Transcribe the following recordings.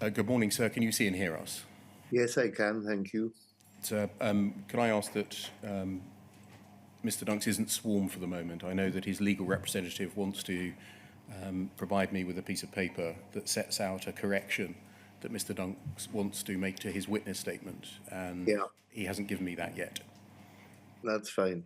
Good morning, sir. Can you see and hear us? Yes, I can. Thank you. Sir, can I ask that Mr. Dunks isn't sworn for the moment? I know that his legal representative wants to provide me with a piece of paper that sets out a correction that Mr. Dunks wants to make to his witness statement, and he hasn't given me that yet. That's fine.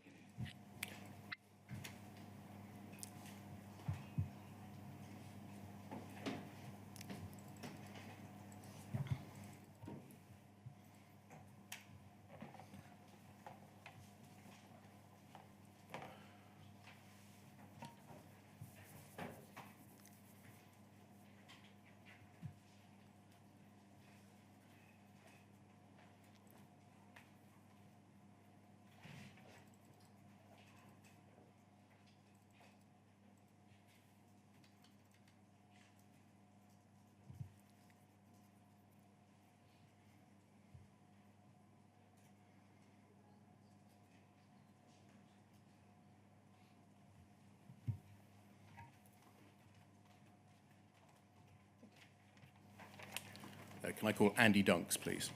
Can I call Andy Dunks, please?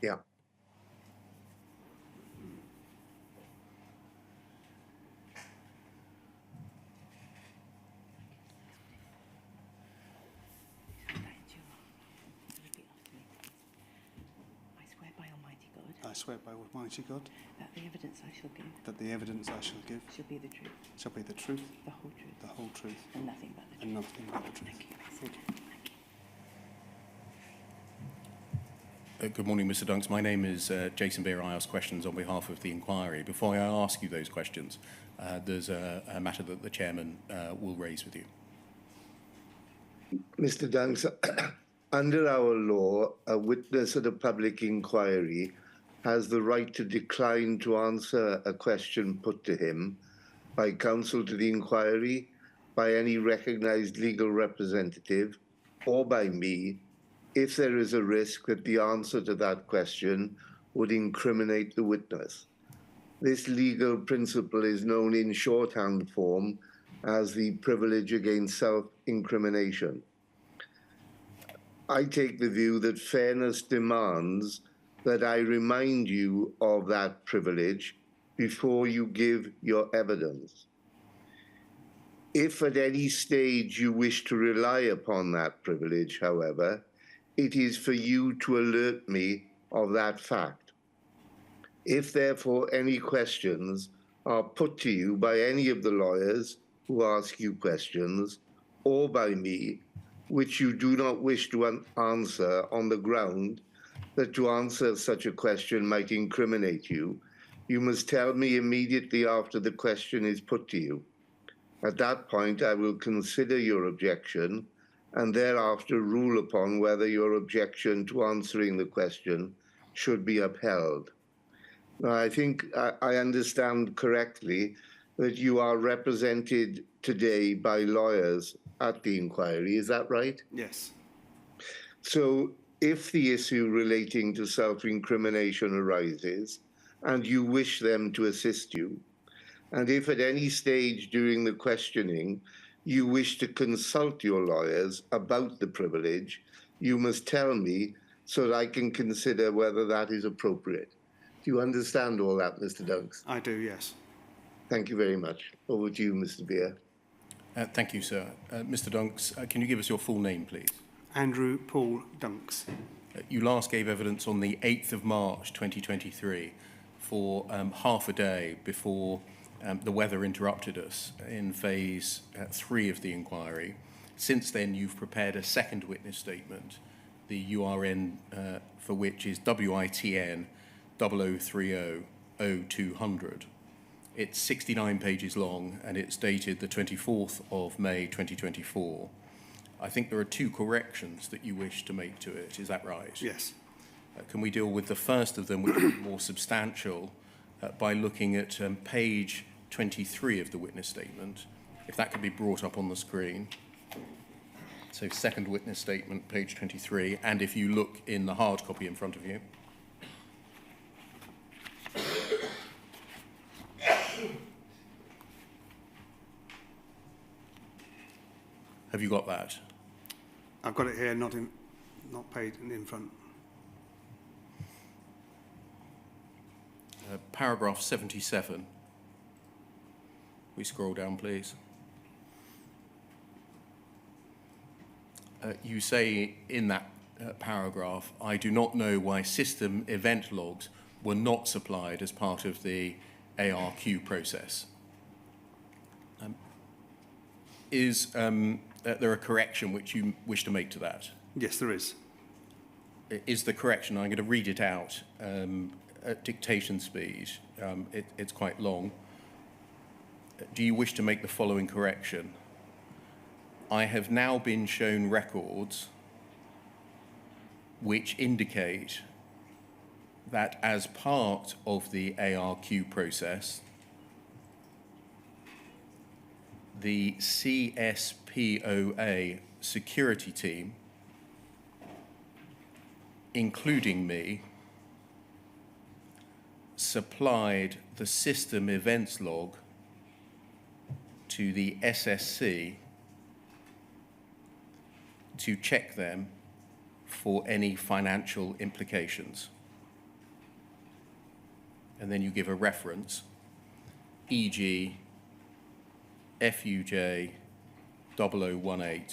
Yeah. I swear by Almighty God. That the evidence I shall give. That the evidence I shall give. Shall be the truth. Shall be the truth. The whole truth. The whole truth. And nothing but the truth. And nothing but the truth. Thank you. Thank you. Thank you. Good morning, Mr. Dunks. My name is Jason Beer. I ask questions on behalf of the inquiry. Before I ask you those questions, there's a matter that the chairman will raise with you. Mr. Dunks, under our law, a witness at a public inquiry has the right to decline to answer a question put to him by counsel to the inquiry, by any recognized legal representative, or by me, if there is a risk that the answer to that question would incriminate the witness. This legal principle is known in shorthand form as the privilege against self-incrimination. I take the view that fairness demands that I remind you of that privilege before you give your evidence. If at any stage you wish to rely upon that privilege, however, it is for you to alert me of that fact. If therefore any questions are put to you by any of the lawyers who ask you questions, or by me, which you do not wish to answer on the ground that to answer such a question might incriminate you, you must tell me immediately after the question is put to you. At that point, I will consider your objection and thereafter rule upon whether your objection to answering the question should be upheld. Now, I think I understand correctly that you are represented today by lawyers at the inquiry. Is that right? Yes. So if the issue relating to self-incrimination arises and you wish them to assist you, and if at any stage during the questioning you wish to consult your lawyers about the privilege, you must tell me so that I can consider whether that is appropriate. Do you understand all that, Mr. Dunks? I do, yes. Thank you very much. Over to you, Mr. Beer. Thank you, sir. Mr. Dunks, can you give us your full name, please? Andrew Paul Dunks. You last gave evidence on the 8th of March 2023 for half a day before the weather interrupted us in phase 3 of the inquiry. Since then, you've prepared a second witness statement, the URN for which is WITN 0030-0200. It's 69 pages long and it's dated the 24th of May 2024. I think there are 2 corrections that you wish to make to it, is that right? Yes. Can we deal with the first of them, which is more substantial, by looking at page 23 of the witness statement, if that could be brought up on the screen. So second witness statement, page 23, and if you look in the hard copy in front of you. Have you got that? I've got it here, not in not paid in front. Paragraph 77. We scroll down, please. You say in that paragraph, I do not know why system event logs were not supplied as part of the ARQ process. Is there a correction which you wish to make to that? Yes, there is. Is the correction, I'm going to read it out at dictation speed, it's quite long. Do you wish to make the following correction? I have now been shown records which indicate that as part of the ARQ process, the CSPOA security team, including me, supplied the system events log to the SSC to check them for any financial implications. And then you give a reference, e.g. FUJ 0018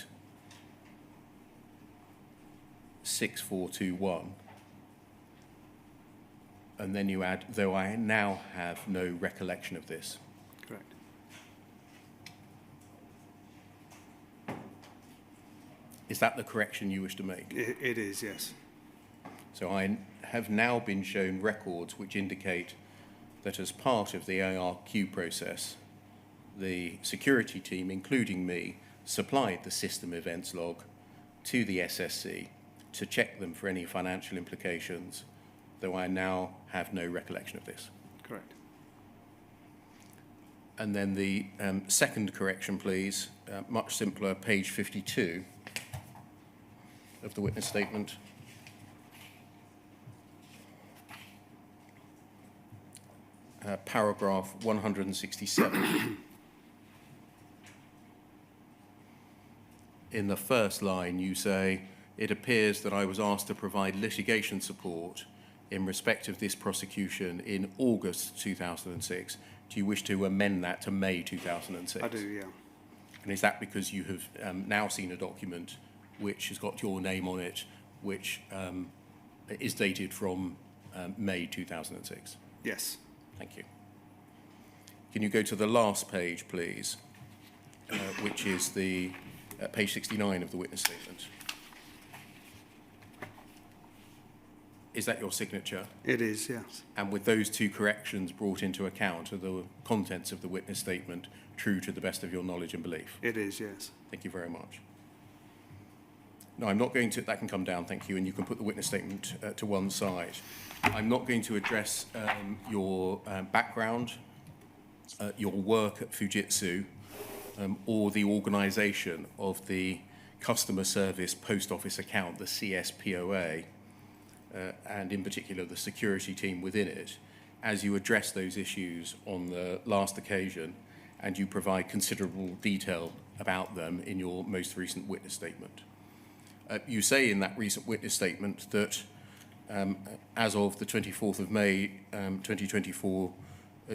6421. And then you add, though I now have no recollection of this. Correct. Is that the correction you wish to make? It is, yes. So I have now been shown records which indicate that as part of the ARQ process, the security team, including me, supplied the system events log to the SSC to check them for any financial implications, though I now have no recollection of this. Correct. And then the second correction, please, much simpler, page 52 of the witness statement. Paragraph 167. In the first line, you say, it appears that I was asked to provide litigation support in respect of this prosecution in August 2006. Do you wish to amend that to May 2006? I do, yeah. And is that because you have now seen a document which has got your name on it, which is dated from May 2006? Yes. Thank you. Can you go to the last page, please, which is the page 69 of the witness statement? Is that your signature? It is, yes. And with those two corrections brought into account, are the contents of the witness statement true to the best of your knowledge and belief? It is, yes. Thank you very much. No, I'm not going to, that can come down, thank you, and you can put the witness statement to one side. I'm not going to address your background, your work at Fujitsu, or the organisation of the customer service post office account, the CSPOA, and in particular the security team within it, as you address those issues on the last occasion, and you provide considerable detail about them in your most recent witness statement. You say in that recent witness statement that as of the 24th of May 2024,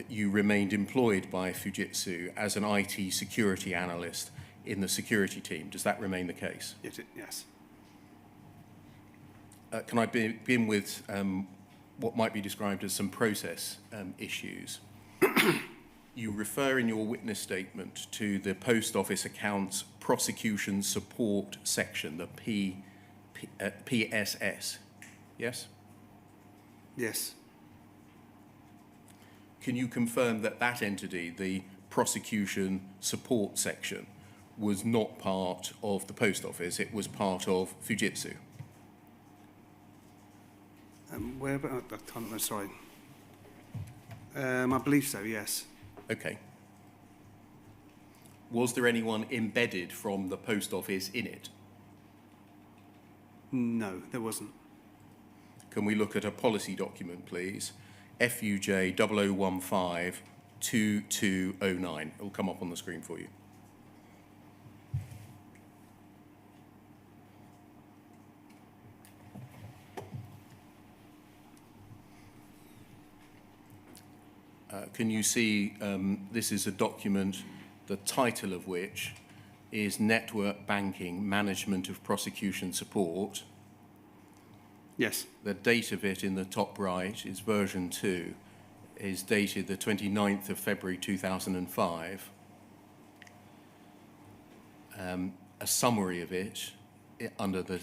you remained employed by Fujitsu as an IT security analyst in the security team. Does that remain the case? Yes. Can I begin with what might be described as some process issues? You refer in your witness statement to the Post Office Accounts Prosecution Support Section, the PSS, yes? Yes. Can you confirm that that entity, the Prosecution Support Section, was not part of the Post Office, it was part of Fujitsu? Where about that time? No, sorry. I believe so, yes. Okay. Was there anyone embedded from the Post Office in it? No, there wasn't. Can we look at a policy document, please? FUJ 0015 2209. It will come up on the screen for you. Can you see this is a document, the title of which is Network Banking Management of Prosecution Support. Yes. The date of it in the top right is version 2, is dated the 29th of February 2005. A summary of it under the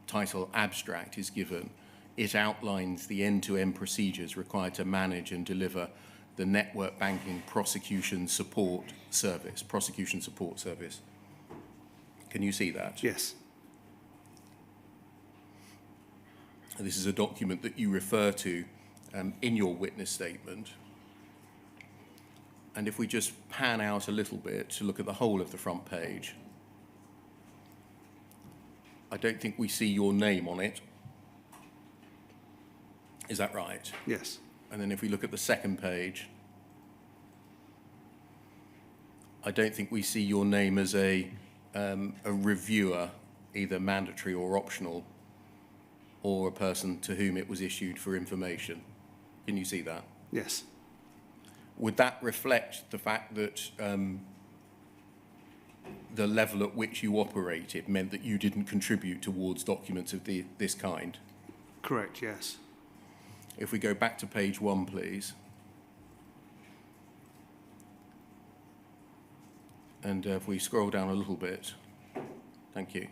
title Abstract is given. It outlines the end-to-end procedures required to manage and deliver the network banking prosecution support service. Can you see that? Yes. This is a document that you refer to in your witness statement. And if we just pan out a little bit to look at the whole of the front page, I don't think we see your name on it. Is that right? Yes. And then if we look at the second page, I don't think we see your name as a reviewer, either mandatory or optional, or a person to whom it was issued for information. Can you see that? Yes. Would that reflect the fact that the level at which you operated meant that you didn't contribute towards documents of this kind? Correct, yes. If we go back to page 1, please. And if we scroll down a little bit, thank you.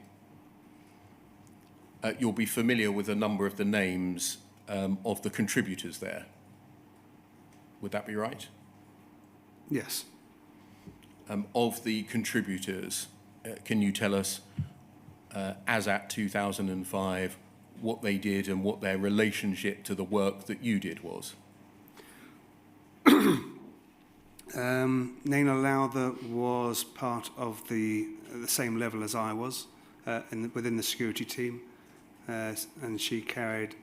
You'll be familiar with a number of the names of the contributors there. Would that be right? Yes. Of the contributors, can you tell us, as at 2005, what they did and what their relationship to the work that you did was? Nina Lowther was part of the same level as I was within the security team, and she carried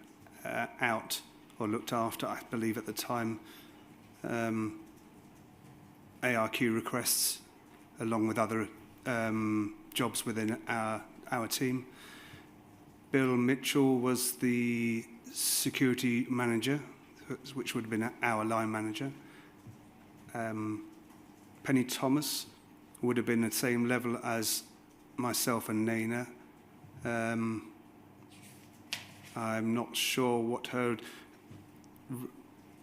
out or looked after, I believe at the time, ARQ requests along with other jobs within our team. Bill Mitchell was the security manager, which would have been our line manager. Penny Thomas would have been the same level as myself and Nana. I'm not sure what her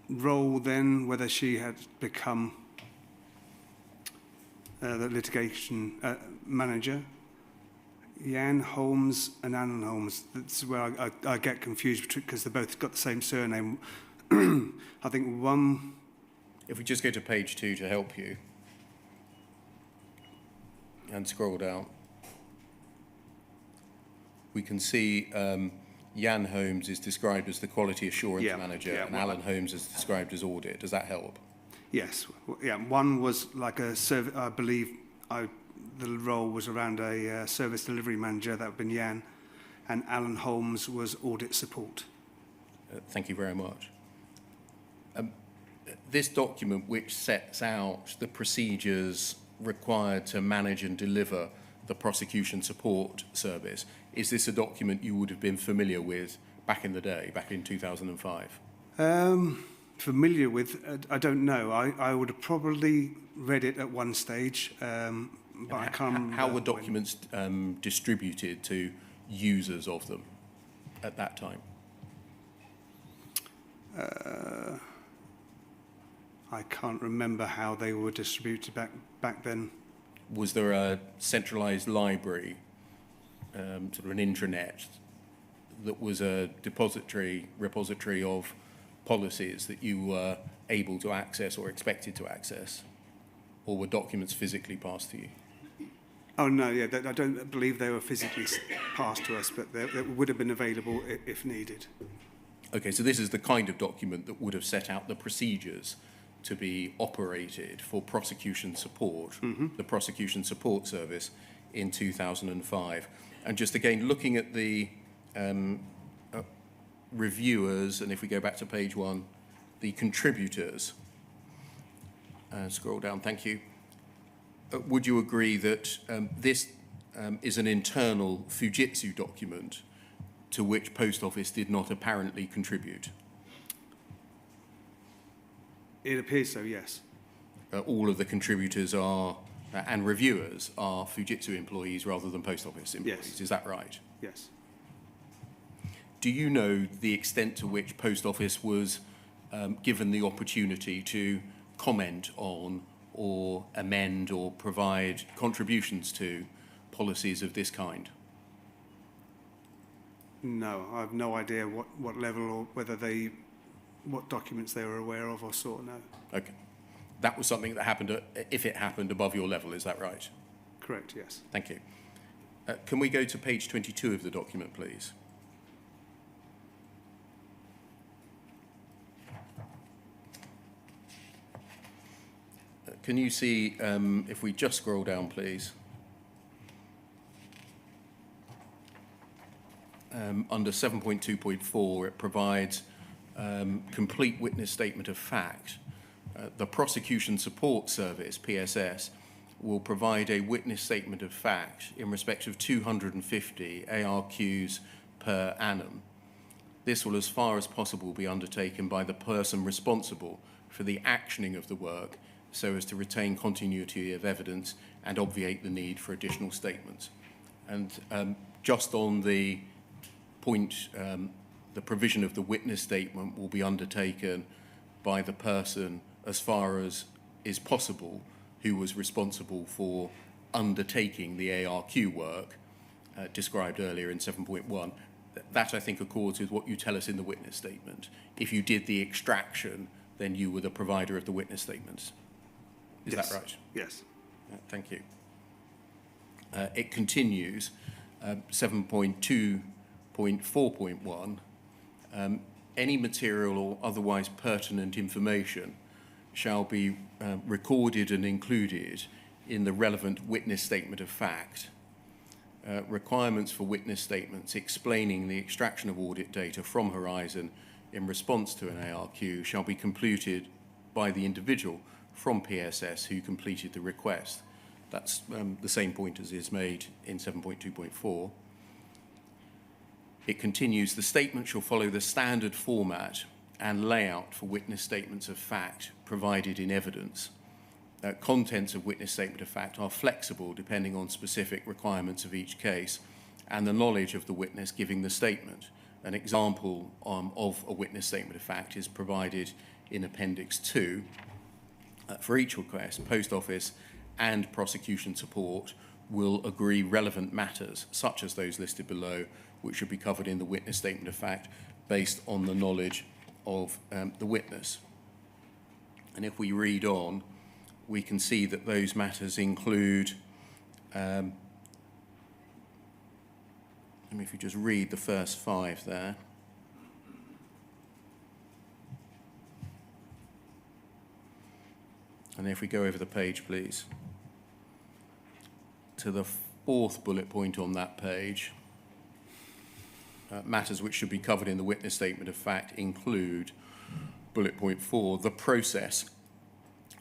role then, whether she had become the litigation manager. Jan Holmes and Alan Holmes, that's where I get confused because they both got the same surname. I think one... If we just go to page 2 to help you, and scroll down, we can see Jan Holmes is described as the quality assurance manager, and Alan Holmes is described as audit. Does that help? Yes. Yeah. One was like a service. I believe the role was around a service delivery manager. That would have been Jan, and Alan Holmes was audit support. Thank you very much. This document, which sets out the procedures required to manage and deliver the prosecution support service, is this a document you would have been familiar with back in the day, back in 2005? Familiar with, I don't know. I would have probably read it at one stage, but I can't remember. How were documents distributed to users of them at that time? I can't remember how they were distributed back then. Was there a centralised library, sort of an intranet, that was a repository of policies that you were able to access or expected to access? Or were documents physically passed to you? Oh, no, yeah, I don't believe they were physically passed to us, but they would have been available if needed. Okay, so this is the kind of document that would have set out the procedures to be operated for prosecution support, the prosecution support service in 2005. And just again, looking at the reviewers, and if we go back to page 1, the contributors, scroll down, thank you. Would you agree that this is an internal Fujitsu document to which Post Office did not apparently contribute? It appears so, yes. All of the contributors are, and reviewers are Fujitsu employees rather than Post Office employees. Yes. Is that right? Yes. Do you know the extent to which Post Office was given the opportunity to comment on or amend or provide contributions to policies of this kind? No, I have no idea what level or what documents they were aware of or saw, no. Okay. That was something that happened, if it happened, above your level, is that right? Correct, yes. Thank you. Can we go to page 22 of the document, please? Can you see, if we just scroll down, please, under 7.2.4, it provides complete witness statement of fact. The Prosecution Support Service, PSS, will provide a witness statement of fact in respect of 250 ARQs per annum. This will, as far as possible, be undertaken by the person responsible for the actioning of the work so as to retain continuity of evidence and obviate the need for additional statements. And just on the point, the provision of the witness statement will be undertaken by the person, as far as is possible, who was responsible for undertaking the ARQ work described earlier in 7.1. That, I think, accords with what you tell us in the witness statement. If you did the extraction, then you were the provider of the witness statements. Is Yes. that right? Yes. Thank you. It continues, 7.2.4.1, any material or otherwise pertinent information shall be recorded and included in the relevant witness statement of fact. Requirements for witness statements explaining the extraction of audit data from Horizon in response to an ARQ shall be completed by the individual from PSS who completed the request. That's the same point as is made in 7.2.4. It continues, the statement shall follow the standard format and layout for witness statements of fact provided in evidence. Contents of witness statement of fact are flexible depending on specific requirements of each case and the knowledge of the witness giving the statement. An example of a witness statement of fact is provided in Appendix 2. For each request, Post Office and prosecution support will agree relevant matters, such as those listed below, which should be covered in the witness statement of fact based on the knowledge of the witness. And if we read on, we can see that those matters include, if you just read the first 5 there. And if we go over the page, please, to the 4th bullet point on that page, matters which should be covered in the witness statement of fact include, bullet point 4, the process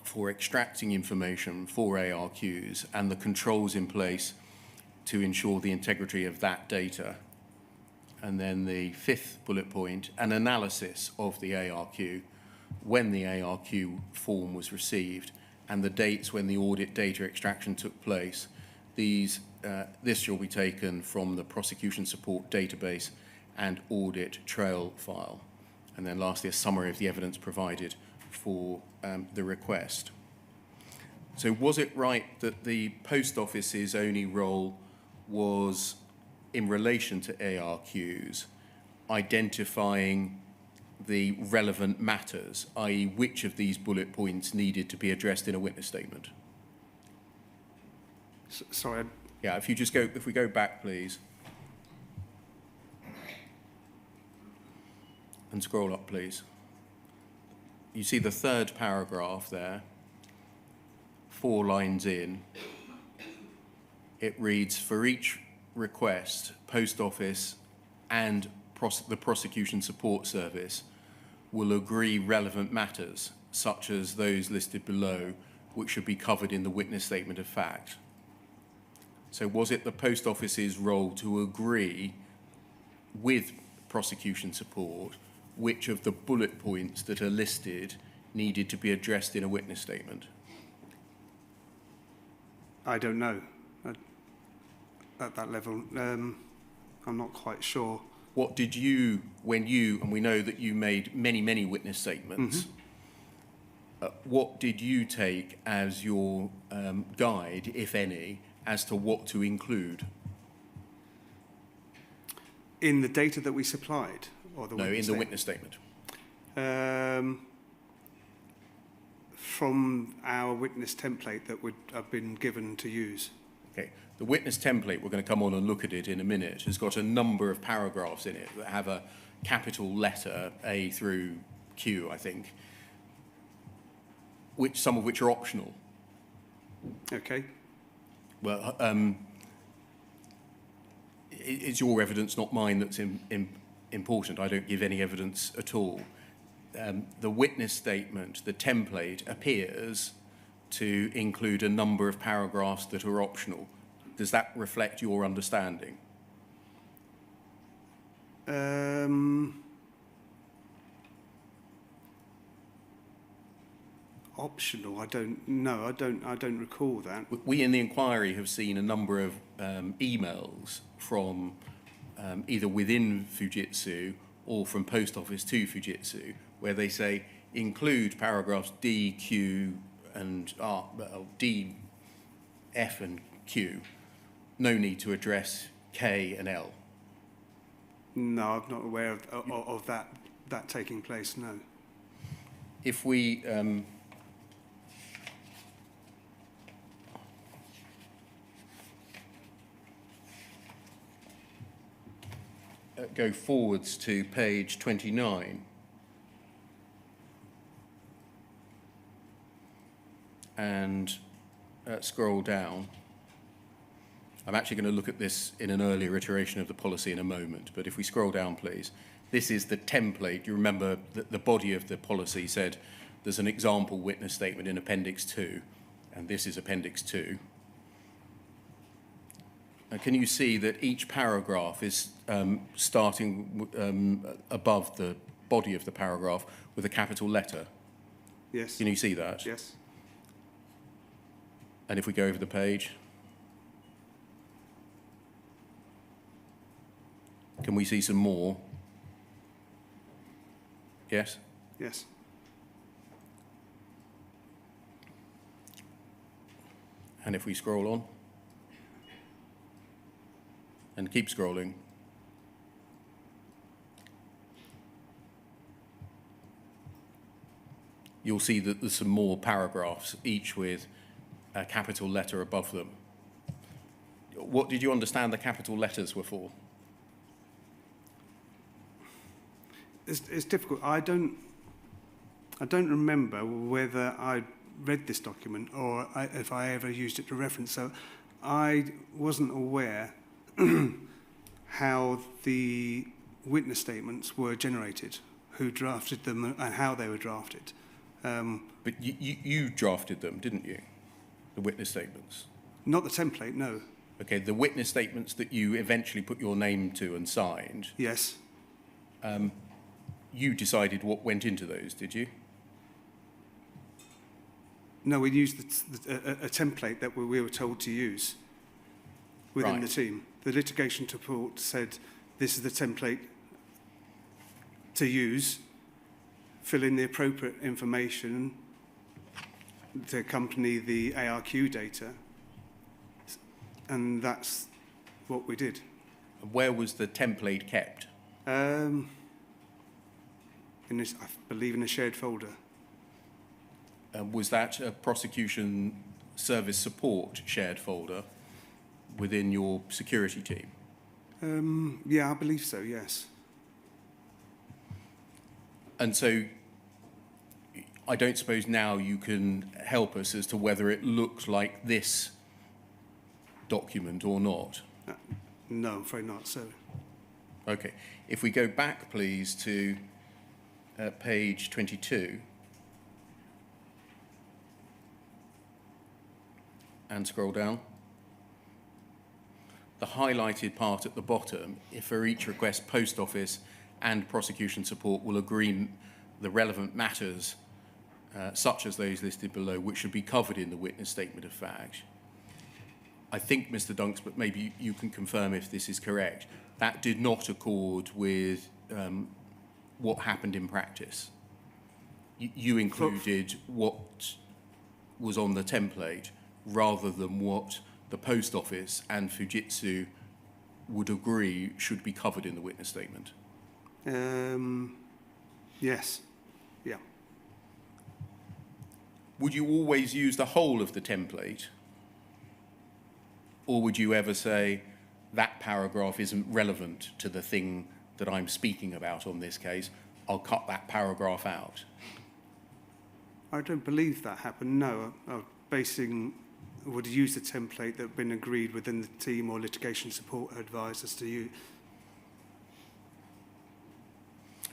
for extracting information for ARQs and the controls in place to ensure the integrity of that data. And then the 5th bullet point, an analysis of the ARQ, when the ARQ form was received and the dates when the audit data extraction took place. This shall be taken from the prosecution support database and audit trail file. And then lastly, a summary of the evidence provided for the request. So was it right that the Post Office's only role was in relation to ARQs, identifying the relevant matters, i.e. which of these bullet points needed to be addressed in a witness statement? Sorry. Yeah, if we go back, please. And scroll up, please. You see the 3rd paragraph there, 4 lines in. It reads, for each request, Post Office and the Prosecution Support Service will agree relevant matters, such as those listed below, which should be covered in the witness statement of fact. So was it the Post Office's role to agree with prosecution support which of the bullet points that are listed needed to be addressed in a witness statement? I don't know at that level. I'm not quite sure. What did you, when you, and we know that you made many, many witness statements, what did you take as your guide, if any, as to what to include? In the data that we supplied? Or the No, in the statement? witness statement. From our witness template that would have been given to use. Okay. The witness template, we're going to come on and look at it in a minute, has got a number of paragraphs in it that have a capital letter, A through Q, I think, some of which are optional. Okay. Well, it's your evidence, not mine, that's important. I don't give any evidence at all. The witness statement, the template, appears to include a number of paragraphs that are optional. Does that reflect your understanding? Optional? I don't know. I don't recall that. We in the inquiry have seen a number of emails from either within Fujitsu or from Post Office to Fujitsu, where they say include paragraphs D, Q, and R, D, F, and Q. No need to address K and L. No, I'm not aware of that taking place. No. If we go forwards to page 29. And scroll down. I'm actually going to look at this in an earlier iteration of the policy in a moment, but if we scroll down, please. This is the template. You remember that the body of the policy said there's an example witness statement in Appendix 2, and this is Appendix 2. Can you see that each paragraph is starting above the body of the paragraph with a capital letter? Yes. Can you see that? Yes. And if we go over the page, can we see some more? Yes? Yes. And if we scroll on, and keep scrolling, you'll see that there's some more paragraphs, each with a capital letter above them. What did you understand the capital letters were for? It's difficult. I don't remember whether I read this document or if I ever used it to reference. So I wasn't aware how the witness statements were generated, who drafted them and how they were drafted. But you drafted them, didn't you? The witness statements? Not the template, no. Okay, the witness statements that you eventually put your name to and signed. Yes. You decided what went into those, did you? No, we used a template that we were told to use within Right. the team. The litigation report said this is the template to use, fill in the appropriate information to accompany the ARQ data, and that's what we did. Where was the template kept? I believe in a shared folder. Was that a prosecution service support shared folder within your security team? Yeah, I believe so, yes. And so I don't suppose now you can help us as to whether it looks like this document or not. No, I'm afraid not, so. Okay. If we go back, please, to page 22 and scroll down. The highlighted part at the bottom, if for each request, Post Office and prosecution support will agree the relevant matters such as those listed below, which should be covered in the witness statement of fact. I think, Mr. Dunks, but maybe you can confirm if this is correct, that did not accord with what happened in practice. You included what was on the template rather than what the Post Office and Fujitsu would agree should be covered in the witness statement. Yes. Yeah. Would you always use the whole of the template? Or would you ever say that paragraph isn't relevant to the thing that I'm speaking about on this case? I'll cut that paragraph out. I don't believe that happened, no. I would use the template that had been agreed within the team or litigation support advisors to use.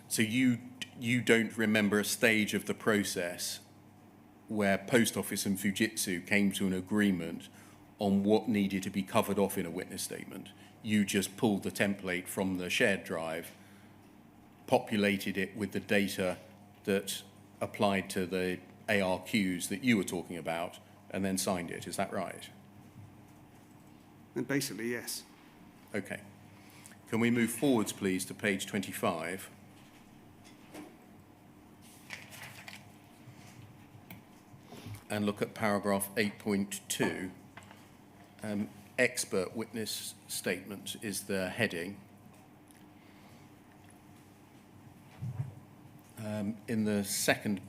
So you don't remember a stage of the process where Post Office and Fujitsu came to an agreement on what needed to be covered off in a witness statement? You just pulled the template from the shared drive, populated it with the data that applied to the ARQs that you were talking about, and then signed it. Is that right? And basically, yes. Okay. Can we move forwards, please, to page 25? And look at paragraph 8.2. Expert witness statement is the heading. In the second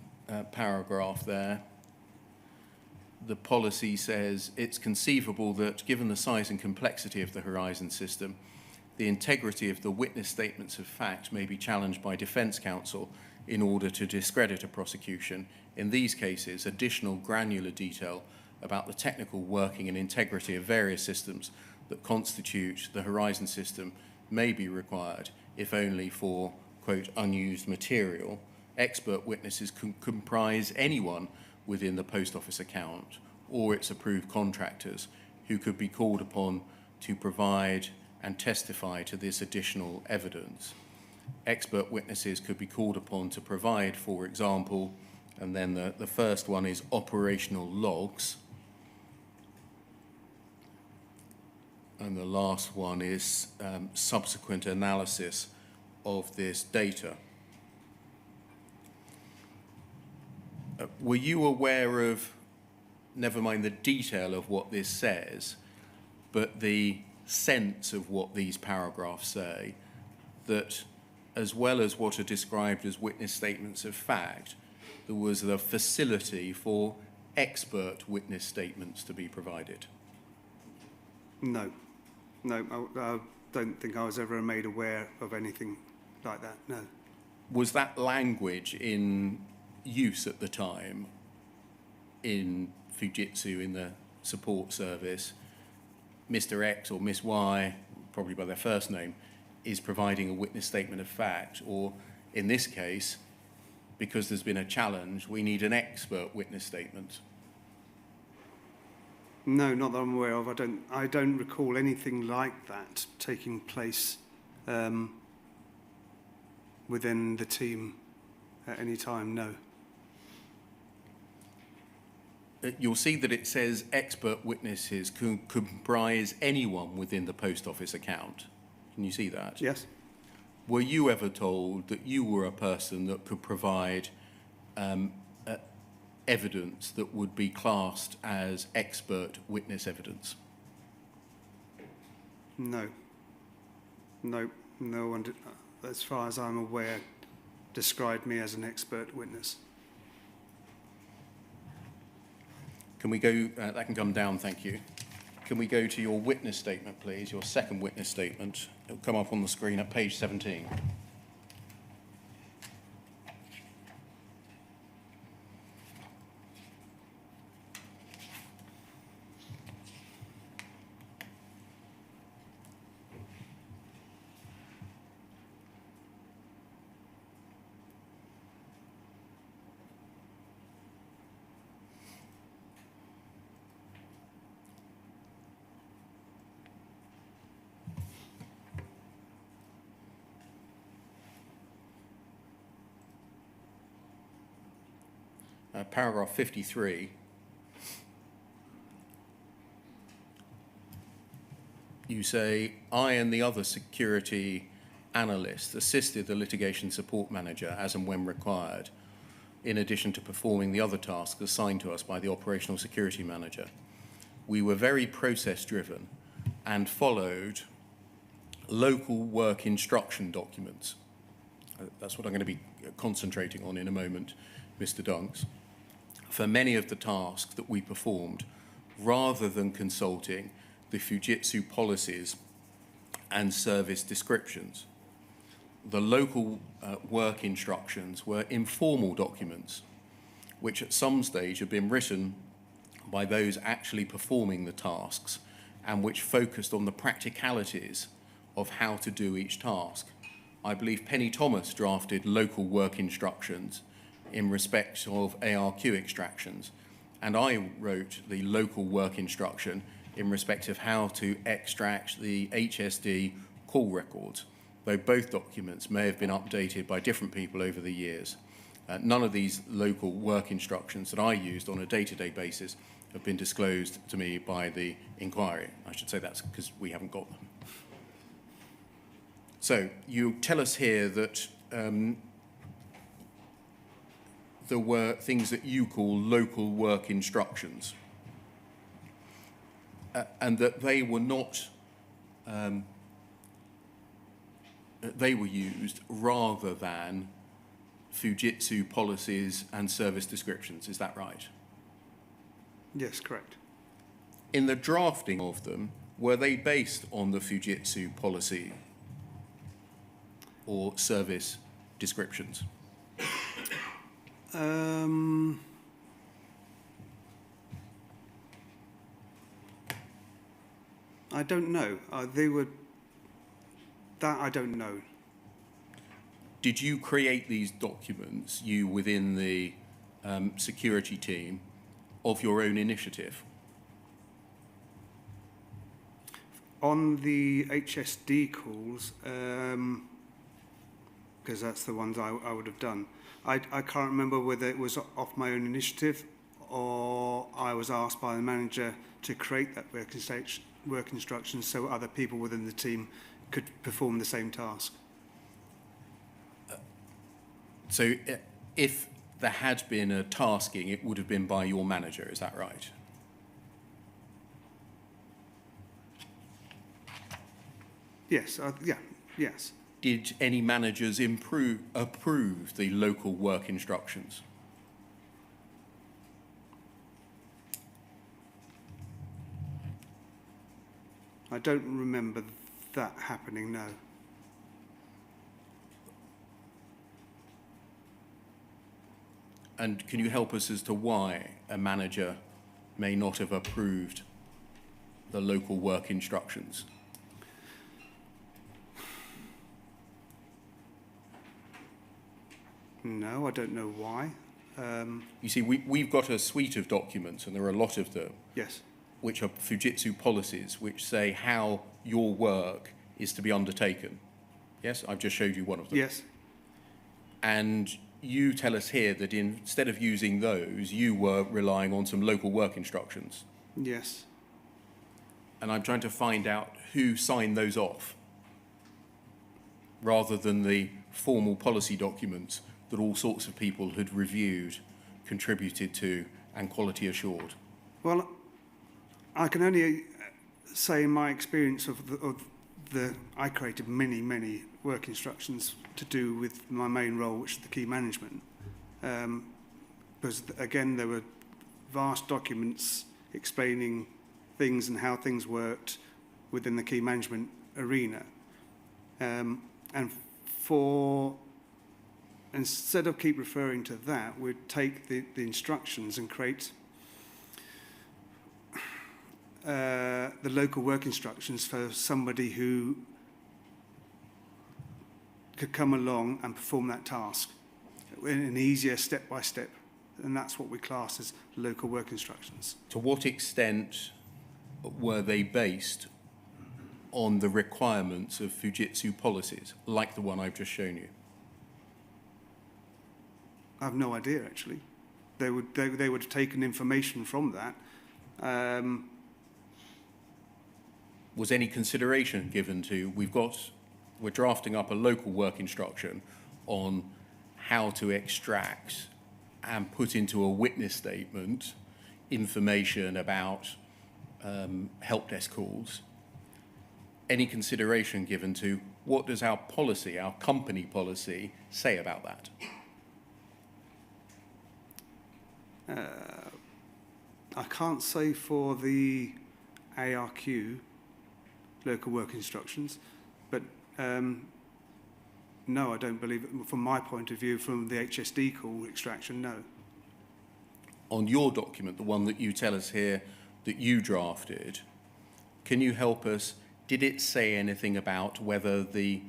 paragraph there, the policy says it's conceivable that, given the size and complexity of the Horizon system, the integrity of the witness statements of fact may be challenged by defence counsel in order to discredit a prosecution. In these cases, additional granular detail about the technical working and integrity of various systems that constitute the Horizon system may be required, if only for, quote, unused material. Expert witnesses can comprise anyone within the Post Office account or its approved contractors who could be called upon to provide and testify to this additional evidence. Expert witnesses could be called upon to provide, for example, and then the first one is operational logs, and the last one is subsequent analysis of this data. Were you aware of, never mind the detail of what this says, but the sense of what these paragraphs say, that as well as what are described as witness statements of fact, there was the facility for expert witness statements to be provided? No. No, I don't think I was ever made aware of anything like that, no. Was that language in use at the time in Fujitsu, in the support service? Mr. X or Miss Y, probably by their first name, is providing a witness statement of fact, or in this case, because there's been a challenge, we need an expert witness statement. No, not that I'm aware of. I don't recall anything like that taking place within the team at any time, no. You'll see that it says expert witnesses can comprise anyone within the Post Office account. Can you see that? Yes. Were you ever told that you were a person that could provide evidence that would be classed as expert witness evidence? No. No one, as far as I'm aware, described me as an expert witness. Can we go, that can come down, thank you. Can we go to your witness statement, please, your second witness statement? It'll come up on the screen at page 17. paragraph 53, you say, I and the other security analysts assisted the litigation support manager as and when required, in addition to performing the other tasks assigned to us by the operational security manager. We were very process-driven and followed local work instruction documents. That's what I'm going to be concentrating on in a moment, Mr. Dunks, for many of the tasks that we performed, rather than consulting the Fujitsu policies and service descriptions. The local work instructions were informal documents, which at some stage have been written by those actually performing the tasks and which focused on the practicalities of how to do each task. I believe Penny Thomas drafted local work instructions in respect of ARQ extractions, and I wrote the local work instruction in respect of how to extract the HSD call records, though both documents may have been updated by different people over the years. None of these local work instructions that I used on a day-to-day basis have been disclosed to me by the inquiry. I should say that's because we haven't got them. So you tell us here that there were things that you call local work instructions, and that they were not, they were used rather than Fujitsu policies and service descriptions. Is that right? Yes, correct. In the drafting of them, were they based on the Fujitsu policy or service descriptions? I don't know. They were... That I don't know. Did you create these documents, you within the security team, of your own initiative? On the HSD calls, because that's the ones I would have done, I can't remember whether it was off my own initiative or I was asked by the manager to create that work instructions so other people within the team could perform the same task. So if there had been a tasking, it would have been by your manager, is that right? Yes, yes. Did any managers approve the local work instructions? I don't remember that happening, no. And can you help us as to why a manager may not have approved the local work instructions? No, I don't know why. You see, we've got a suite of documents, and there are a lot of them, Yes. which are Fujitsu policies, which say how your work is to be undertaken. Yes, I've just showed you one of them. Yes. And you tell us here that instead of using those, you were relying on some local work instructions. Yes. And I'm trying to find out who signed those off, rather than the formal policy documents that all sorts of people had reviewed, contributed to, and quality assured. Well, I can only say in my experience I created many work instructions to do with my main role, which is the key management. Because again, there were vast documents explaining things and how things worked within the key management arena. And instead of keep referring to that, we'd take the instructions and create the local work instructions for somebody who could come along and perform that task in an easier step-by-step. And that's what we class as local work instructions. To what extent were they based on the requirements of Fujitsu policies, like the one I've just shown you? I have no idea, actually. They would have taken information from that. Was any consideration given to, we're drafting up a local work instruction on how to extract and put into a witness statement information about help desk calls? Any consideration given to what does our policy, our company policy, say about that? I can't say for the ARQ, local work instructions, but no, I don't believe it. From my point of view, from the HSD call extraction, no. On your document, the one that you tell us here that you drafted, can you help us? Did it say anything about whether the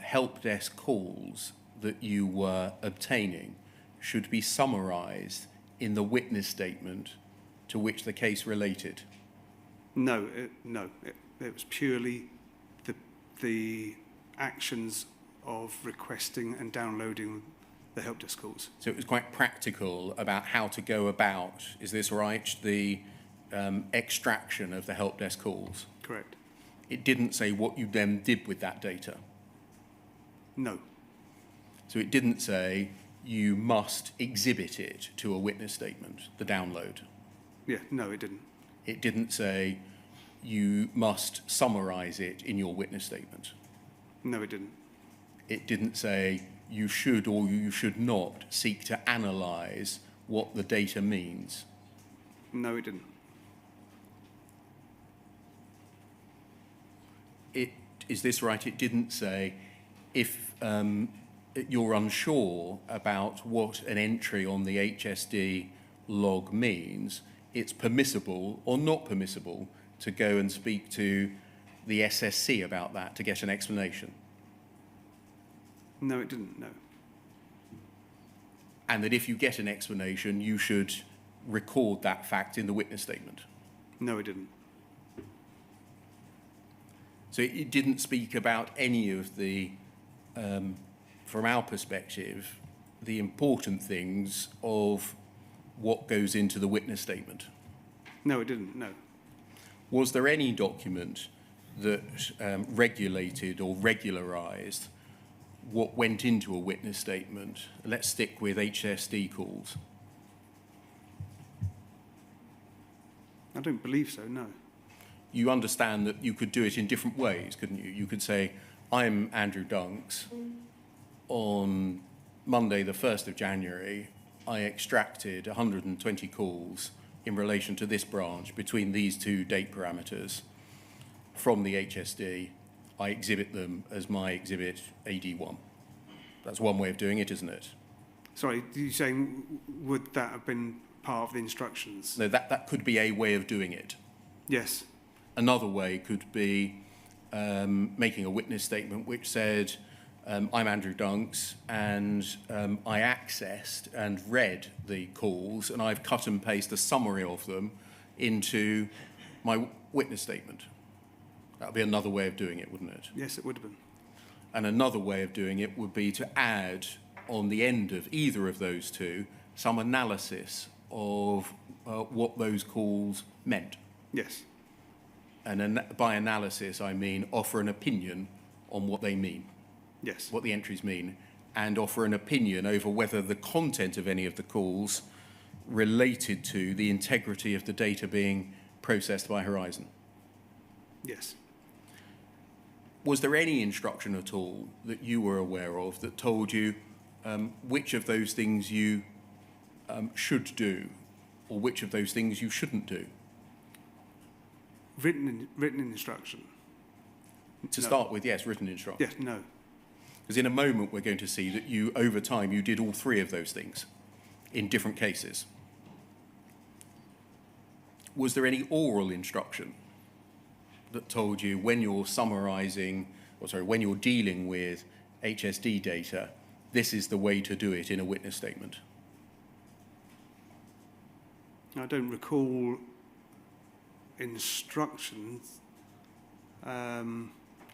help desk calls that you were obtaining should be summarised in the witness statement to which the case related? No, it was purely the actions of requesting and downloading the help desk calls. So it was quite practical about how to go about, is this right, the extraction of the help desk calls? Correct. It didn't say what you then did with that data? No. So it didn't say you must exhibit it to a witness statement, the download? Yeah, no, it didn't. It didn't say you must summarise it in your witness statement? No, it didn't. It didn't say you should or you should not seek to analyse what the data means? No, it didn't. Is this right? It didn't say if you're unsure about what an entry on the HSD log means, it's permissible or not permissible to go and speak to the SSC about that to get an explanation? No, it didn't, no. And that if you get an explanation, you should record that fact in the witness statement? No, it didn't. So it didn't speak about any of the, from our perspective, the important things of what goes into the witness statement? No, it didn't, no. Was there any document that regulated or regularised what went into a witness statement? Let's stick with HSD calls. I don't believe so, no. You understand that you could do it in different ways, couldn't you? You could say, I'm Andrew Dunks. On Monday, the 1st of January, I extracted 120 calls in relation to this branch between these two date parameters from the HSD. I exhibit them as my exhibit AD1. That's one way of doing it, isn't it? Sorry, you're saying would that have been part of the instructions? No, that could be a way of doing it. Yes. Another way could be making a witness statement which said, I'm Andrew Dunks, and I accessed and read the calls, and I've cut and pasted a summary of them into my witness statement. That would be another way of doing it, wouldn't it? Yes, it would have been. And another way of doing it would be to add, on the end of either of those two, some analysis of what those calls meant. Yes. And by analysis, I mean offer an opinion on what they mean. Yes. What the entries mean, and offer an opinion over whether the content of any of the calls related to the integrity of the data being processed by Horizon. Yes. Was there any instruction at all that you were aware of that told you which of those things you should do or which of those things you shouldn't do? Written instruction? To No. start with, yes, written instruction. Yes, no. Because in a moment we're going to see that you, over time, you did all three of those things in different cases. Was there any oral instruction that told you when you're summarising, when you're dealing with HSD data, this is the way to do it in a witness statement? I don't recall instructions. How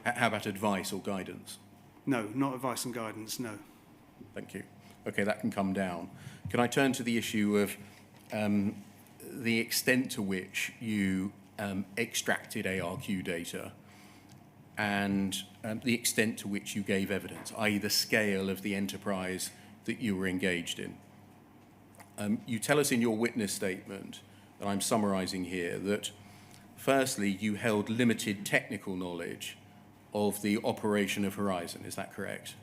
about advice or guidance? No, not advice and guidance, no. Thank you. Okay, that can come down. Can I turn to the issue of the extent to which you extracted ARQ data and the extent to which you gave evidence, i.e. the scale of the enterprise that you were engaged in? You tell us in your witness statement, that I'm summarising here, that firstly, you held limited technical knowledge of the operation of Horizon. Is that correct?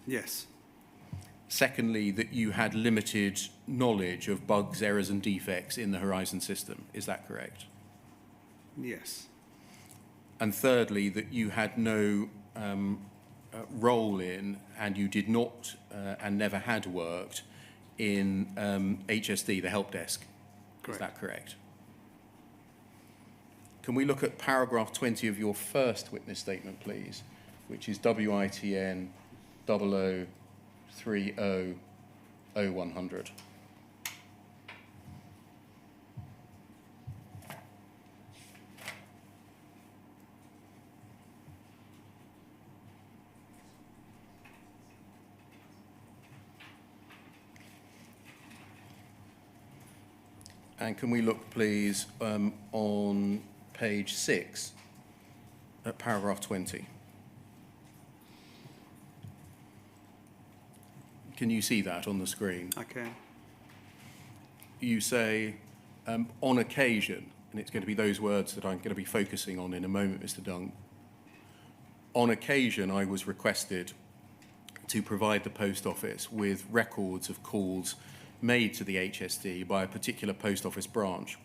Yes. Secondly, that you had limited knowledge of bugs, errors and defects in the Horizon system. Is that correct? Yes. And thirdly, that you had no role in, and you did not and never had worked in HSD, the help desk. Correct. Is that correct? Can we look at paragraph 20 of your first witness statement, please, which is WITN 00300100. And can we look, please, on page 6 at paragraph 20? Can you see that on the screen? Okay. You say, on occasion, and it's going to be those words that I'm going to be focusing on in a moment, Mr. Dunk. On occasion, I was requested to provide the post office with records of calls made to the HSD by a particular post office branch,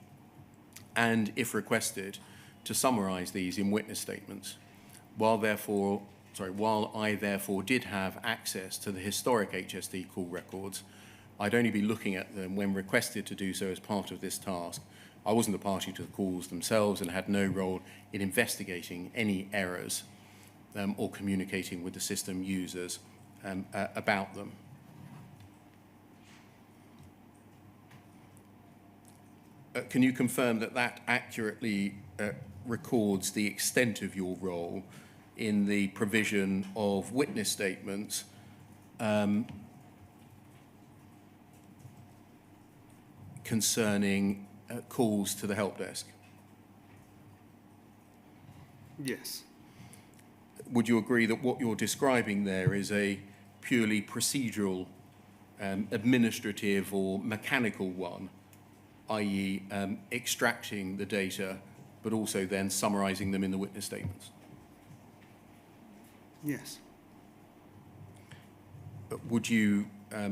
and, if requested, to summarise these in witness statements. While I therefore did have access to the historic HSD call records, I'd only be looking at them when requested to do so as part of this task. I wasn't a party to the calls themselves and had no role in investigating any errors or communicating with the system users about them. Can you confirm that that accurately records the extent of your role in the provision of witness statements concerning calls to the help desk? Yes. Would you agree that what you're describing there is a purely procedural, administrative or mechanical one, i.e. Extracting the data, but also then summarising them in the witness statements? Yes. Would you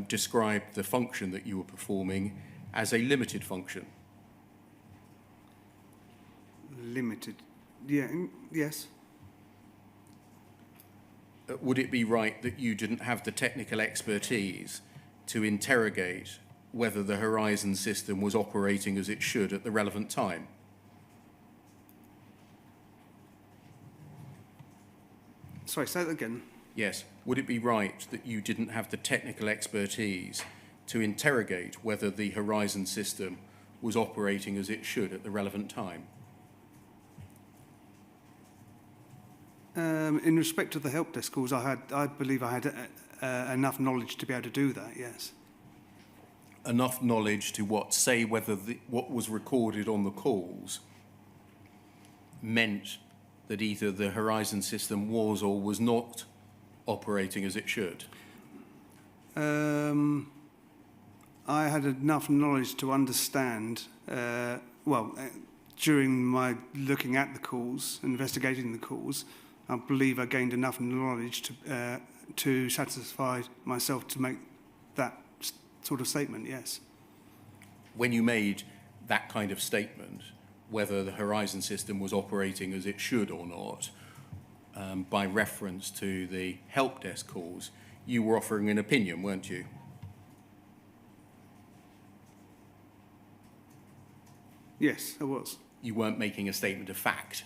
describe the function that you were performing as a limited function? Limited. Yeah. Yes. Would it be right that you didn't have the technical expertise to interrogate whether the Horizon system was operating as it should at the relevant time? Sorry, say that again. Yes. Would it be right that you didn't have the technical expertise to interrogate whether the Horizon system was operating as it should at the relevant time? In respect to the help desk calls, I believe I had enough knowledge to be able to do that, yes. Enough knowledge to what? Say whether what was recorded on the calls meant that either the Horizon system was or was not operating as it should? I had enough knowledge to understand, during my looking at the calls, investigating the calls, I believe I gained enough knowledge to satisfy myself to make that sort of statement, yes. When you made that kind of statement, whether the Horizon system was operating as it should or not, by reference to the help desk calls, you were offering an opinion, weren't you? Yes, I was. You weren't making a statement of fact.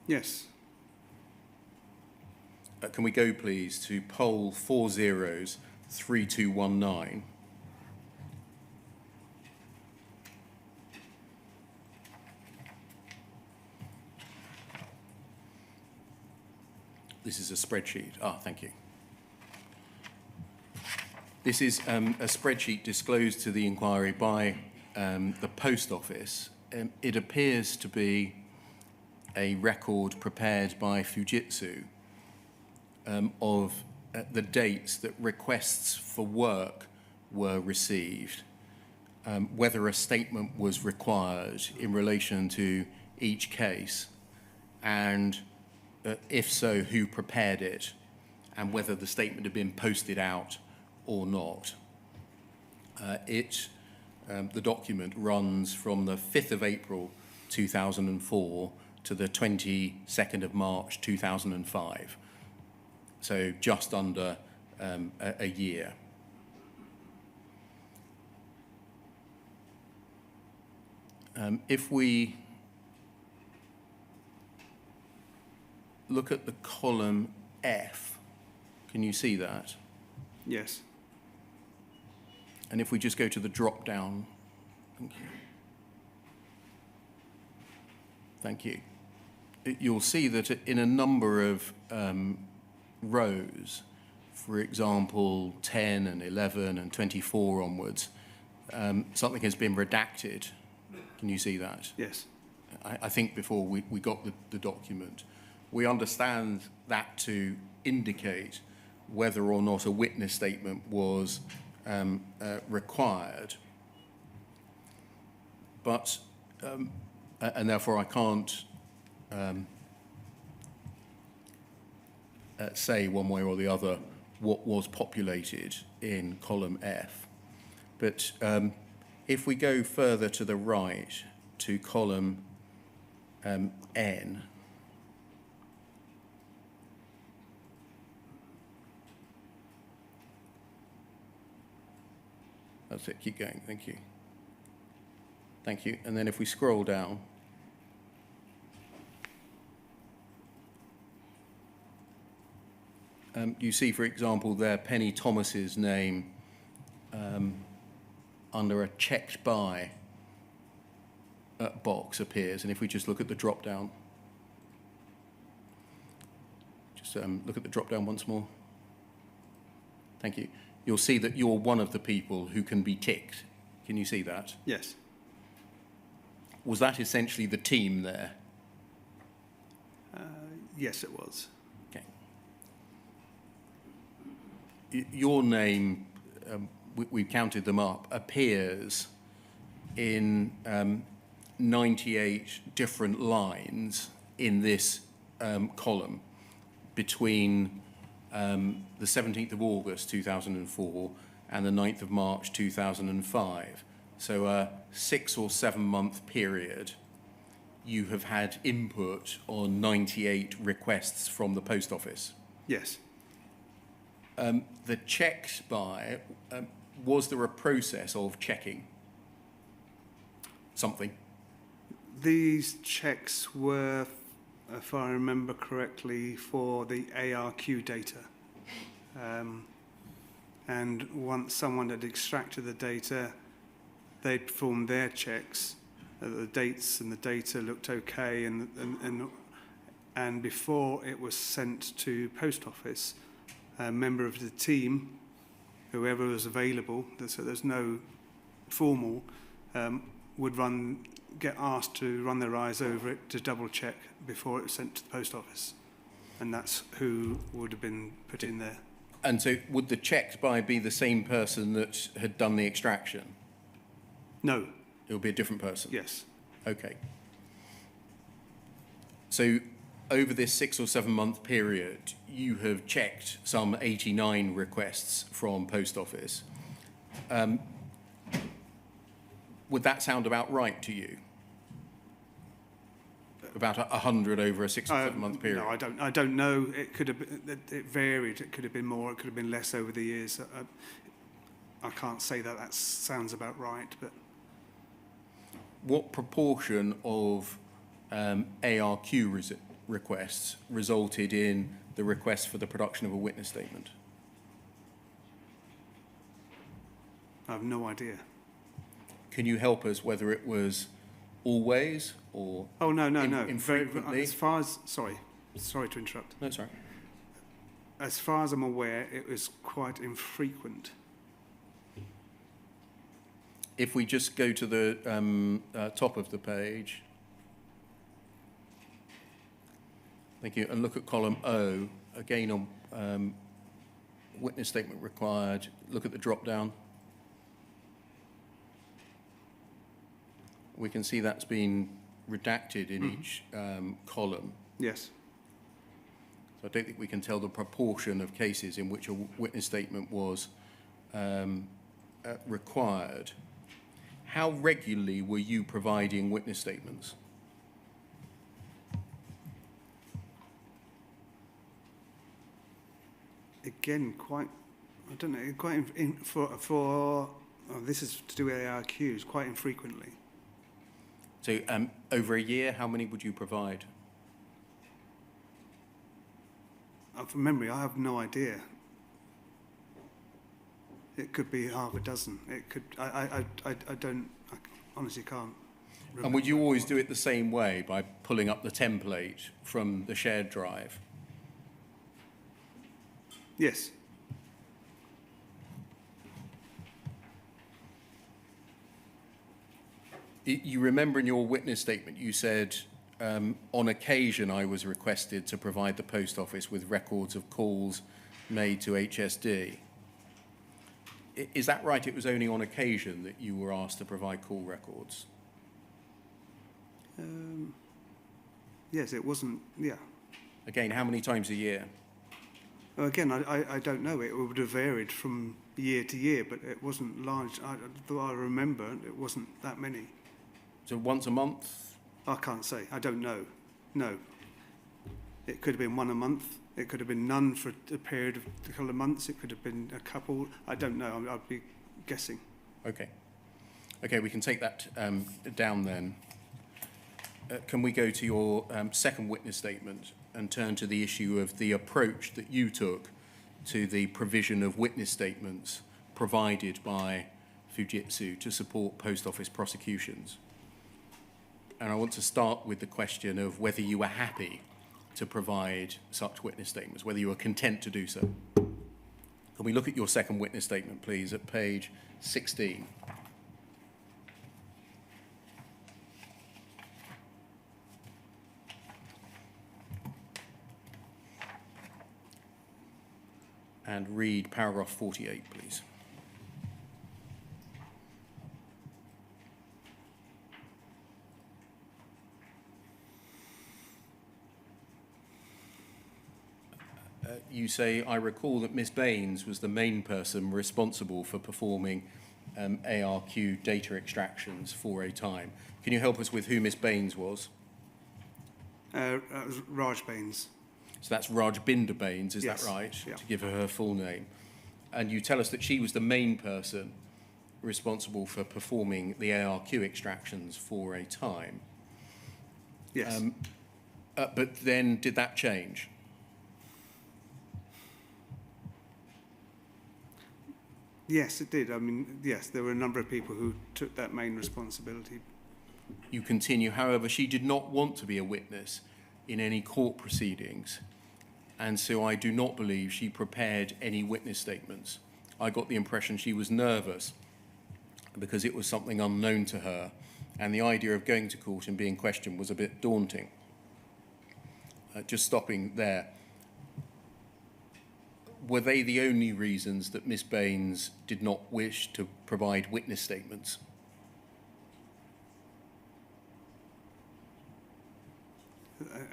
Yes. Can we go, please, to poll 403219? This is a spreadsheet. Thank you. This is a spreadsheet disclosed to the inquiry by the Post Office. It appears to be a record prepared by Fujitsu of the dates that requests for work were received, whether a statement was required in relation to each case, and if so, who prepared it, and whether the statement had been posted out or not. The document runs from the 5th of April 2004 to the 22nd of March 2005, so just under a year. If we look at the column F, can you see that? Yes. And if we just go to the drop down, thank you. Thank you. You'll see that in a number of rows, for example, 10 and 11 and 24 onwards, something has been redacted. Can you see that? Yes. I think before we got the document, we understand that to indicate whether or not a witness statement was required. But, and therefore I can't say one way or the other what was populated in column F. But if we go further to the right to column N, that's it, keep going, thank you. Thank you, and then if we scroll down, you see, for example, there Penny Thomas's name under a checked by box appears, and if we just look at the drop down, just look at the drop down once more. Thank you. You'll see that you're one of the people who can be ticked. Can you see that? Yes. Was that essentially the team there? Yes, it was. Okay. Your name, we counted them up, appears in 98 different lines in this column between the 17th of August 2004 and the 9th of March 2005. So a 6 or 7 month period, you have had input on 98 requests from the Post Office. Yes. The checks by, was there a process of checking something? These checks were, if I remember correctly, for the ARQ data. And once someone had extracted the data, they performed their checks. The dates and the data looked okay, and before it was sent to Post Office, a member of the team, whoever was available, so there's no formal, would get asked to run their eyes over it to double check before it was sent to the Post Office, and that's who would have been put in there. And so would the checked by be the same person that had done the extraction? No. It would be a different person? Yes. Okay. So over this 6 or 7 month period, you have checked some 89 requests from Post Office. Would that sound about right to you? About 100 over a 6 or 7 month period? No, I don't know. It could have been, it varied. It could have been more. It could have been less over the years. I can't say that sounds about right, but. What proportion of ARQ requests resulted in the request for the production of a witness statement? I have no idea. Can you help us whether it was always or no. infrequently? As far as sorry to interrupt. No, sorry. as far as I'm aware, it was quite infrequent. If we just go to the top of the page. Thank you. And look at column O, again on witness statement required. Look at the drop down. We can see that's been redacted in each column. Yes. So I don't think we can tell the proportion of cases in which a witness statement was required. How regularly were you providing witness statements? Again, quite, I don't know, quite this is to do with ARQs, quite infrequently. So over a year, how many would you provide? From memory, I have no idea. It could be half a dozen. It could, I honestly can't remember. And would you always do it the same way, by pulling up the template from the shared drive? Yes. You remember in your witness statement, you said, on occasion I was requested to provide the post office with records of calls made to HSD. Is that right? It was only on occasion that you were asked to provide call records? Yes, it wasn't, yeah. Again, how many times a year? Well, again, I don't know. It would have varied from year to year, but it wasn't large. Though I remember, it wasn't that many. So once a month? I can't say. I don't know. No. It could have been one a month. It could have been none for a period of a couple of months. It could have been a couple. I don't know. I'd be guessing. Okay. Okay, we can take that down then. Can we go to your second witness statement and turn to the issue of the approach that you took to the provision of witness statements provided by Fujitsu to support post office prosecutions? And I want to start with the question of whether you were happy to provide such witness statements, whether you were content to do so. Can we look at your second witness statement, please, at page 16? And read paragraph 48, please. You say, I recall that Miss Baines was the main person responsible for performing ARQ data extractions for a time. Can you help us with who Miss Baines was? That was Raj Baines. So that's Rajbinder Baines, is Yes. that right? Yeah. To give her full name. And you tell us that she was the main person responsible for performing the ARQ extractions for a time. Yes. But then did that change? Yes, it did. I mean, yes, there were a number of people who took that main responsibility. You continue, however, she did not want to be a witness in any court proceedings, and so I do not believe she prepared any witness statements. I got the impression she was nervous because it was something unknown to her, and the idea of going to court and being questioned was a bit daunting. Just stopping there. Were they the only reasons that Miss Baines did not wish to provide witness statements?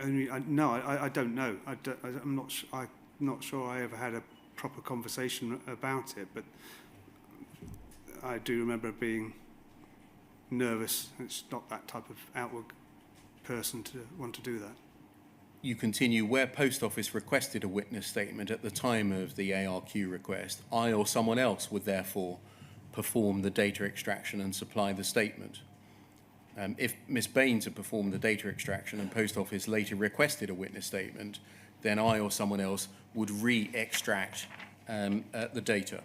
No, I don't know. I'm not sure I ever had a proper conversation about it, but I do remember being nervous. It's not that type of outward person to want to do that. You continue, where Post Office requested a witness statement at the time of the ARQ request, I or someone else would therefore perform the data extraction and supply the statement. If Miss Baines had performed the data extraction and Post Office later requested a witness statement, then I or someone else would re-extract the data.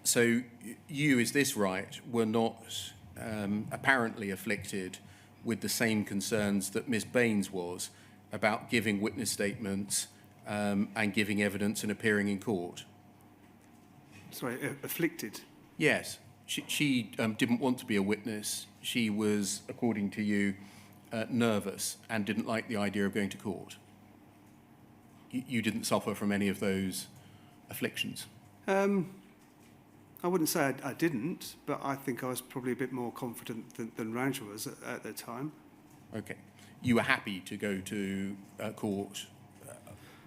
So you, is this right, were not apparently afflicted with the same concerns that Miss Baines was about giving witness statements and giving evidence and appearing in court? Sorry, afflicted. Yes. She didn't want to be a witness. She was, according to you, nervous and didn't like the idea of going to court. You didn't suffer from any of those afflictions? I wouldn't say I didn't, but I think I was probably a bit more confident than Raj was at the time. Okay. You were happy to go to court,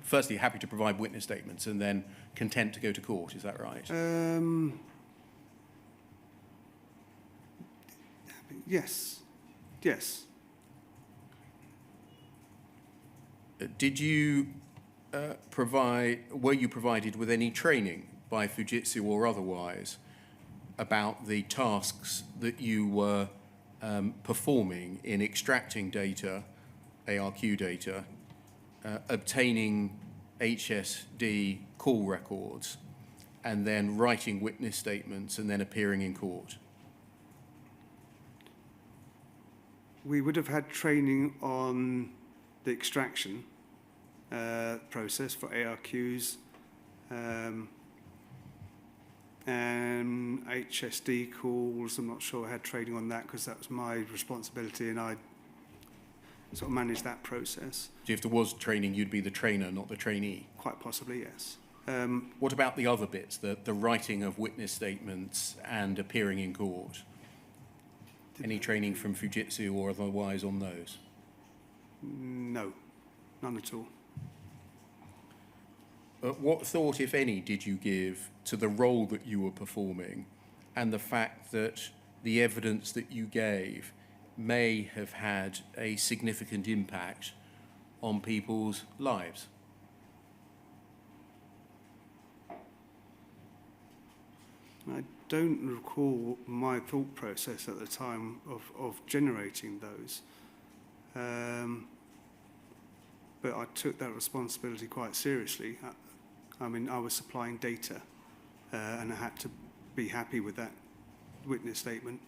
firstly happy to provide witness statements and then content to go to court, is that right? Yes. Yes. Did you were you provided with any training by Fujitsu or otherwise about the tasks that you were performing in extracting data, ARQ data, obtaining HSD call records, and then writing witness statements and then appearing in court? We would have had training on the extraction process for ARQs and HSD calls. I'm not sure I had training on that because that was my responsibility and I sort of managed that process. So if there was training, you'd be the trainer, not the trainee? Quite possibly, yes. What about the other bits, the writing of witness statements and appearing in court? Any training from Fujitsu or otherwise on those? No, none at all. What thought, if any, did you give to the role that you were performing and the fact that the evidence that you gave may have had a significant impact on people's lives? I don't recall my thought process at the time of generating those. But I took that responsibility quite seriously. I mean, I was supplying data and I had to be happy with that witness statement.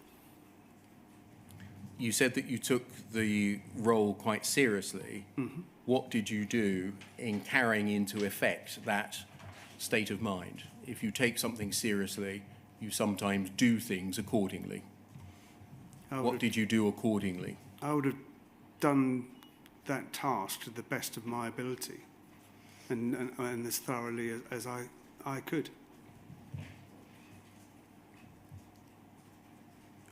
You said that you took the role quite seriously. Mm-hmm. What did you do in carrying into effect that state of mind? If you take something seriously, you sometimes do things accordingly. What did you do accordingly? I would have done that task to the best of my ability and as thoroughly as I could.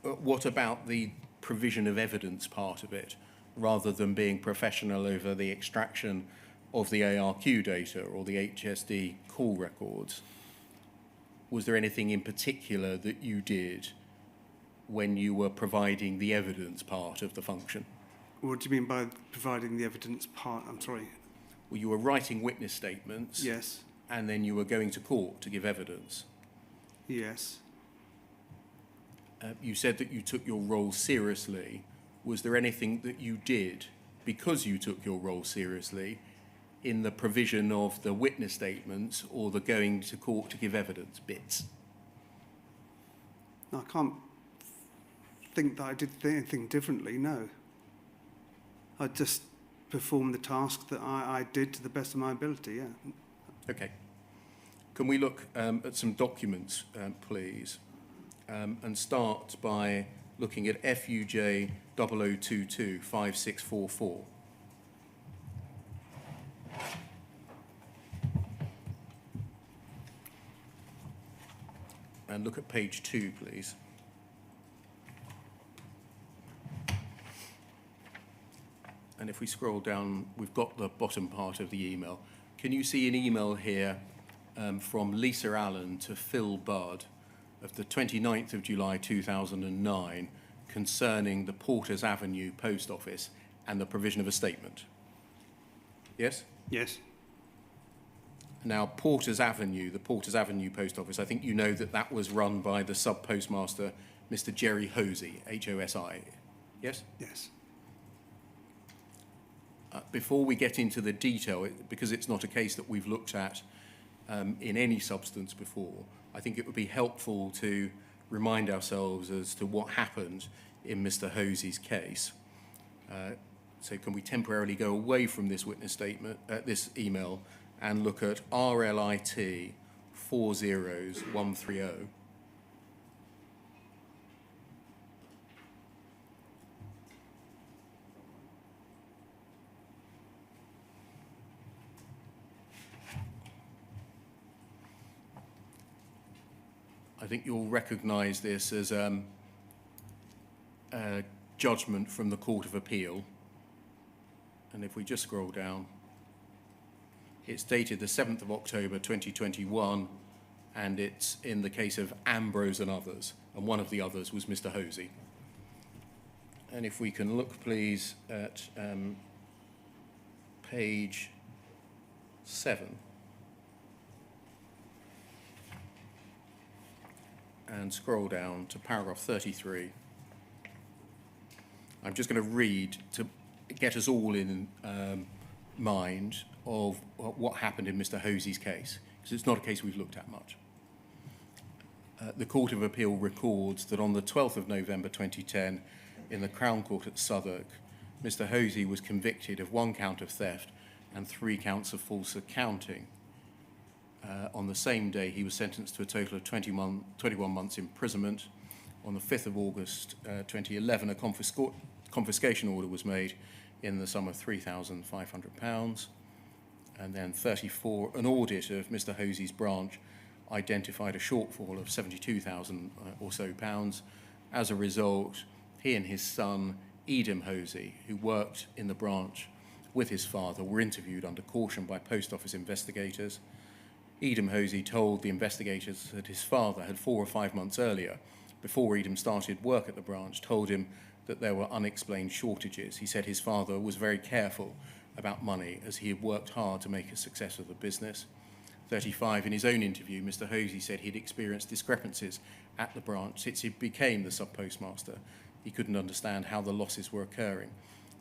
What about the provision of evidence part of it, rather than being professional over the extraction of the ARQ data or the HSD call records? Was there anything in particular that you did when you were providing the evidence part of the function? What do you mean by providing the evidence part? I'm sorry. Well, you were writing witness statements. Yes. And then you were going to court to give evidence. Yes. You said that you took your role seriously. Was there anything that you did because you took your role seriously in the provision of the witness statements or the going to court to give evidence bits? I can't think that I did anything differently, no. I just performed the task that I did to the best of my ability, yeah. Okay. Can we look at some documents, please, and start by looking at FUJ 0022 5644. And look at page 2, please. And if we scroll down, we've got the bottom part of the email. Can you see an email here from Lisa Allen to Phil Budd of the 29th of July 2009 concerning the Porters Avenue Post Office and the provision of a statement? Yes? Yes. Now, Porters Avenue, the Porters Avenue Post Office, I think you know that that was run by the sub-postmaster, Mr. Jerry Hosy, H-O-S-I. Yes? Yes. Before we get into the detail, because it's not a case that we've looked at in any substance before, I think it would be helpful to remind ourselves as to what happened in Mr. Hosy's case. So can we temporarily go away from this witness statement, this email, and look at RLIT 40130? I think you'll recognise this as a judgment from the Court of Appeal. And if we just scroll down, it's dated the 7th of October 2021, and it's in the case of Ambrose and others, and one of the others was Mr. Hosy. And if we can look, please, at page 7. And scroll down to paragraph 33. I'm just going to read to get us all in mind of what happened in Mr. Hosy's case, because it's not a case we've looked at much. The Court of Appeal records that on the 12th of November 2010, in the Crown Court at Southwark, Mr. Hosy was convicted of 1 count of theft and 3 counts of false accounting. On the same day, he was sentenced to a total of 21 months imprisonment. On the 5th of August 2011, a confiscation order was made in the sum of £3,500. And then 34, an audit of Mr. Hosy's branch identified a shortfall of £72,000 or so pounds. As a result, he and his son, Edom Hosy, who worked in the branch with his father, were interviewed under caution by post office investigators. Edom Hosy told the investigators that his father had 4 or 5 months earlier, before Edom started work at the branch, told him that there were unexplained shortages. He said his father was very careful about money as he had worked hard to make a success of the business. 35, in his own interview, Mr. Hosy said he'd experienced discrepancies at the branch since he became the sub-postmaster. He couldn't understand how the losses were occurring.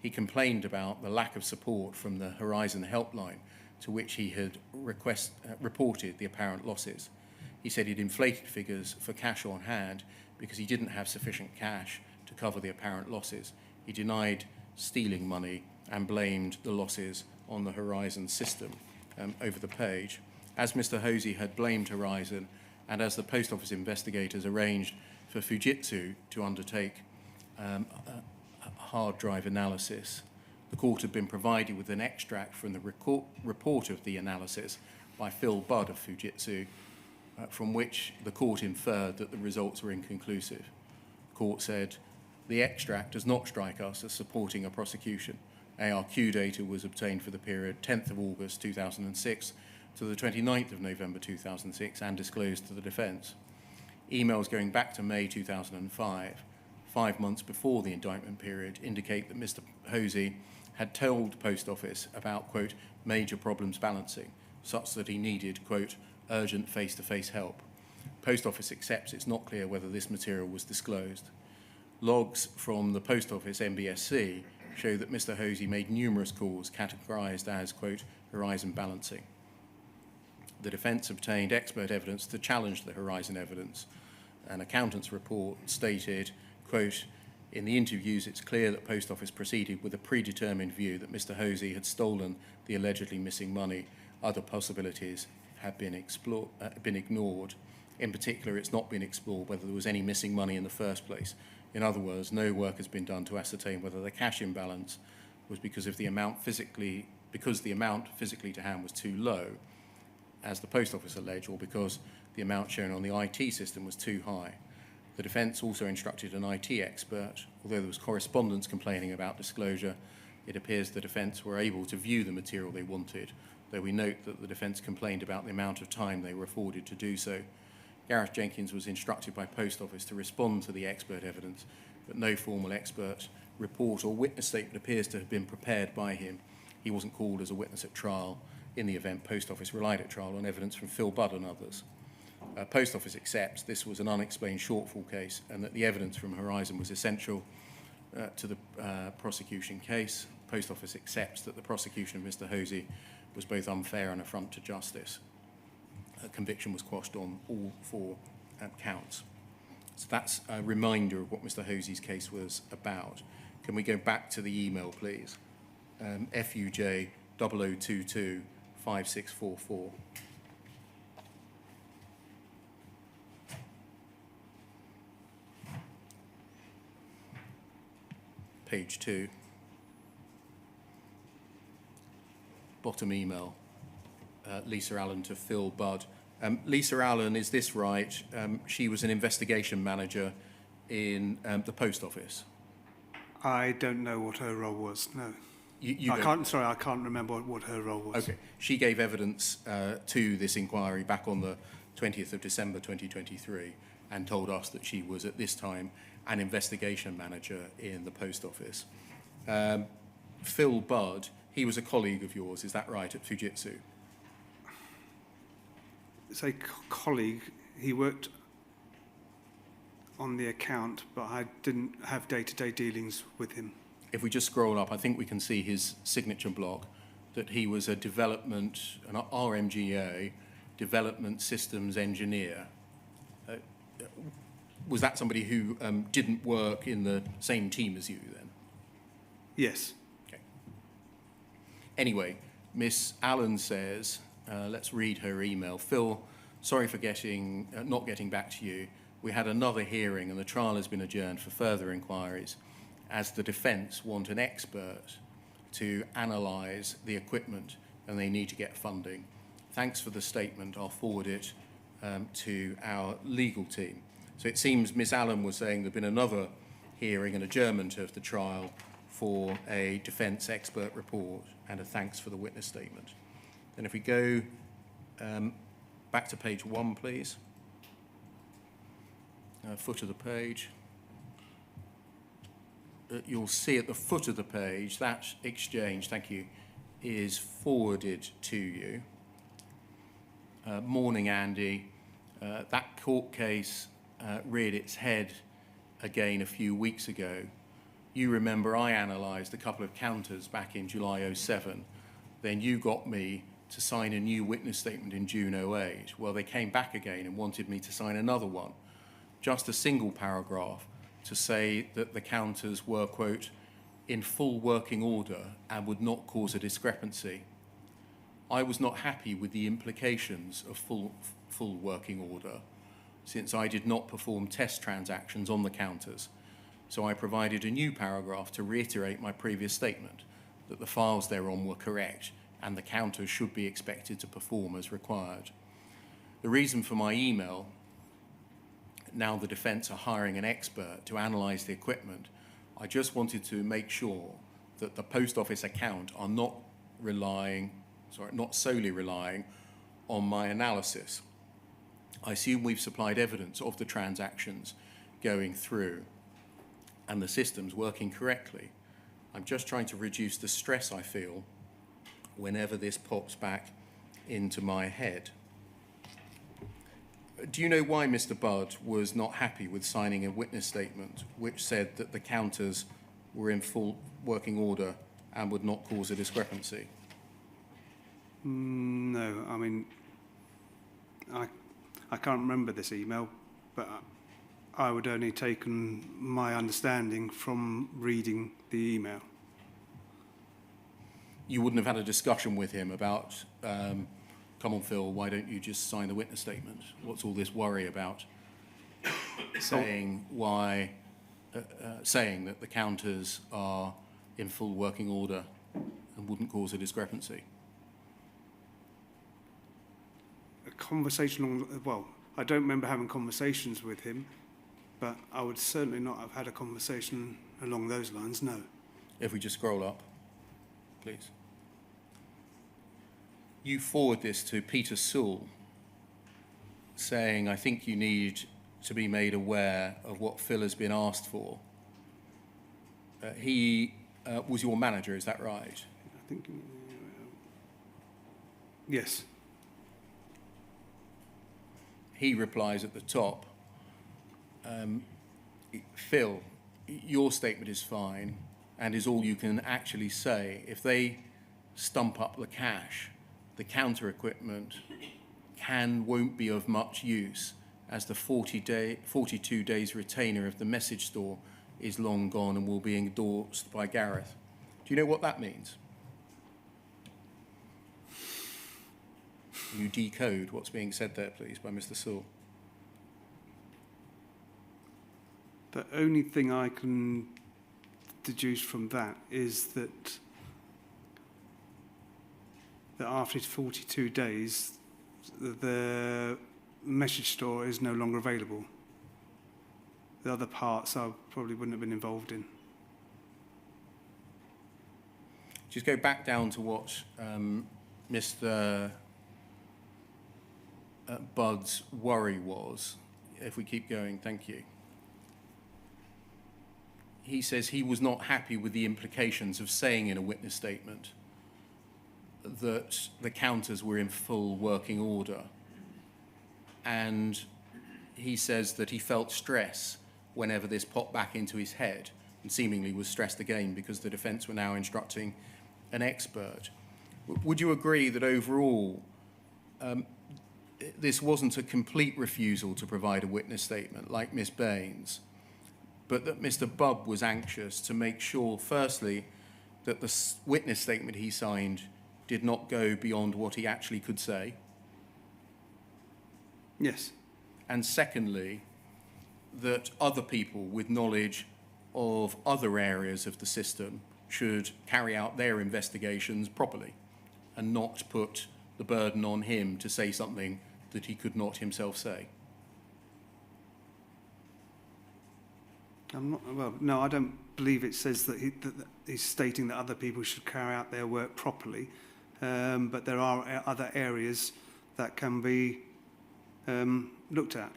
He complained about the lack of support from the Horizon helpline, to which he had reported the apparent losses. He said he'd inflated figures for cash on hand because he didn't have sufficient cash to cover the apparent losses. He denied stealing money and blamed the losses on the Horizon system. Over the page, as Mr. Hosy had blamed Horizon, and as the post office investigators arranged for Fujitsu to undertake a hard drive analysis, the court had been provided with an extract from the report of the analysis by Phil Budd of Fujitsu, from which the court inferred that the results were inconclusive. The court said, the extract does not strike us as supporting a prosecution. ARQ data was obtained for the period 10th of August 2006 to the 29th of November 2006 and disclosed to the defence. Emails going back to May 2005, 5 months before the indictment period, indicate that Mr. Hosy had told Post Office about, quote, major problems balancing, such that he needed, quote, urgent face-to-face help. Post Office accepts it's not clear whether this material was disclosed. Logs from the Post Office MBSC show that Mr. Hosy made numerous calls categorised as, quote, Horizon balancing. The defence obtained expert evidence to challenge the Horizon evidence. An accountant's report stated, quote, in the interviews, it's clear that Post Office proceeded with a predetermined view that Mr. Hosy had stolen the allegedly missing money. Other possibilities have been ignored. In particular, it's not been explored whether there was any missing money in the first place. In other words, no work has been done to ascertain whether the cash imbalance was because the amount physically to hand was too low, as the Post Office alleged, or because the amount shown on the IT system was too high. The defence also instructed an IT expert. Although there was correspondence complaining about disclosure, it appears the defence were able to view the material they wanted, though we note that the defence complained about the amount of time they were afforded to do so. Gareth Jenkins was instructed by Post Office to respond to the expert evidence, but no formal expert report or witness statement appears to have been prepared by him. He wasn't called as a witness at trial. In the event, Post Office relied at trial on evidence from Phil Budd and others. Post Office accepts this was an unexplained shortfall case and that the evidence from Horizon was essential to the prosecution case. Post Office accepts that the prosecution of Mr. Hosy was both unfair and affront to justice. A conviction was quashed on all 4 counts. So that's a reminder of what Mr. Hosy's case was about. Can we go back to the email, please? FUJ 0022 5644. Page 2. Bottom email, Lisa Allen to Phil Budd. Lisa Allen, is this right? She was an investigation manager in the post office. I don't know what her role was, no. I can't remember what her role was. Okay. She gave evidence to this inquiry back on the 20th of December 2023 and told us that she was at this time an investigation manager in the post office. Phil Budd, he was a colleague of yours, is that right, at Fujitsu? Say colleague, he worked on the account, but I didn't have day-to-day dealings with him. If we just scroll up, I think we can see his signature block, that he was an RMGA, development systems engineer. Was that somebody who didn't work in the same team as you then? Yes. Okay. Anyway, Miss Allen says, let's read her email. Phil, sorry for not getting back to you. We had another hearing and the trial has been adjourned for further inquiries as the defence want an expert to analyse the equipment and they need to get funding. Thanks for the statement. I'll forward it to our legal team. So it seems Miss Allen was saying there'd been another hearing, an adjournment of the trial for a defence expert report and a thanks for the witness statement. And if we go back to page 1, please. Foot of the page. You'll see at the foot of the page that exchange, thank you, is forwarded to you. Morning, Andy. That court case reared its head again a few weeks ago. You remember I analysed a couple of counters back in July 07. Then you got me to sign a new witness statement in June 08. Well, they came back again and wanted me to sign another one. Just a single paragraph to say that the counters were, quote, in full working order and would not cause a discrepancy. I was not happy with the implications of full working order, since I did not perform test transactions on the counters. So I provided a new paragraph to reiterate my previous statement that the files thereon were correct and the counters should be expected to perform as required. The reason for my email, now the defence are hiring an expert to analyse the equipment, I just wanted to make sure that the post office account are not solely relying on my analysis. I assume we've supplied evidence of the transactions going through and the systems working correctly. I'm just trying to reduce the stress I feel whenever this pops back into my head. Do you know why Mr. Budd was not happy with signing a witness statement which said that the counters were in full working order and would not cause a discrepancy? No, I mean, I can't remember this email, but I would only taken my understanding from reading the email. You wouldn't have had a discussion with him about, come on, Phil, why don't you just sign the witness statement? What's all this worry about? saying that the counters are in full working order and wouldn't cause a discrepancy? A conversation, well, I don't remember having conversations with him, but I would certainly not have had a conversation along those lines, no. If we just scroll up, please. You forward this to Peter Sewell, saying, I think you need to be made aware of what Phil has been asked for. He was your manager, is that right? I think, yes. He replies at the top, Phil, your statement is fine and is all you can actually say. If they stump up the cash, the counter equipment won't be of much use as the 42 days retainer of the message store is long gone and will be endorsed by Gareth. Do you know what that means? you decode what's being said there, please, by Mr. Sewell? The only thing I can deduce from that is that after 42 days, the message store is no longer available. The other parts I probably wouldn't have been involved in. Just go back down to what Mr. Budd's worry was. If we keep going, thank you. He says he was not happy with the implications of saying in a witness statement that the counters were in full working order. And he says that he felt stress whenever this popped back into his head, and seemingly was stressed again because the defence were now instructing an expert. Would you agree that overall this wasn't a complete refusal to provide a witness statement like Miss Baines, but that Mr. Bubb was anxious to make sure, firstly, that the witness statement he signed did not go beyond what he actually could say? Yes. And secondly, that other people with knowledge of other areas of the system should carry out their investigations properly and not put the burden on him to say something that he could not himself say. No, I don't believe it says that he's stating that other people should carry out their work properly, but there are other areas that can be looked at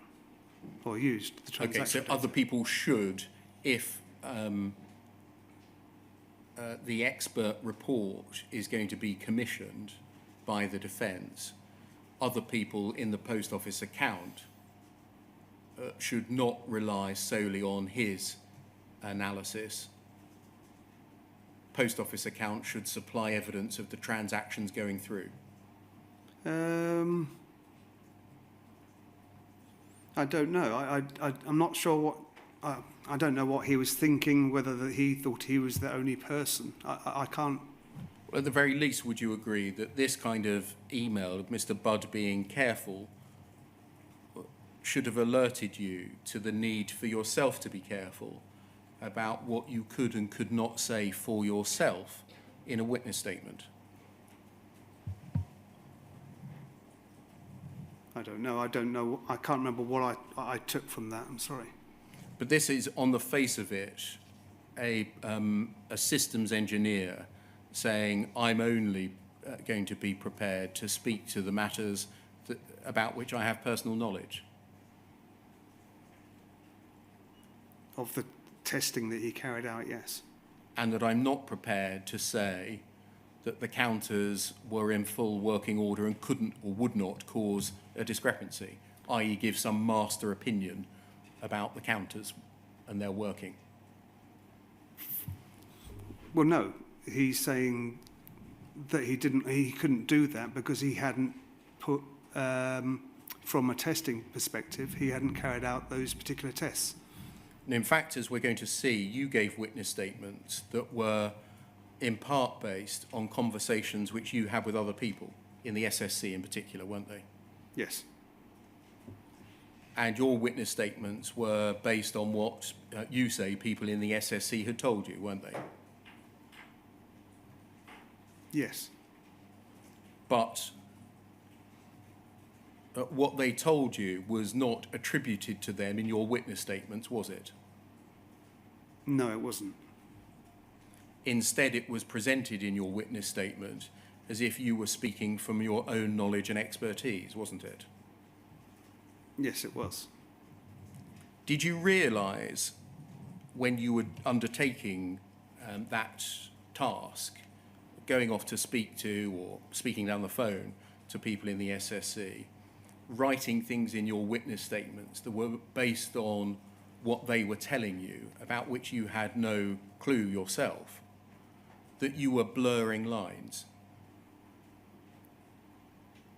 or used. The Okay, so data. other people should, if the expert report is going to be commissioned by the defence, other people in the post office account should not rely solely on his analysis. Post office account should supply evidence of the transactions going through. I don't know. I'm not sure what. I don't know what he was thinking. Whether he thought he was the only person. I can't. Well, at the very least, would you agree that this kind of email of Mr. Budd being careful should have alerted you to the need for yourself to be careful about what you could and could not say for yourself in a witness statement? I don't know. I don't know. I can't remember what I took from that. I'm sorry. But this is, on the face of it, a systems engineer saying, I'm only going to be prepared to speak to the matters about which I have personal knowledge. Of the testing that he carried out, yes. And that I'm not prepared to say that the counters were in full working order and couldn't or would not cause a discrepancy, i.e. give some master opinion about the counters and their working. Well, no. He's saying that he couldn't do that because he hadn't put, from a testing perspective, he hadn't carried out those particular tests. And in fact, as we're going to see, you gave witness statements that were in part based on conversations which you had with other people, in the SSC in particular, weren't they? Yes. And your witness statements were based on what you say people in the SSC had told you, weren't they? Yes. But what they told you was not attributed to them in your witness statements, was it? No, it wasn't. Instead, it was presented in your witness statement as if you were speaking from your own knowledge and expertise, wasn't it? Yes, it was. Did you realise when you were undertaking that task, going off to speak to or speaking down the phone to people in the SSC, writing things in your witness statements that were based on what they were telling you, about which you had no clue yourself, that you were blurring lines?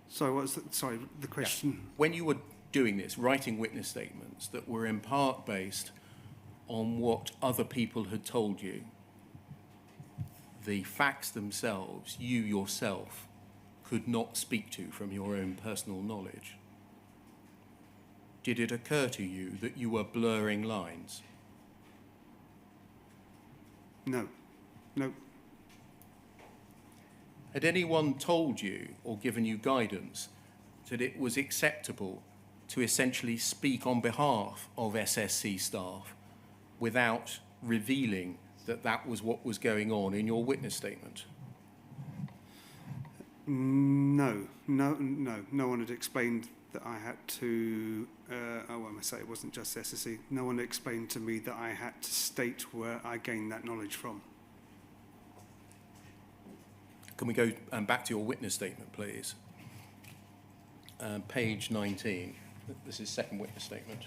So what's the question? Yeah. When you were doing this, writing witness statements that were in part based on what other people had told you, the facts themselves, you yourself could not speak to from your own personal knowledge? Did it occur to you that you were blurring lines? No. No. Had anyone told you or given you guidance that it was acceptable to essentially speak on behalf of SSC staff without revealing that that was what was going on in your witness statement? No. No one had explained that I had to, when I say it wasn't just SSE, no one explained to me that I had to state where I gained that knowledge from. Can we go back to your witness statement, please? Page 19. This is second witness statement.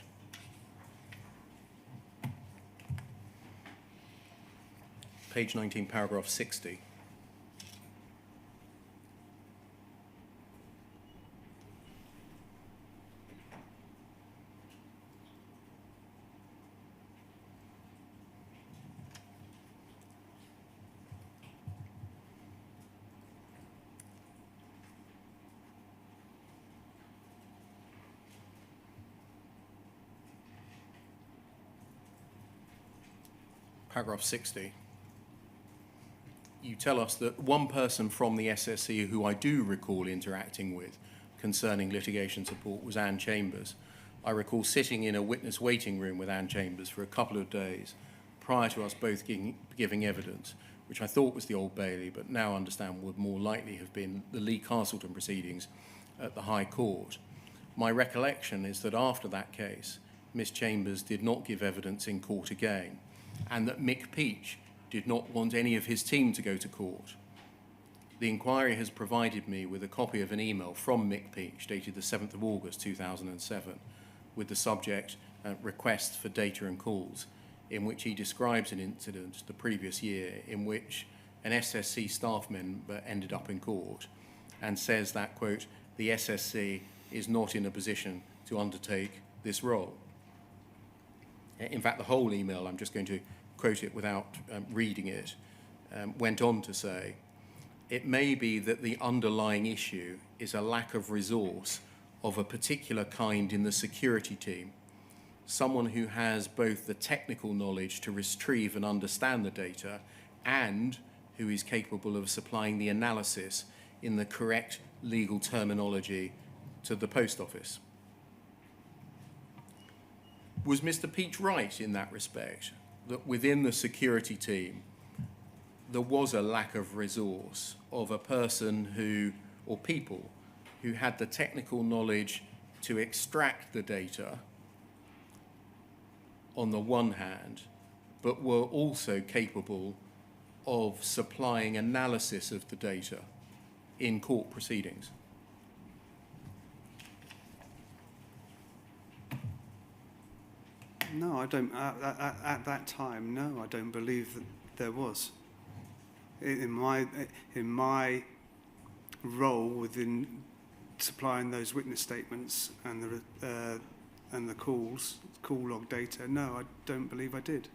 Page 19, paragraph 60. Paragraph 60. You tell us that one person from the SSE who I do recall interacting with concerning litigation support was Anne Chambers. I recall sitting in a witness waiting room with Anne Chambers for a couple of days prior to us both giving evidence, which I thought was the Old Bailey, but now understand would more likely have been the Lee Castleton proceedings at the High Court. My recollection is that after that case, Miss Chambers did not give evidence in court again, and that Mick Peach did not want any of his team to go to court. The inquiry has provided me with a copy of an email from Mick Peach dated the 7th of August 2007 with the subject request for data and calls, in which he describes an incident the previous year in which an SSC staff member ended up in court and says that, quote, the SSC is not in a position to undertake this role. In fact, the whole email, I'm just going to quote it without reading it, went on to say, it may be that the underlying issue is a lack of resource of a particular kind in the security team, someone who has both the technical knowledge to retrieve and understand the data and who is capable of supplying the analysis in the correct legal terminology to the post office. Was Mr. Peach right in that respect, that within the security team there was a lack of resource of a person who, or people, who had the technical knowledge to extract the data on the one hand, but were also capable of supplying analysis of the data in court proceedings? No, I don't. At that time, no, I don't believe that there was. In my role within supplying those witness statements and the call log data, no, I don't believe I did.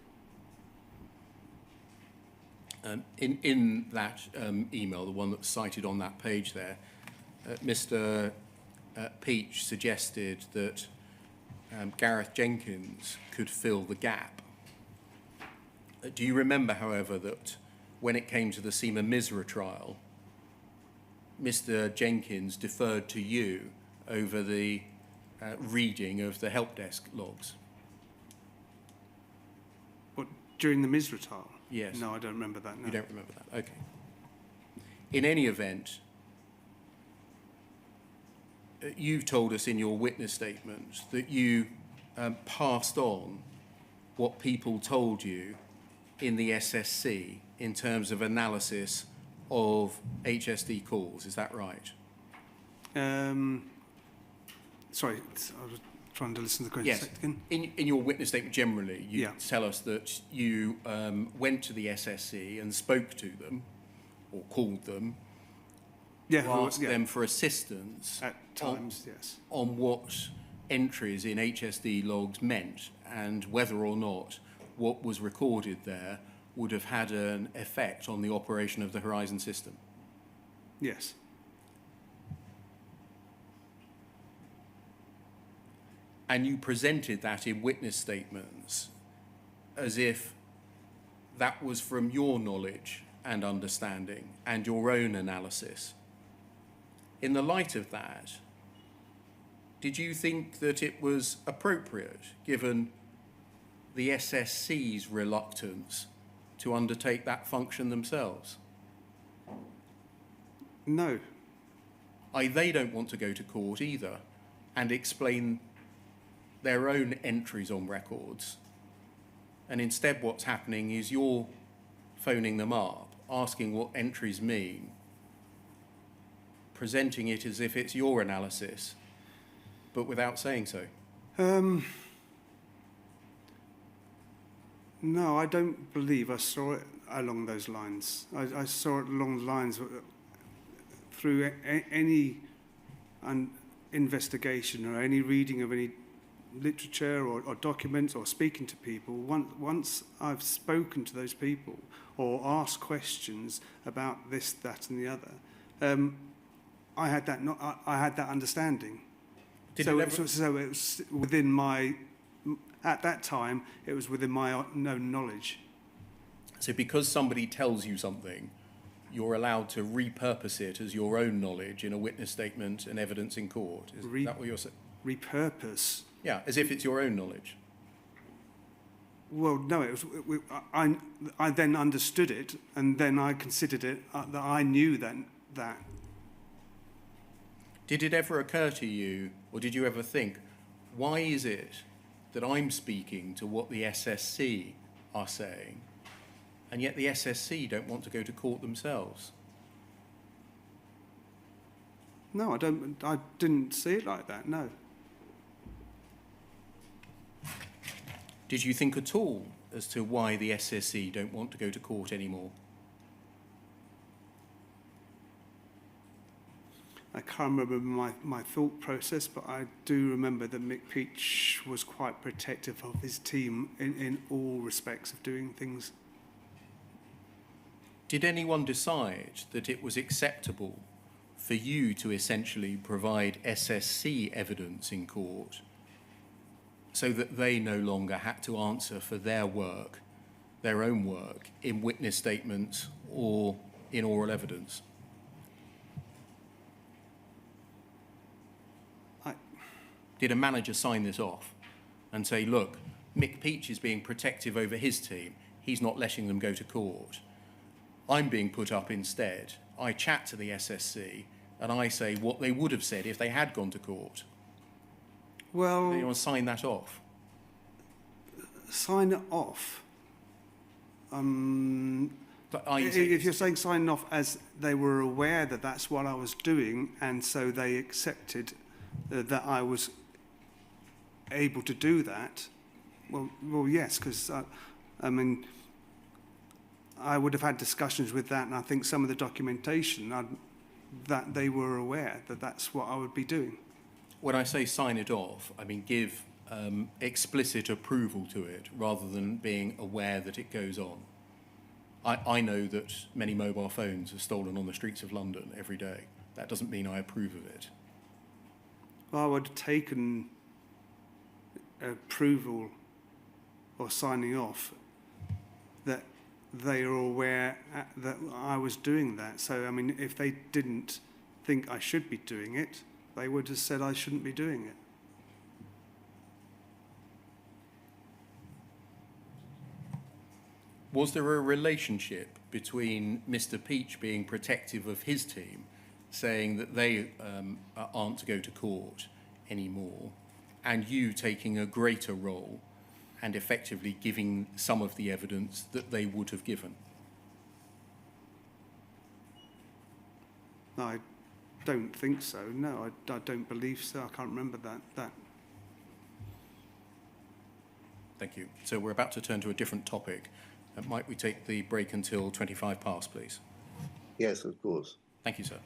In that email, the one that's cited on that page there, Mr. Peach suggested that Gareth Jenkins could fill the gap. Do you remember, however, that when it came to the Seema Misra trial, Mr. Jenkins deferred to you over the reading of the help desk logs? What, during the Misra trial? Yes. No, I don't remember that. No. You don't remember that? Okay. In any event, you've told us in your witness statement that you passed on what people told you in the SSC in terms of analysis of HSD calls. Is that right? Sorry, I was trying to listen to the question. Yes. Again. In your witness statement generally, you Yeah. tell us that you went to the SSC and spoke to them or called them, Yeah, to ask them for assistance at times, yes. on what entries in HSD logs meant and whether or not what was recorded there would have had an effect on the operation of the Horizon system. Yes. and you presented that in witness statements as if that was from your knowledge and understanding and your own analysis. In the light of that, did you think that it was appropriate, given the SSC's reluctance to undertake that function themselves? No. They don't want to go to court either and explain their own entries on records. And instead what's happening is you're phoning them up, asking what entries mean, presenting it as if it's your analysis, but without saying so. No, I don't believe I saw it along those lines. I saw it along the lines through any investigation or any reading of any literature or documents or speaking to people. Once I've spoken to those people or asked questions about this, that, and the other, I had that understanding. So it was within my. At that time, it was within my known knowledge. So because somebody tells you something, you're allowed to repurpose it as your own knowledge in a witness statement and evidence in court. Is that what you're saying? Repurpose? Yeah, as if it's your own knowledge. Well, no, it was. I then understood it, and then I considered it that I knew that. Did it ever occur to you, or did you ever think, why is it that I'm speaking to what the SSC are saying, and yet the SSC don't want to go to court themselves? No, I didn't see it like that, no. Did you think at all as to why the SSC don't want to go to court anymore? I can't remember my thought process, but I do remember that Mick Peach was quite protective of his team in all respects of doing things. Did anyone decide that it was acceptable for you to essentially provide SSC evidence in court so that they no longer had to answer for their work, their own work, in witness statements or in oral evidence? Did a manager sign this off and say, look, Mick Peach is being protective over his team, he's not letting them go to court, I'm being put up instead, I chat to the SSC and I say what they would have said if they had gone to court? Well, Did anyone sign that off? Sign it off? But If you're saying sign off as they were aware that that's what I was doing, and so they accepted that I was able to do that, well, yes, because I mean, I would have had discussions with that, and I think some of the documentation that they were aware that that's what I would be doing. When I say sign it off, I mean give explicit approval to it rather than being aware that it goes on. I know that many mobile phones are stolen on the streets of London every day. That doesn't mean I approve of it. Well, I would have taken approval or signing off that they are aware that I was doing that. So, I mean, if they didn't think I should be doing it, they would have said I shouldn't be doing it. Was there a relationship between Mr. Peach being protective of his team, saying that they aren't to go to court anymore, and you taking a greater role and effectively giving some of the evidence that they would have given? No, I don't think so. No, I don't believe so. I can't remember that. Thank you. So we're about to turn to a different topic. Might we take the break until 25 past, please? Yes, of course. Thank you, sir.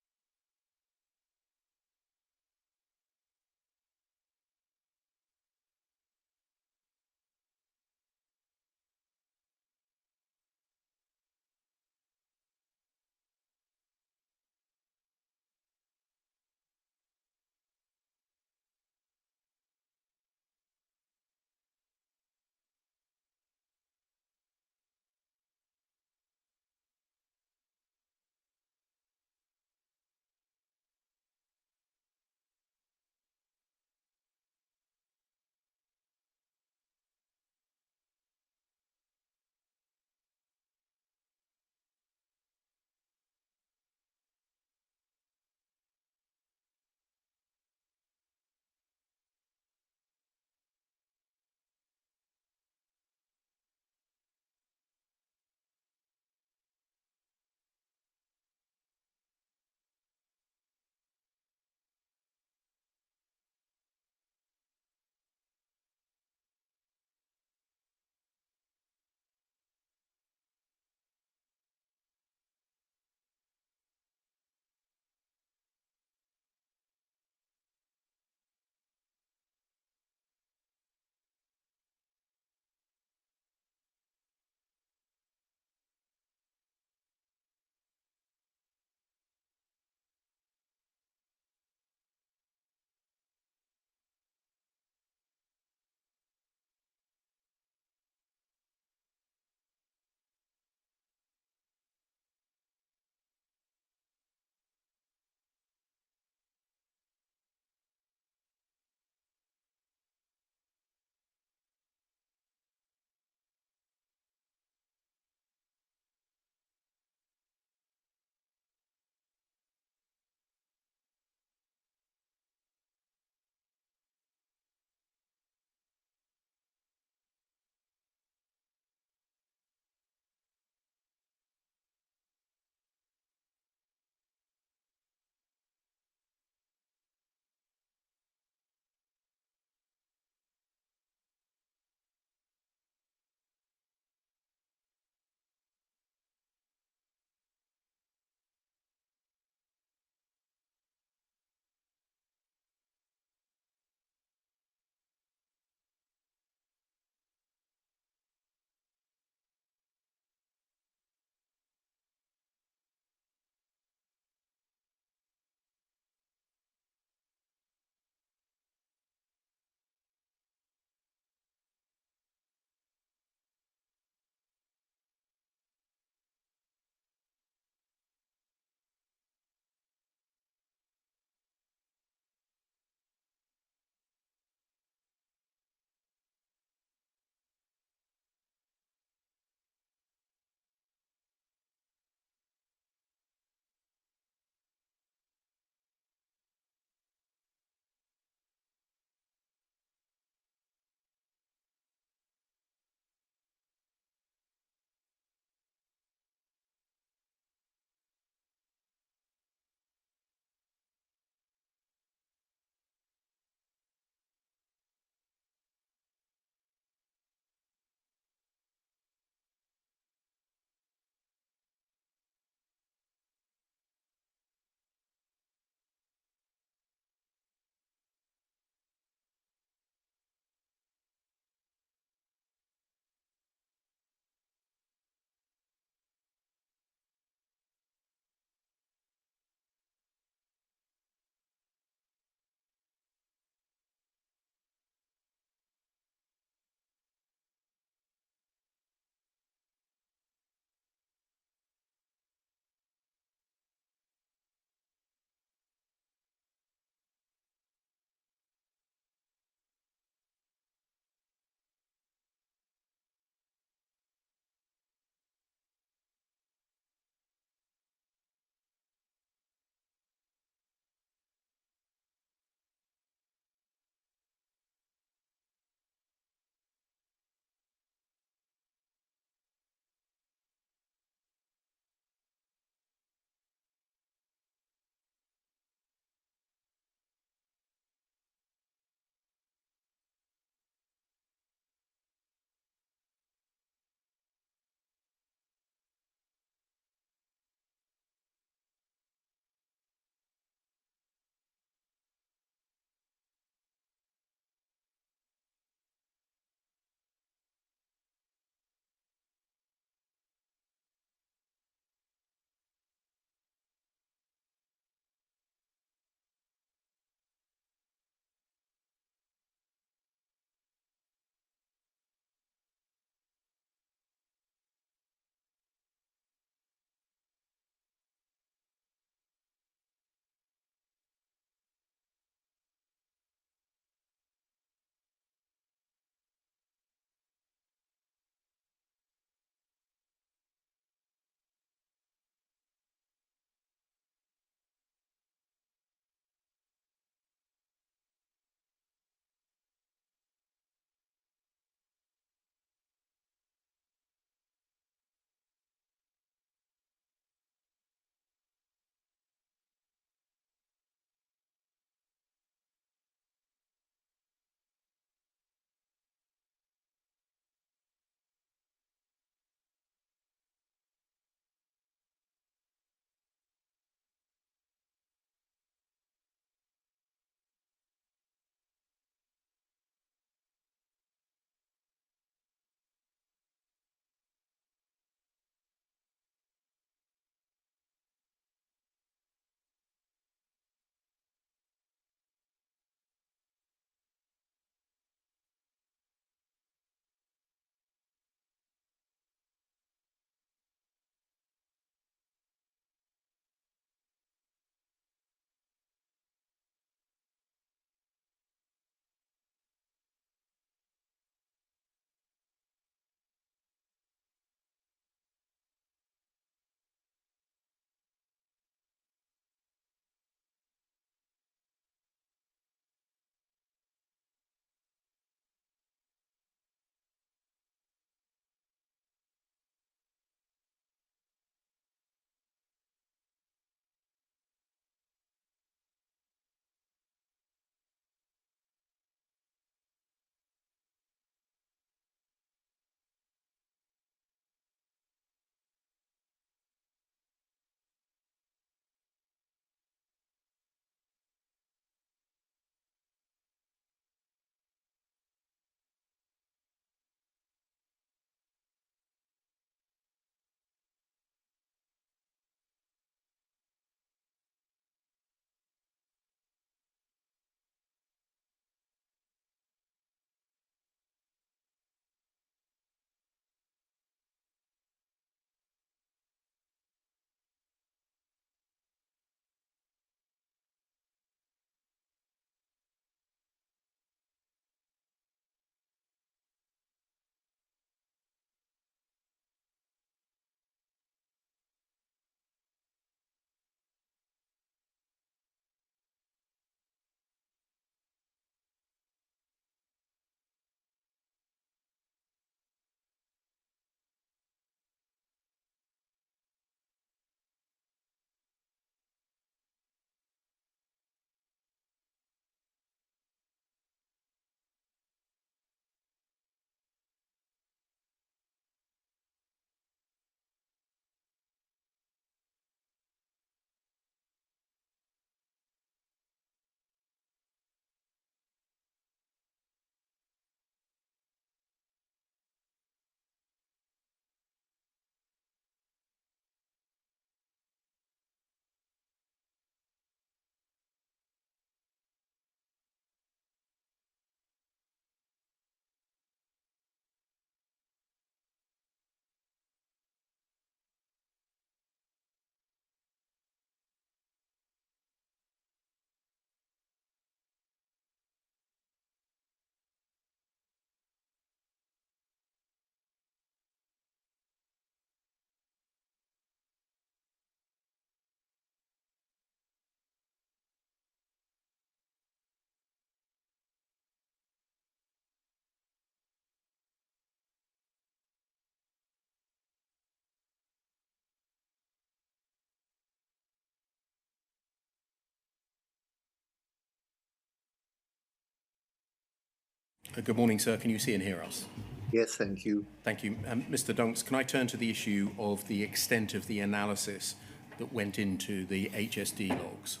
Good morning, sir. Can you see and hear us? Yes, thank you. Thank you. Mr. Dunks, can I turn to the issue of the extent of the analysis that went into the HSD logs?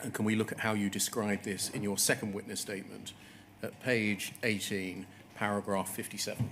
And can we look at how you describe this in your second witness statement at page 18, paragraph 57?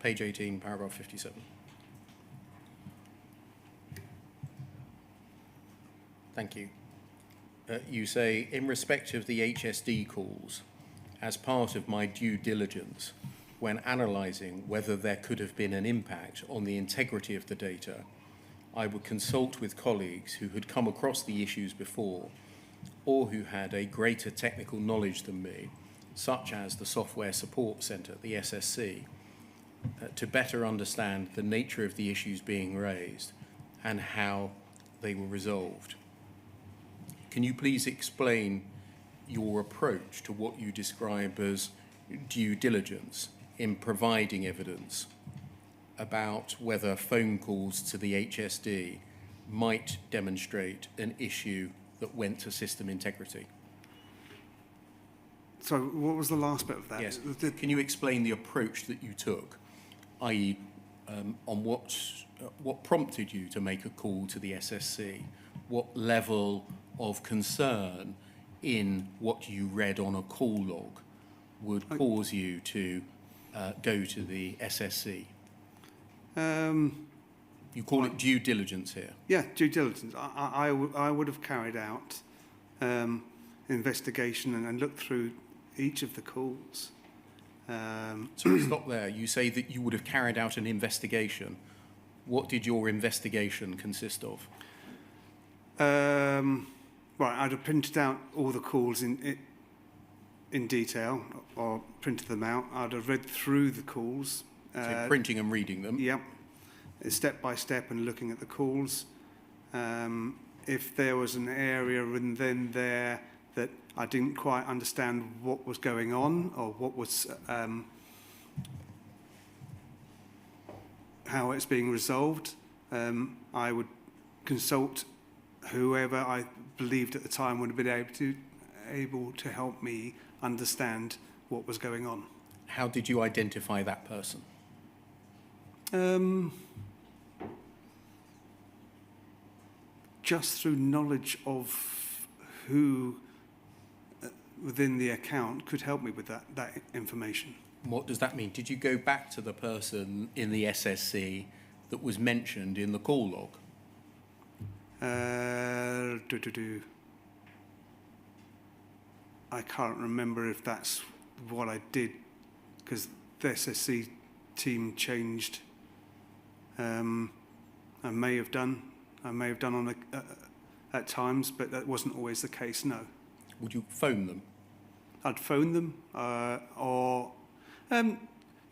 Page 18, paragraph 57. Thank you. You say, in respect of the HSD calls, as part of my due diligence, when analysing whether there could have been an impact on the integrity of the data, I would consult with colleagues who had come across the issues before or who had a greater technical knowledge than me, such as the Software Support Centre, the SSC, to better understand the nature of the issues being raised and how they were resolved. Can you please explain your approach to what you describe as due diligence in providing evidence about whether phone calls to the HSD might demonstrate an issue that went to system integrity? So what was the last bit of that? Yes. Can you explain the approach that you took, i.e. On what prompted you to make a call to the SSC? What level of concern in what you read on a call log would cause you to go to the SSC? You call it due diligence here. Yeah, due diligence. I would have carried out investigation and looked through each of the calls. So stop there. You say that you would have carried out an investigation. What did your investigation consist of? Right, I'd have printed out all the calls in detail, or printed them out. I'd have read through the calls. So printing and reading them? Yep, step by step and looking at the calls. If there was an area and then there that I didn't quite understand what was going on or what was how it's being resolved, I would consult whoever I believed at the time would have been able to help me understand what was going on. How did you identify that person? Just through knowledge of who within the account could help me with that information. What does that mean? Did you go back to the person in the SSC that was mentioned in the call log? I can't remember if that's what I did, because the SSC team changed. I may have done on at times, but that wasn't always the case. No. Would you phone them? I'd phone them,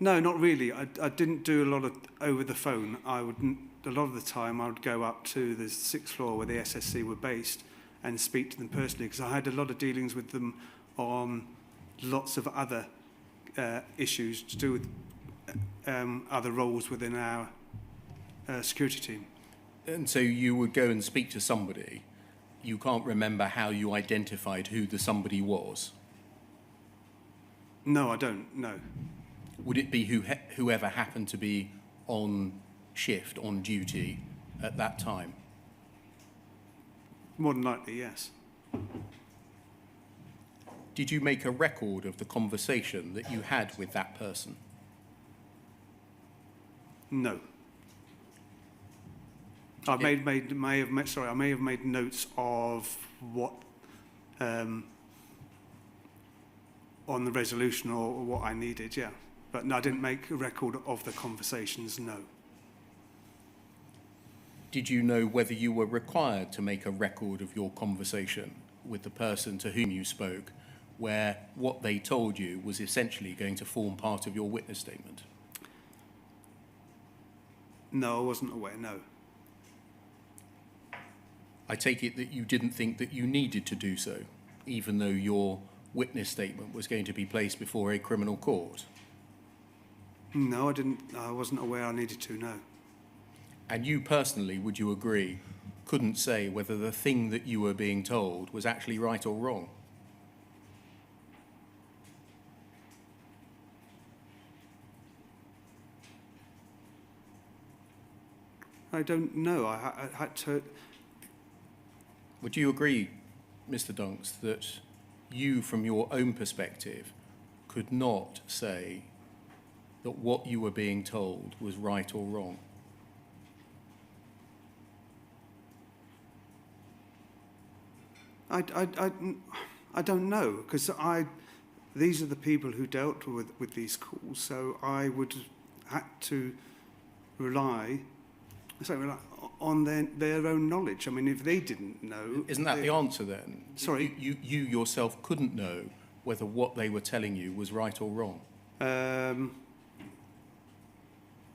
no, not really. I didn't do a lot of over the phone. A lot of the time I would go up to the 6th floor where the SSC were based and speak to them personally, because I had a lot of dealings with them on lots of other issues to do with other roles within our security team. And so you would go and speak to somebody. You can't remember how you identified who the somebody was? No, I don't, no. Would it be whoever happened to be on shift, on duty at that time? More than likely, yes. Did you make a record of the conversation that you had with that person? No. I may have made notes of what on the resolution or what I needed, yeah. But no, I didn't make a record of the conversations, no. Did you know whether you were required to make a record of your conversation with the person to whom you spoke where what they told you was essentially going to form part of your witness statement? No, I wasn't aware, no. I take it that you didn't think that you needed to do so, even though your witness statement was going to be placed before a criminal court. No, I didn't. I wasn't aware I needed to, no. And you personally, would you agree, couldn't say whether the thing that you were being told was actually right or wrong? I don't know. I had to... Would you agree, Mr. Dunks, that you, from your own perspective, could not say that what you were being told was right or wrong? I don't know, because these are the people who dealt with these calls, so I would have to rely on their own knowledge. I mean, if they didn't know... Isn't that the answer then? Sorry? You yourself couldn't know whether what they were telling you was right or wrong.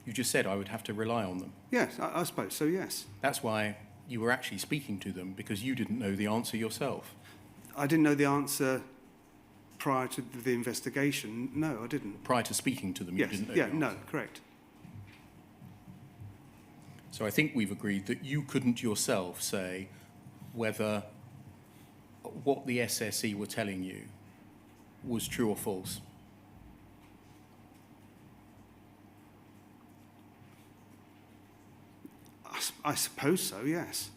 You just said I would have to rely on them. Yes, I suppose so, yes. That's why you were actually speaking to them, because you didn't know the answer yourself. I didn't know the answer prior to the investigation. No, I didn't. Prior to speaking to them, Yes, you didn't know yeah, the no, answer. correct. So I think we've agreed that you couldn't yourself say whether what the SSE were telling you was true or false. I suppose so, yes.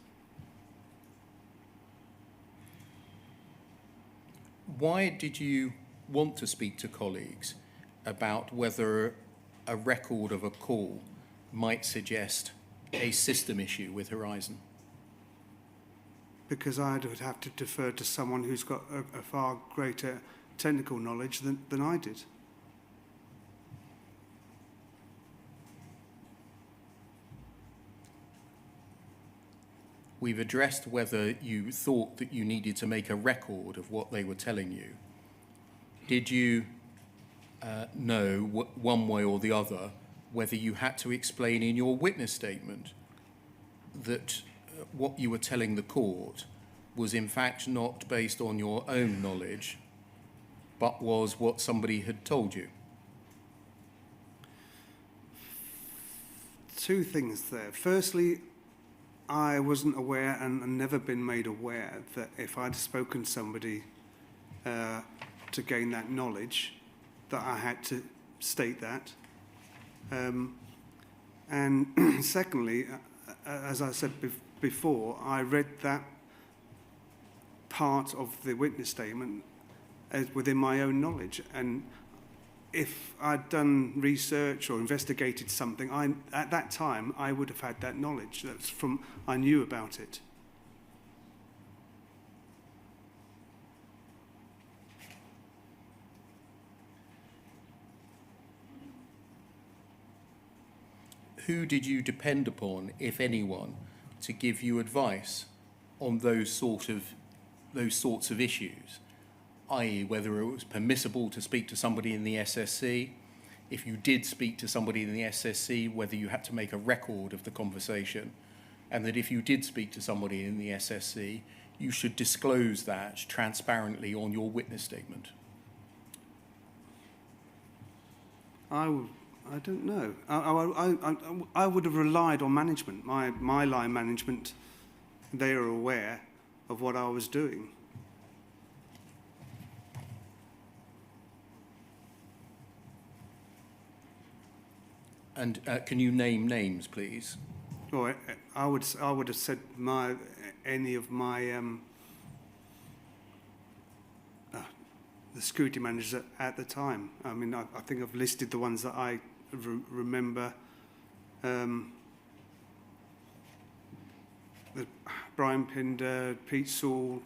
Why did you want to speak to colleagues about whether a record of a call might suggest a system issue with Horizon? Because I would have to defer to someone who's got a far greater technical knowledge than I did. We've addressed whether you thought that you needed to make a record of what they were telling you. Did you know one way or the other whether you had to explain in your witness statement that what you were telling the court was in fact not based on your own knowledge, but was what somebody had told you? Two things there. Firstly, I wasn't aware and never been made aware that if I'd spoken to somebody to gain that knowledge, that I had to state that. And secondly, as I said before, I read that part of the witness statement as within my own knowledge. And if I'd done research or investigated something, at that time, I would have had that knowledge. That's from, I knew about it. Who did you depend upon, if anyone, to give you advice on those sorts of issues? I.e., whether it was permissible to speak to somebody in the SSC, if you did speak to somebody in the SSC, whether you had to make a record of the conversation, and that if you did speak to somebody in the SSC, you should disclose that transparently on your witness statement. I don't know. I would have relied on management, my line management. They are aware of what I was doing. And can you name names, please? Or I would have said any of my the security managers at the time. I mean, I think I've listed the ones that I remember. Brian Pinder, Pete Saul,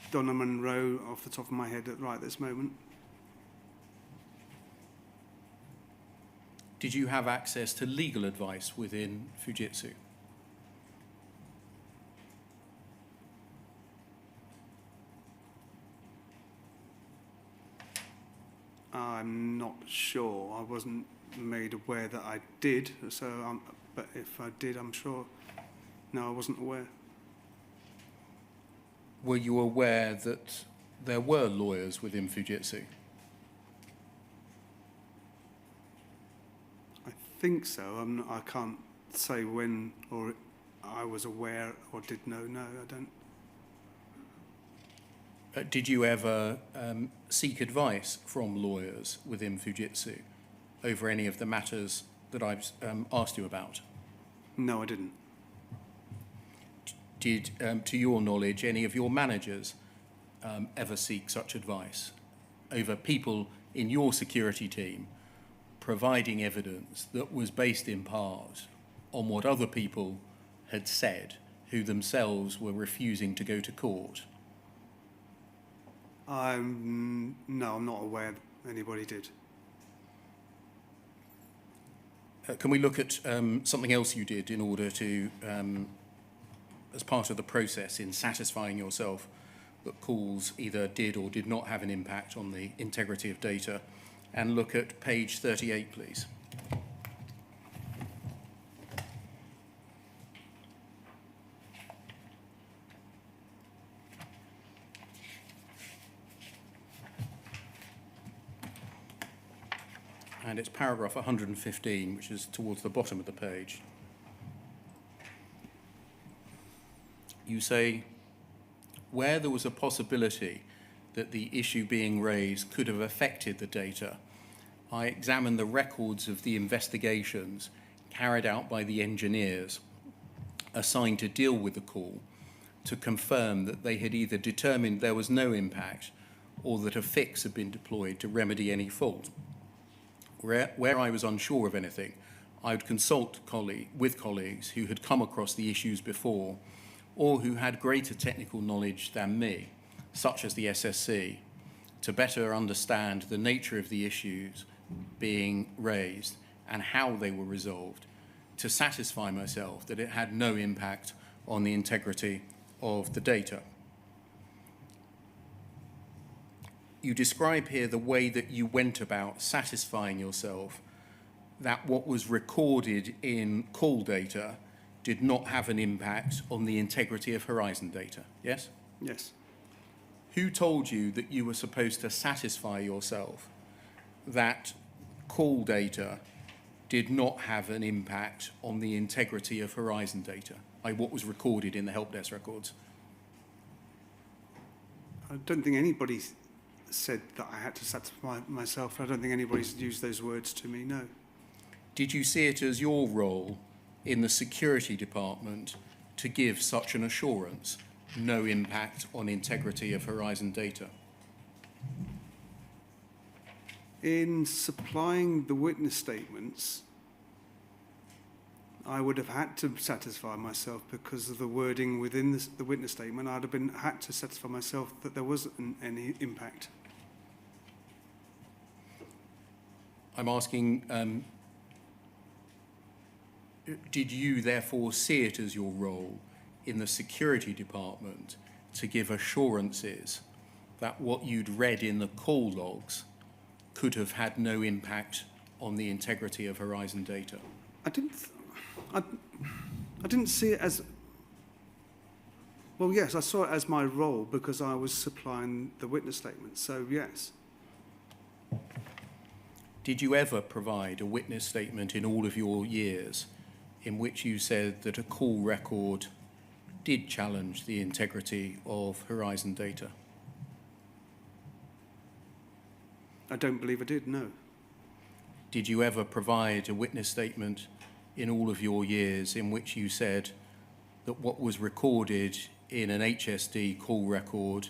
Donna Monroe, off the top of my head right this moment. Did you have access to legal advice within Fujitsu? not sure. I wasn't made aware that I did, but if I did, I'm sure. No, I wasn't aware. Were you aware that there were lawyers within Fujitsu? I think so. I can't say when or I was aware or did know. No, I don't. Did you ever seek advice from lawyers within Fujitsu over any of the matters that I've asked you about? No, I didn't. Did, to your knowledge, any of your managers ever seek such advice over people in your security team providing evidence that was based in part on what other people had said who themselves were refusing to go to court? No, I'm not aware anybody did. Can we look at something else you did in order to, as part of the process in satisfying yourself that calls either did or did not have an impact on the integrity of data, and look at page 38, please. And it's paragraph 115, which is towards the bottom of the page. You say, where there was a possibility that the issue being raised could have affected the data, I examined the records of the investigations carried out by the engineers assigned to deal with the call to confirm that they had either determined there was no impact or that a fix had been deployed to remedy any fault. Where I was unsure of anything, I would consult with colleagues who had come across the issues before or who had greater technical knowledge than me, such as the SSC, to better understand the nature of the issues being raised and how they were resolved, to satisfy myself that it had no impact on the integrity of the data. You describe here the way that you went about satisfying yourself that what was recorded in call data did not have an impact on the integrity of Horizon data, yes? Yes. Who told you that you were supposed to satisfy yourself that call data did not have an impact on the integrity of Horizon data, like what was recorded in the help desk records? I don't think anybody said that I had to satisfy myself. I don't think anybody's used those words to me, no. Did you see it as your role in the security department to give such an assurance, no impact on integrity of Horizon data? In supplying the witness statements, I would have had to satisfy myself because of the wording within the witness statement. I'd have had to satisfy myself that there wasn't any impact. I'm asking, did you therefore see it as your role in the security department to give assurances that what you'd read in the call logs could have had no impact on the integrity of Horizon data? I didn't see it as... Well, yes, I saw it as my role because I was supplying the witness statement, so yes. Did you ever provide a witness statement in all of your years in which you said that a call record did challenge the integrity of Horizon data? I don't believe I did, no. Did you ever provide a witness statement in all of your years in which you said that what was recorded in an HSD call record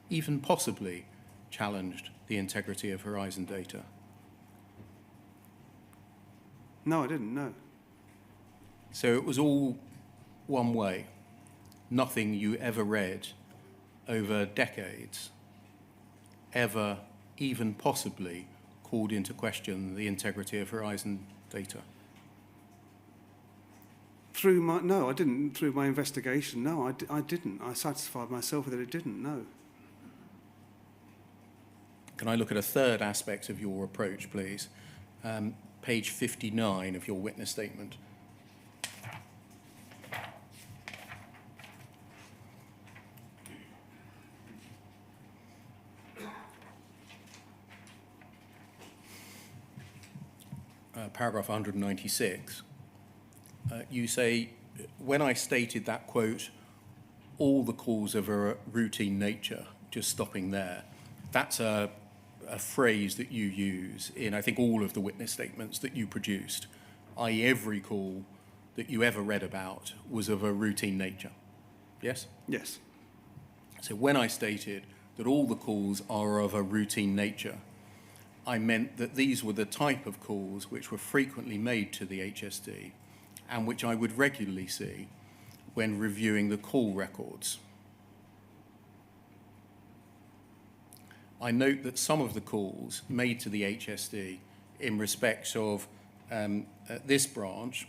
even possibly challenged the integrity of Horizon data? No, I didn't, no. So it was all one way. Nothing you ever read over decades ever even possibly called into question the integrity of Horizon data? No, I didn't. Through my investigation, no, I didn't. I satisfied myself that it didn't, no. Can I look at a third aspect of your approach, please? Page 59 of your witness statement. Paragraph 196. You say, when I stated that, quote, all the calls of a routine nature, just stopping there, that's a phrase that you use in, I think, all of the witness statements that you produced, i.e. every call that you ever read about was of a routine nature. Yes? Yes. So when I stated that all the calls are of a routine nature, I meant that these were the type of calls which were frequently made to the HSD and which I would regularly see when reviewing the call records. I note that some of the calls made to the HSD in respect of this branch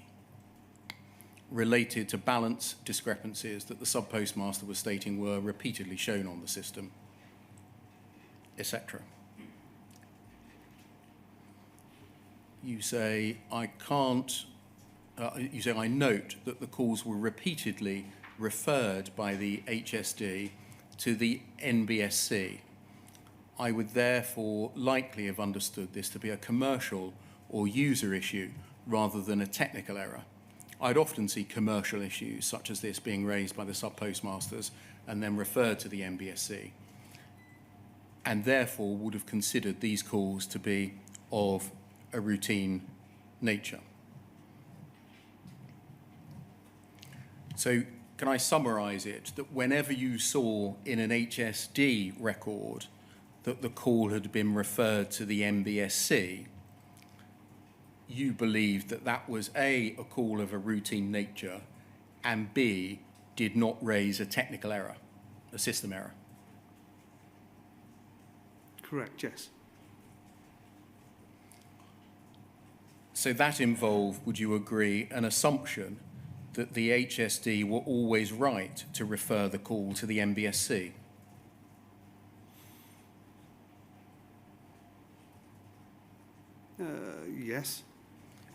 related to balance discrepancies that the sub-postmaster was stating were repeatedly shown on the system, etc. You say, I note that the calls were repeatedly referred by the HSD to the NBSC. I would therefore likely have understood this to be a commercial or user issue rather than a technical error. I'd often see commercial issues such as this being raised by the sub-postmasters and then referred to the NBSC, and therefore would have considered these calls to be of a routine nature. So can I summarise it that whenever you saw in an HSD record that the call had been referred to the NBSC, you believed that that was A, a call of a routine nature, and B, did not raise a technical error, a system error? Correct, yes. So that involved, would you agree, an assumption that the HSD were always right to refer the call to the NBSC? Yes.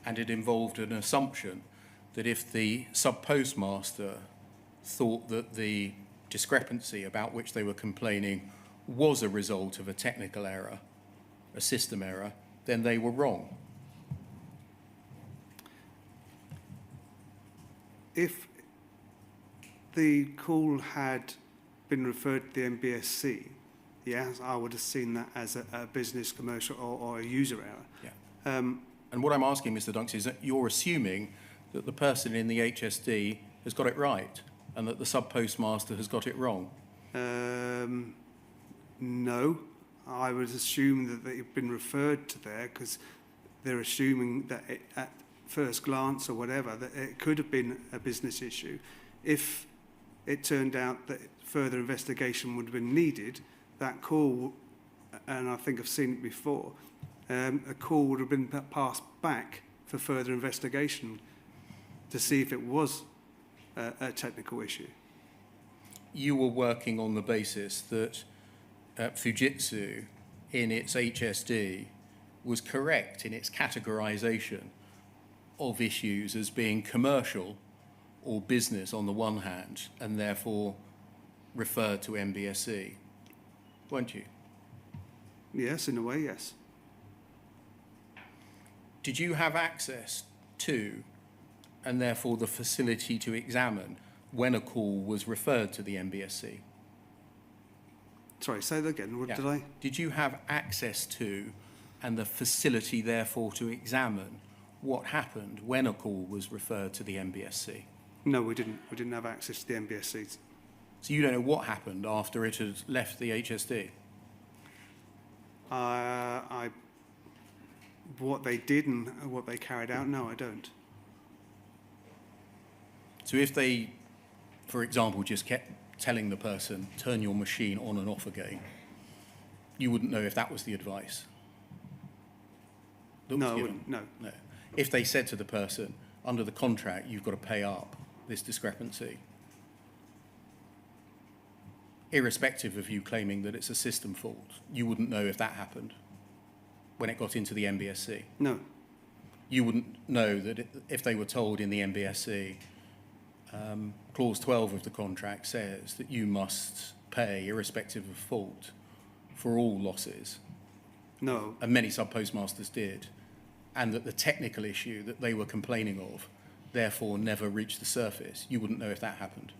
And it involved an assumption that if the sub-postmaster thought that the discrepancy about which they were complaining was a result of a technical error, a system error, then they were wrong. If the call had been referred to the NBSC, yes, I would have seen that as a business, commercial, or a user error. Yeah. And what I'm asking, Mr. Dunks, is that you're assuming that the person in the HSD has got it right and that the sub-postmaster has got it wrong. No, I would assume that they've been referred to there because they're assuming that at first glance or whatever, that it could have been a business issue. If it turned out that further investigation would have been needed, that call, and I think I've seen it before, a call would have been passed back for further investigation to see if it was a technical issue. You were working on the basis that Fujitsu, in its HSD, was correct in its categorization of issues as being commercial or business on the one hand, and therefore referred to NBSC, weren't you? Yes, in a way, yes. Did you have access to, and therefore the facility to examine, when a call was referred to the NBSC? Sorry, say that again. What did I? Did you have access to, and the facility therefore to examine, what happened when a call was referred to the NBSC? No, we didn't. We didn't have access to the NBSC. So you don't know what happened after it had left the HSD? What they did and what they carried out, no, I don't. So if they, for example, just kept telling the person, turn your machine on and off again, you wouldn't know if that was the advice? No, I wouldn't, no. No. If they said to the person, under the contract, you've got to pay up this discrepancy, irrespective of you claiming that it's a system fault, you wouldn't know if that happened when it got into the MBSC? No. You wouldn't know that if they were told in the MBSC, clause 12 of the contract says that you must pay irrespective of fault for all losses, No. and many sub-postmasters did, and that the technical issue that they were complaining of therefore never reached the surface, you wouldn't know if that happened.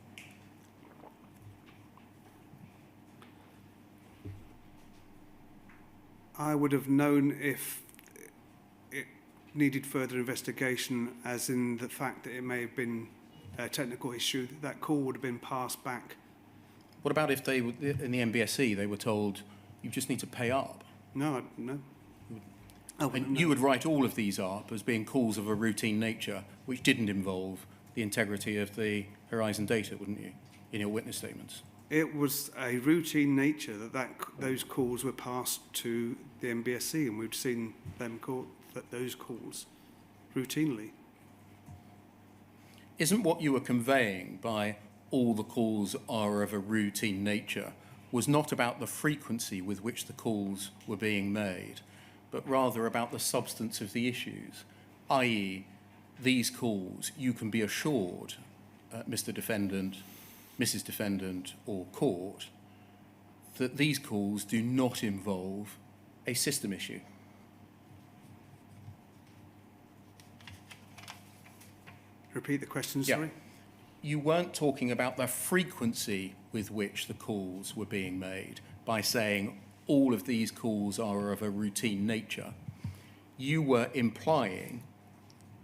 I would have known if it needed further investigation, as in the fact that it may have been a technical issue. That call would have been passed back. What about if they, in the MBSC, they were told, you just need to pay up? No. Oh, And no. you would write all of these up as being calls of a routine nature, which didn't involve the integrity of the Horizon data, wouldn't you, in your witness statements? It was a routine nature that those calls were passed to the MBSC, and we've seen them call those calls routinely. Isn't what you were conveying by all the calls are of a routine nature was not about the frequency with which the calls were being made, but rather about the substance of the issues, i.e., these calls, you can be assured, Mr. Defendant, Mrs. Defendant, or court, that these calls do not involve a system issue? Repeat the question, Yeah. sorry? You weren't talking about the frequency with which the calls were being made by saying all of these calls are of a routine nature. You were implying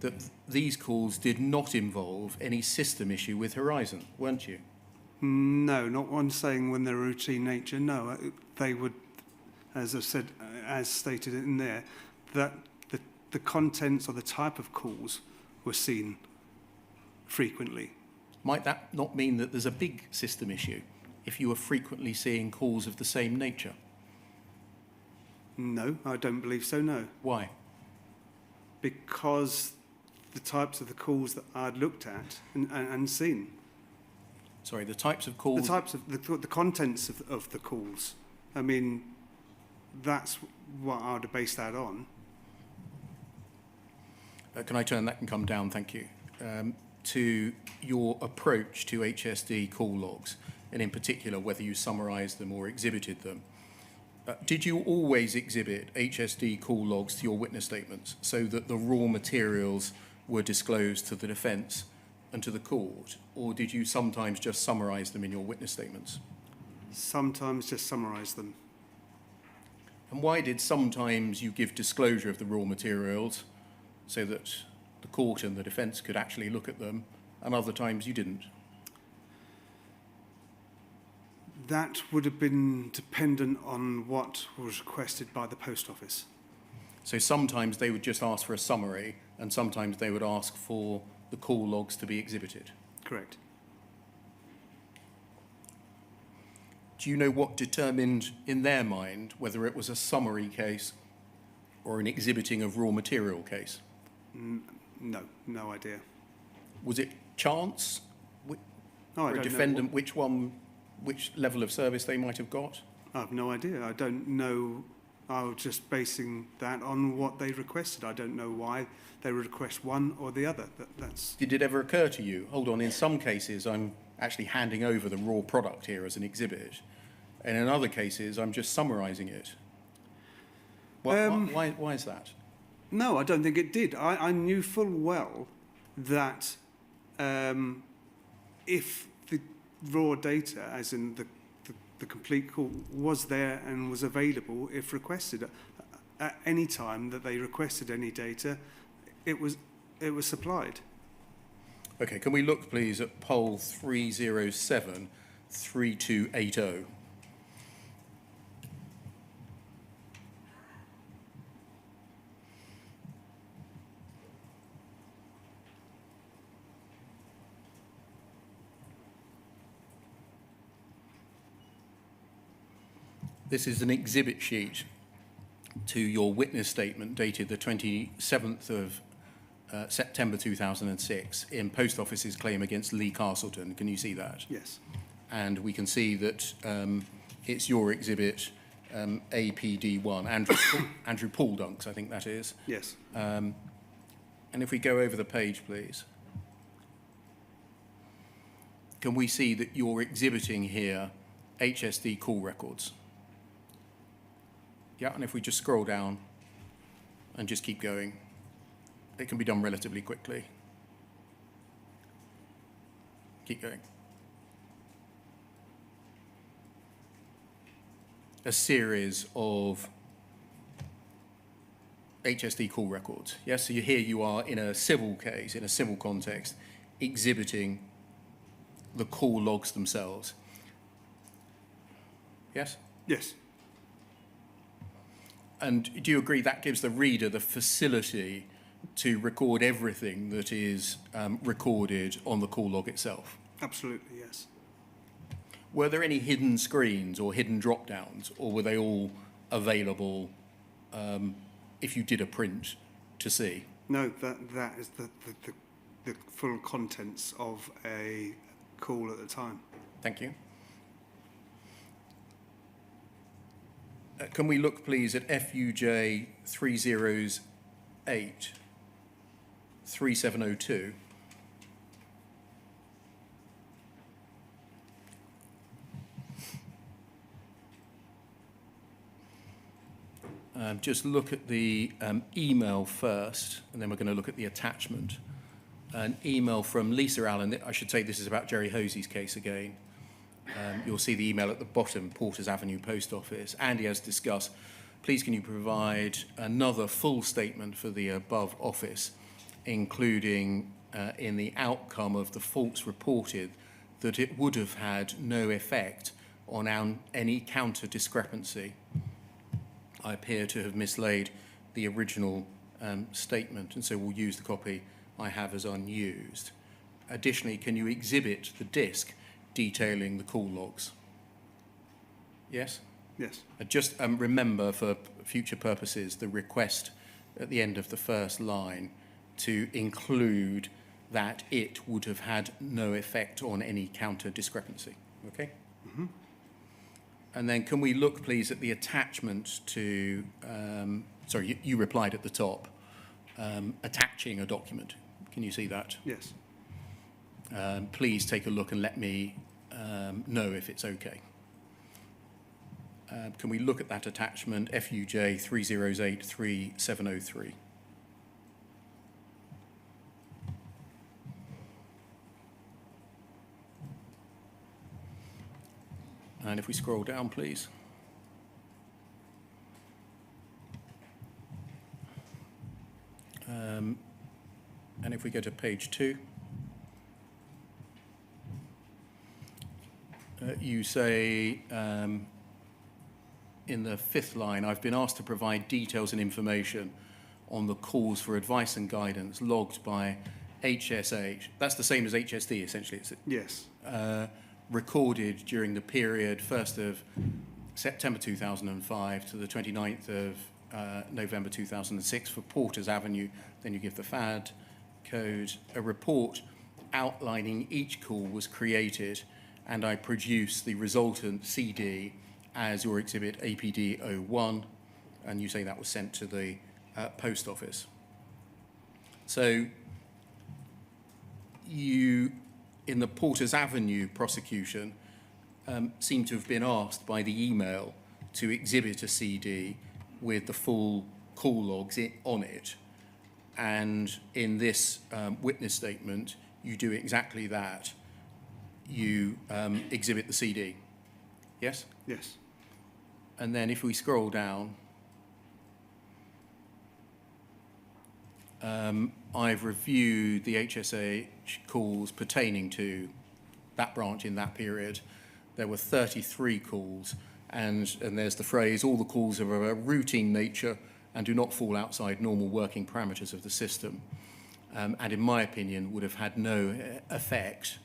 that these calls did not involve any system issue with Horizon, weren't you? No, not one saying when they're routine nature. No, they would, as I said, as stated in there, that the contents or the type of calls were seen frequently. Might that not mean that there's a big system issue if you are frequently seeing calls of the same nature? No, I don't believe so, no. Why? Because the types of the calls that I'd looked at and seen. Sorry, the types of calls... The types of the contents of the calls. I mean, that's what I would have based that on. Can I turn that and come down, thank you, to your approach to HSD call logs, and in particular whether you summarised them or exhibited them. Did you always exhibit HSD call logs to your witness statements so that the raw materials were disclosed to the defence and to the court, or did you sometimes just summarise them in your witness statements? Sometimes just summarise them. And why did sometimes you give disclosure of the raw materials so that the court and the defence could actually look at them, and other times you didn't? That would have been dependent on what was requested by the post office. So sometimes they would just ask for a summary, and sometimes they would ask for the call logs to be exhibited. Correct. Do you know what determined in their mind whether it was a summary case or an exhibiting of raw material case? No, no idea. Was it chance No, I for a don't defendant which level of service they might have got? I have no idea. I don't know. I was just basing that on what they requested. I don't know why they would request one or the other. That's Did it ever occur to you, hold on, in some cases I'm actually handing over the raw product here as an exhibit, and in other cases I'm just summarising it? Why is that? No, I don't think it did. I knew full well that if the raw data, as in the complete call, was there and was available if requested at any time that they requested any data, it was supplied. Okay, can we look please at poll 307-3280? This is an exhibit sheet to your witness statement dated the 27th of September 2006 in Post Office's claim against Lee Castleton. Can you see that? Yes. and we can see that it's your exhibit APD1, Andrew Paul Dunks, I think that is. Yes. And if we go over the page, please. Can we see that you're exhibiting here HSD call records? Yeah, and if we just scroll down and just keep going, it can be done relatively quickly. Keep going. A series of HSD call records. Yes, so here you are in a civil case, in a civil context, exhibiting the call logs themselves. Yes? Yes. And do you agree that gives the reader the facility to record everything that is recorded on the call log itself? Absolutely, yes. Were there any hidden screens or hidden drop-downs, or were they all available if you did a print to see? No, that is the full contents of a call at the time. Thank you. Can we look, please, at FUJ 308 3702? Just look at the email first, and then we're going to look at the attachment. An email from Lisa Allen. I should say this is about Jerry Hosy's case again. You'll see the email at the bottom, Porters Avenue Post Office. Andy has discussed, please can you provide another full statement for the above office, including in the outcome of the faults reported, that it would have had no effect on any counter discrepancy. I appear to have mislaid the original statement, and so we'll use the copy I have as unused. Additionally, can you exhibit the disk detailing the call logs? Yes? Yes. Just remember, for future purposes, the request at the end of the first line to include that it would have had no effect on any counter discrepancy. Okay? Mm-hmm. And then can we look, please, at the attachment to, sorry, you replied at the top, attaching a document. Can you see that? Yes. Please take a look and let me know if it's okay. Can we look at that attachment, FUJ 308 3703? And if we scroll down, please. And if we go to page 2, you say in the 5th line, I've been asked to provide details and information on the calls for advice and guidance logged by HSH. That's the same as HSD, essentially. It's Yes. recorded during the period 1st of September 2005 to the 29th of November 2006 for Porters Avenue. Then you give the FAD code. A report outlining each call was created, and I produced the resultant CD as your exhibit APD 01, and you say that was sent to the post office. So you, in the Porters Avenue prosecution, seem to have been asked by the email to exhibit a CD with the full call logs on it. And in this witness statement, you do exactly that. You exhibit the CD. Yes? Yes. And then if we scroll down, I've reviewed the HSH calls pertaining to that branch in that period. There were 33 calls, and there's the phrase, all the calls are of a routine nature and do not fall outside normal working parameters of the system. And in my opinion, would have had no effect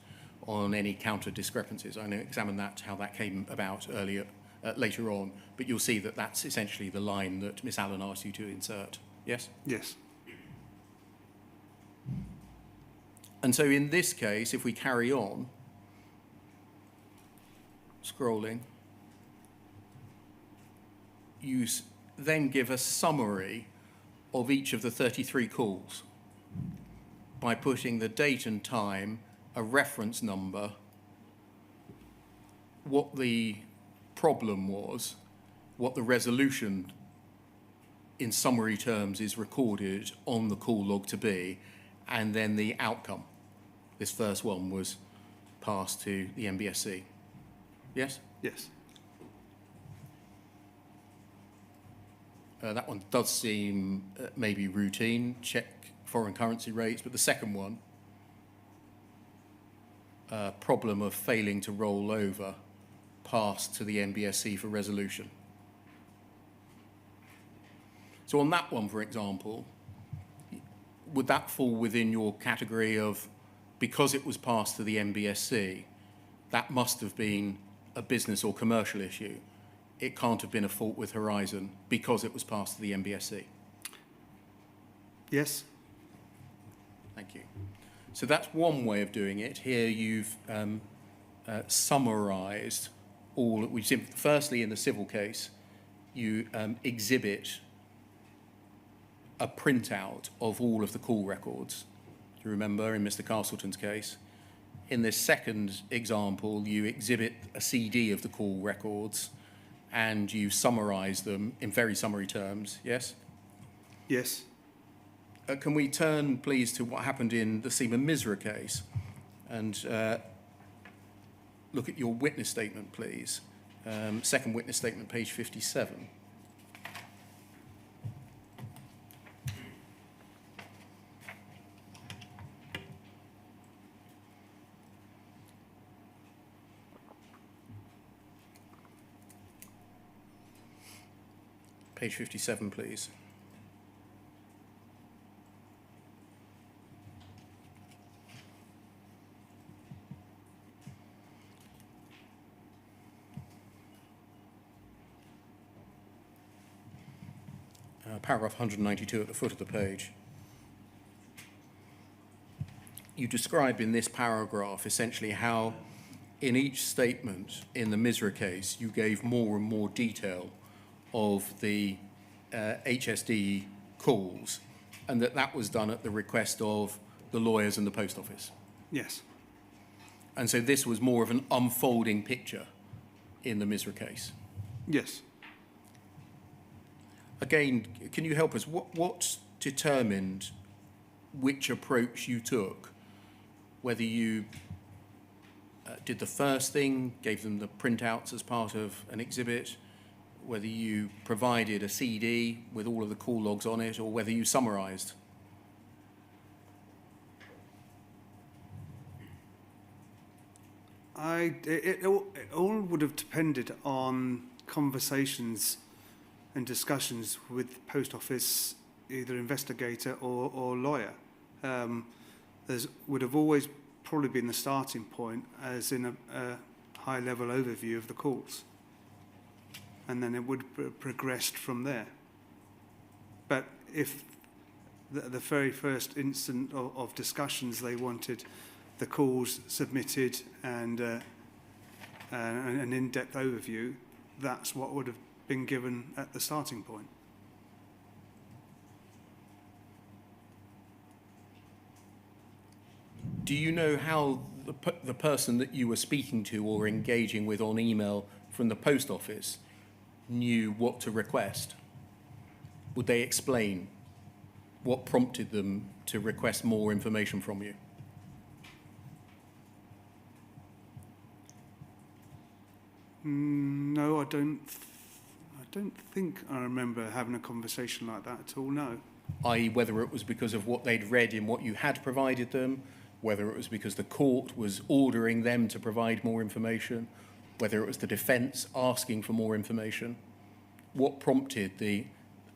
on any counter discrepancies. I know examine that, how that came about earlier, later on, but you'll see that that's essentially the line that Miss Allen asked you to insert. Yes? Yes. And so in this case, if we carry on, scrolling, you then give a summary of each of the 33 calls by putting the date and time, a reference number, what the problem was, what the resolution in summary terms is recorded on the call log to be, and then the outcome. This first one was passed to the MBSC. Yes? Yes. That one does seem maybe routine, check foreign currency rates, but the second one, problem of failing to roll over, passed to the MBSC for resolution. So on that one, for example, would that fall within your category of, because it was passed to the MBSC, that must have been a business or commercial issue? It can't have been a fault with Horizon because it was passed to the MBSC? Yes. Thank you. So that's one way of doing it. Here you've summarised all that we've seen. Firstly, in the civil case, you exhibit a printout of all of the call records. Do you remember in Mr. Castleton's case? In this second example, you exhibit a CD of the call records and you summarise them in very summary terms, yes? Yes. Can we turn, please, to what happened in the Seema Misra case and look at your witness statement, please. Second witness statement, page 57. Page 57, please. Paragraph 192 at the foot of the page. You describe in this paragraph essentially how in each statement in the Misra case you gave more and more detail of the HSD calls, and that was done at the request of the lawyers and the post office. Yes. And so this was more of an unfolding picture in the Misra case. Yes. Again, can you help us? What determined which approach you took? Whether you did the first thing, gave them the printouts as part of an exhibit, whether you provided a CD with all of the call logs on it, or whether you summarised? It all would have depended on conversations and discussions with post office, either investigator or lawyer. There would have always probably been the starting point as in a high-level overview of the calls. And then it would have progressed from there. But if the very first instant of discussions, they wanted the calls submitted and an in-depth overview, that's what would have been given at the starting point. Do you know how the person that you were speaking to or engaging with on email from the post office knew what to request? Would they explain what prompted them to request more information from you? No, I don't think I remember having a conversation like that at all, no. I.e., whether it was because of what they'd read in what you had provided them, whether it was because the court was ordering them to provide more information, whether it was the defence asking for more information. What prompted the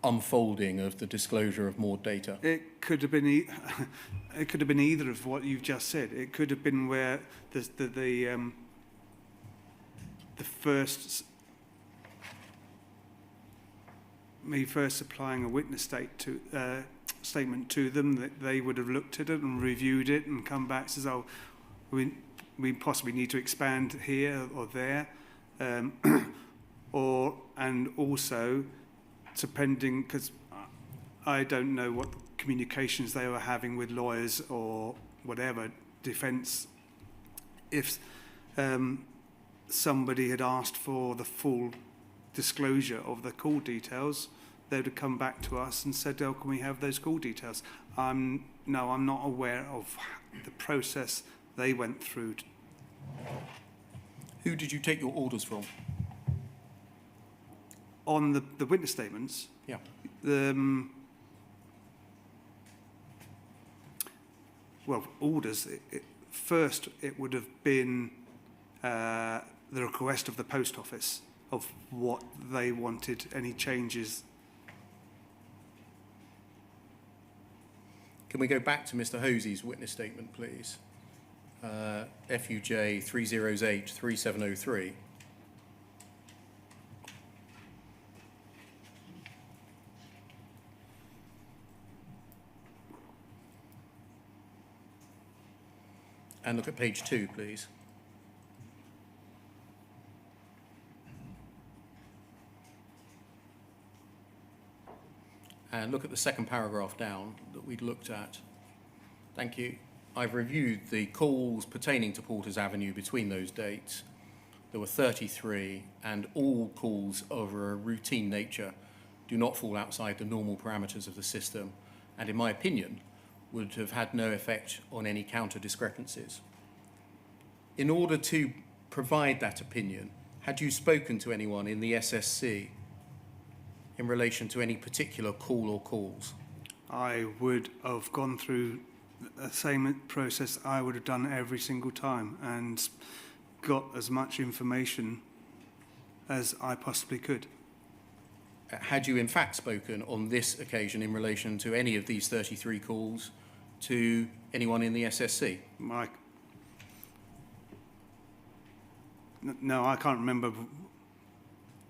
unfolding of the disclosure of more data? It could have been it could have been either of what you've just said. It could have been where the first me first supplying a witness statement to them, that they would have looked at it and reviewed it and come back and says, oh, we possibly need to expand here or there. And also, depending, because I don't know what communications they were having with lawyers or whatever, defence, if somebody had asked for the full disclosure of the call details, they would have come back to us and said, oh, can we have those call details? No, I'm not aware of the process they went through. Who did you take your orders from? On the witness statements, Yeah. Well, orders, first it would have been the request of the post office of what they wanted, any changes. Can we go back to Mr. Hosy's witness statement, please? FUJ 308 3703. And look at page 2, please. And look at the second paragraph down that we'd looked at. Thank you. I've reviewed the calls pertaining to Porters Avenue between those dates. There were 33, and all calls of a routine nature do not fall outside the normal parameters of the system, and in my opinion, would have had no effect on any counter discrepancies. In order to provide that opinion, had you spoken to anyone in the SSC in relation to any particular call or calls? I would have gone through the same process I would have done every single time and got as much information as I possibly could. Had you in fact spoken on this occasion in relation to any of these 33 calls to anyone in the SSC? No, I can't remember.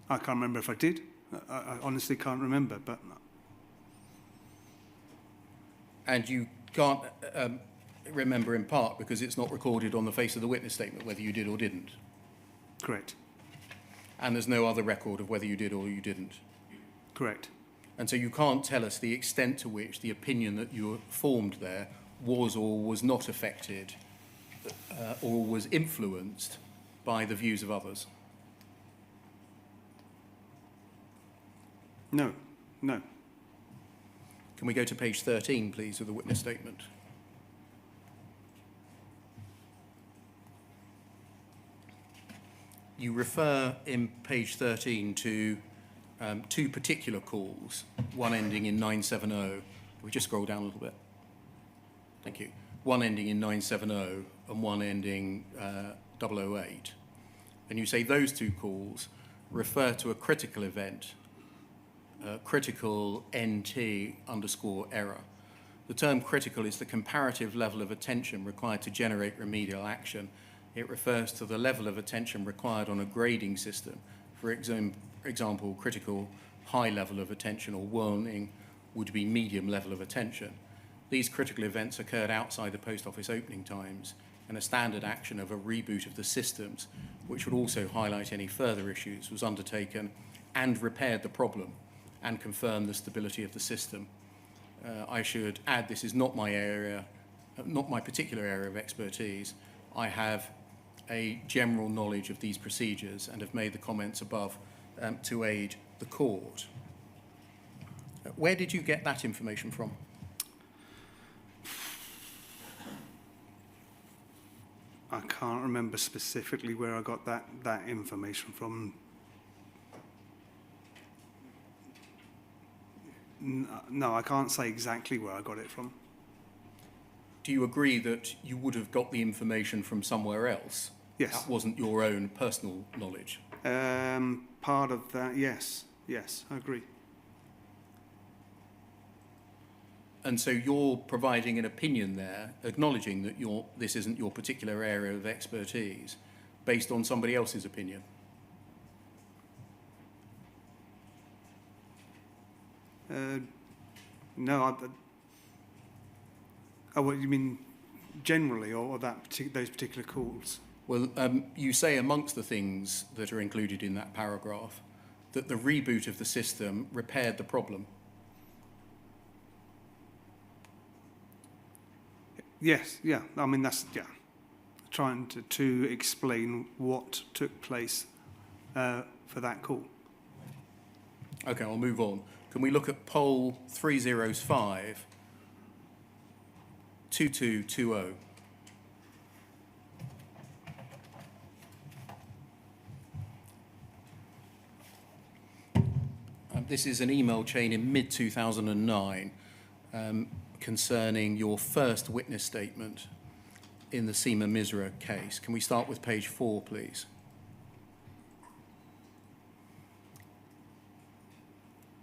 I can't remember if I did. I honestly can't remember. But and you can't remember in part because it's not recorded on the face of the witness statement whether you did or didn't? Correct. And there's no other record of whether you did or you didn't? Correct. And so you can't tell us the extent to which the opinion that you formed there was or was not affected or was influenced by the views of others? No, no. Can we go to page 13, please, of the witness statement? You refer in page 13 to two particular calls, one ending in 970. We just scroll down a little bit. Thank you. One ending in 970 and one ending 008. And you say those two calls refer to a critical event, critical NT_error. The term critical is the comparative level of attention required to generate remedial action. It refers to the level of attention required on a grading system. For example, critical high level of attention or warning would be medium level of attention. These critical events occurred outside the post office opening times, and a standard action of a reboot of the systems, which would also highlight any further issues, was undertaken and repaired the problem and confirmed the stability of the system. I should add, this is not my area, not my particular area of expertise. I have a general knowledge of these procedures and have made the comments above to aid the court. Where did you get that information from? I can't remember specifically where I got that information from. No, I can't say exactly where I got it from. Do you agree that you would have got the information from somewhere else? Yes. That wasn't your own personal knowledge? Part of that, yes. Yes, I agree. And so you're providing an opinion there, acknowledging that this isn't your particular area of expertise, based on somebody else's opinion? No, what you mean generally, or those particular calls? Well, you say amongst the things that are included in that paragraph that the reboot of the system repaired the problem. Yes, yeah. I mean, that's, yeah. Trying to explain what took place for that call. Okay, I'll move on. Can we look at poll 305 2220? This is an email chain in mid-2009 concerning your first witness statement in the Seema Misra case. Can we start with page 4, please?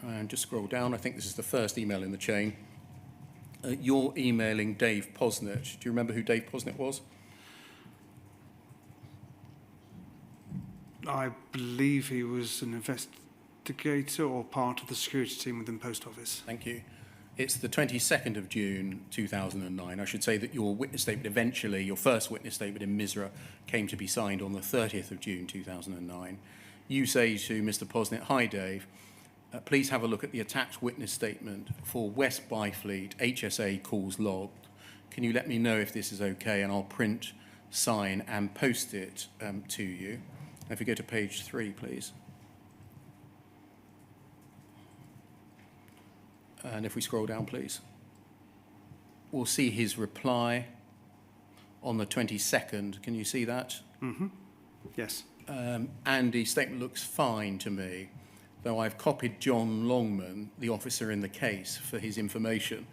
And just scroll down. I think this is the first email in the chain. You're emailing Dave Posnett. Do you remember who Dave Posnett was? I believe he was an investigator or part of the security team within Post Office. Thank you. It's the 22nd of June 2009. I should say that your witness statement eventually, your first witness statement in Misra, came to be signed on the 30th of June 2009. You say to Mr. Posnett, "Hi Dave, please have a look at the attached witness statement for West Byfleet HSA calls logged. Can you let me know if this is okay, and I'll print, sign and post it to you." And if you go to page 3, please. And if we scroll down, please, we'll see his reply on the 22nd. Can you see that? Mm-hmm. Yes. And the statement looks fine to me, though I've copied John Longman, the officer in the case, for his information.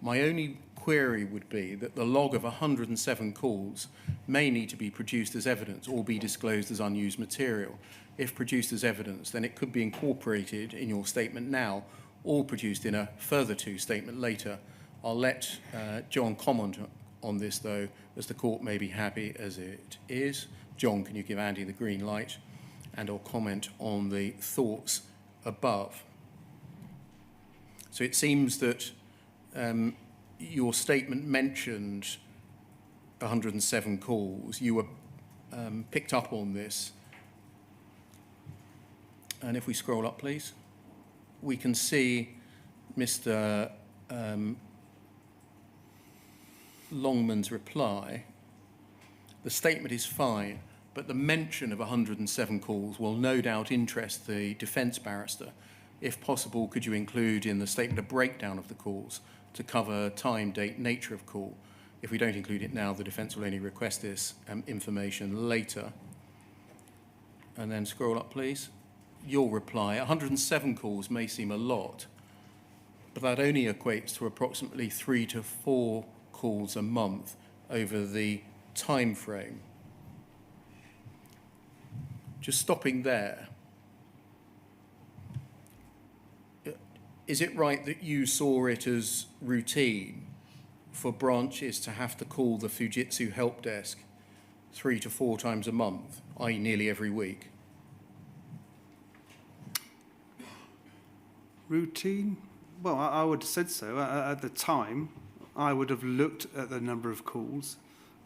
My only query would be that the log of 107 calls may need to be produced as evidence or be disclosed as unused material. If produced as evidence, then it could be incorporated in your statement now or produced in a further 2 statement later. I'll let John comment on this, though, as the court may be happy as it is. John, can you give Andy the green light? And I'll comment on the thoughts above. So it seems that your statement mentioned 107 calls. You were picked up on this. And if we scroll up, please, we can see Mr. Longman's reply. The statement is fine, but the mention of 107 calls will no doubt interest the defence barrister. If possible, could you include in the statement a breakdown of the calls to cover time, date, nature of call? If we don't include it now, the defence will only request this information later. And then scroll up, please. Your reply, 107 calls may seem a lot, but that only equates to approximately 3 to 4 calls a month over the time frame. Just stopping there, is it right that you saw it as routine for branches to have to call the Fujitsu help desk 3 to 4 times a month, i.e. nearly every week? Routine? Well, I would have said so. At the time, I would have looked at the number of calls.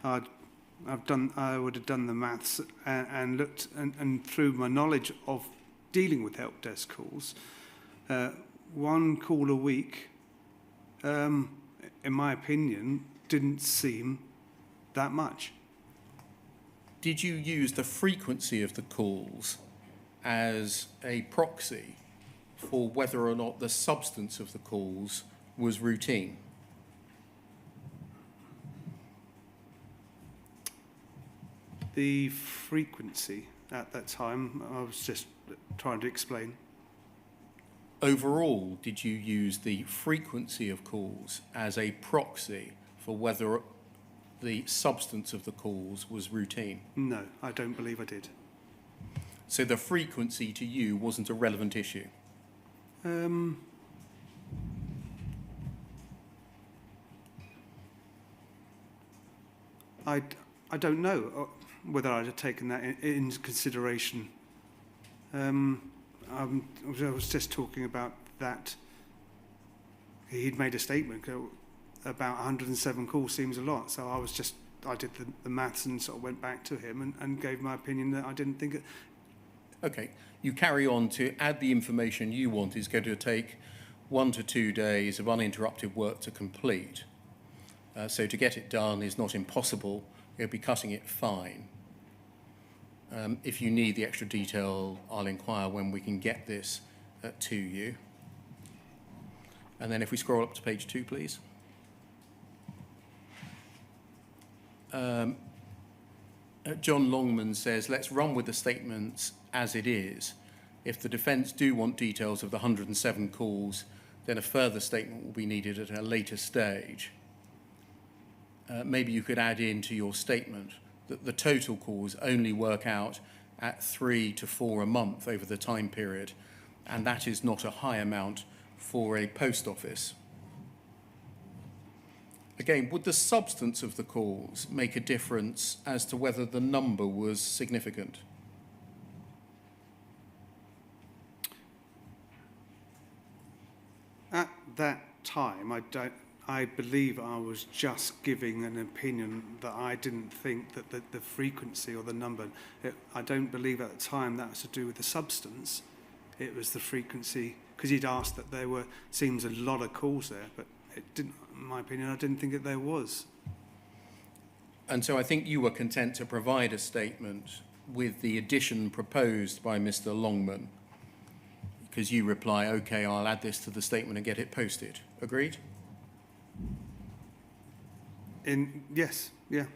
I would have done the maths and looked, and through my knowledge of dealing with help desk calls, 1 call a week, in my opinion, didn't seem that much. Did you use the frequency of the calls as a proxy for whether or not the substance of the calls was routine? The frequency at that time, I was just trying to explain. Overall, did you use the frequency of calls as a proxy for whether the substance of the calls was routine? No, I don't believe I did. So the frequency to you wasn't a relevant issue? I don't know whether I'd have taken that in consideration. I was just talking about that. He'd made a statement about 107 calls seems a lot, so I was just I did the maths and sort of went back to him and gave my opinion that I didn't think it. Okay, you carry on to add the information you want is going to take 1 to 2 days of uninterrupted work to complete. So to get it done is not impossible. You'll be cutting it fine. If you need the extra detail, I'll inquire when we can get this to you. And then if we scroll up to page 2, please. John Longman says, let's run with the statements as it is. If the defence do want details of the 107 calls, then a further statement will be needed at a later stage. Maybe you could add into your statement that the total calls only work out at 3 to 4 a month over the time period, and that is not a high amount for a post office. Again, would the substance of the calls make a difference as to whether the number was significant? At that time, I believe I was just giving an opinion that I didn't think that the frequency or the number, I don't believe at the time that was to do with the substance. It was the frequency, because he'd asked that there were, seems a lot of calls there, but it didn't, in my opinion, I didn't think that there was. And so I think you were content to provide a statement with the addition proposed by Mr. Longman, because you reply, okay, I'll add this to the statement and get it posted. Agreed? Yes, yeah.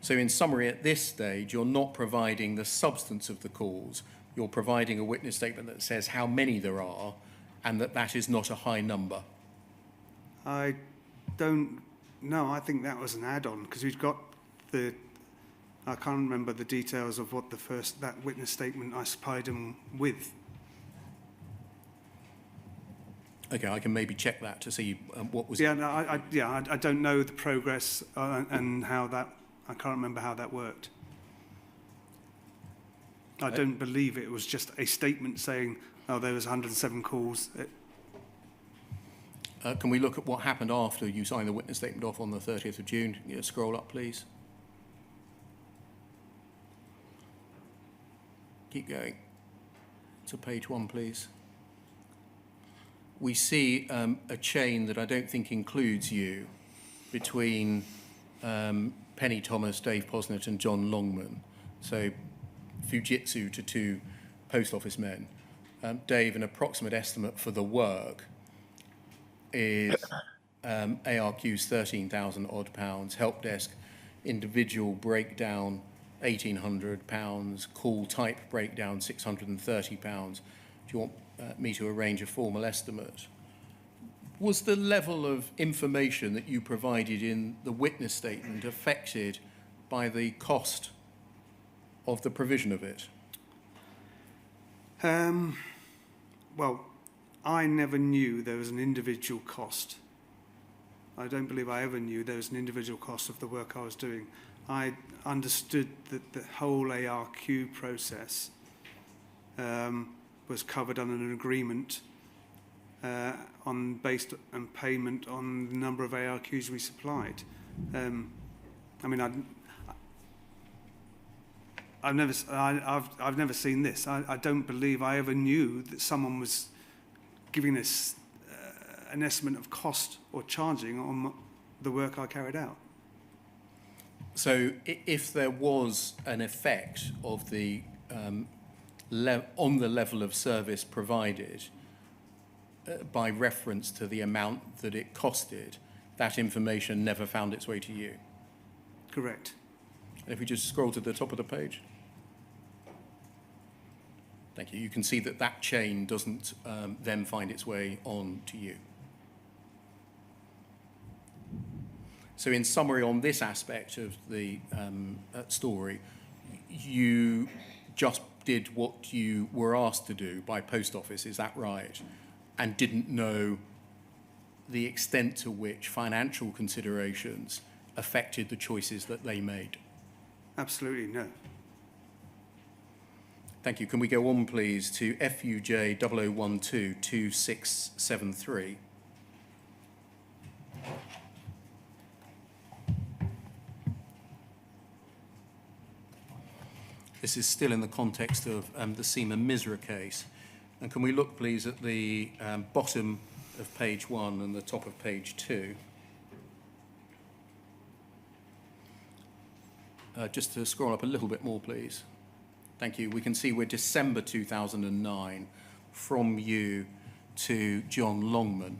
So in summary, at this stage, you're not providing the substance of the calls. You're providing a witness statement that says how many there are and that is not a high number. I don't know. I think that was an add-on because we've got I can't remember the details of what that witness statement I supplied him with. Okay, I can maybe check that to see what was... Yeah, no, I don't know the progress and how that... I can't remember how that worked. I don't believe it was just a statement saying, oh, there was 107 calls. Can we look at what happened after you signed the witness statement off on the 30th of June? Yeah, scroll up, please. Keep going. To page 1, please. We see a chain that I don't think includes you between Penny Thomas, Dave Posnett and John Longman. So Fujitsu to 2 post office men. Dave, an approximate estimate for the work is ARQ's 13,000 odd pounds, help desk individual breakdown £1,800, call type breakdown £630. Do you want me to arrange a formal estimate? Was the level of information that you provided in the witness statement affected by the cost of the provision of it? Well, I never knew there was an individual cost. I don't believe I ever knew there was an individual cost of the work I was doing. I understood that the whole ARQ process was covered under an agreement based on payment on the number of ARQs we supplied. I mean, I've never seen this. I don't believe I ever knew that someone was giving us an estimate of cost or charging on the work I carried out. So if there was an effect of the on the level of service provided by reference to the amount that it costed, that information never found its way to you? Correct. And if we just scroll to the top of the page. Thank you. You can see that that chain doesn't then find its way on to you. So in summary, on this aspect of the story, you just did what you were asked to do by post office, is that right? And didn't know the extent to which financial considerations affected the choices that they made? Absolutely no. Thank you. Can we go on, please, to FUJ 0012 2673? This is still in the context of the Seema Misra case. And can we look, please, at the bottom of page 1 and the top of page 2? Just to scroll up a little bit more, please. Thank you. We can see we're December 2009 from you to John Longman.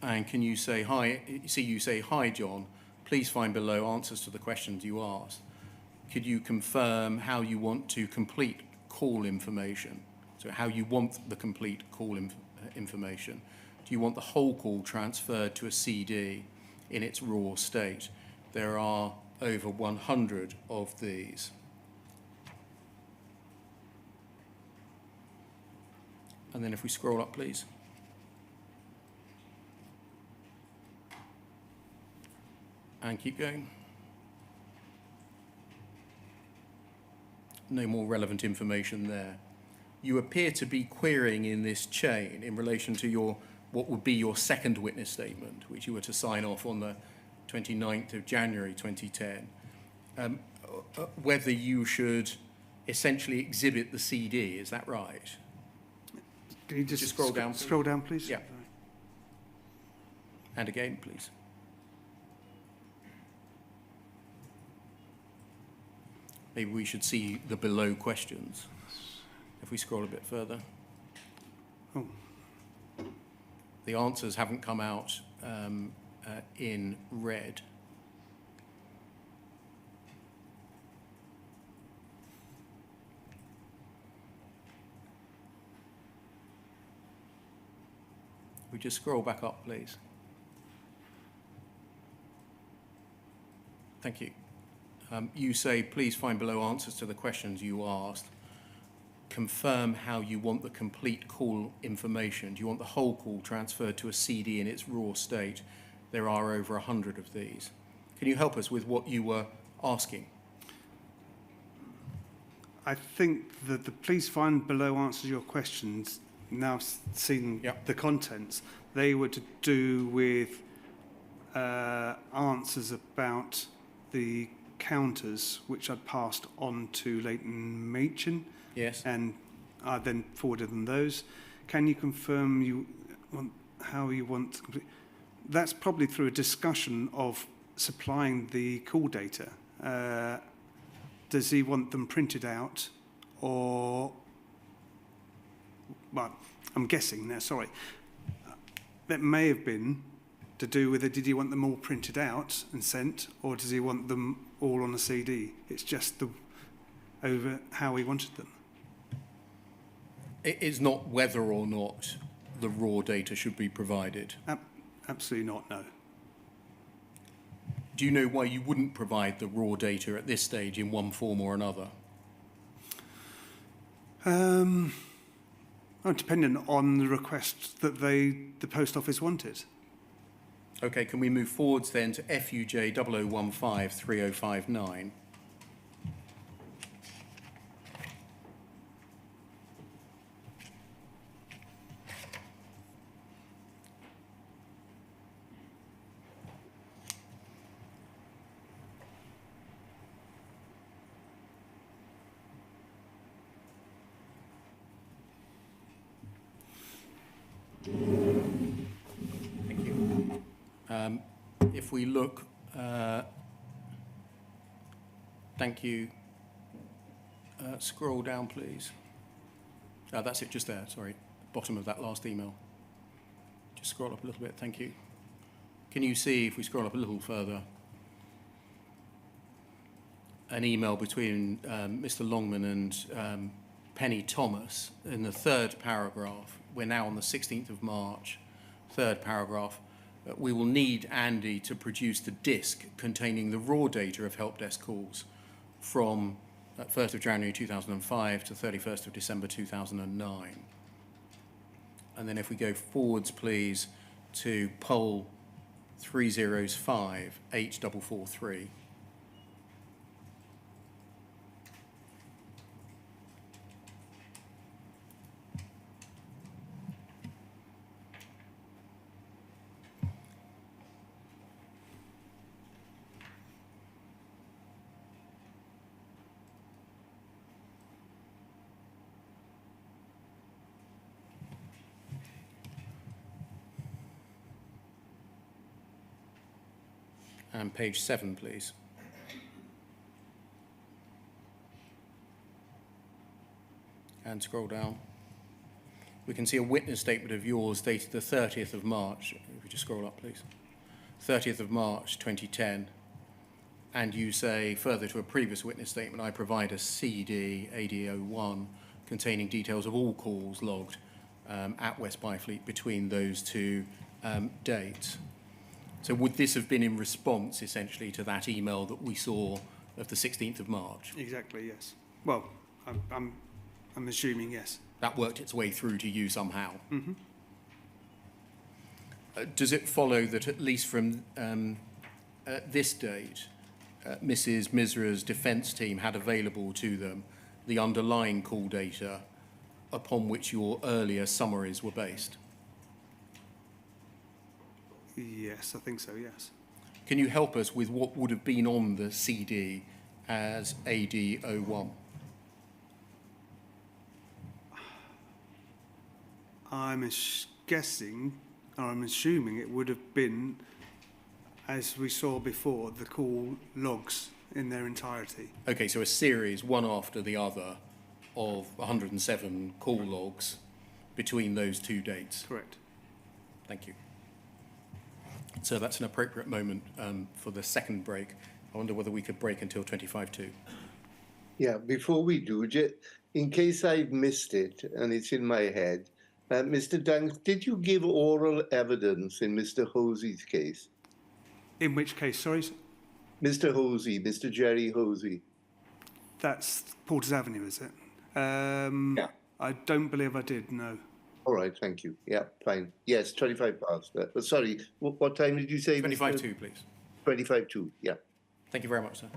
And can you say, hi, you say, hi, John, please find below answers to the questions you asked. Could you confirm how you want to complete call information? So how you want the complete call information. Do you want the whole call transferred to a CD in its raw state? There are over 100 of these. And then if we scroll up, please. And keep going. No more relevant information there. You appear to be querying in this chain in relation to what would be your second witness statement, which you were to sign off on the 29th of January 2010, whether you should essentially exhibit the CD. Is that right? Can you just scroll down, please? Scroll down, please. Yeah. And again, please. Maybe we should see the below questions. If we scroll a bit further. Oh. The answers haven't come out in red. We just scroll back up, please. Thank you. You say, please find below answers to the questions you asked. Confirm how you want the complete call information. Do you want the whole call transferred to a CD in its raw state? There are over 100 of these. Can you help us with what you were asking? I think that the please find below answers your questions, now seeing the contents, they were to do with answers about the counters which I'd passed on to Leighton Machin. Yes. And I then forwarded them those. Can you confirm how you want to complete? That's probably through a discussion of supplying the call data. Does he want them printed out or, well, I'm guessing now, sorry. That may have been to do with did he want them all printed out and sent, or does he want them all on a CD? It's just over how he wanted them. It is not whether or not the raw data should be provided. Absolutely not, no. Do you know why you wouldn't provide the raw data at this stage in one form or another? Depending on the request that the post office wanted. Okay, can we move forwards then to FUJ 0015 3059? Thank you. If we look, thank you. Scroll down, please. That's it, just there, sorry. Bottom of that last email. Just scroll up a little bit, thank you. Can you see, if we scroll up a little further, an email between Mr. Longman and Penny Thomas in the third paragraph? We're now on the 16th of March, third paragraph. We will need Andy to produce the disk containing the raw data of help desk calls from 1st of January 2005 to 31st of December 2009. And then if we go forwards, please, to poll 305 8443. and page 7, please. And scroll down. We can see a witness statement of yours dated the 30th of March. If we just scroll up, please. 30th of March 2010. And you say, further to a previous witness statement, I provide a CD, AD01, containing details of all calls logged at West Byfleet between those two dates. So would this have been in response, essentially, to that email that we saw of the 16th of March? Exactly, yes. Well, I'm assuming yes. That worked its way through to you somehow? Mm-hmm. Does it follow that at least from this date, Mrs. Misra's defence team had available to them the underlying call data upon which your earlier summaries were based? Yes, I think so, yes. Can you help us with what would have been on the CD as AD01? I'm guessing, or I'm assuming it would have been, as we saw before, the call logs in their entirety. Okay, so a series, one after the other, of 107 call logs between those two dates. Correct. Thank you. So that's an appropriate moment for the second break. I wonder whether we could break until 25:02. Yeah, before we do, in case I've missed it and it's in my head, Mr. Dunks, did you give oral evidence in Mr. Hosy's case? In which case, sorry, Mr. Hosy, Mr. Jerry Hosy. that's Porters Avenue, is it? Yeah. I don't believe I did, no. All right, thank you. Yeah, fine. Yes, 25 past. Sorry, what time did you say? 25:02, please. 25 to, yeah. Thank you very much, sir.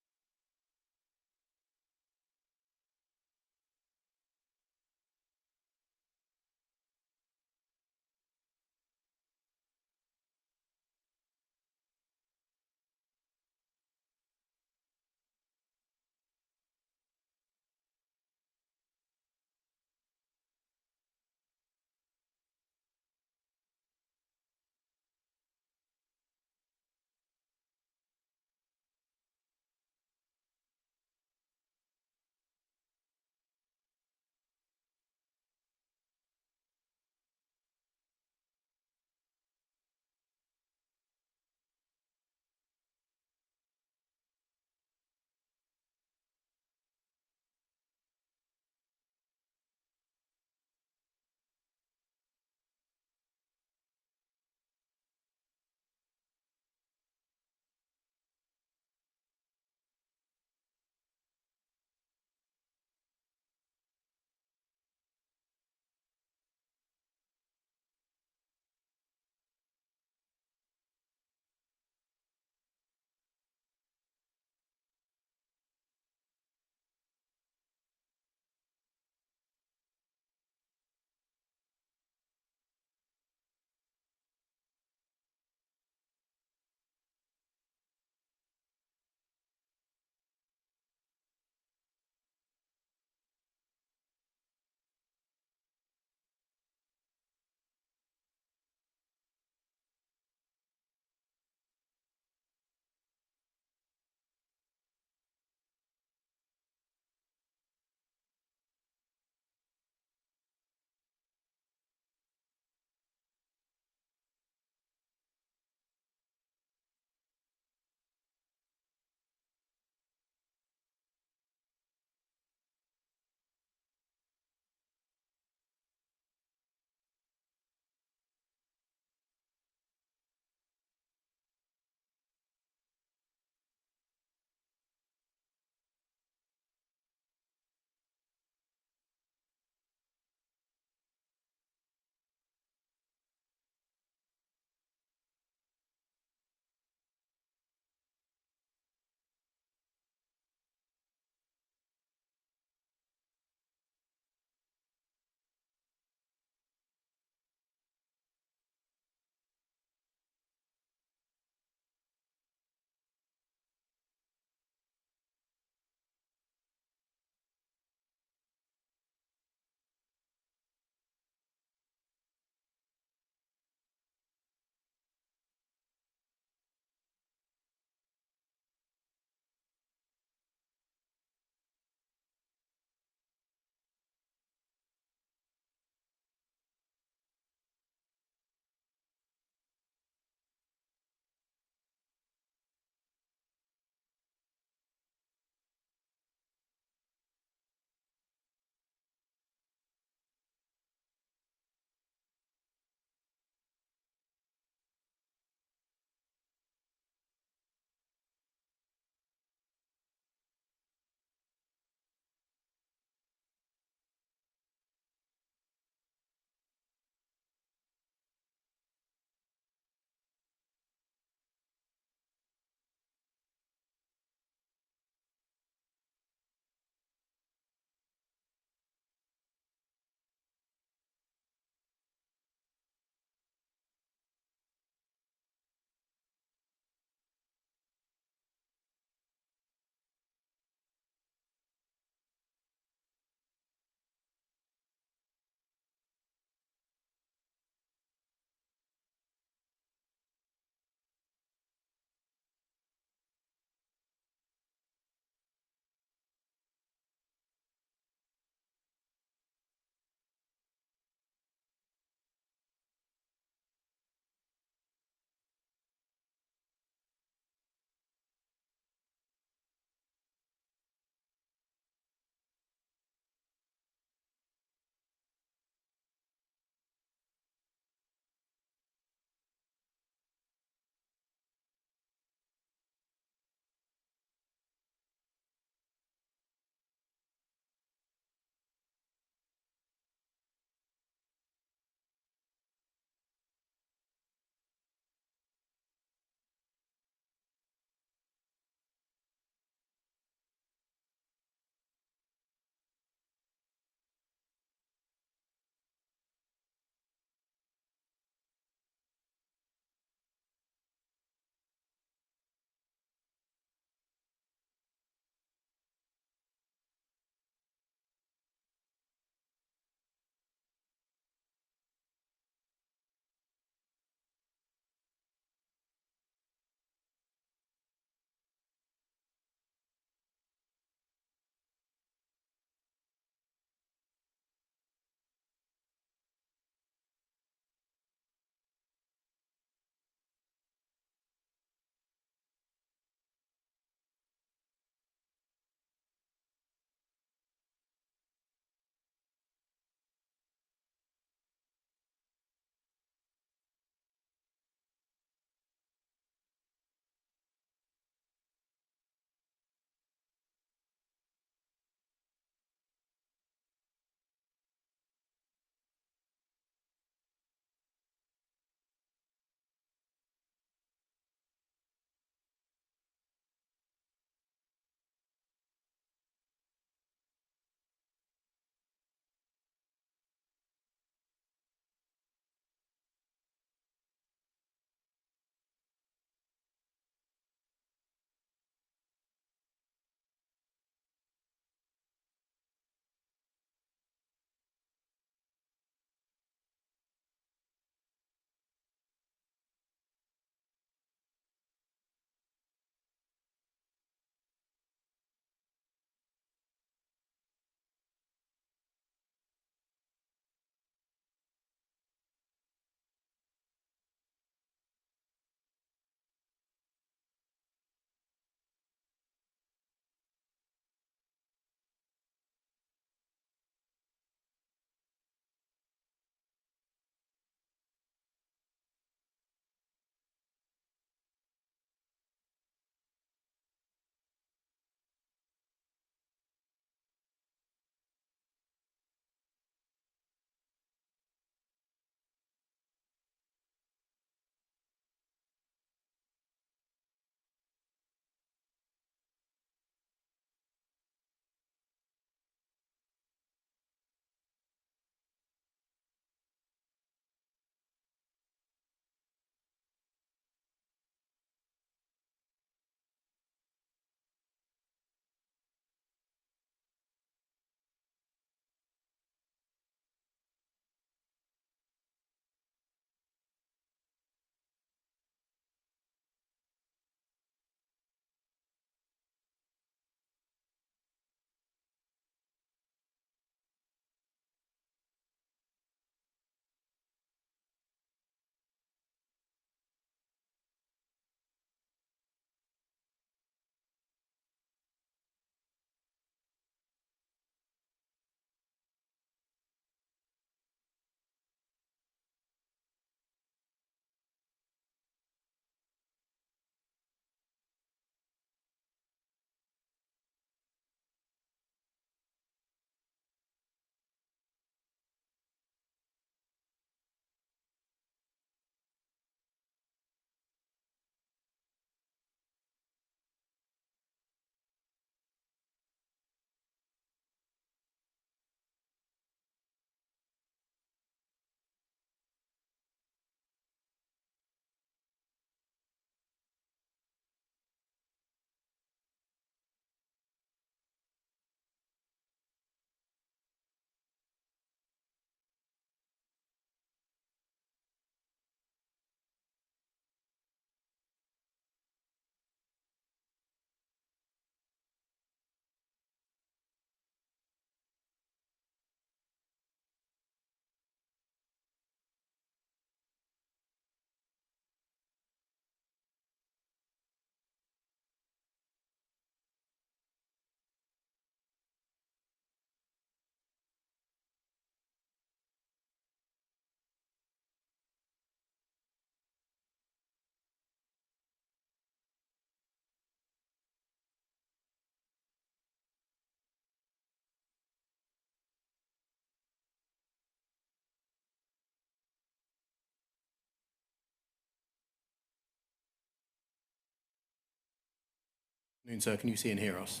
Sir, can you see and hear us?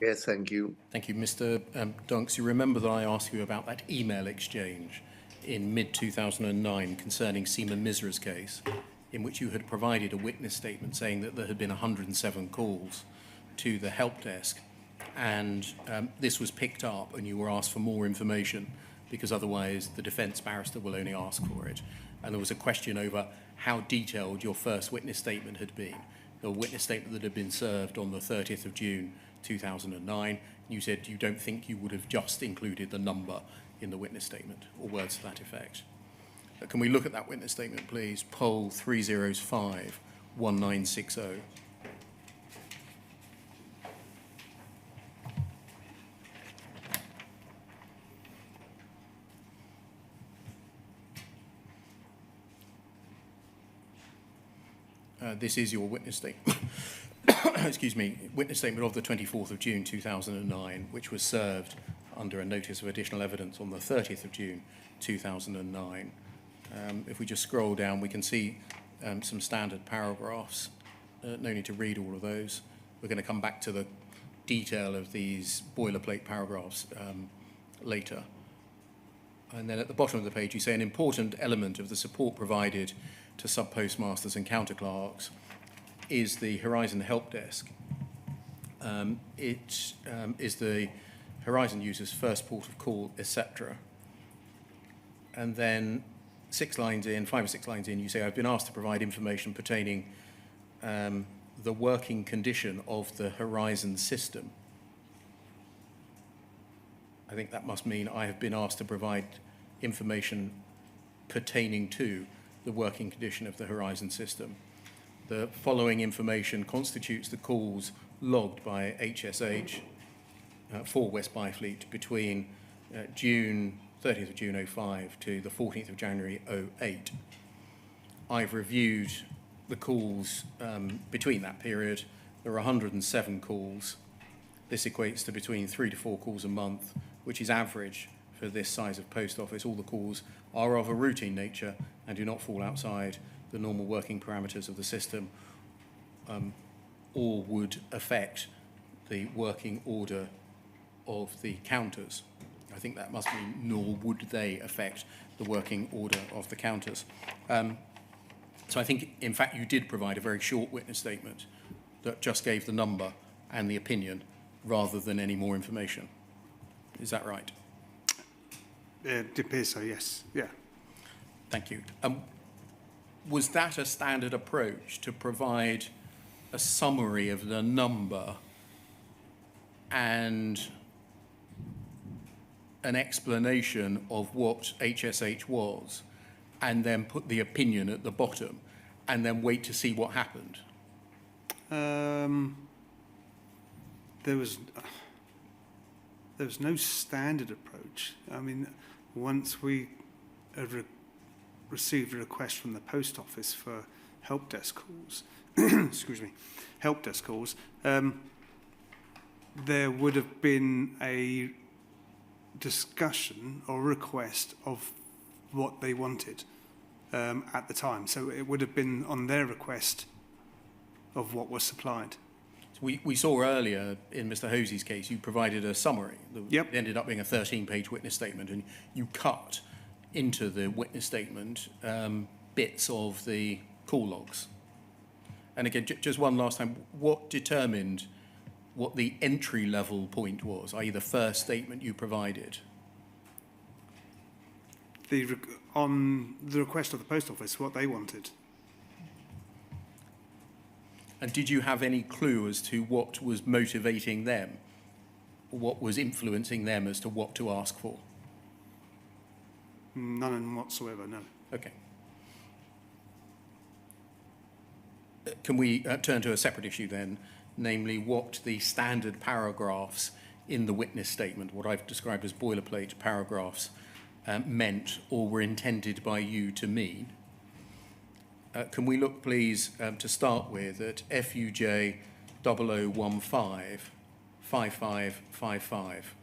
Yes, thank you. Thank you. Mr. Dunks, you remember that I asked you about that email exchange in mid-2009 concerning Seema Misra's case, in which you had provided a witness statement saying that there had been 107 calls to the help desk, and this was picked up and you were asked for more information because otherwise the defence barrister will only ask for it. And there was a question over how detailed your first witness statement had been. A witness statement that had been served on the 30th of June 2009. You said you don't think you would have just included the number in the witness statement, or words to that effect. Can we look at that witness statement, please? Poll 305 1960. This is your witness statement. Excuse me, witness statement of the 24th of June 2009, which was served under a notice of additional evidence on the 30th of June 2009. If we just scroll down, we can see some standard paragraphs. No need to read all of those. We're going to come back to the detail of these boilerplate paragraphs later. And then at the bottom of the page, you say an important element of the support provided to sub-postmasters and counterclerks is the Horizon Help Desk. It is the Horizon user's first port of call, etc. And then 5 or 6 lines in, you say, I've been asked to provide information pertaining the working condition of the Horizon system. I think that must mean I have been asked to provide information pertaining to the working condition of the Horizon system. The following information constitutes the calls logged by HSH for West Byfleet between June 30th of June 05 to the 14th of January 08. I've reviewed the calls between that period. There are 107 calls. This equates to between 3 to 4 calls a month, which is average for this size of post office. All the calls are of a routine nature and do not fall outside the normal working parameters of the system or would affect the working order of the counters. I think that must mean nor would they affect the working order of the counters. So I think, in fact, you did provide a very short witness statement that just gave the number and the opinion rather than any more information. Is that right? It appears so, yes. Yeah. Thank you. Was that a standard approach to provide a summary of the number and an explanation of what HSH was, and then put the opinion at the bottom, and then wait to see what happened? There was no standard approach. I mean, once we had received a request from the post office for help desk calls, excuse me, help desk calls, there would have been a discussion or request of what they wanted at the time. So it would have been on their request of what was supplied. So we saw earlier in Mr. Hosy's case, you provided a summary. Yep. It ended up being a 13-page witness statement, and you cut into the witness statement bits of the call logs. And again, just one last time, what determined what the entry-level point was, i.e. the first statement you provided? On the request of the post office, what they wanted. And did you have any clue as to what was motivating them, what was influencing them as to what to ask for? None whatsoever, no. Okay. Can we turn to a separate issue then, namely what the standard paragraphs in the witness statement, what I've described as boilerplate paragraphs, meant or were intended by you to mean? Can we look, please, to start with at FUJ 0015 5555?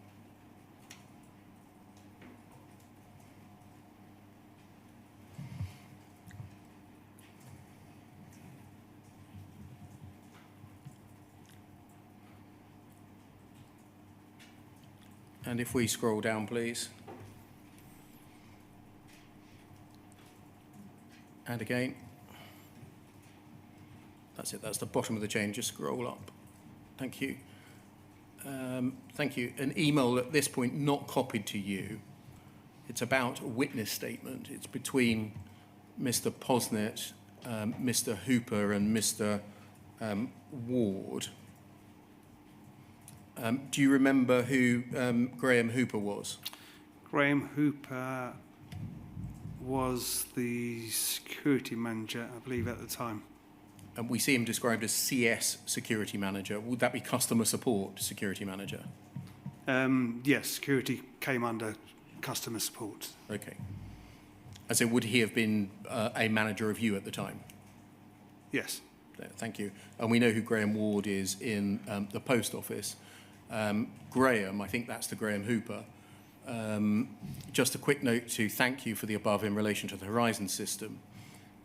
And if we scroll down, please. And again. That's it, that's the bottom of the chain. Just scroll up. Thank you. Thank you. An email at this point not copied to you. It's about a witness statement. It's between Mr. Posnet, Mr. Hooper and Mr. Ward. Do you remember who Graham Hooper was? Graham Hooper was the security manager, I believe, at the time. And we see him described as CS security manager. Would that be customer support security manager? Yes, security came under customer support. Okay. And so would he have been a manager of you at the time? Yes. Thank you. And we know who Graham Ward is in the post office. Graham, I think that's the Graham Hooper. Just a quick note to thank you for the above in relation to the Horizon system.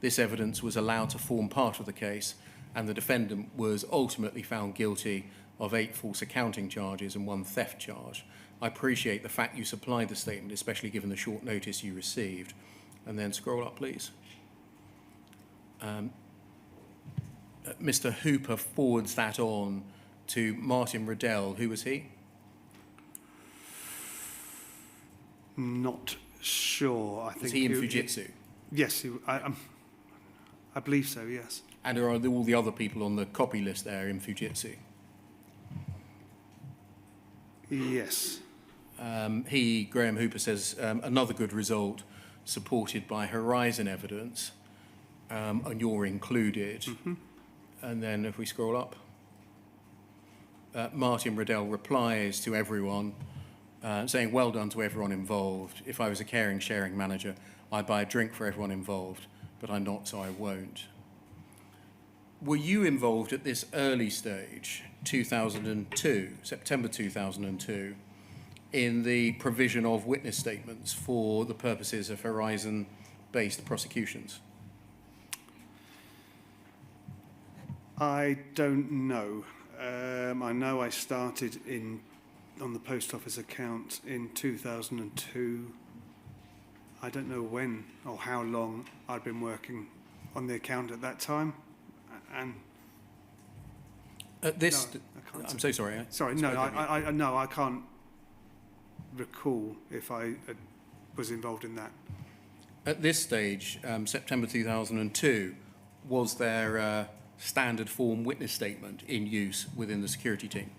This evidence was allowed to form part of the case, and the defendant was ultimately found guilty of 8 false accounting charges and 1 theft charge. I appreciate the fact you supplied the statement, especially given the short notice you received. And then scroll up, please. Mr. Hooper forwards that on to Martin Riddell. Who was he? Not sure. I think Was he in Fujitsu? Yes, I believe so, yes. And are all the other people on the copy list there in Fujitsu? Yes. Graham Hooper says, another good result supported by Horizon evidence, and you're included. Mm-hmm. And then if we scroll up, Martin Riddell replies to everyone, saying, well done to everyone involved. If I was a caring, sharing manager, I'd buy a drink for everyone involved, but I'm not, so I won't. Were you involved at this early stage, 2002, September 2002, in the provision of witness statements for the purposes of Horizon-based prosecutions? I don't know. I know I started on the post office account in 2002. I don't know when or how long I'd been working on the account at that time. And At this, no, I can't I'm so sorry. Sorry, no, I can't recall if I was involved in that. At this stage, September 2002, was there a standard form witness statement in use within the security team?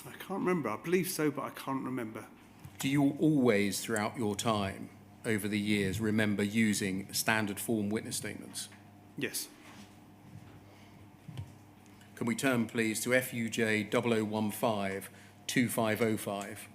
I can't remember. I believe so, but I can't remember. Do you always, throughout your time over the years, remember using standard form witness statements? Yes. Can we turn, please, to FUJ 0015 2505?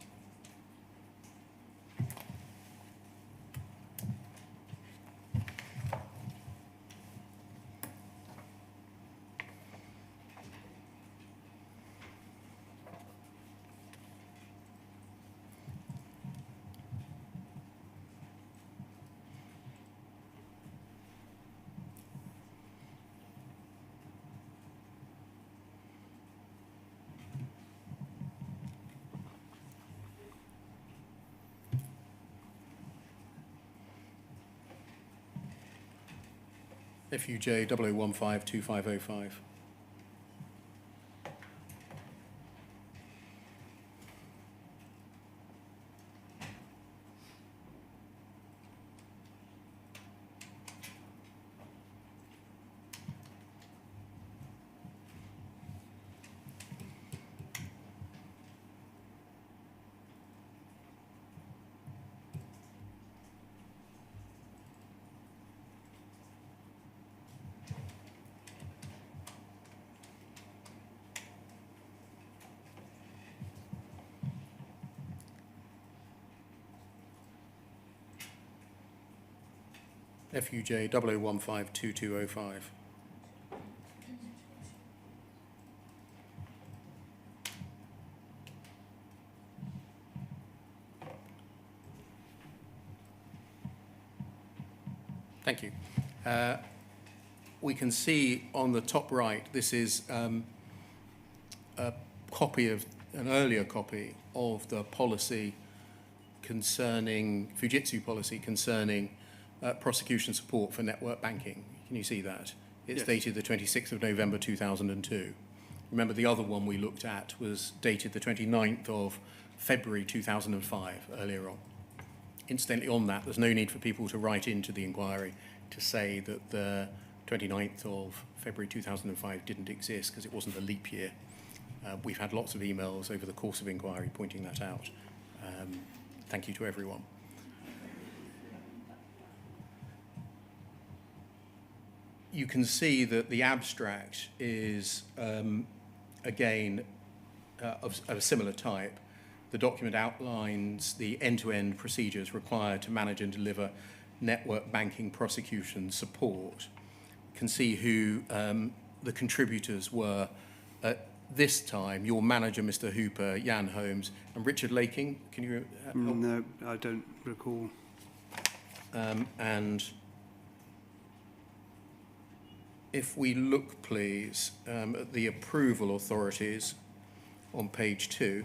FUJ 0015 2505. FUJ 0015 2205. Thank you. We can see on the top right, this is an earlier copy of the policy concerning, Fujitsu policy concerning prosecution support for network banking. Can you see that? It's Yes. dated the 26th of November 2002. Remember, the other one we looked at was dated the 29th of February 2005, earlier on. Incidentally, on that, there's no need for people to write into the inquiry to say that the 29th of February 2005 didn't exist because it wasn't a leap year. We've had lots of emails over the course of inquiry pointing that out. Thank you to everyone. You can see that the abstract is, again, of a similar type. The document outlines the end-to-end procedures required to manage and deliver network banking prosecution support. You can see who the contributors were at this time. Your manager, Mr. Hooper, Jan Holmes, and Richard Laking. Can you help? No, I don't recall. And if we look, please, at the approval authorities on page 2,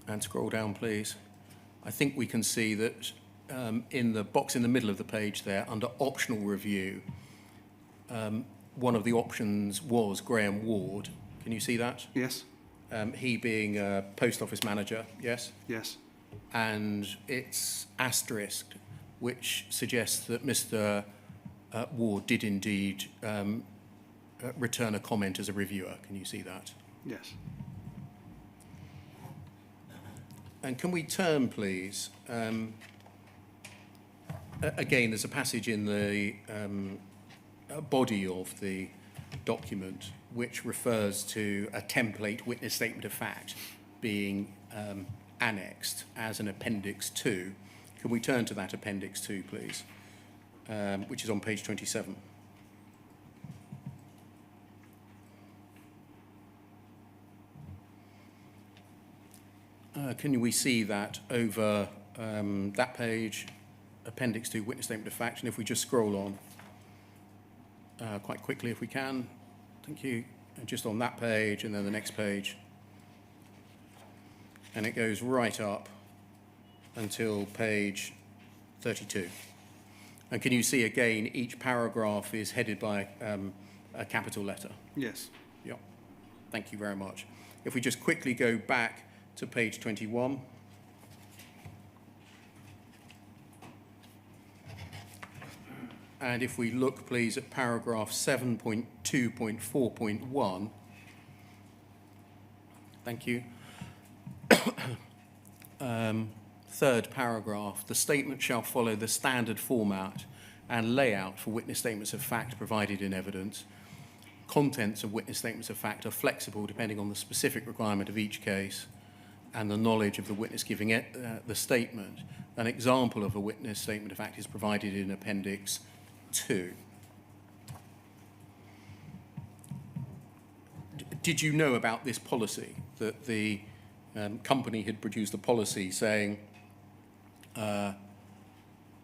and scroll down, please, I think we can see that in the box in the middle of the page there, under optional review, one of the options was Graham Ward. Can you see that? Yes, He being a post office manager, yes? yes, And it's asterisked, which suggests that Mr. Ward did indeed return a comment as a reviewer. Can you see that? yes. And can we turn, please? Again, there's a passage in the body of the document which refers to a template witness statement of fact being annexed as an Appendix 2. Can we turn to that Appendix 2, please, which is on page 27? Can we see that over that page, Appendix 2, Witness Statement of Fact? And if we just scroll on quite quickly if we can. Thank you. And just on that page and then the next page. And it goes right up until page 32. And can you see again, each paragraph is headed by a capital letter? Yes. Yeah. Thank you very much. If we just quickly go back to page 21. And if we look, please, at paragraph 7.2.4.1. Thank you. Third paragraph, the statement shall follow the standard format and layout for witness statements of fact provided in evidence. Contents of witness statements of fact are flexible depending on the specific requirement of each case and the knowledge of the witness giving it, the statement. An example of a witness statement of fact is provided in Appendix 2. Did you know about this policy, that the company had produced a policy saying an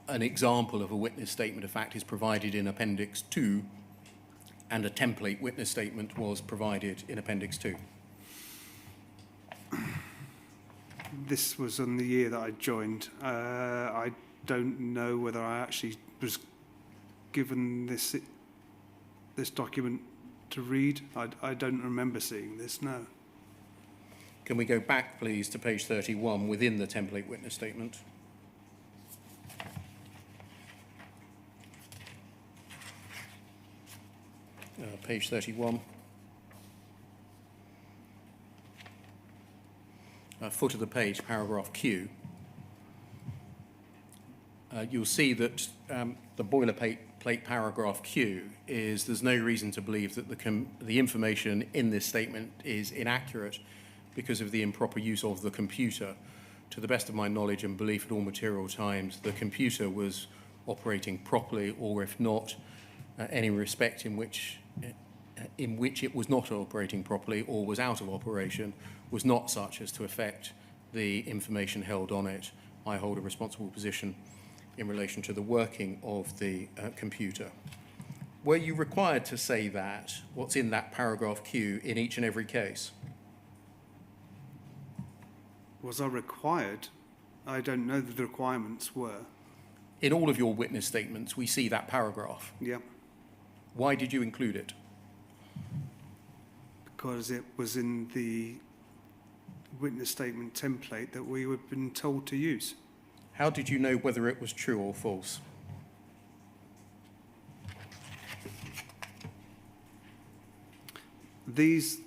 example of a witness statement of fact is provided in Appendix 2 and a template witness statement was provided in Appendix 2? This was on the year that I joined. I don't know whether I actually was given this document to read. I don't remember seeing this, no. Can we go back, please, to page 31 within the template witness statement? Page 31. Foot of the page, paragraph Q. You'll see that the boilerplate paragraph Q is there's no reason to believe that the information in this statement is inaccurate because of the improper use of the computer. To the best of my knowledge and belief at all material times, the computer was operating properly, or if not, any respect in which it was not operating properly or was out of operation was not such as to affect the information held on it. I hold a responsible position in relation to the working of the computer. Were you required to say that, what's in that paragraph Q, in each and every case? Was I required? I don't know that the requirements were. In all of your witness statements, we see that paragraph. Yeah, Why did you include it? because it was in the witness statement template that we were been told to use. How did you know whether it was true or false? These,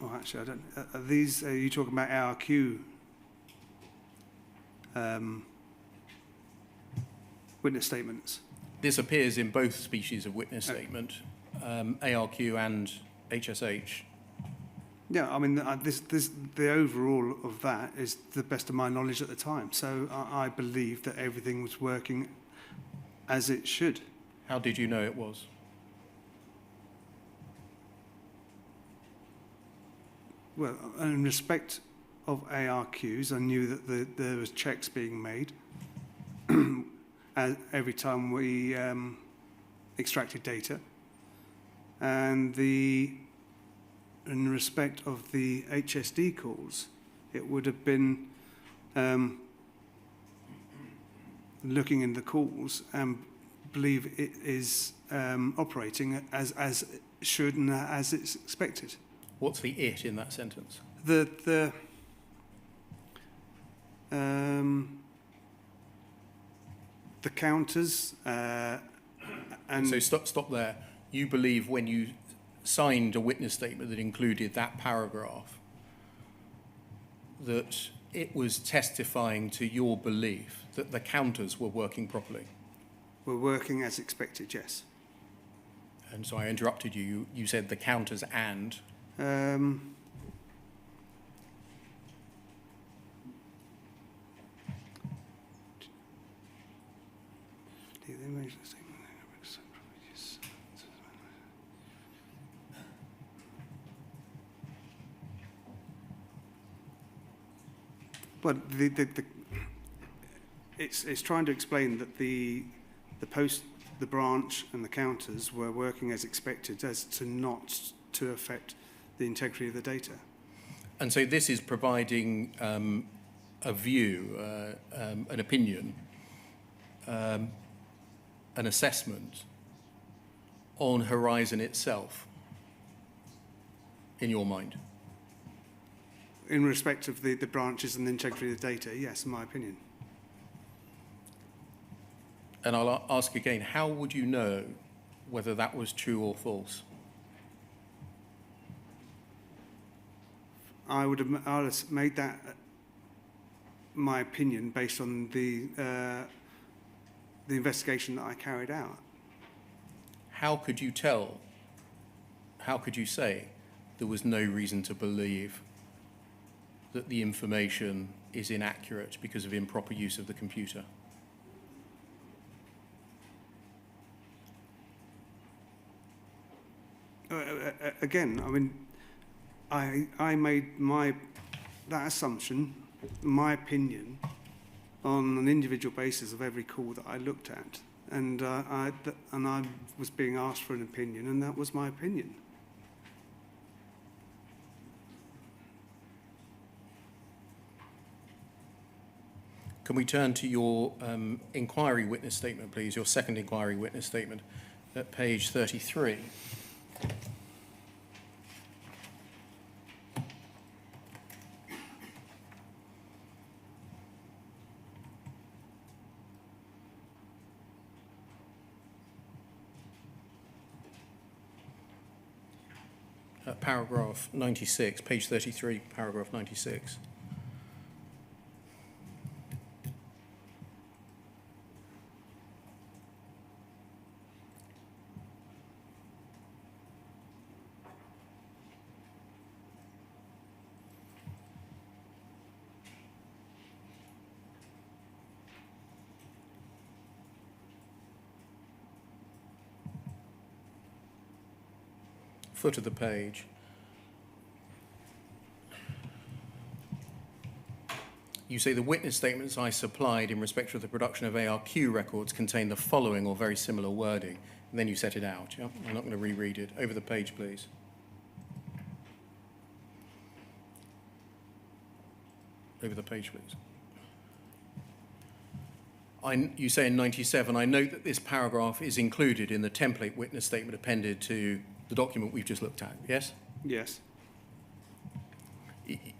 oh, actually, I don't. Are these? Are you talking about ARQ witness statements? This appears in both species of witness statement, ARQ and HSH. Yeah, I mean, the overall of that is the best of my knowledge at the time. So I believe that everything was working as it should. How did you know it was? Well, in respect of ARQs, I knew that there was checks being made every time we extracted data. And in respect of the HSD calls, it would have been looking in the calls and believe it is operating as it should and as it's expected. What's the it in that sentence? The counters and So stop there. You believe when you signed a witness statement that included that paragraph that it was testifying to your belief that the counters were working properly? were working as expected, yes. And so I interrupted you. You said the counters and... But it's trying to explain that the branch and the counters were working as expected, as to not to affect the integrity of the data. And so this is providing a view, an opinion, an assessment on Horizon itself, in your mind? In respect of the branches and the integrity of the data, yes, in my opinion. And I'll ask again, how would you know whether that was true or false? I would have made that my opinion based on the investigation that I carried out. How could you tell, how could you say there was no reason to believe that the information is inaccurate because of improper use of the computer? Again, I mean, I made that assumption, my opinion, on an individual basis of every call that I looked at, and I was being asked for an opinion, and that was my opinion. Can we turn to your inquiry witness statement, please, your second inquiry witness statement at page 33? Paragraph 96, page 33, paragraph 96. Foot of the page. You say the witness statements I supplied in respect of the production of ARQ records contain the following or very similar wording. And then you set it out, yeah? I'm not going to reread it. Over the page, please. Over the page, please. You say in 97, I note that this paragraph is included in the template witness statement appended to the document we've just looked at, yes? Yes.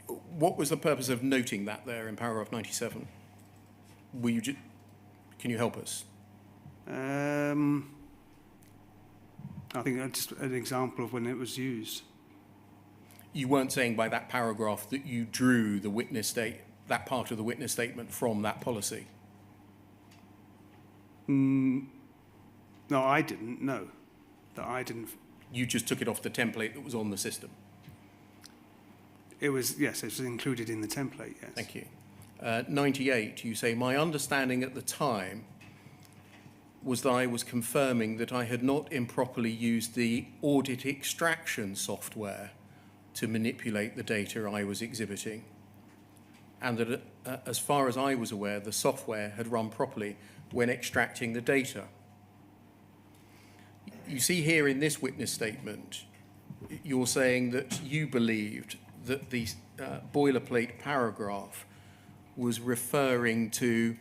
What was the purpose of noting that there in paragraph 97? Can you help us? I think that's just an example of when it was used. You weren't saying by that paragraph that you drew the that part of the witness statement from that policy? No, I didn't. No, that I didn't. You just took it off the template that was on the system? It was, yes, it was included in the template, yes. Thank you. 98, you say, my understanding at the time was that I was confirming that I had not improperly used the audit extraction software to manipulate the data I was exhibiting, and that as far as I was aware, the software had run properly when extracting the data. You see here in this witness statement, you're saying that you believed that the boilerplate paragraph was referring to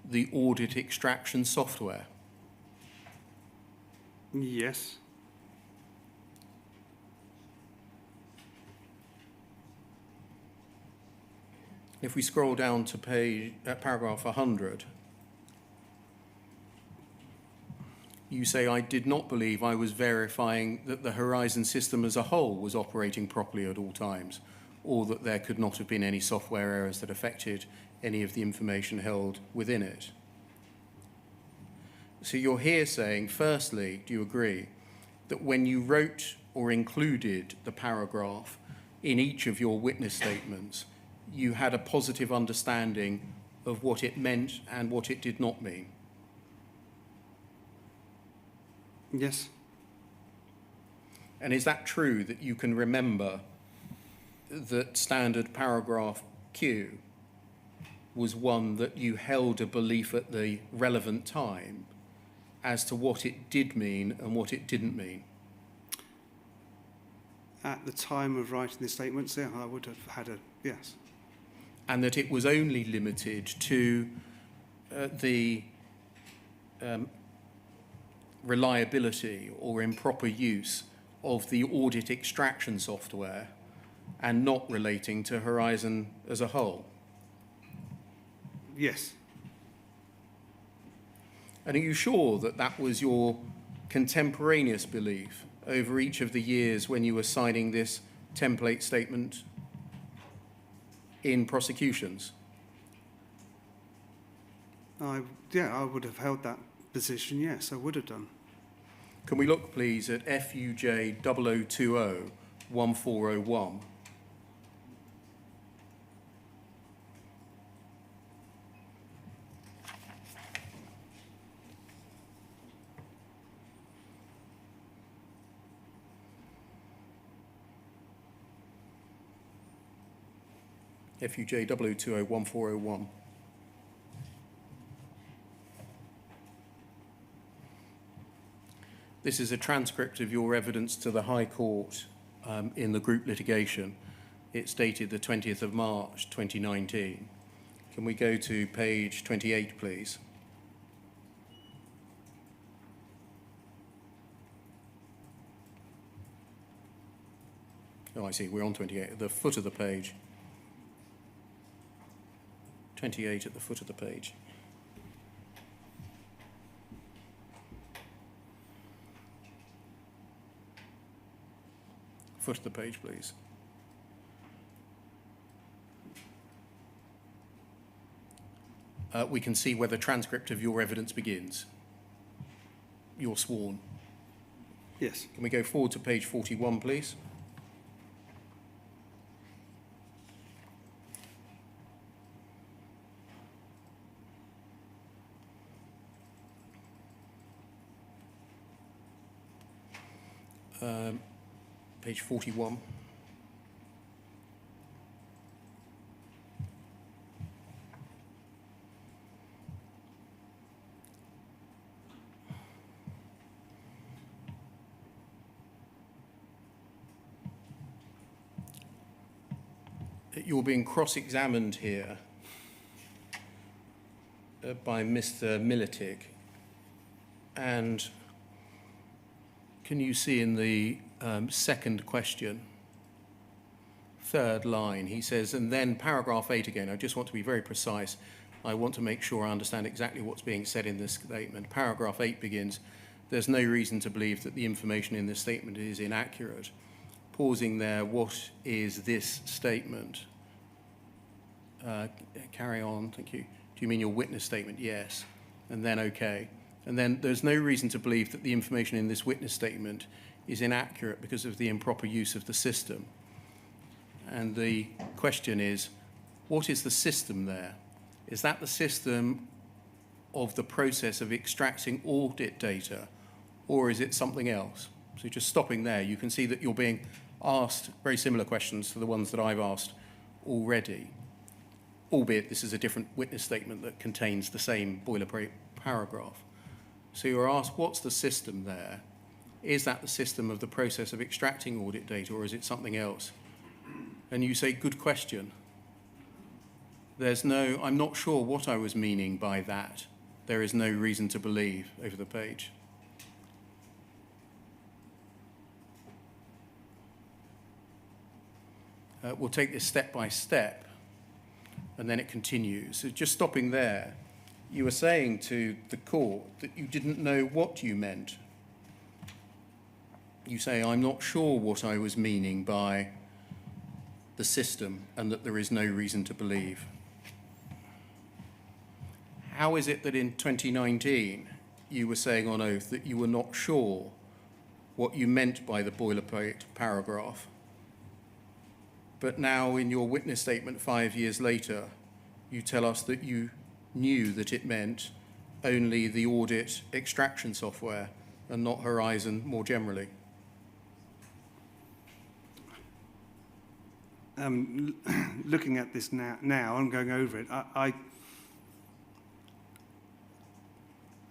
the audit extraction software. Yes. If we scroll down to paragraph 100, you say, I did not believe I was verifying that the Horizon system as a whole was operating properly at all times, or that there could not have been any software errors that affected any of the information held within it. So you're here saying, firstly, do you agree that when you wrote or included the paragraph in each of your witness statements, you had a positive understanding of what it meant and what it did not mean? Yes. And is that true that you can remember that standard paragraph Q was one that you held a belief at the relevant time as to what it did mean and what it didn't mean? At the time of writing the statements, yeah, I would have had a yes. And that it was only limited to the reliability or improper use of the audit extraction software and not relating to Horizon as a whole? Yes. And are you sure that that was your contemporaneous belief over each of the years when you were signing this template statement in prosecutions? I would have held that position, yes, I would have done. Can we look, please, at FUJ 0020 1401? FUJ 0020 1401. This is a transcript of your evidence to the High Court in the group litigation. It's dated the 20th of March 2019. Can we go to page 28, please? Oh, I see, we're on 28, at the foot of the page. 28 at the foot of the page. Foot of the page, please. We can see where the transcript of your evidence begins. You're sworn. Yes. Can we go forward to page 41, please? Page 41. You're being cross-examined here by Mr. Militic, and can you see in the second question, third line, he says, and then paragraph 8 again, I just want to be very precise. I want to make sure I understand exactly what's being said in this statement. Paragraph 8 begins, there's no reason to believe that the information in this statement is inaccurate. Pausing there, what is this statement? Carry on, thank you. Do you mean your witness statement? Yes. And then okay. And then there's no reason to believe that the information in this witness statement is inaccurate because of the improper use of the system. And the question is, what is the system there? Is that the system of the process of extracting audit data, or is it something else? So just stopping there, you can see that you're being asked very similar questions to the ones that I've asked already, albeit this is a different witness statement that contains the same boilerplate paragraph. So you're asked, what's the system there? Is that the system of the process of extracting audit data, or is it something else? And you say, good question. I'm not sure what I was meaning by that. There is no reason to believe, over the page. We'll take this step by step, and then it continues. So just stopping there, you were saying to the court that you didn't know what you meant. You say, I'm not sure what I was meaning by the system, and that there is no reason to believe. How is it that in 2019 you were saying on oath that you were not sure what you meant by the boilerplate paragraph, but now in your witness statement 5 years later, you tell us that you knew that it meant only the audit extraction software and not Horizon more generally? Looking at this now and going over it,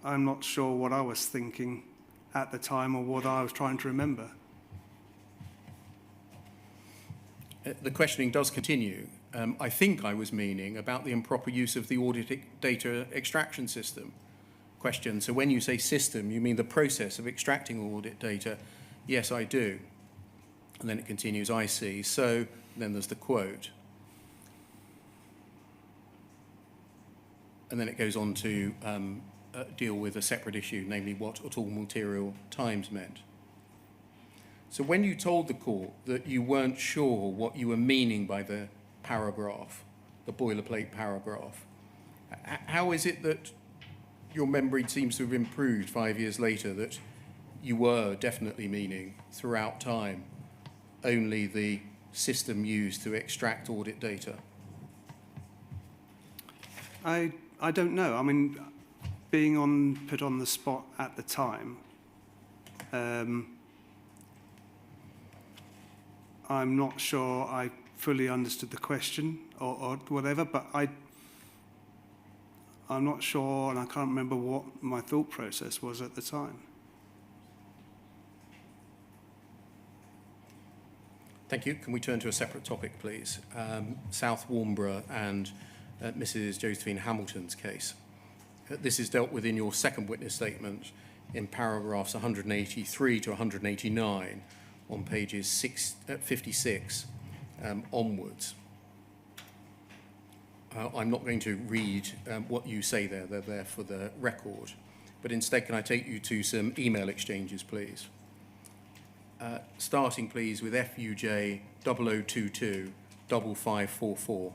I'm not sure what I was thinking at the time or what I was trying to remember. The questioning does continue. I think I was meaning about the improper use of the audit data extraction system. Question, so when you say system, you mean the process of extracting audit data? Yes, I do. And then it continues, I see. So then there's the quote. And then it goes on to deal with a separate issue, namely what at all material times meant. So when you told the court that you weren't sure what you were meaning by the paragraph, the boilerplate paragraph, how is it that your memory seems to have improved 5 years later, that you were definitely meaning throughout time only the system used to extract audit data? I don't know. I mean, being put on the spot at the time, I'm not sure I fully understood the question or whatever, but I'm not sure, and I can't remember what my thought process was at the time. Thank you. Can we turn to a separate topic, please? South Warnborough and Mrs. Josephine Hamilton's case. This is dealt with in your second witness statement in paragraphs 183 to 189 on pages 56 onwards. I'm not going to read what you say there. They're there for the record. But instead, can I take you to some email exchanges, please? Starting, please, with FUJ 0022 5544.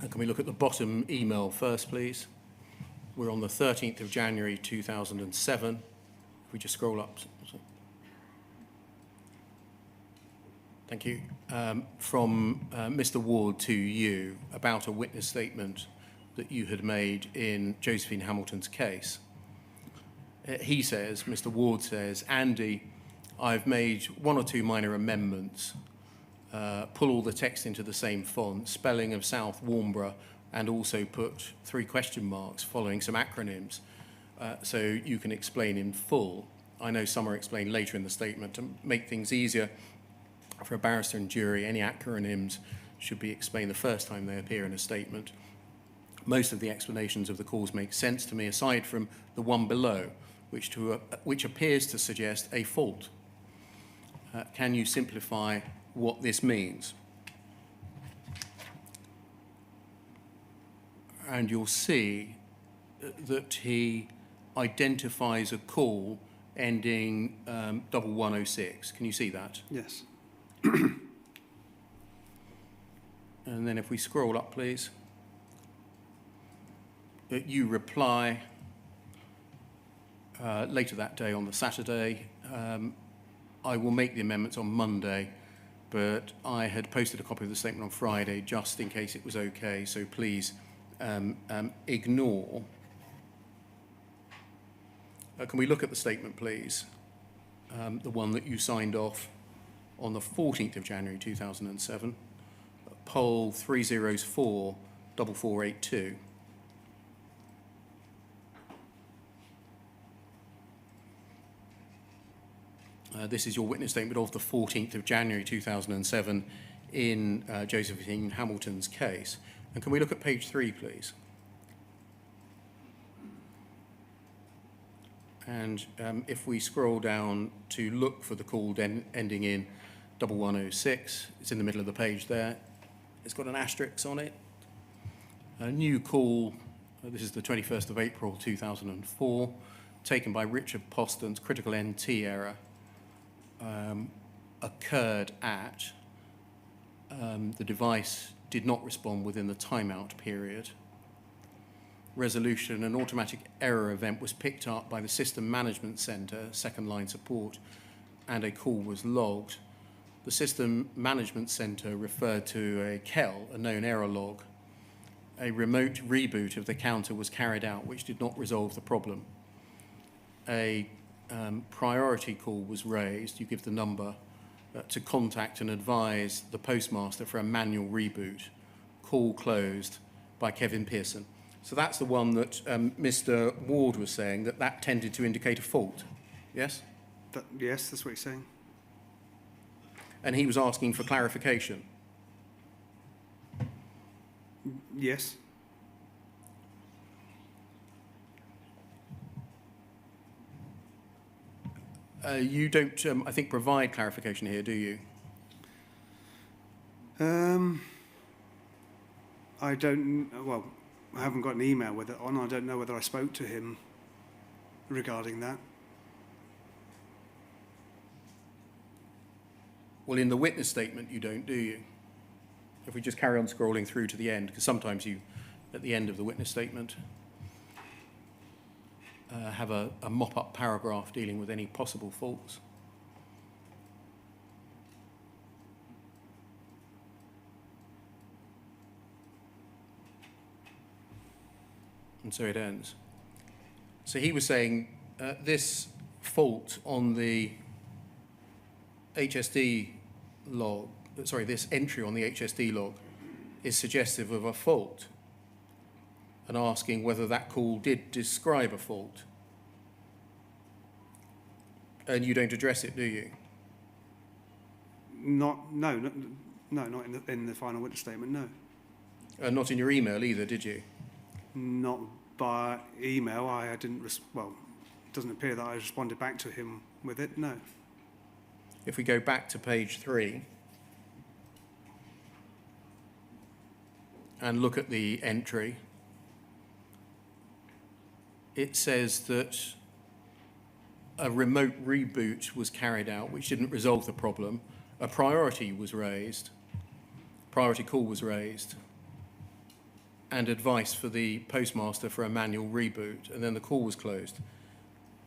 Can we look at the bottom email first, please? We're on the 13th of January 2007. If we just scroll up. Thank you. From Mr. Ward to you about a witness statement that you had made in Josephine Hamilton's case. he says, Mr. Ward says, Andy, I've made 1 or 2 minor amendments, pull all the text into the same font, spelling of South Warnborough, and also put 3 question marks following some acronyms, so you can explain in full. I know some are explained later in the statement. To make things easier for a barrister and jury, any acronyms should be explained the first time they appear in a statement. Most of the explanations of the cause make sense to me, aside from the one below, which appears to suggest a fault. Can you simplify what this means? And you'll see that he identifies a call ending 1106. Can you see that? Yes. And then if we scroll up, please. You reply later that day on the Saturday. I will make the amendments on Monday, but I had posted a copy of the statement on Friday just in case it was okay, so please ignore. Can we look at the statement, please? The one that you signed off on the 14th of January 2007, poll 304 4482. This is your witness statement of the 14th of January 2007 in Josephine Hamilton's case. And can we look at page 3, please? And if we scroll down to look for the call ending in 1106, it's in the middle of the page there. It's got an asterisk on it. A new call, this is the 21st of April 2004, taken by Richard Poston's critical NT error, occurred at, the device did not respond within the timeout period. Resolution, an automatic error event was picked up by the System Management Center, second line support, and a call was logged. The System Management Center referred to a Kells, a known error log. A remote reboot of the counter was carried out, which did not resolve the problem. A priority call was raised, you give the number, to contact and advise the postmaster for a manual reboot. Call closed by Kevin Pearson. So that's the one that Mr. Ward was saying, that tended to indicate a fault. Yes? Yes, that's what he's saying. And he was asking for clarification. Yes. You don't, I think, provide clarification here, do you? I don't, well, I haven't got an email with it on. I don't know whether I spoke to him regarding that. Well, in the witness statement, you don't, do you? If we just carry on scrolling through to the end, because sometimes you, at the end of the witness statement, have a mop-up paragraph dealing with any possible faults. And so it ends. So he was saying this fault on the HSD log, sorry, this entry on the HSD log is suggestive of a fault, and asking whether that call did describe a fault. And you don't address it, do you? No, not in the final witness statement, no. Not in your email either, did you? Not by email. I didn't, well, it doesn't appear that I responded back to him with it, no. If we go back to page 3 and look at the entry, it says that a remote reboot was carried out, which didn't resolve the problem. A priority was raised, priority call was raised, and advice for the postmaster for a manual reboot, and then the call was closed.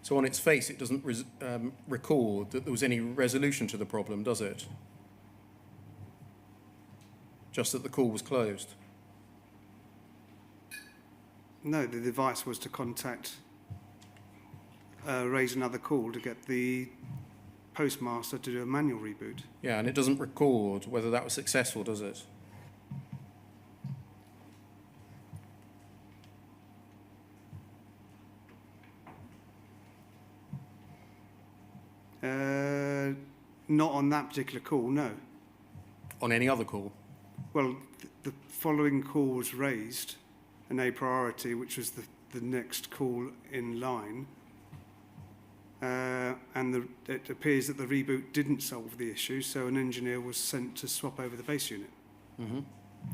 So on its face, it doesn't record that there was any resolution to the problem, does it? Just that the call was closed. No, the advice was to contact raise another call to get the postmaster to do a manual reboot. Yeah, and it doesn't record whether that was successful, does it? Not on that particular call, no. On any other call? Well, the following call was raised, an A priority, which was the next call in line, and it appears that the reboot didn't solve the issue, so an engineer was sent to swap over the base unit. Mm-hmm.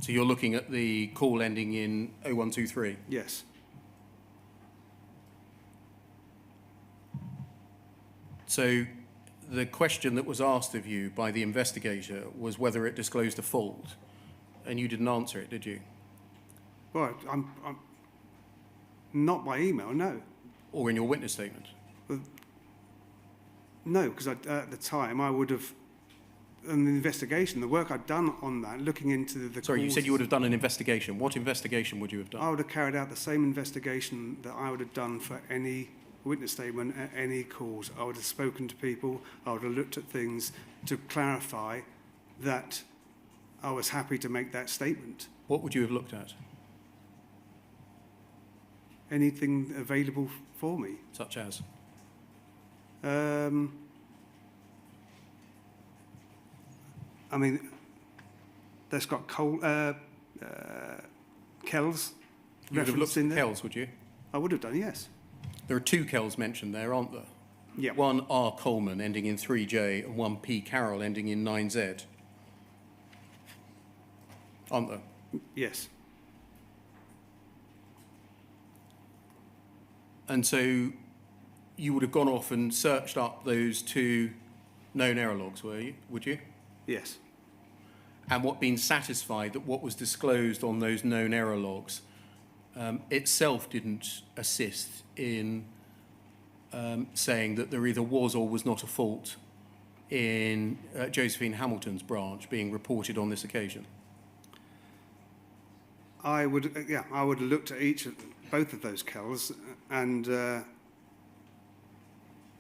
So you're looking at the call ending in 0123? Yes. So the question that was asked of you by the investigator was whether it disclosed a fault, and you didn't answer it, did you? Well, I'm not by email, no. Or in your witness statement? No, because at the time I would have, in the investigation, the work I'd done on that, looking into the Sorry, you said causes, you would have done an investigation. What investigation would you have I done? would have carried out the same investigation that I would have done for any witness statement at any calls. I would have spoken to people, I would have looked at things to clarify that I was happy to make that statement. What would you have looked at? Anything available for me. Such as? I mean, that's got Kells You would have looked reference in at there. Kells, would you? I would have done, yes. There are two Kells mentioned there, aren't there? Yeah. One R. Coleman ending in 3J and one P. Carroll ending in 9Z. Aren't there? Yes. And so you would have gone off and searched up those two known error logs, would you? Yes. And been satisfied that what was disclosed on those known error logs itself didn't assist in saying that there either was or was not a fault in Josephine Hamilton's branch being reported on this occasion? I would have looked at both of those Kells, and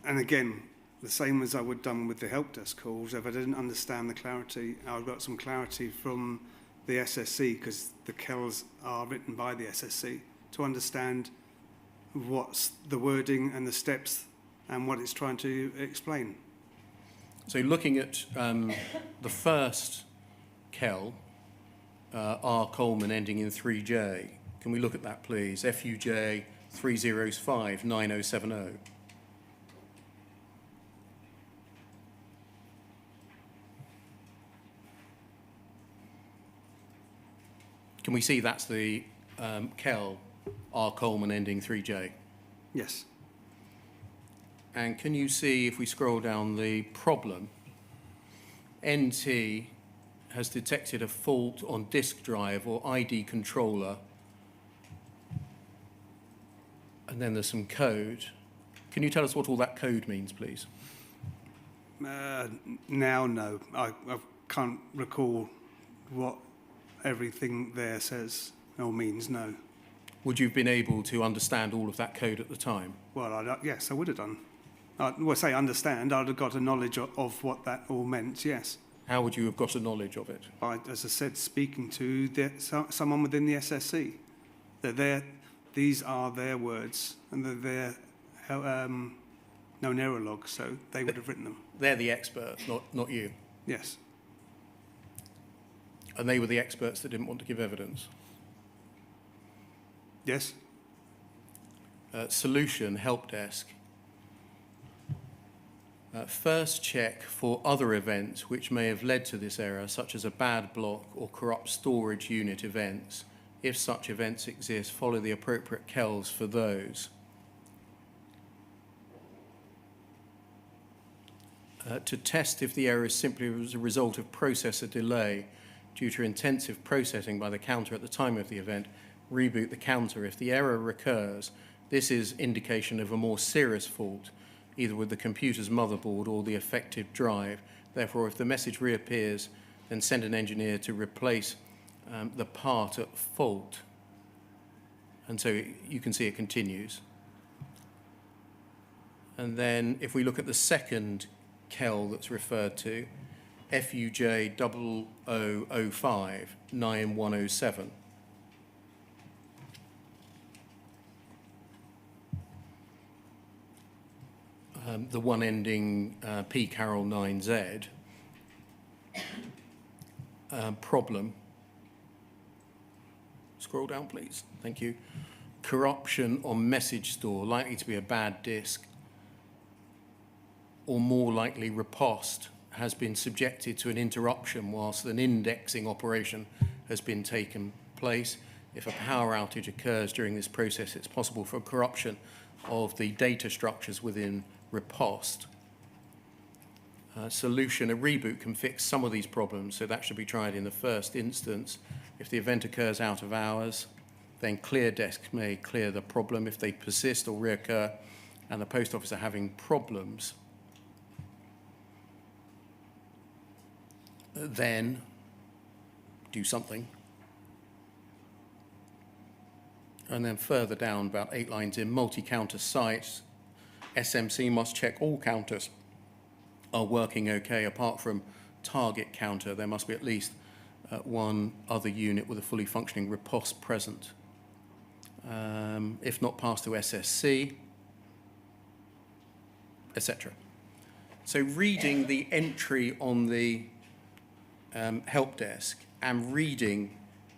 again, the same as I would have done with the help desk calls. If I didn't understand the clarity, I got some clarity from the SSC, because the Kells are written by the SSC, to understand what's the wording and the steps and what it's trying to explain. So looking at the first Kell, R. Coleman ending in 3J, can we look at that, please? FUJ 305 9070. Can we see that's the Kell, R. Coleman ending 3J? Yes. And can you see, if we scroll down the problem, NT has detected a fault on disk drive or ID controller, and then there's some code. Can you tell us what all that code means, please? Now, no. I can't recall what everything there says or means, no. Would you have been able to understand all of that code at the time? Well, yes, I would have done. Say understand, I'd have got a knowledge of what that all meant, yes. How would you have got a knowledge of it? By, as I said, speaking to someone within the SSC. These are their words, and they're their known error logs, so they would have written them. They're the experts, not you. Yes. And they were the experts that didn't want to give evidence. Yes. Solution, help desk. First check for other events which may have led to this error, such as a bad block or corrupt storage unit events. If such events exist, follow the appropriate Kells for those. To test if the error is simply as a result of processor delay due to intensive processing by the counter at the time of the event, reboot the counter. If the error recurs, this is indication of a more serious fault, either with the computer's motherboard or the affected drive. Therefore, if the message reappears, then send an engineer to replace the part at fault. And so you can see it continues. And then if we look at the second Kell that's referred to, FUJ 0005 9107. The one ending P Carol 9Z. Problem. Scroll down, please. Thank you. Corruption on message store, likely to be a bad disk, or more likely riposte, has been subjected to an interruption whilst an indexing operation has been taken place. If a power outage occurs during this process, it's possible for corruption of the data structures within riposte. Solution, a reboot can fix some of these problems, so that should be tried in the first instance. If the event occurs out of hours, then clear desk may clear the problem. If they persist or reoccur and the post office are having problems, then do something. And then further down, about 8 lines in, multi-counter sites, SMC must check all counters are working okay. Apart from target counter, there must be at least one other unit with a fully functioning riposte present. If not, pass to SSC, etc. So reading the entry on the help desk and reading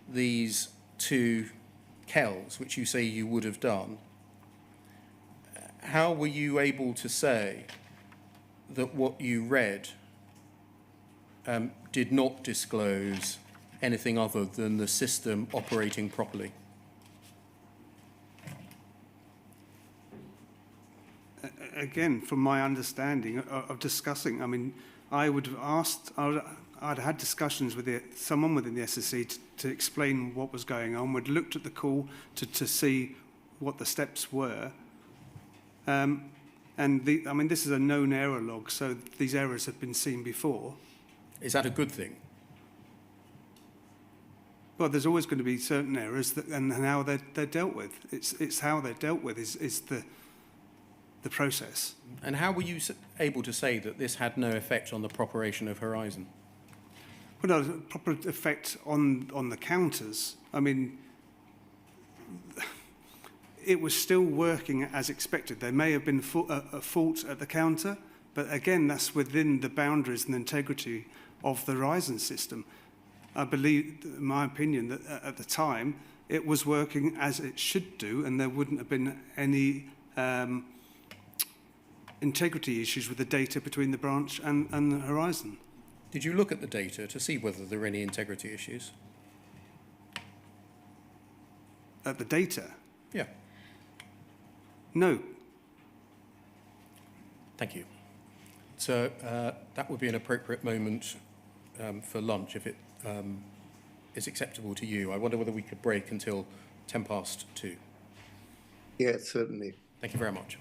these two Kells, which you say you would have done, how were you able to say that what you read did not disclose anything other than the system operating properly? Again, from my understanding of discussing, I mean, I would have asked, I'd had discussions with someone within the SSC to explain what was going on. We'd looked at the call to see what the steps were. And I mean, this is a known error log, so these errors have been seen before. Is that a good thing? Well, there's always going to be certain errors, and how they're dealt with. It's how they're dealt with is the process. And how were you able to say that this had no effect on the operation of Horizon? Well, no, proper effect on the counters. I mean, it was still working as expected. There may have been a fault at the counter, but again, that's within the boundaries and integrity of the Horizon system. I believe, in my opinion, that at the time, it was working as it should do, and there wouldn't have been any integrity issues with the data between the branch and the Horizon. Did you look at the data to see whether there were any integrity issues? At the data? Yeah. No. Thank you. So that would be an appropriate moment for lunch if it is acceptable to you. I wonder whether we could break until 2:10. Yes, certainly. Thank you very much.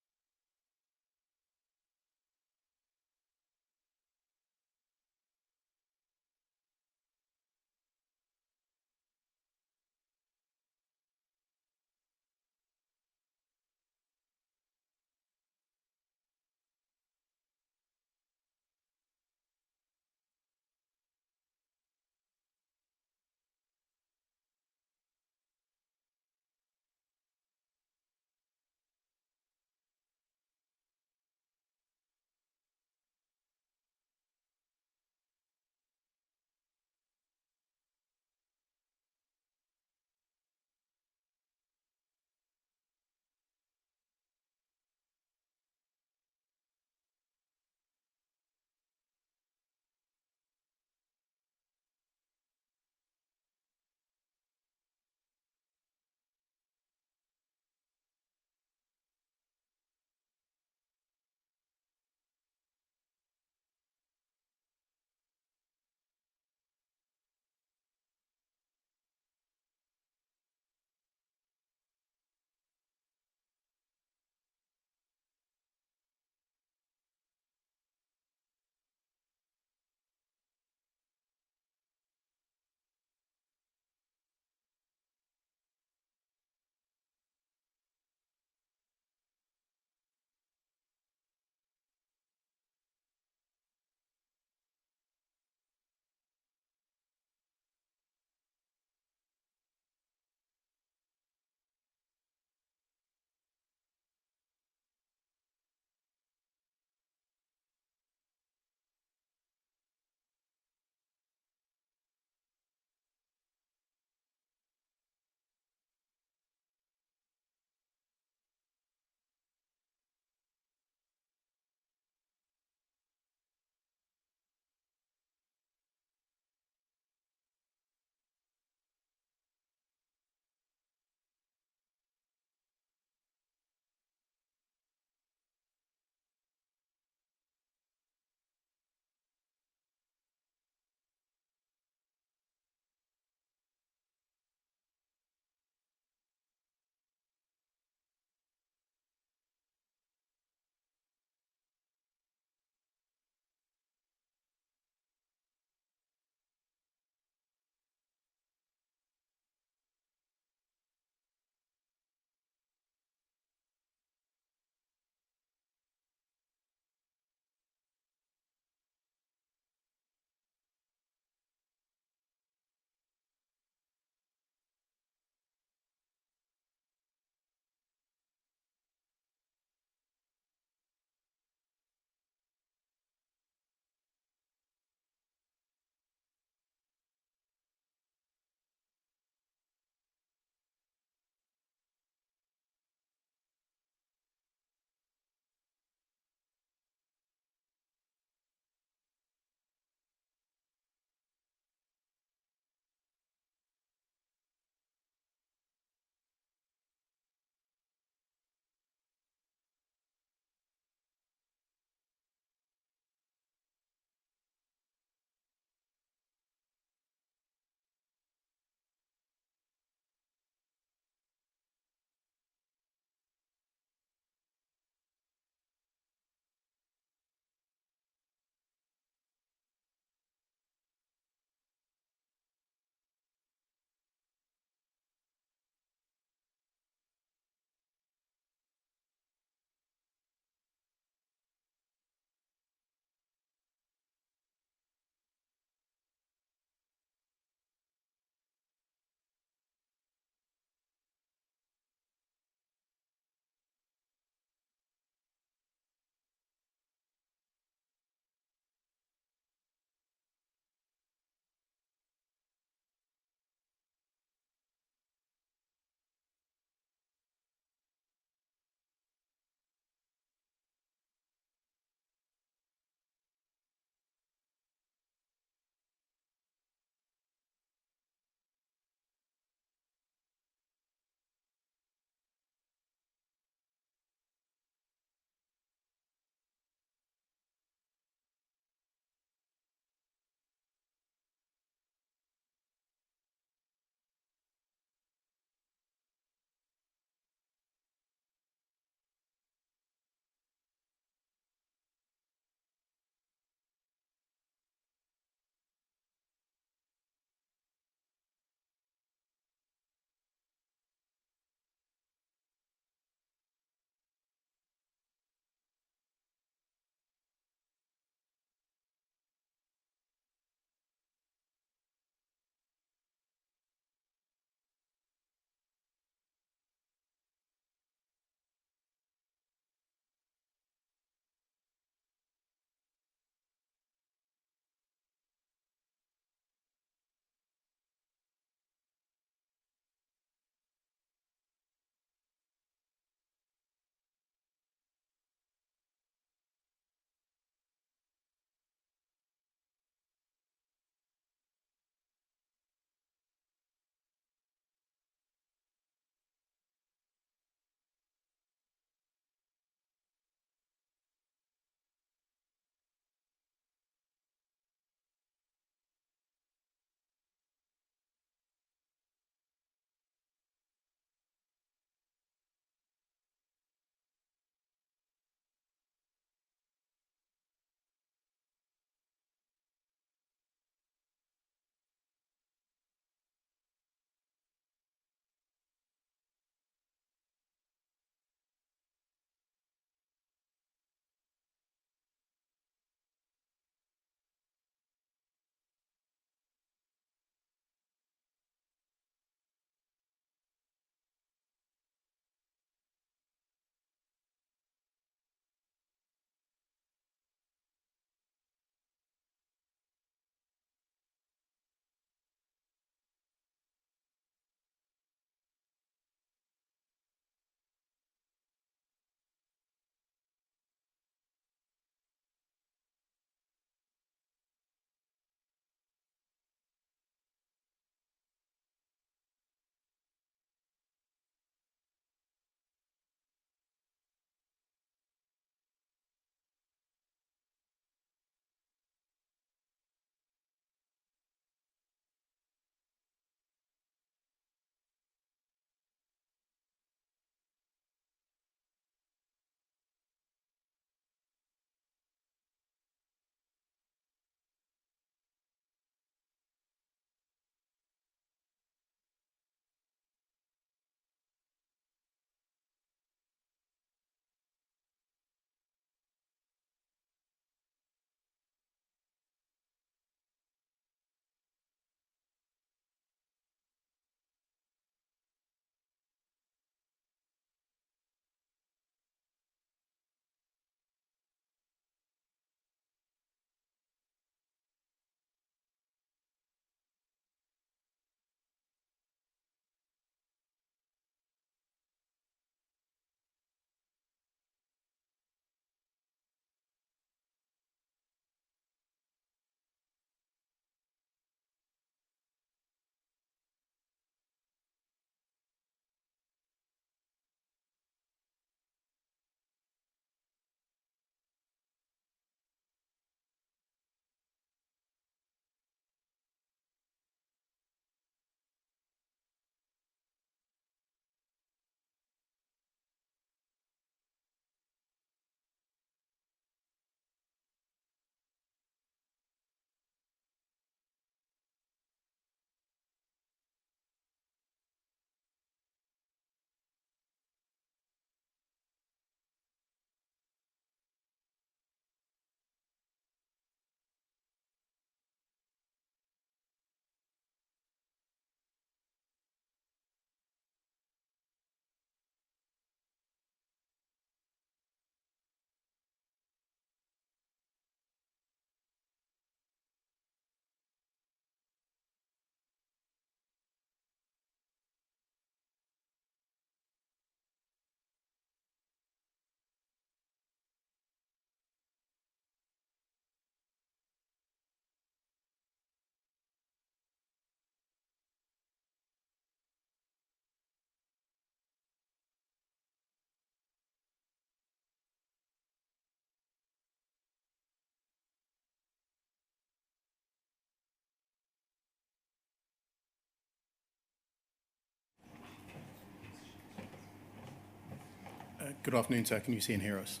Good afternoon, sir. Can you see and hear us?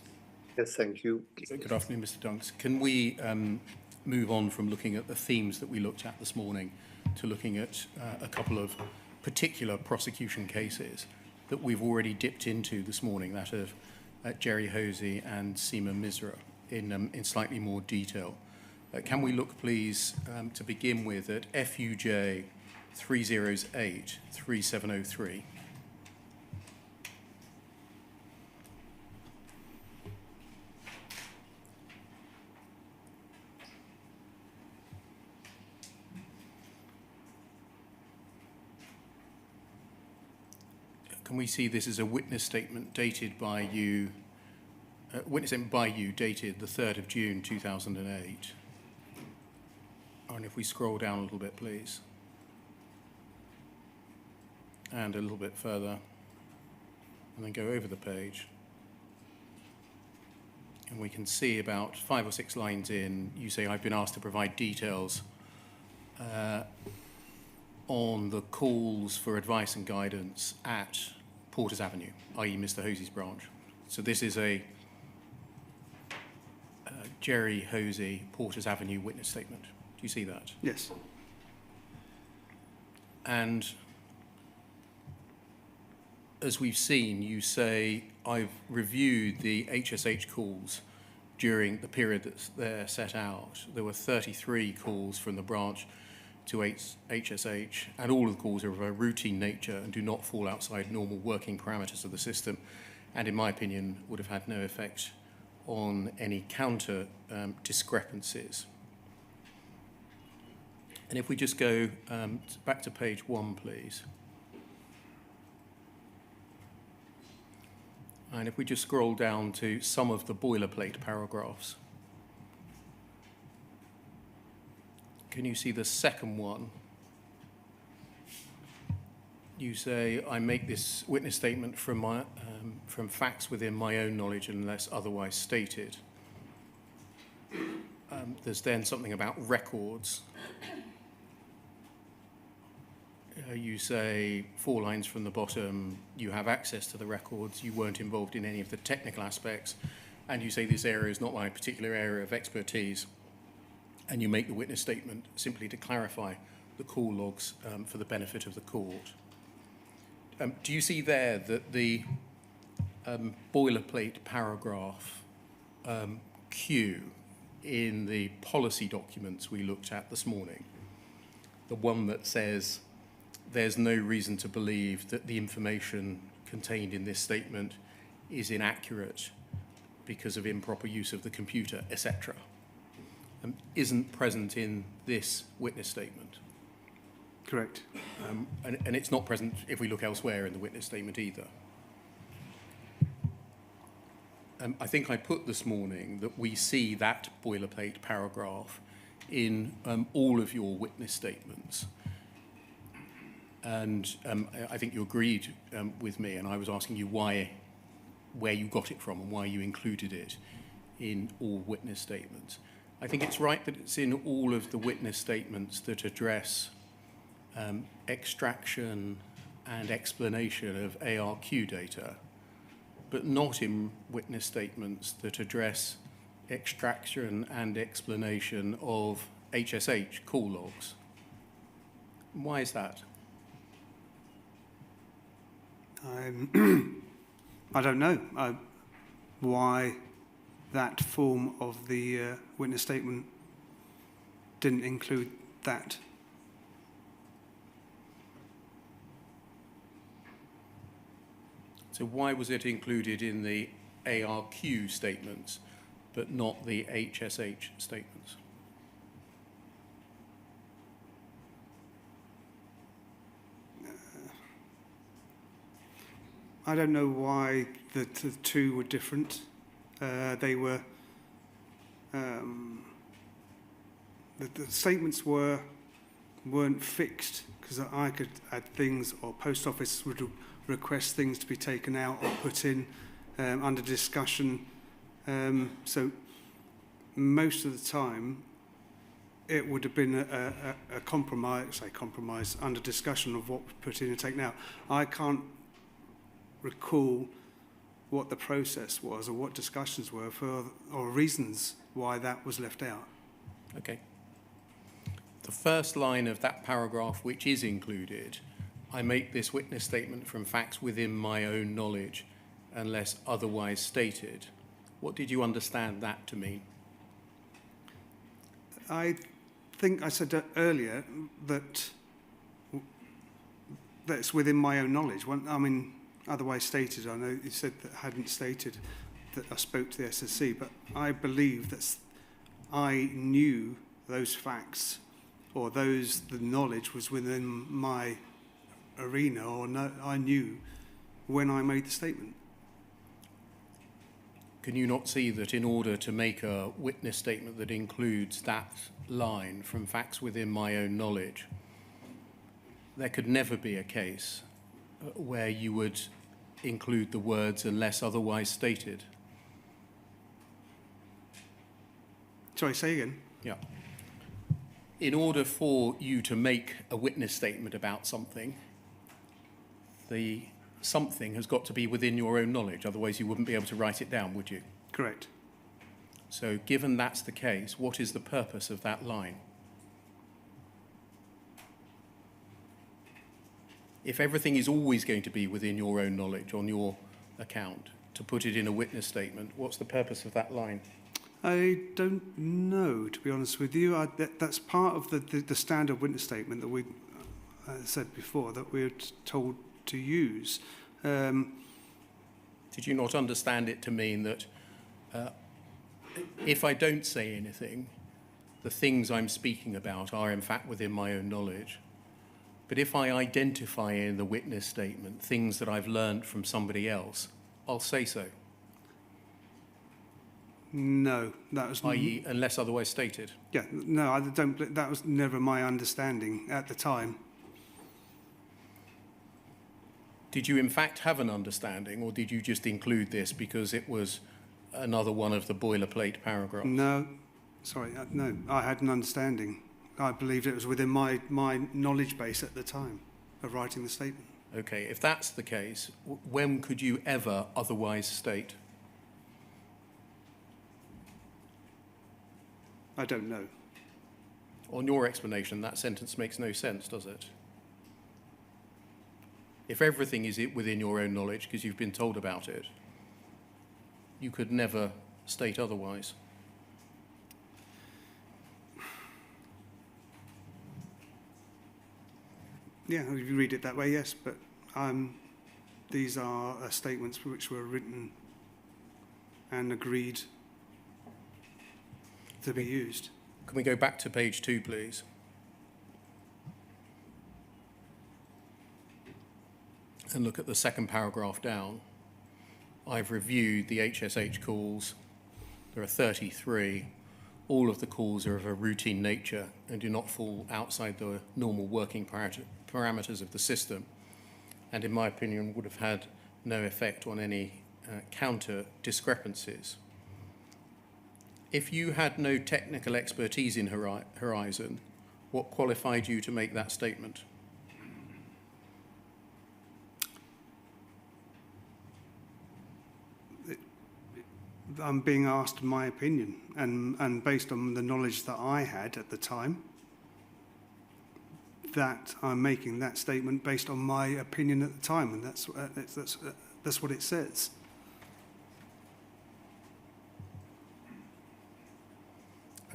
Yes, thank you. Good afternoon, Mr. Dunks. Can we move on from looking at the themes that we looked at this morning to looking at a couple of particular prosecution cases that we've already dipped into this morning, that of Jerry Hosy and Seema Misra, in slightly more detail? Can we look, please, to begin with at FUJ 308 3703? Can we see this as a witness statement dated by you, dated the 3rd of June 2008? And if we scroll down a little bit, please. And a little bit further. And then go over the page. And we can see about 5 or 6 lines in, you say, I've been asked to provide details on the calls for advice and guidance at Porters Avenue, i.e. Mr. Hosy's branch. So this is a Jerry Hosy, Porters Avenue witness statement. Do you see that? Yes. And as we've seen, you say, I've reviewed the HSH calls during the period that's there set out. There were 33 calls from the branch to HSH, and all of the calls are of a routine nature and do not fall outside normal working parameters of the system, and in my opinion would have had no effect on any counter discrepancies. And if we just go back to page 1, please. And if we just scroll down to some of the boilerplate paragraphs. Can you see the second one? You say, I make this witness statement from facts within my own knowledge unless otherwise stated. There's then something about records. You say 4 lines from the bottom, you have access to the records, you weren't involved in any of the technical aspects, and you say this area is not my particular area of expertise, and you make the witness statement simply to clarify the call logs for the benefit of the court. Do you see there that the boilerplate paragraph Q in the policy documents we looked at this morning, the one that says there's no reason to believe that the information contained in this statement is inaccurate because of improper use of the computer, etc., isn't present in this witness statement? Correct. And it's not present if we look elsewhere in the witness statement either. I think I put this morning that we see that boilerplate paragraph in all of your witness statements. And I think you agreed with me, and I was asking you where you got it from and why you included it in all witness statements. I think it's right that it's in all of the witness statements that address extraction and explanation of ARQ data, but not in witness statements that address extraction and explanation of HSH call logs. Why is that? I don't know why that form of the witness statement didn't include that. So why was it included in the ARQ statements, but not the HSH statements? I don't know why the two were different. They were the statements weren't fixed, because I could add things, or post office would request things to be taken out or put in under discussion. So most of the time, it would have been a compromise under discussion of what was put in and taken out. I can't recall what the process was or what discussions were for, or reasons why that was left out. Okay. The first line of that paragraph, which is included, I make this witness statement from facts within my own knowledge, unless otherwise stated. What did you understand that to mean? I think I said earlier that that's within my own knowledge. I mean, otherwise stated, I know you said that hadn't stated that I spoke to the SSC, but I believe that I knew those facts, or the knowledge was within my arena, or no, I knew when I made the statement. Can you not see that in order to make a witness statement that includes that line from facts within my own knowledge, there could never be a case where you would include the words unless otherwise stated? Sorry, say again. Yeah. In order for you to make a witness statement about something, the something has got to be within your own knowledge, otherwise you wouldn't be able to write it down, would you? Correct. So given that's the case, what is the purpose of that line? If everything is always going to be within your own knowledge on your account, to put it in a witness statement, what's the purpose of that line? I don't know, to be honest with you. That's part of the standard witness statement that we said before that we're told to use. Did you not understand it to mean that if I don't say anything, the things I'm speaking about are in fact within my own knowledge? But if I identify in the witness statement things that I've learned from somebody else, I'll say so. No, that was... i.e., unless otherwise stated. Yeah, no, I don't. That was never my understanding at the time. Did you in fact have an understanding, or did you just include this because it was another one of the boilerplate paragraphs? No, sorry, no, I had an understanding. I believed it was within my knowledge base at the time of writing the statement. Okay, if that's the case, when could you ever otherwise state? I don't know. On your explanation, that sentence makes no sense, does it? If everything is within your own knowledge because you've been told about it, you could never state otherwise. Yeah, if you read it that way, yes, but these are statements which were written and agreed to be used. Can we go back to page 2, please? And look at the second paragraph down. I've reviewed the HSH calls. There are 33. All of the calls are of a routine nature and do not fall outside the normal working parameters of the system, and in my opinion would have had no effect on any counter discrepancies. If you had no technical expertise in Horizon, what qualified you to make that statement? I'm being asked my opinion, and based on the knowledge that I had at the time, that I'm making that statement based on my opinion at the time, and that's what it says.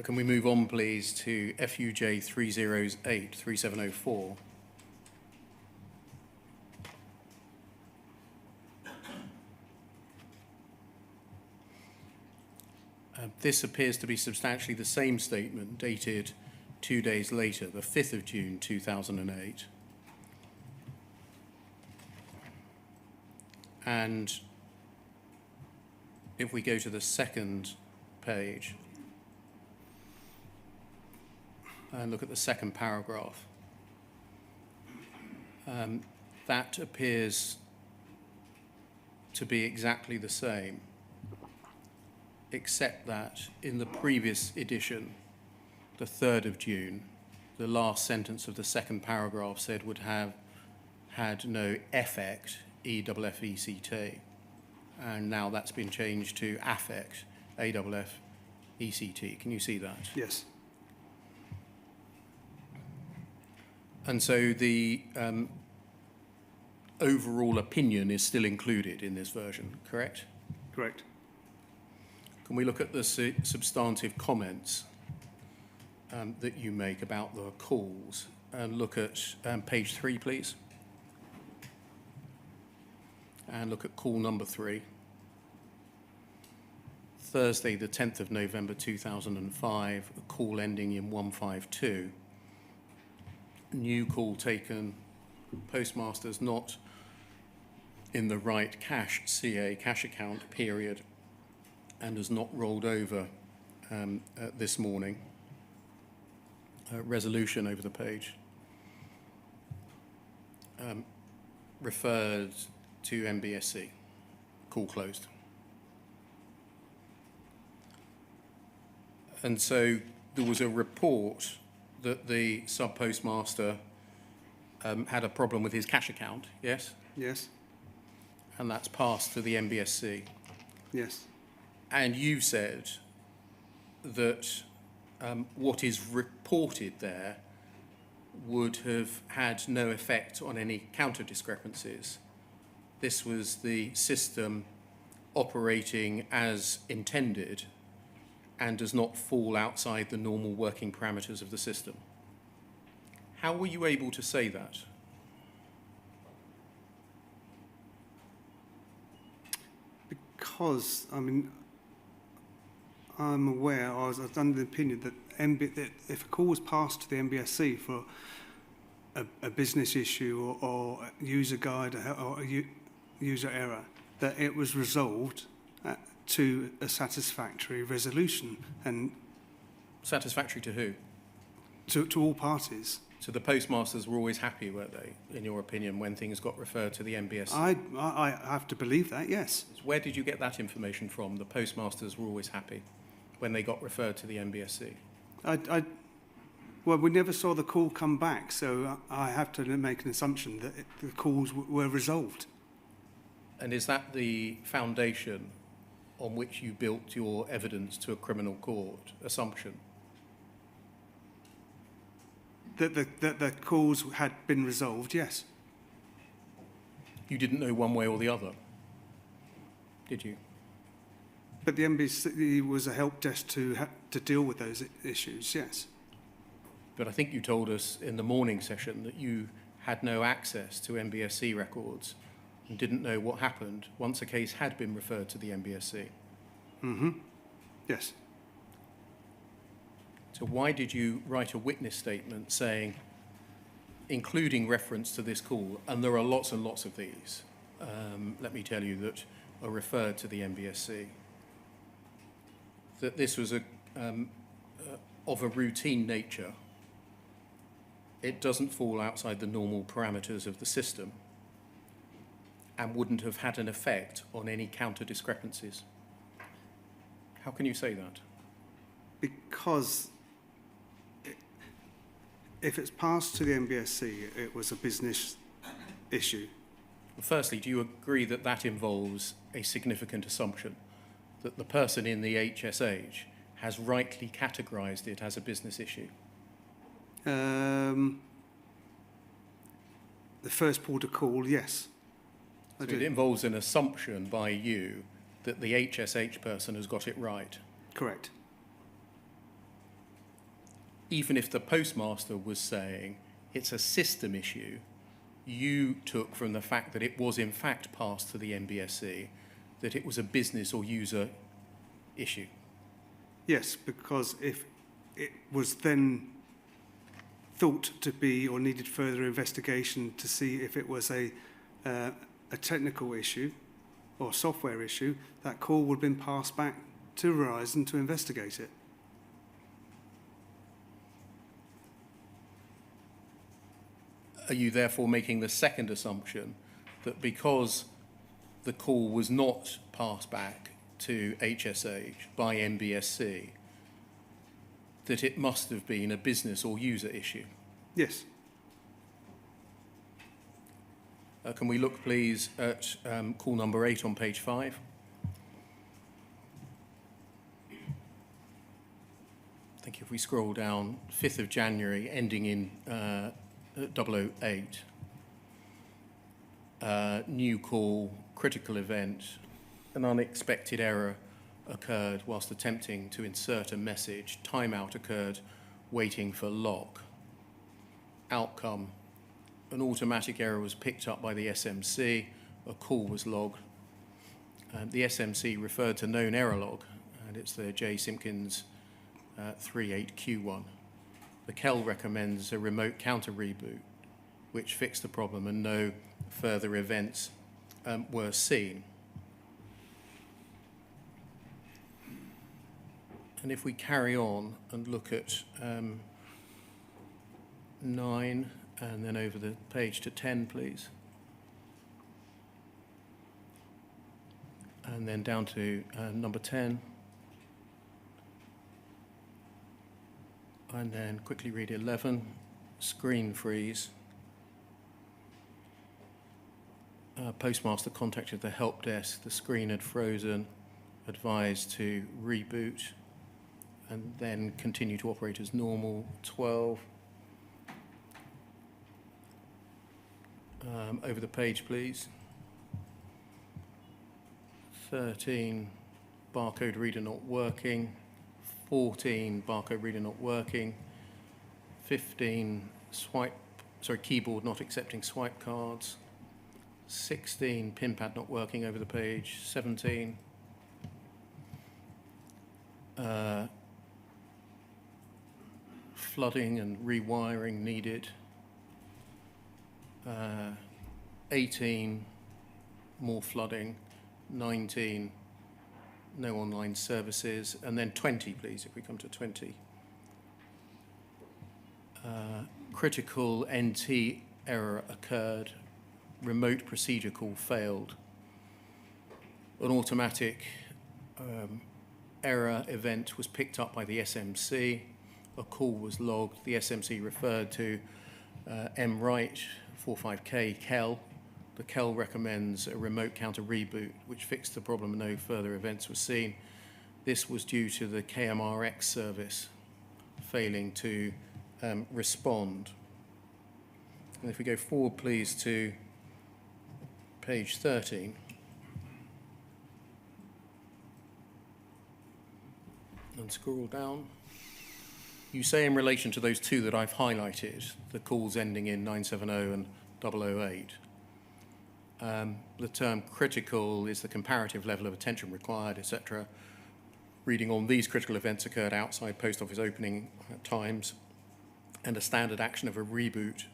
Can we move on, please, to FUJ 308 3704? This appears to be substantially the same statement dated 2 days later, the 5th of June 2008. And if we go to the second page and look at the second paragraph, that appears to be exactly the same, except that in the previous edition, the 3rd of June, the last sentence of the second paragraph said would have had no effect, E-F-F-E-C-T, and now that's been changed to affect, AFF, ECT. Can you see that? Yes. And so the overall opinion is still included in this version, correct? Correct. Can we look at the substantive comments that you make about the calls and look at page 3, please? And look at call number 3. Thursday, the 10th of November 2005, a call ending in 152. New call taken, postmaster's not in the right cash CA, cash account period, and has not rolled over this morning. Resolution over the page. Referred to MBSC. Call closed. And so there was a report that the sub-postmaster had a problem with his cash account, yes? Yes. And that's passed to the MBSC. Yes. And you said that what is reported there would have had no effect on any counter discrepancies. This was the system operating as intended and does not fall outside the normal working parameters of the system. How were you able to say that? Because, I mean, I'm aware, I was under the opinion that that if a call was passed to the MBSC for a business issue or a user guide or a user error, that it was resolved to a satisfactory resolution and Satisfactory to who? to all parties. So the postmasters were always happy, weren't they, in your opinion, when things got referred to the MBSC? I have to believe that, yes. Where did you get that information from? The postmasters were always happy when they got referred to the MBSC. Well, we never saw the call come back, so I have to make an assumption that the calls were resolved. And is that the foundation on which you built your evidence to a criminal court assumption? That the calls had been resolved, yes. You didn't know one way or the other, did you? But the MBC was a help desk to deal with those issues, yes. But I think you told us in the morning session that you had no access to MBSC records and didn't know what happened once a case had been referred to the MBSC. Mm-hmm. Yes. So why did you write a witness statement saying, including reference to this call, and there are lots and lots of these, let me tell you, that are referred to the MBSC, that this was of a routine nature. It doesn't fall outside the normal parameters of the system and wouldn't have had an effect on any counter discrepancies. How can you say that? Because if it's passed to the MBSC, it was a business issue. Firstly, do you agree that that involves a significant assumption that the person in the HSH has rightly categorised it as a business issue? The first port of call, yes. So it involves an assumption by you that the HSH person has got it right. Correct. Even if the postmaster was saying it's a system issue, you took from the fact that it was in fact passed to the MBSC that it was a business or user issue. Yes, because if it was then thought to be or needed further investigation to see if it was a technical issue or software issue, that call would have been passed back to Verizon to investigate it. Are you therefore making the second assumption that because the call was not passed back to HSH by MBSC, that it must have been a business or user issue? Yes. Can we look, please, at call number 8 on page 5? I think if we scroll down, 5th of January, ending in 008. New call, critical event, an unexpected error occurred whilst attempting to insert a message. Timeout occurred waiting for lock. Outcome, an automatic error was picked up by the SMC, a call was logged. The SMC referred to known error log, and it's the J. Simpkins 38Q1. The Kells recommends a remote counter reboot, which fixed the problem and no further events were seen. And if we carry on and look at 9, and then over the page to 10, please. And then down to number 10. And then quickly read 11, screen freeze. Postmaster contacted the help desk, the screen had frozen, advised to reboot, and then continue to operate as normal. 12. Over the page, please. 13, barcode reader not working. 14, barcode reader not working. 15, keyboard not accepting swipe cards. 16, pin pad not working over the page. 17, flooding and rewiring needed. 18, more flooding. 19, no online services. And then 20, please, if we come to 20. Critical NT error occurred. Remote procedure call failed. An automatic error event was picked up by the SMC. A call was logged. The SMC referred to MWrite 45K Kells. The Kells recommends a remote counter reboot, which fixed the problem and no further events were seen. This was due to the KMRX service failing to respond. And if we go forward, please, to page 13. And scroll down. You say in relation to those two that I've highlighted, the calls ending in 970 and 008, the term critical is the comparative level of attention required, etc. Reading on, these critical events occurred outside post office opening times, and a standard action of a reboot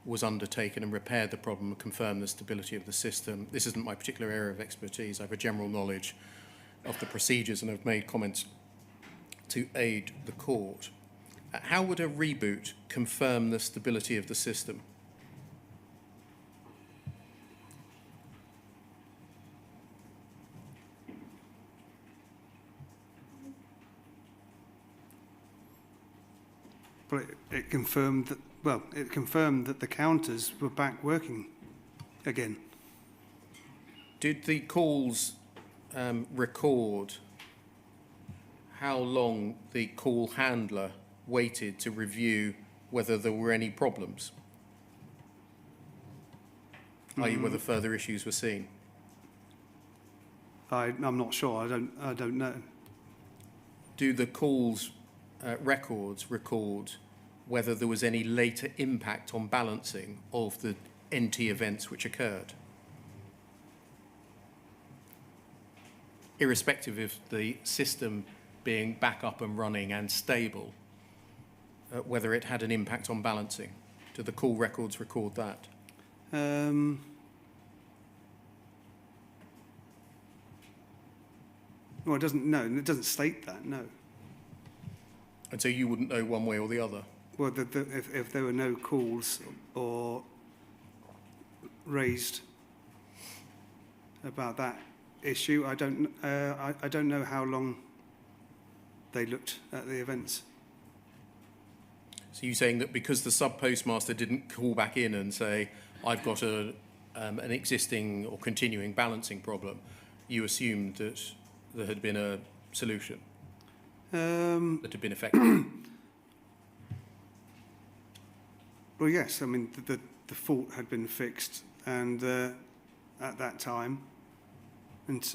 was undertaken and repaired the problem and confirmed the stability of the system. This isn't my particular area of expertise. I have a general knowledge of the procedures and have made comments to aid the court. How would a reboot confirm the stability of the system? Well, it confirmed that. Well, it confirmed that the counters were back working again. Did the calls record how long the call handler waited to review whether there were any problems, i.e. whether further issues were seen? I'm not sure. I don't know. Do the calls records record whether there was any later impact on balancing of the NT events which occurred? Irrespective of the system being back up and running and stable, whether it had an impact on balancing. Do the call records record that? Well, it doesn't. No, it doesn't state that. No. And so you wouldn't know one way or the other? Well, if there were no calls or raised about that issue, I don't know how long they looked at the events. So you're saying that because the sub-postmaster didn't call back in and say, I've got a an existing or continuing balancing problem, you assumed that there had been a solution that had been effective? Well, yes. I mean, the fault had been fixed, and at that time, and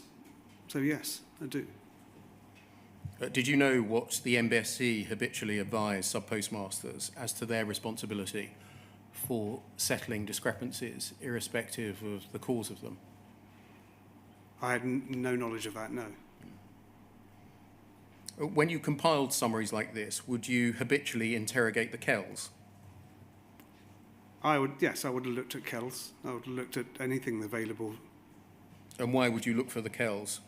so yes, I do. Did you know what the MBSC habitually advised sub-postmasters as to their responsibility for settling discrepancies, irrespective of the cause of them? I had no knowledge of that. No. When you compiled summaries like this, would you habitually interrogate the Kells? Yes, I would have looked at Kells. I would have looked at anything available. And why would you look for the Kells?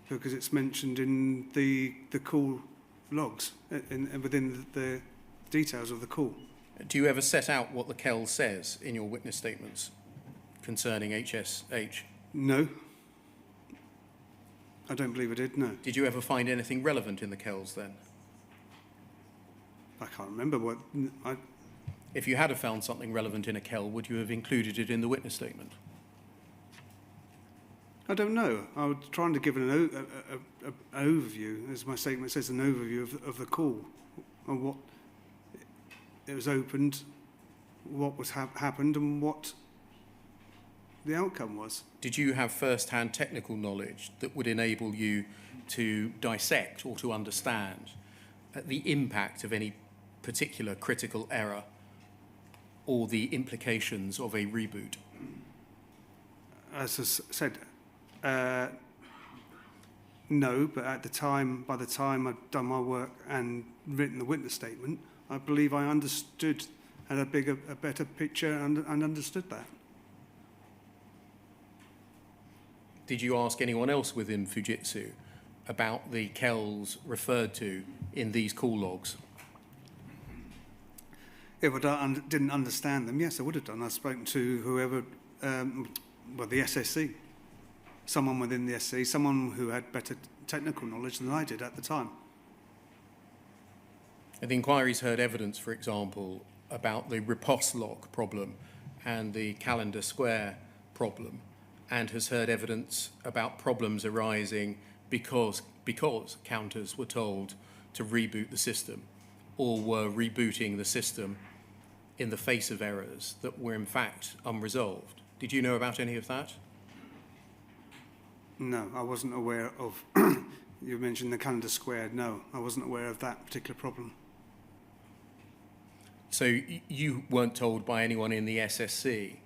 Because it's mentioned in the call logs, within the details of the call. Do you ever set out what the Kells says in your witness statements concerning HSH? No. I don't believe I did, no. Did you ever find anything relevant in the Kells then? I can't remember what... If you had have found something relevant in a Kell, would you have included it in the witness statement? I don't know. I was trying to give an overview, as my statement says, an overview of the call, and what it was opened, what was happened, and what the outcome was. Did you have first-hand technical knowledge that would enable you to dissect or to understand the impact of any particular critical error or the implications of a reboot? As I said, no, but by the time I'd done my work and written the witness statement, I believe I understood, had a better picture and understood that. Did you ask anyone else within Fujitsu about the Kells referred to in these call logs? If I didn't understand them, yes, I would have done. I've spoken to whoever, the SSC, someone within the SSC, someone who had better technical knowledge than I did at the time. And the inquiry's heard evidence, for example, about the riposte lock problem and the calendar square problem, and has heard evidence about problems arising because counters were told to reboot the system or were rebooting the system in the face of errors that were in fact unresolved. Did you know about any of that? No, I wasn't aware of, you mentioned the calendar squared. No, I wasn't aware of that particular problem. So you weren't told by anyone in the SSC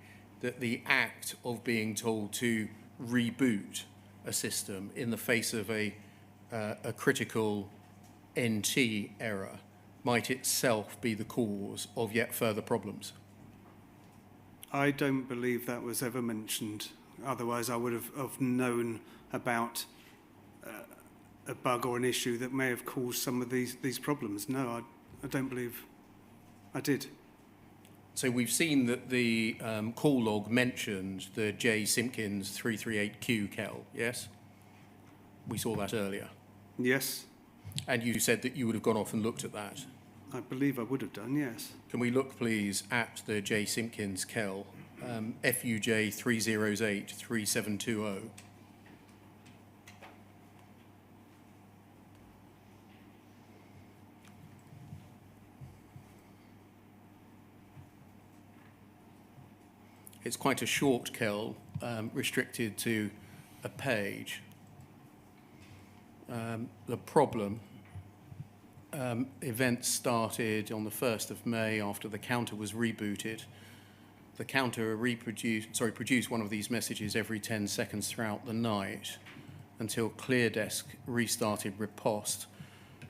that the act of being told to reboot a system in the face of a critical NT error might itself be the cause of yet further problems? I don't believe that was ever mentioned. Otherwise, I would have known about a bug or an issue that may have caused some of these problems. No, I don't believe I did. So we've seen that the call log mentioned the J. Simpkins 338Q Kell, yes? We saw that earlier. Yes. And you said that you would have gone off and looked at that. I believe I would have done, yes. Can we look, please, at the J. Simpkins Kell, FUJ 308 3720? It's quite a short Kell, restricted to a page. The problem, events started on the 1st of May after the counter was rebooted. The counter produced one of these messages every 10 seconds throughout the night until ClearDesk restarted riposte.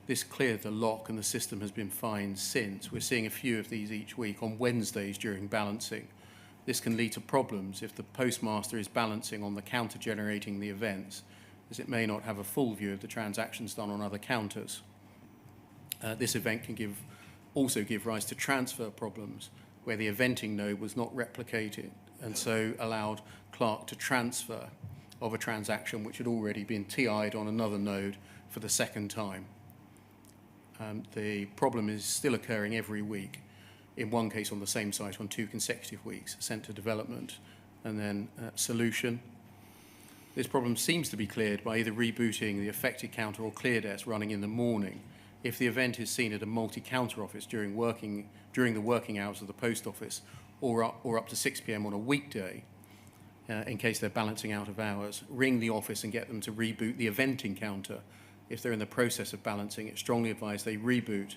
This cleared the lock and the system has been fine since. We're seeing a few of these each week on Wednesdays during balancing. This can lead to problems if the postmaster is balancing on the counter generating the events, as it may not have a full view of the transactions done on other counters. This event can also give rise to transfer problems where the eventing node was not replicated and so allowed Clark to transfer of a transaction which had already been TI'd on another node for the second time. The problem is still occurring every week, in one case on the same site on 2 consecutive weeks, sent to development, and then solution. This problem seems to be cleared by either rebooting the affected counter or clear desk running in the morning if the event is seen at a multi-counter office during the working hours of the post office, or up to 6 p.m. on a weekday, in case they're balancing out of hours. Ring the office and get them to reboot the event encounter. If they're in the process of balancing, it's strongly advised they reboot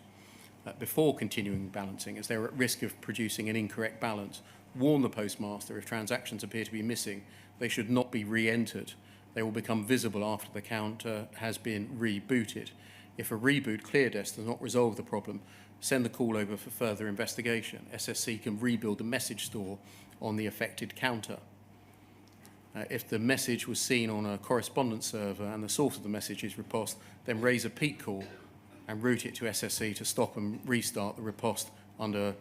before continuing balancing, as they're at risk of producing an incorrect balance. Warn the postmaster if transactions appear to be missing, they should not be re-entered. They will become visible after the counter has been rebooted. If a reboot clear desk does not resolve the problem, send the call over for further investigation. SSC can rebuild the message store on the affected counter. If the message was seen on a correspondence server and the source of the message is riposte, then raise a peak call and route it to SSC to stop and restart the riposte under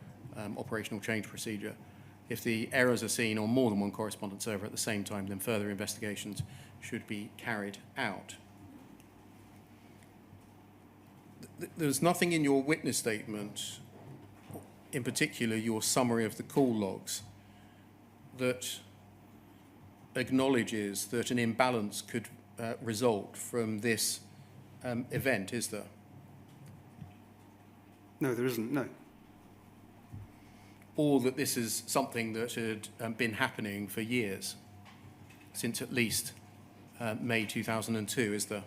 operational change procedure. If the errors are seen on more than one correspondence server at the same time, then further investigations should be carried out. There's nothing in your witness statement, in particular your summary of the call logs, that acknowledges that an imbalance could result from this event, is there? No, there isn't, no. Or that this is something that had been happening for years, since at least May 2002, is there?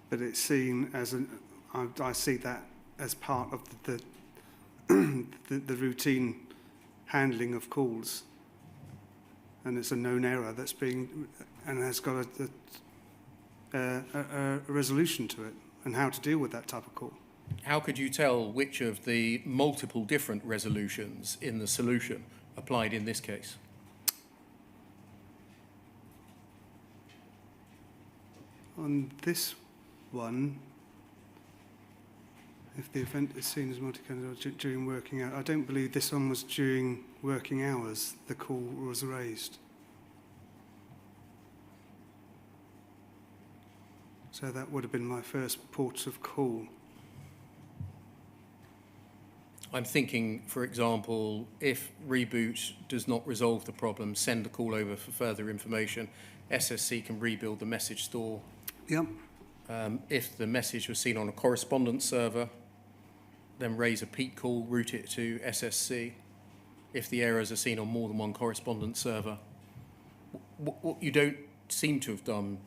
But it's seen as I see that as part of the routine handling of calls, and it's a known error that's being and has got a resolution to it, and how to deal with that type of call. How could you tell which of the multiple different resolutions in the solution applied in this case? On this one, if the event is seen as multi-candidate during working hours, I don't believe this one was during working hours, the call was raised. So that would have been my first port of call. I'm thinking, for example, if reboot does not resolve the problem, send the call over for further information. SSC can rebuild the message store. Yep. If the message was seen on a correspondence server, then raise a peak call, route it to SSC. If the errors are seen on more than one correspondence server. What you don't seem to have done,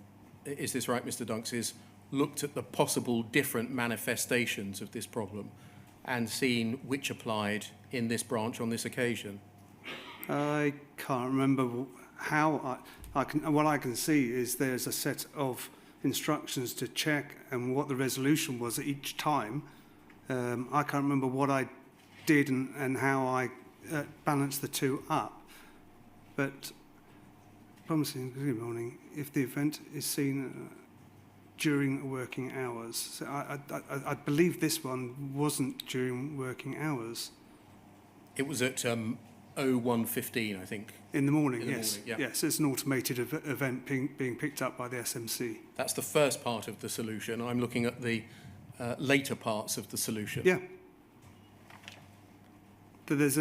is this right, Mr. Dunks, is looked at the possible different manifestations of this problem and seen which applied in this branch on this occasion. I can't remember how what I can see is there's a set of instructions to check and what the resolution was at each time. I can't remember what I did and how I balanced the two up. But promising good morning, if the event is seen during working hours. So I believe this one wasn't during working hours. It was at 01:15, I think. In the morning, In the yes. morning, yeah. Yes, it's an automated event being picked up by the SMC. That's the first part of the solution. I'm looking at the later parts of the solution. Yeah. But there's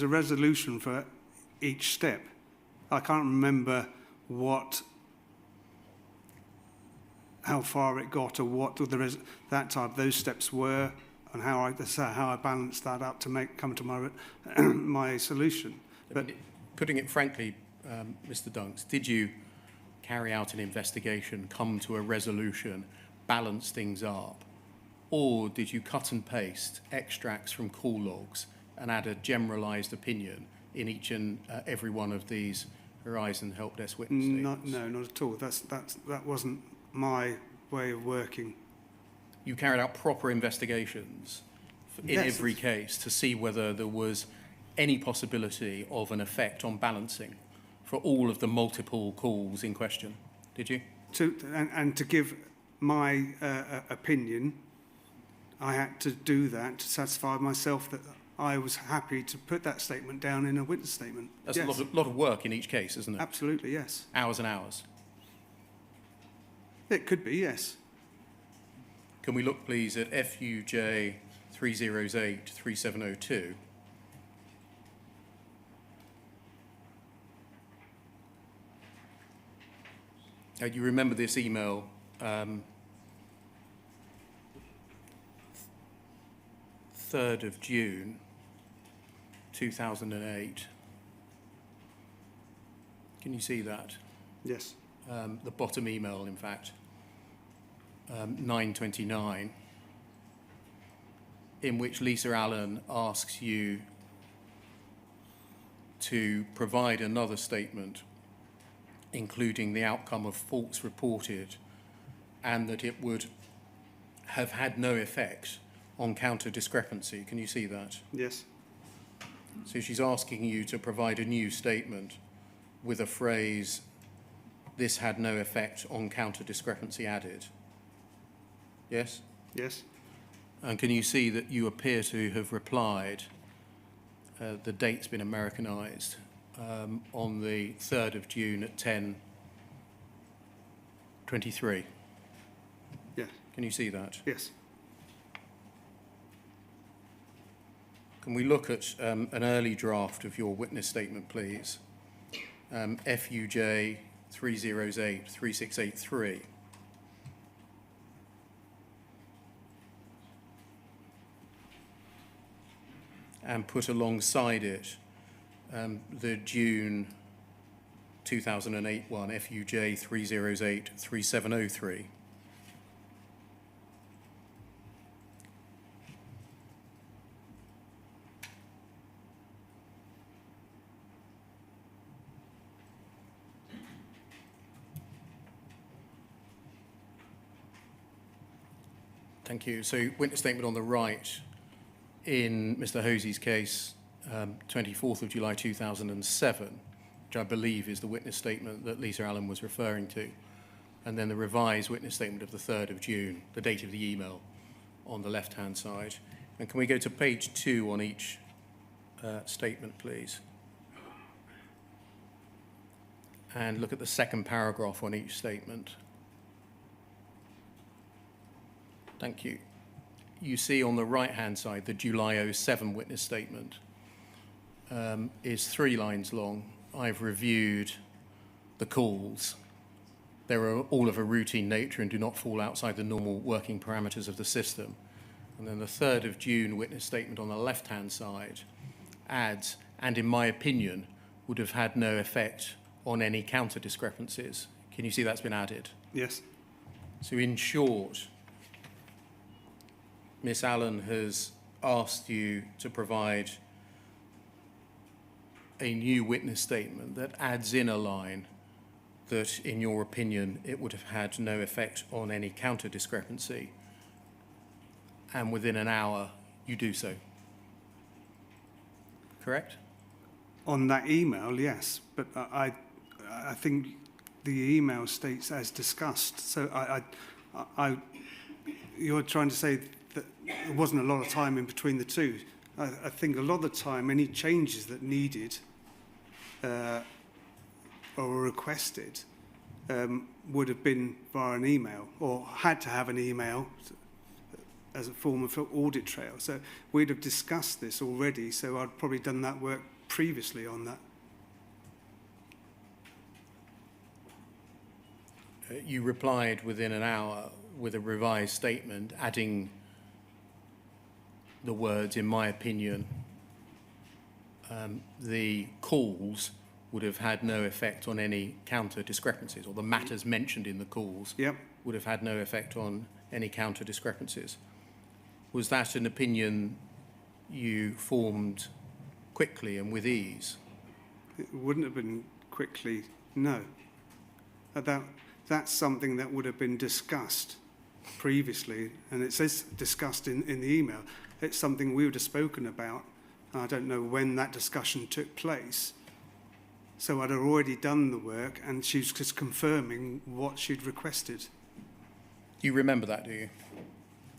a resolution for each step. I can't remember how far it got or what those steps were, and how I balanced that up to come to my my solution. But putting it frankly, Mr. Dunks, did you carry out an investigation, come to a resolution, balance things up, or did you cut and paste extracts from call logs and add a generalised opinion in each and every one of these Horizon Help Desk witness statements? No, not at all. That wasn't my way of working. You carried out proper investigations in every case to see whether there was any possibility of an effect on balancing for all of the multiple calls in question, did you? And to give my opinion, I had to do that to satisfy myself that I was happy to put that statement down in a witness statement. That's yes. a lot of work in each case, isn't it? Absolutely, yes. Hours and hours. It could be, yes. Can we look, please, at FUJ 3008-3702? You remember this email, 3rd of June, 2008. Can you see that? Yes. The bottom email, in fact, 9:29, in which Lisa Allen asks you to provide another statement, including the outcome of faults reported, and that it would have had no effect on counter discrepancy. Can you see that? Yes. So she's asking you to provide a new statement with a phrase, "This had no effect on counter discrepancy" added. Yes? Yes. And can you see that you appear to have replied, the date's been Americanized, on the 3rd of June at 10:23? Yes. Can you see that? Yes. Can we look at an early draft of your witness statement, please? FUJ 308-3683. And put alongside it the June 2008 one, FUJ 308-3703. Thank you. So witness statement on the right in Mr. Hosy's case, 24th of July 2007, which I believe is the witness statement that Lisa Allen was referring to, and then the revised witness statement of the 3rd of June, the date of the email on the left-hand side. And can we go to page 2 on each statement, please? And look at the second paragraph on each statement. Thank you. You see on the right-hand side, the July 07 witness statement is 3 lines long. I've reviewed the calls. They are all of a routine nature and do not fall outside the normal working parameters of the system. And then the 3rd of June witness statement on the left-hand side adds, and in my opinion, would have had no effect on any counter discrepancies. Can you see that's been added? Yes. So in short, Miss Allen has asked you to provide a new witness statement that adds in a line that, in your opinion, it would have had no effect on any counter discrepancy. And within an hour, you do so. Correct? On that email, yes, but I think the email states as discussed. So you're trying to say that there wasn't a lot of time in between the two. I think a lot of the time, any changes that needed or were requested would have been via an email, or had to have an email as a form of audit trail. So we'd have discussed this already, so I'd probably done that work previously on that. You replied within an hour with a revised statement, adding the words, in my opinion, the calls would have had no effect on any counter discrepancies, or the matters mentioned in the calls would have had no effect on any counter discrepancies. Was that an opinion you formed quickly and with ease? It wouldn't have been quickly, no. That's something that would have been discussed previously, and it says discussed in the email. It's something we would have spoken about. I don't know when that discussion took place. So I'd already done the work, and she was just confirming what she'd requested. You remember that, do you?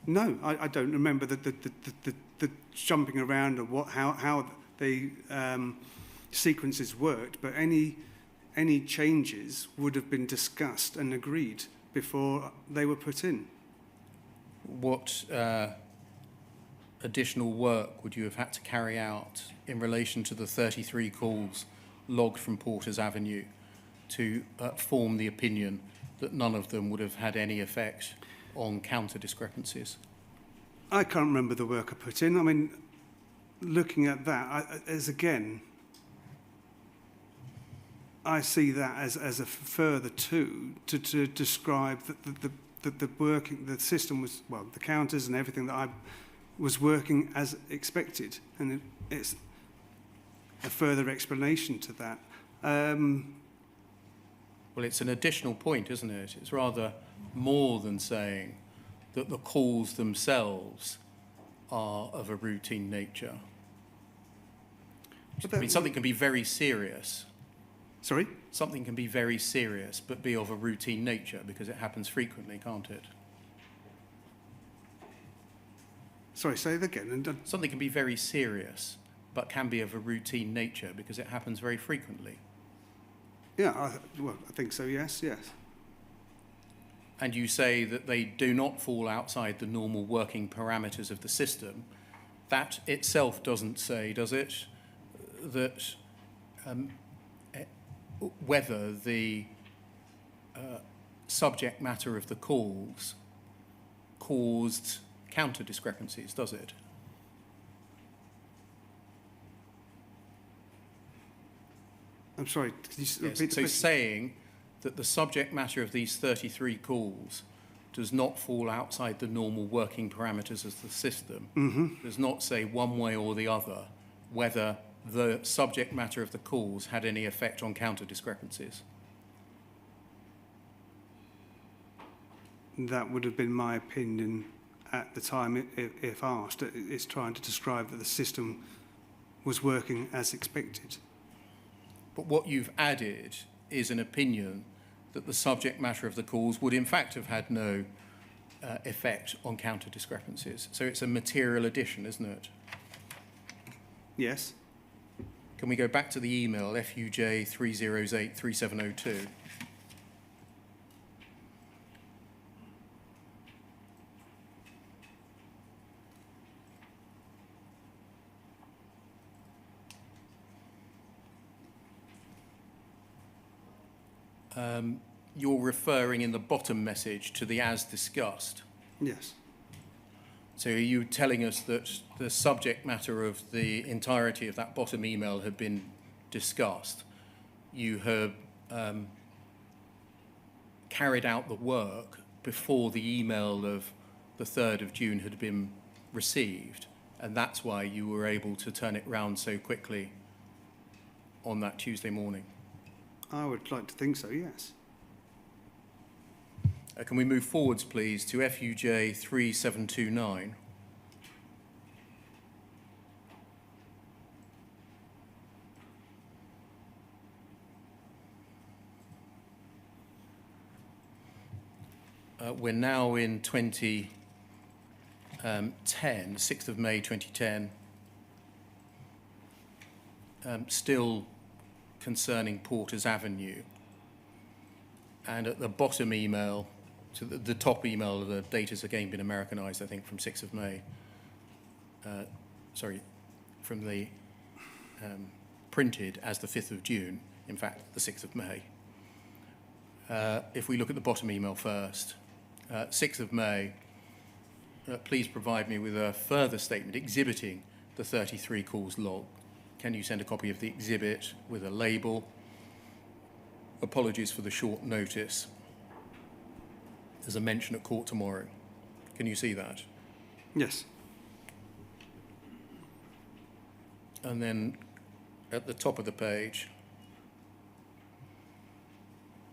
No, I don't remember the jumping around of how the sequences worked, but any changes would have been discussed and agreed before they were put in. What additional work would you have had to carry out in relation to the 33 calls logged from Porters Avenue to form the opinion that none of them would have had any effect on counter discrepancies? I can't remember the work I put in. I mean, looking at that, I see that as a further to describe that the system was, well, the counters and everything that I was working as expected, and it's a further explanation to that. Well, it's an additional point, isn't it? It's rather more than saying that the calls themselves are of a routine nature. I mean, something can be very serious. Sorry? Something can be very serious but be of a routine nature because it happens frequently, can't it? Sorry, say it again. Something can be very serious but can be of a routine nature because it happens very frequently. Yeah, I think so, yes. And you say that they do not fall outside the normal working parameters of the system. That itself doesn't say, does it, that whether the subject matter of the calls caused counter discrepancies, does it? I'm sorry, could you repeat the So question? saying that the subject matter of these 33 calls does not fall outside the normal working parameters of the system, does not say one way or the other whether the subject matter of the calls had any effect on counter discrepancies. That would have been my opinion at the time, if asked. It's trying to describe that the system was working as expected. But what you've added is an opinion that the subject matter of the calls would in fact have had no effect on counter discrepancies. So it's a material addition, isn't it? Yes. Can we go back to the email, FUJ 308 3702? You're referring in the bottom message to the as discussed. Yes. So are you telling us that the subject matter of the entirety of that bottom email had been discussed? You have carried out the work before the email of the 3rd of June had been received, and that's why you were able to turn it round so quickly on that Tuesday morning? I would like to think so, yes. Can we move forwards, please, to FUJ 3729? We're now in 2010, 6th of May 2010, still concerning Porters Avenue. And at the bottom email, so the top email, the date has again been Americanized, I think, from 6th of May. From the printed as the 5th of June, in fact, the 6th of May. If we look at the bottom email first, 6th of May, please provide me with a further statement exhibiting the 33 calls log. Can you send a copy of the exhibit with a label? Apologies for the short notice. There's a mention at court tomorrow. Can you see that? Yes. And then at the top of the page,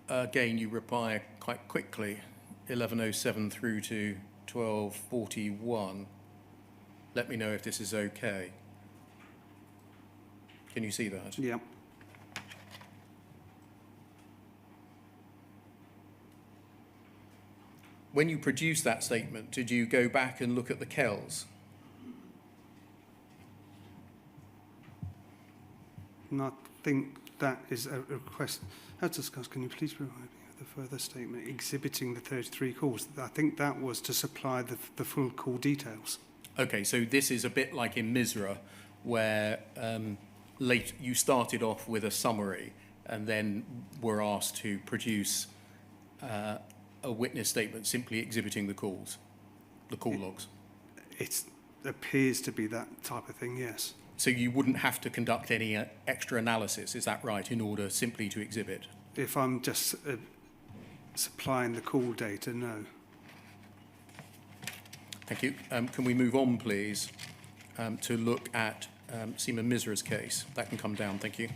again, you reply quite quickly, 11:07 through to 12:41. Let me know if this is okay. Can you see that? Yeah. When you produced that statement, did you go back and look at the Kells? And I think that is a request. As discussed, can you please provide me with a further statement exhibiting the 33 calls? I think that was to supply the full call details. Okay, so this is a bit like in Misra, where you started off with a summary and then were asked to produce a witness statement simply exhibiting the calls, the call logs. It appears to be that type of thing, yes. So you wouldn't have to conduct any extra analysis, is that right, in order simply to exhibit? If I'm just supplying the call data, no. Thank you. Can we move on, please, to look at Seema Misra's case? That can come down, thank you.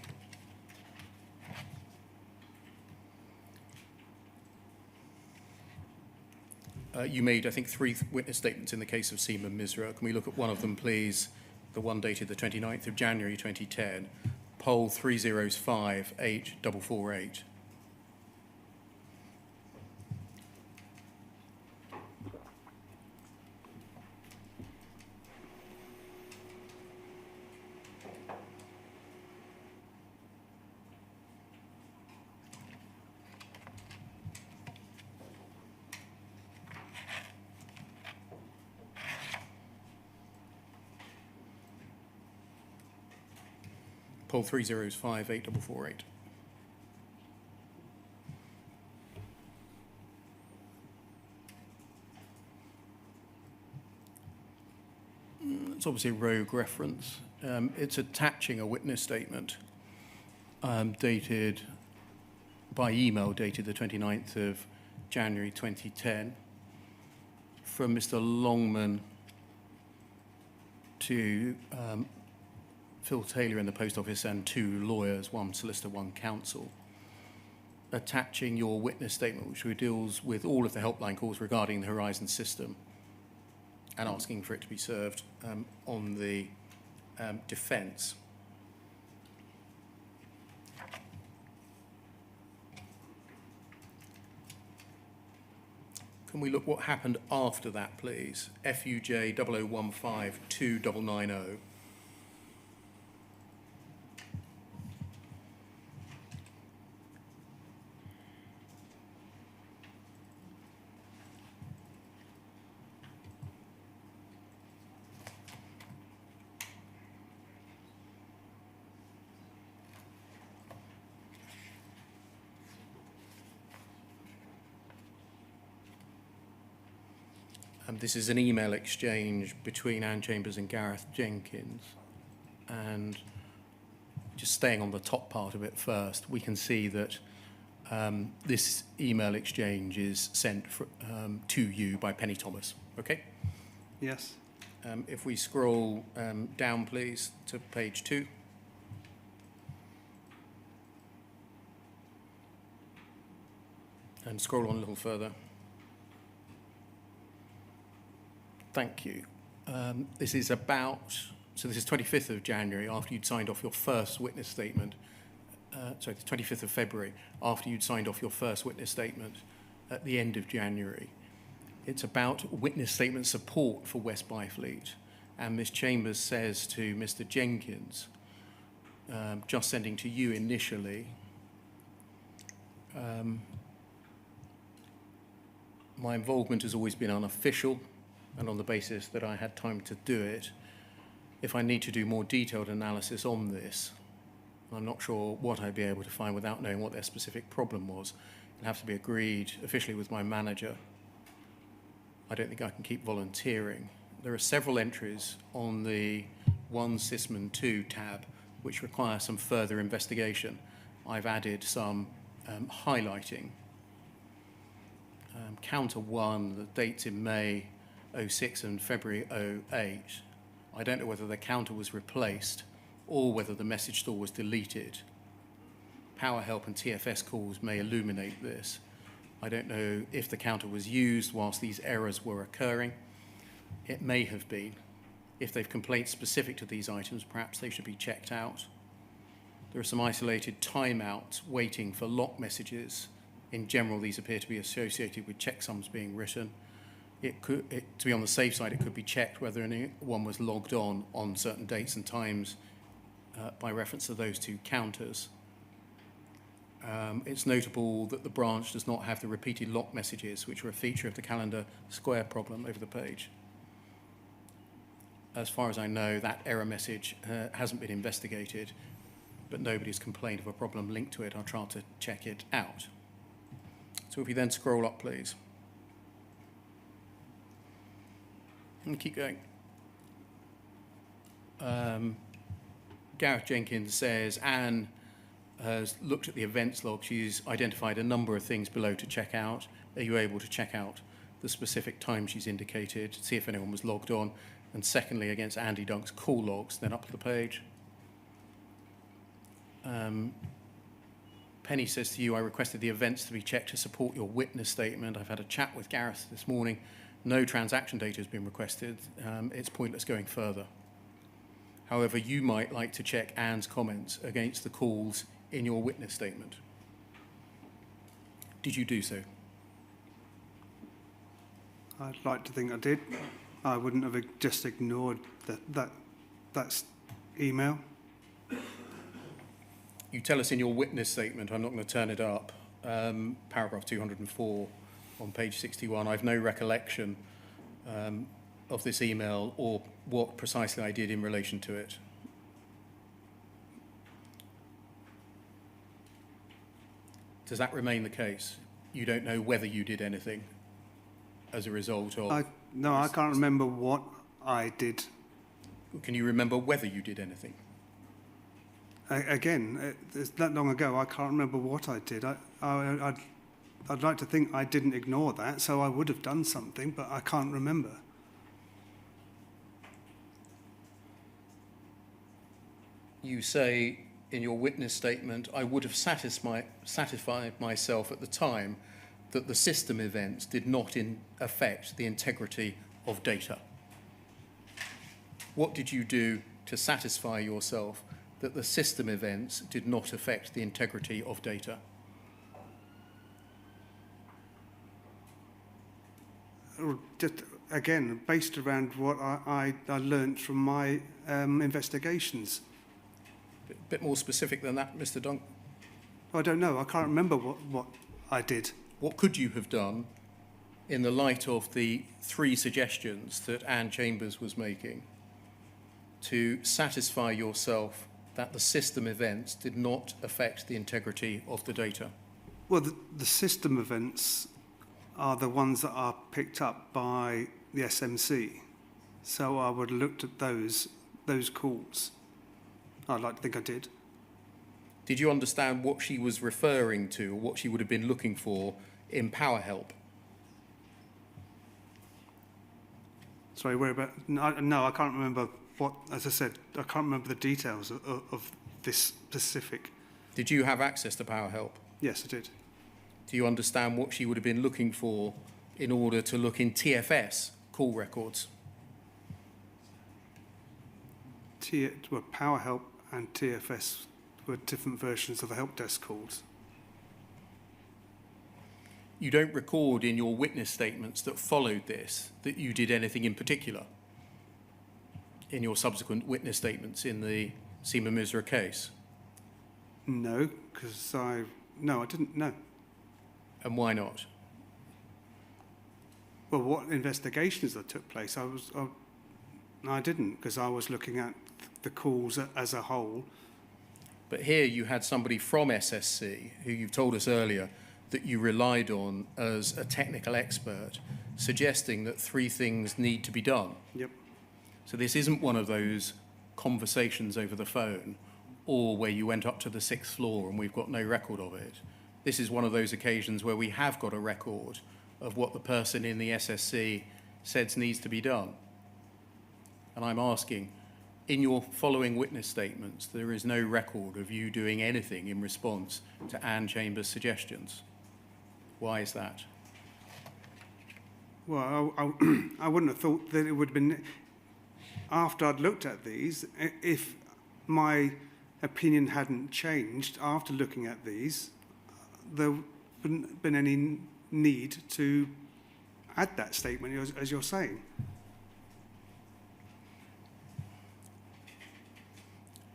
You made, I think, 3 witness statements in the case of Seema Misra. Can we look at one of them, please? The one dated the 29th of January 2010, poll 305848. Poll 305848. It's obviously a rogue reference. It's attaching a witness statement dated by email, dated the 29th of January 2010, from Mr. Longman to Phil Taylor in the post office and 2 lawyers, 1 solicitor, 1 counsel, attaching your witness statement, which deals with all of the helpline calls regarding the Horizon system, and asking for it to be served on the defence. Can we look what happened after that, please? FUJ 00152990. This is an email exchange between Anne Chambers and Gareth Jenkins. And just staying on the top part of it first, we can see that this email exchange is sent to you by Penny Thomas, okay? Yes. If we scroll down, please, to page 2. And scroll on a little further. Thank you. This is about, so this is 25th of January, after you'd signed off your first witness statement. Sorry, the 25th of February, after you'd signed off your first witness statement at the end of January. It's about witness statement support for West Byfleet. And Ms. Chambers says to Mr. Jenkins, just sending to you initially, my involvement has always been unofficial, and on the basis that I had time to do it. If I need to do more detailed analysis on this, I'm not sure what I'd be able to find without knowing what their specific problem was. It'll have to be agreed officially with my manager. I don't think I can keep volunteering. There are several entries on the 1 Sysman 2 tab which require some further investigation. I've added some highlighting. Counter 1, the dates in May 06 and February 08. I don't know whether the counter was replaced or whether the message store was deleted. Power help and TFS calls may illuminate this. I don't know if the counter was used whilst these errors were occurring. It may have been. If they've complaints specific to these items, perhaps they should be checked out. There are some isolated timeouts waiting for lock messages. In general, these appear to be associated with checksums being written. To be on the safe side, it could be checked whether anyone was logged on certain dates and times by reference to those 2 counters. It's notable that the branch does not have the repeated lock messages, which are a feature of the calendar square problem over the page. As far as I know, that error message hasn't been investigated. but nobody's complained of a problem linked to it. I'll try to check it out. So if you then scroll up, please. And keep going. Gareth Jenkins says, Anne has looked at the events log. She's identified a number of things below to check out. Are you able to check out the specific time she's indicated, see if anyone was logged on? And secondly, against Andy Dunk's call logs, then up the page. Penny says to you, I requested the events to be checked to support your witness statement. I've had a chat with Gareth this morning. No transaction data has been requested. It's pointless going further. However, you might like to check Anne's comments against the calls in your witness statement. Did you do so? I'd like to think I did. I wouldn't have just ignored that email. You tell us in your witness statement, I'm not going to turn it up, paragraph 204 on page 61, I've no recollection of this email or what precisely I did in relation to it. Does that remain the case? You don't know whether you did anything as a result of... No, I can't remember what I did. Can you remember whether you did anything? Again, it's that long ago, I can't remember what I did. I'd like to think I didn't ignore that, so I would have done something, but I can't remember. You say in your witness statement, I would have satisfied myself at the time that the system events did not affect the integrity of data. What did you do to satisfy yourself that the system events did not affect the integrity of data? Just, again, based around what I learned from my investigations. A bit more specific than that, Mr. Dunk. I don't know. I can't remember what I did. What could you have done in the light of the 3 suggestions that Anne Chambers was making to satisfy yourself that the system events did not affect the integrity of the data? Well, the system events are the ones that are picked up by the SMC. So I would have looked at those calls. I'd like to think I did. Did you understand what she was referring to, or what she would have been looking for in Power Help? Sorry, where about? No, I can't remember what, as I said, I can't remember the details of this specific. Did you have access to Power Help? Yes, I did. Do you understand what she would have been looking for in order to look in TFS call records? Well, Power Help and TFS were different versions of the help desk calls. You don't record in your witness statements that followed this that you did anything in particular in your subsequent witness statements in the Seema Misra case? No, because I didn't know. And why not? Well, what investigations that took place, I didn't, because I was looking at the calls as a whole. But here you had somebody from SSC, who you've told us earlier that you relied on as a technical expert, suggesting that 3 things need to be done. Yep. So this isn't one of those conversations over the phone or where you went up to the 6th floor and we've got no record of it. This is one of those occasions where we have got a record of what the person in the SSC says needs to be done. And I'm asking, in your following witness statements, there is no record of you doing anything in response to Anne Chambers' suggestions. Why is that? Well, I wouldn't have thought that it would have been, after I'd looked at these, if my opinion hadn't changed after looking at these, there wouldn't been any need to add that statement, as you're saying.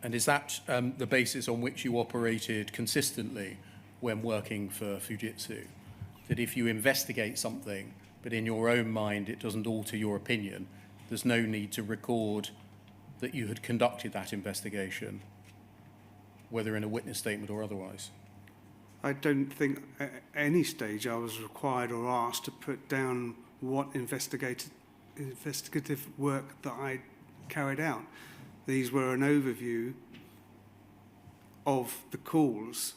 And is that the basis on which you operated consistently when working for Fujitsu? That if you investigate something, but in your own mind it doesn't alter your opinion, there's no need to record that you had conducted that investigation? whether in a witness statement or otherwise? I don't think at any stage I was required or asked to put down what investigative work that I carried out. These were an overview of the calls,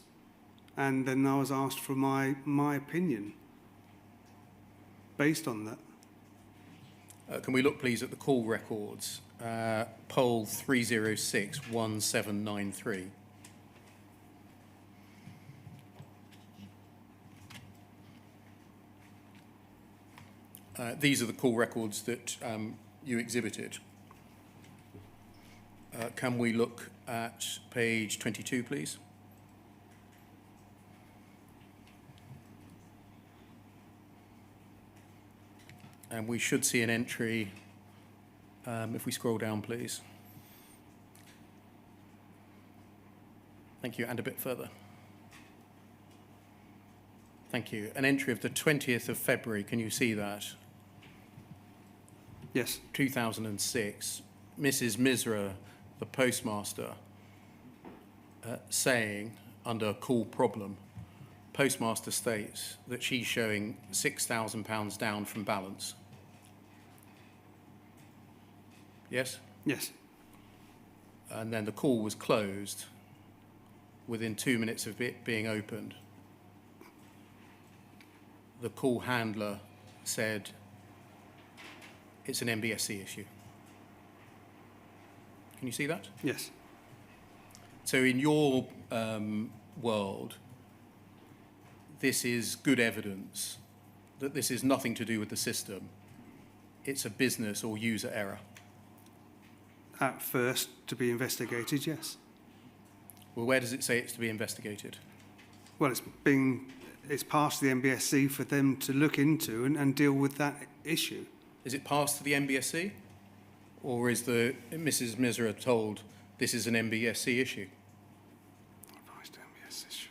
and then I was asked for my opinion based on that. Can we look, please, at the call records? Poll 3061793. These are the call records that you exhibited. Can we look at page 22, please? And we should see an entry, if we scroll down, please. Thank you, and a bit further. Thank you. An entry of the 20th of February, can you see that? Yes. 2006, Mrs. Misra, the postmaster, saying, under call problem, postmaster states that she's showing £6,000 down from balance. Yes? Yes. And then the call was closed within 2 minutes of it being opened. The call handler said it's an MBSC issue. Can you see that? Yes. So in your world, this is good evidence that this is nothing to do with the system. It's a business or user error. At first, to be investigated, yes. Well, where does it say it's to be investigated? Well, it's past the MBSC for them to look into and deal with that issue. Is it passed to the MBSC? Or is the Mrs. Misra told this is an MBSC issue? Advised MBSC issue.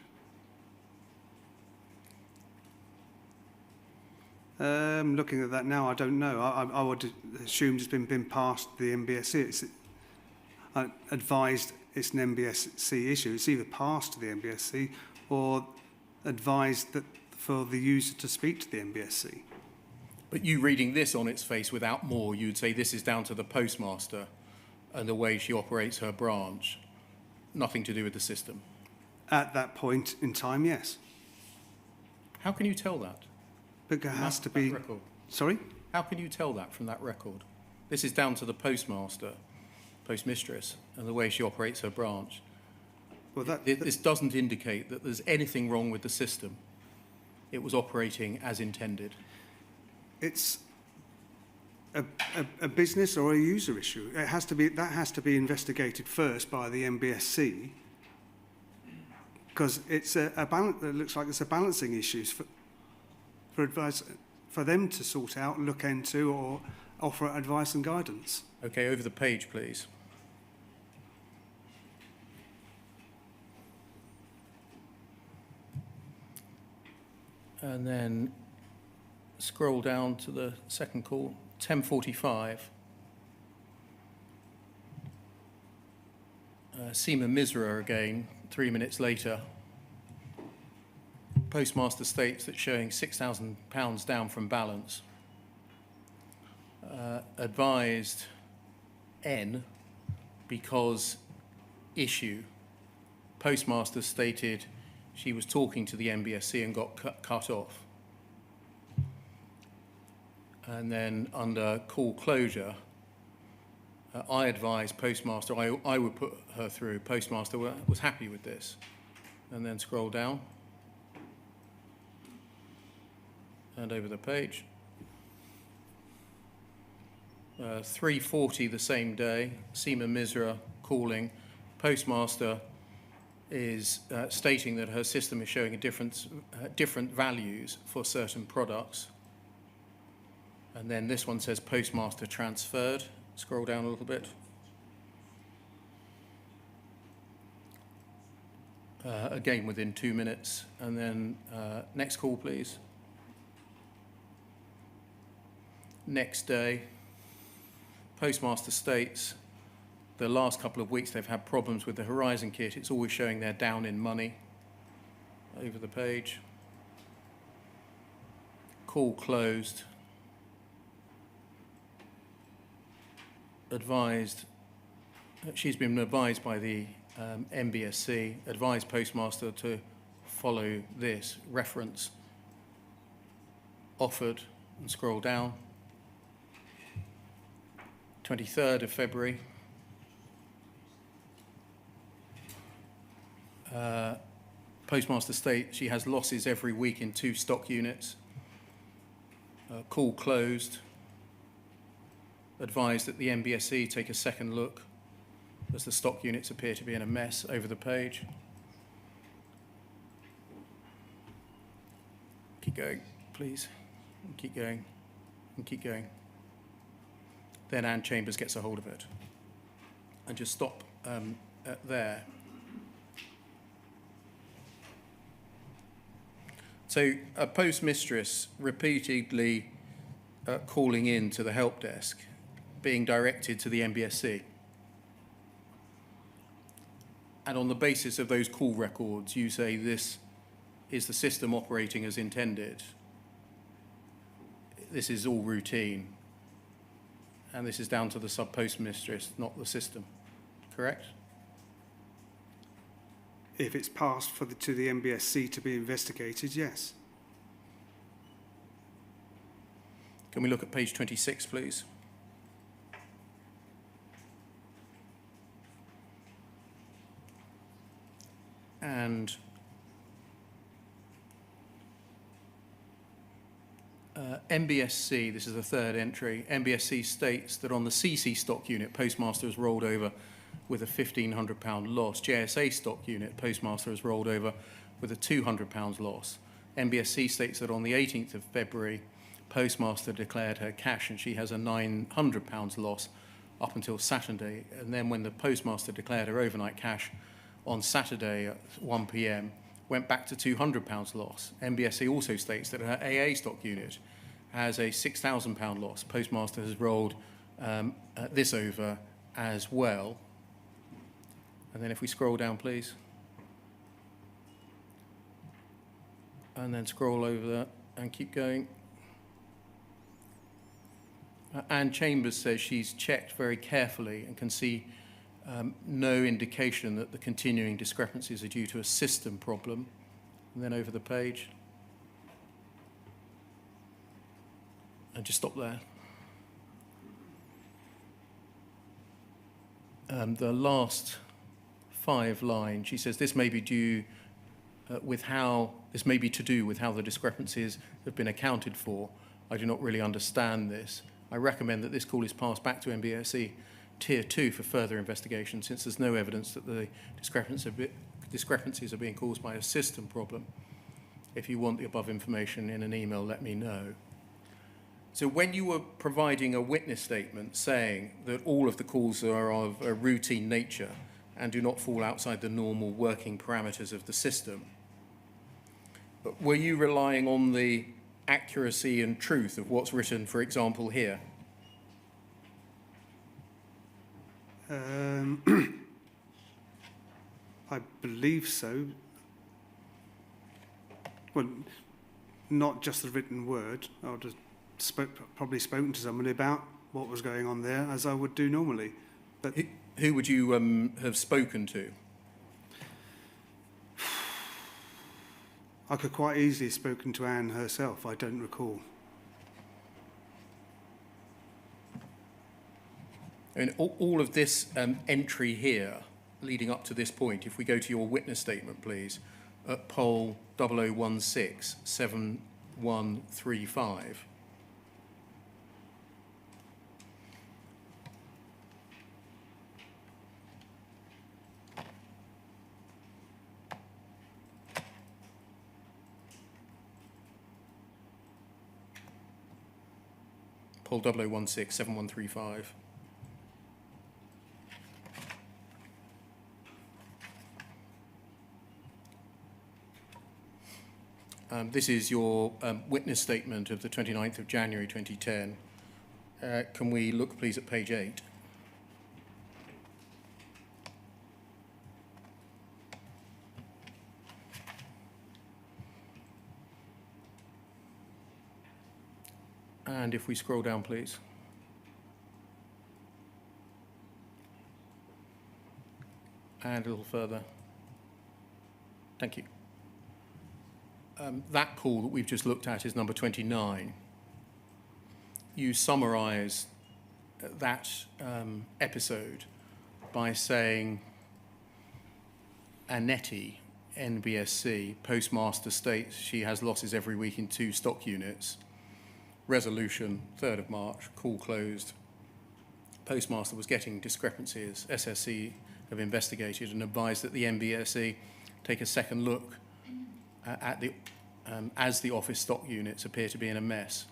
Looking at that now, I don't know. I would assume it's been passed the MBSC. I advised it's an MBSC issue. It's either passed to the MBSC or advised that for the user to speak to the MBSC. But you reading this on its face without more, you'd say this is down to the postmaster and the way she operates her branch, nothing to do with the system. At that point in time, yes. How can you tell that? But it has to That be... record? Sorry? How can you tell that from that record? This is down to the postmaster, postmistress, and the way she operates her branch. Well, This doesn't indicate that there's anything wrong with the system. It was operating as intended. it's a business or a user issue. That has to be investigated first by the MBSC, because it's it looks like it's a balancing issues for advice for them to sort out, look into, or offer advice and guidance. Okay, over the page, please. And then scroll down to the second call, 10:45. Seema Misra again, 3 minutes later. Postmaster states that showing £6,000 down from balance. Advised N because issue. Postmaster stated she was talking to the MBSC and got cut off. And then under call closure, I advised Postmaster, I would put her through. Postmaster was happy with this. And then scroll down. And over the page. 3:40 the same day, Seema Misra calling. Postmaster is stating that her system is showing different values for certain products. And then this one says Postmaster transferred. Scroll down a little bit. Again, within 2 minutes. And then next call, please. Next day, Postmaster states the last couple of weeks they've had problems with the Horizon kit. It's always showing they're down in money. Over the page. Call closed. Advised, she's been advised by the MBSC, advised postmaster to follow this reference, offered, and scroll down. 23rd of February. Postmaster states she has losses every week in 2 stock units. Call closed. Advised that the MBSE take a second look as the stock units appear to be in a mess. Over the page. Keep going, please. And keep going. And keep going. Then Anne Chambers gets a hold of it. And just stop there. So a postmistress repeatedly calling in to the help desk, being directed to the MBSC. And on the basis of those call records, you say this is the system operating as intended. This is all routine. And this is down to the sub-postmistress, not the system. Correct? If it's passed to the MBSC to be investigated, yes. Can we look at page 26, please? And MBSC, this is the third entry, MBSC states that on the CC stock unit, postmaster has rolled over with a £1,500 loss. JSA stock unit, postmaster has rolled over with a £200 loss. MBSC states that on the 18th of February, postmaster declared her cash and she has a £900 loss up until Saturday. And then when the postmaster declared her overnight cash on Saturday at 1 p.m, went back to £200 loss. MBSC also states that her AA stock unit has a £6,000 loss. Postmaster has rolled this over as well. And then if we scroll down, please. And then scroll over that and keep going. Anne Chambers says she's checked very carefully and can see no indication that the continuing discrepancies are due to a system problem. And then over the page. And just stop there. The last 5 lines, she says this may be due this may be to do with how the discrepancies have been accounted for. I do not really understand this. I recommend that this call is passed back to MBSE Tier 2 for further investigation, since there's no evidence that the discrepancies are being caused by a system problem. If you want the above information in an email, let me know. So when you were providing a witness statement saying that all of the calls are of a routine nature and do not fall outside the normal working parameters of the system, but were you relying on the accuracy and truth of what's written, for example, here? I believe so. Well, not just the written word. I would have probably spoken to somebody about what was going on there, as I would do normally. But who would you have spoken to? I could quite easily have spoken to Anne herself. I don't recall. And all of this entry here, leading up to this point, if we go to your witness statement, please, at poll 0016 7135. Poll 0016 7135. This is your witness statement of the 29th of January 2010. Can we look, please, at page 8? And if we scroll down, please. And a little further. Thank you. That call that we've just looked at is number 29. You summarise that episode by saying Annette, NBSC, postmaster states she has losses every week in 2 stock units. Resolution, 3rd of March, call closed. Postmaster was getting discrepancies. SSC have investigated and advised that the NBSC take a second look at the as the office stock units appear to be in a mess.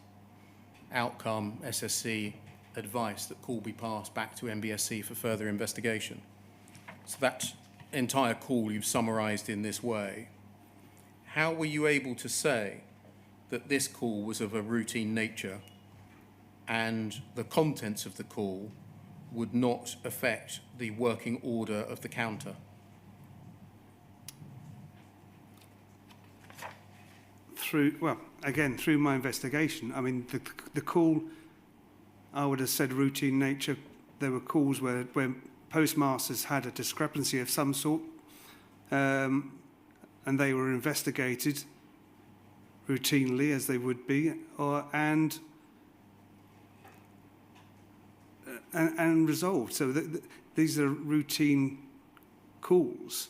Outcome, SSC advice that call be passed back to NBSC for further investigation. So that entire call you've summarised in this way. How were you able to say that this call was of a routine nature and the contents of the call would not affect the working order of the counter? Through my investigation, I mean, the call, I would have said routine nature. There were calls where postmasters had a discrepancy of some sort, and they were investigated routinely, as they would be, and resolved. So these are routine calls.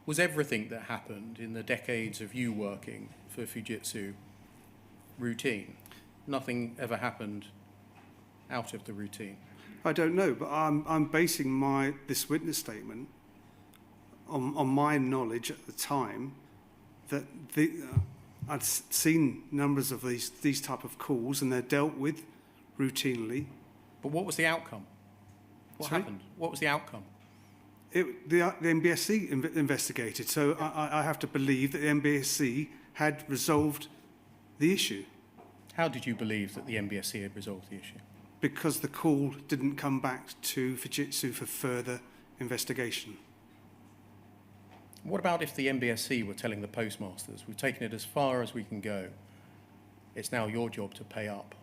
Was everything that happened in the decades of you working for Fujitsu routine? Nothing ever happened out of the routine? I don't know, but I'm basing this witness statement on my knowledge at the time that I'd seen numbers of these type of calls and they're dealt with routinely. But what was the outcome? What Sorry? happened? What was the outcome? The NBSC investigated, so I have to believe that the NBSC had resolved the issue. How did you believe that the NBSC had resolved the issue? Because the call didn't come back to Fujitsu for further investigation. What about if the NBSC were telling the postmasters, we've taken it as far as we can go, it's now your job to pay up.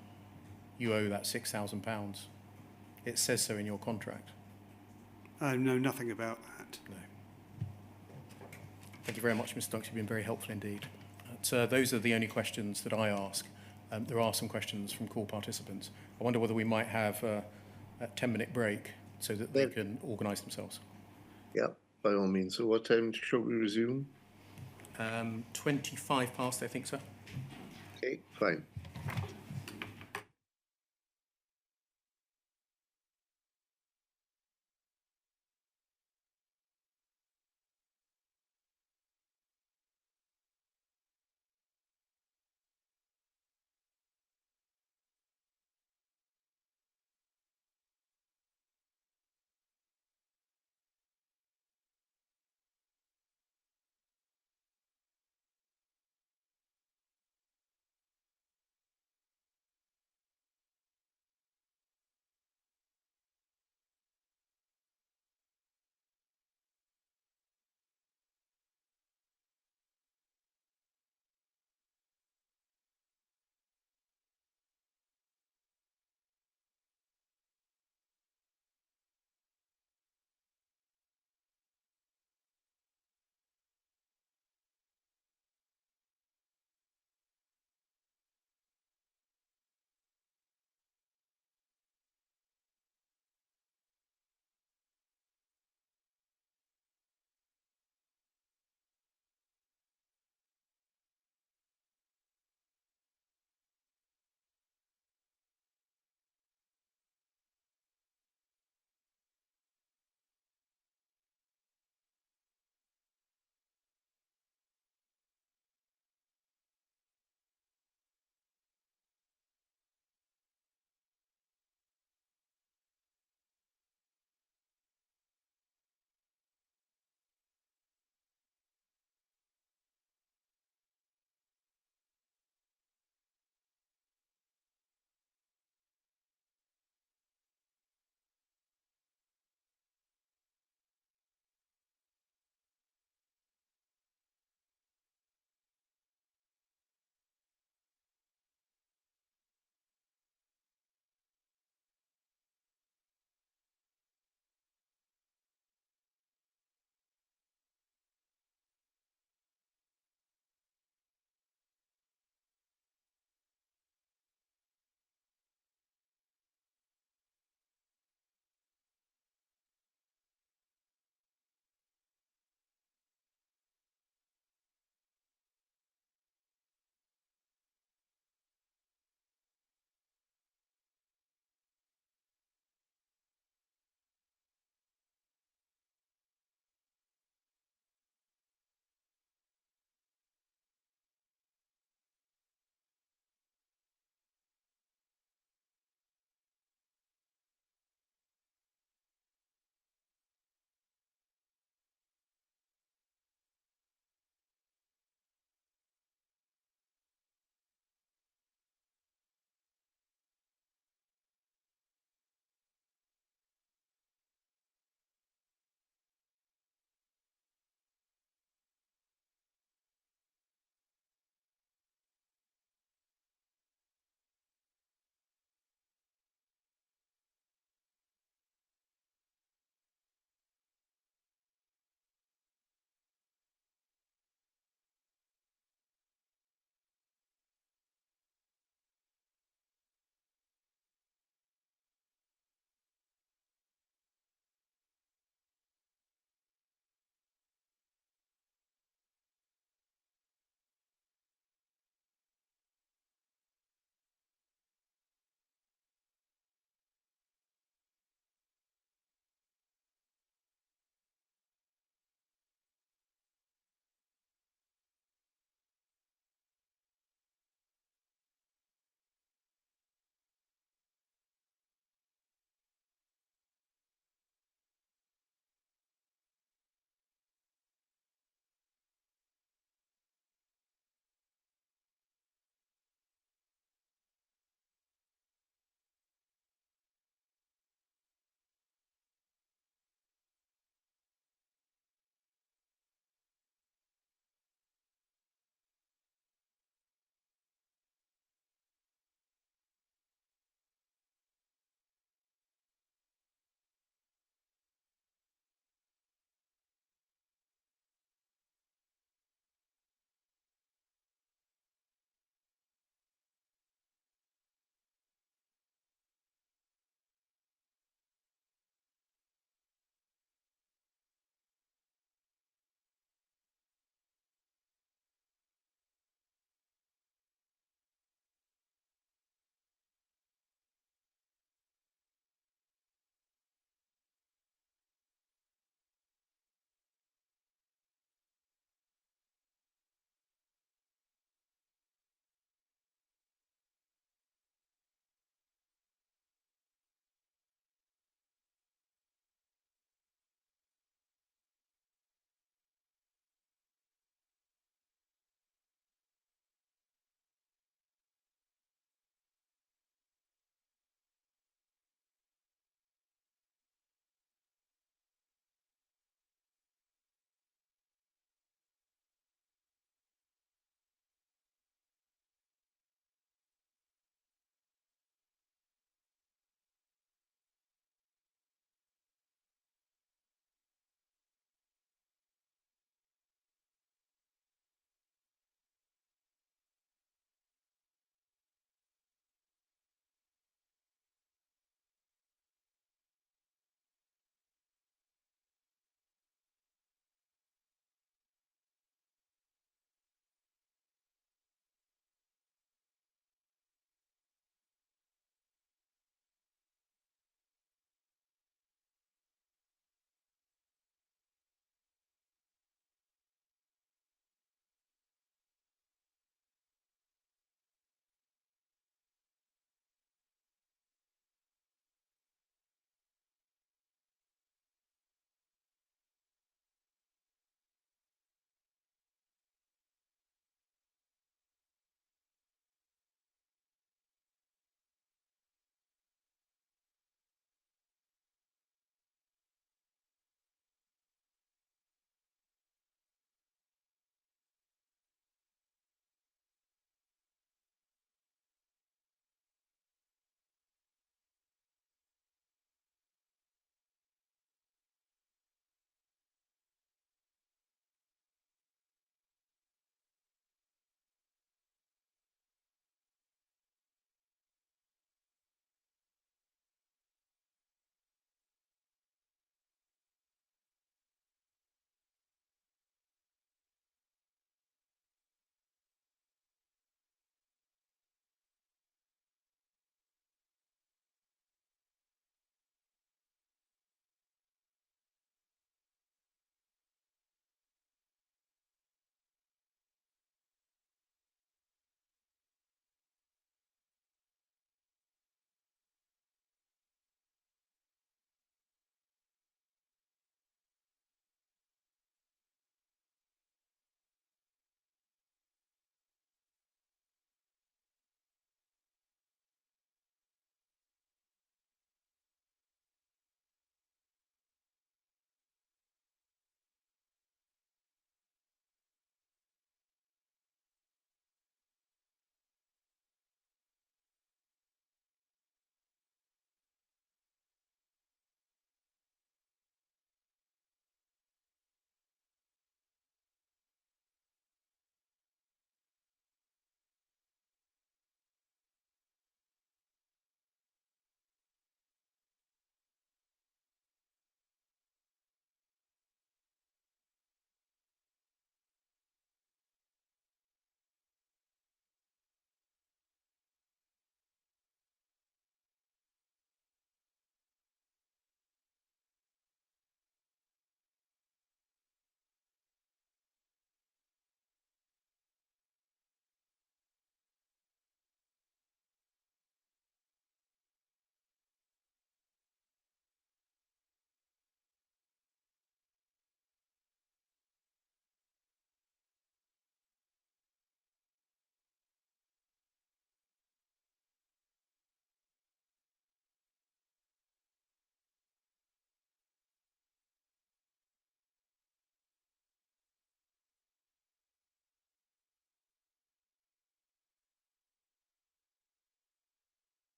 You owe that £6,000. It says so in your contract. I know nothing about that. No. Thank you very much, Mr. Dunks. You've been very helpful indeed. Those are the only questions that I ask. There are some questions from call participants. I wonder whether we might have a 10-minute break so that they can organise themselves. Yeah, by all means. So what time shall we resume? 25 past, I think, sir. Okay, fine.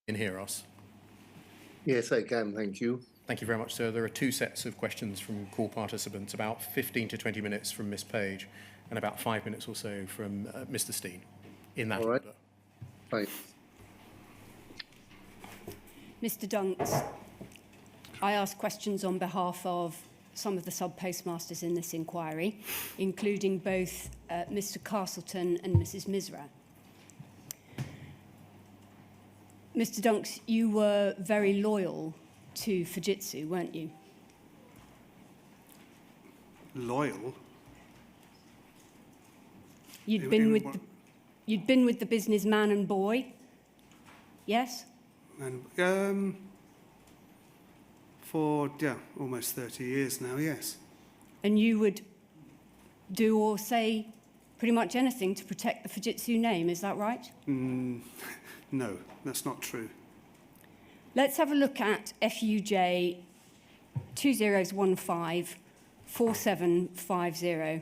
can hear us? Yes, I can. Thank you. Thank you very much, sir. There are two sets of questions from call participants, about 15 to 20 minutes from Miss Paige and about 5 minutes or so from Mr. Steen, in that All right. order. Fine. Mr. Dunks, I ask questions on behalf of some of the sub-postmasters in this inquiry, including both Mr. Castleton and Mrs. Misra. Mr. Dunks, you were very loyal to Fujitsu, weren't you? Loyal? You'd been with the businessman and boy, yes? And for almost 30 years now, yes. And you would do or say pretty much anything to protect the Fujitsu name, is that right? No, that's not true. Let's have a look at FUJ 2015-4750.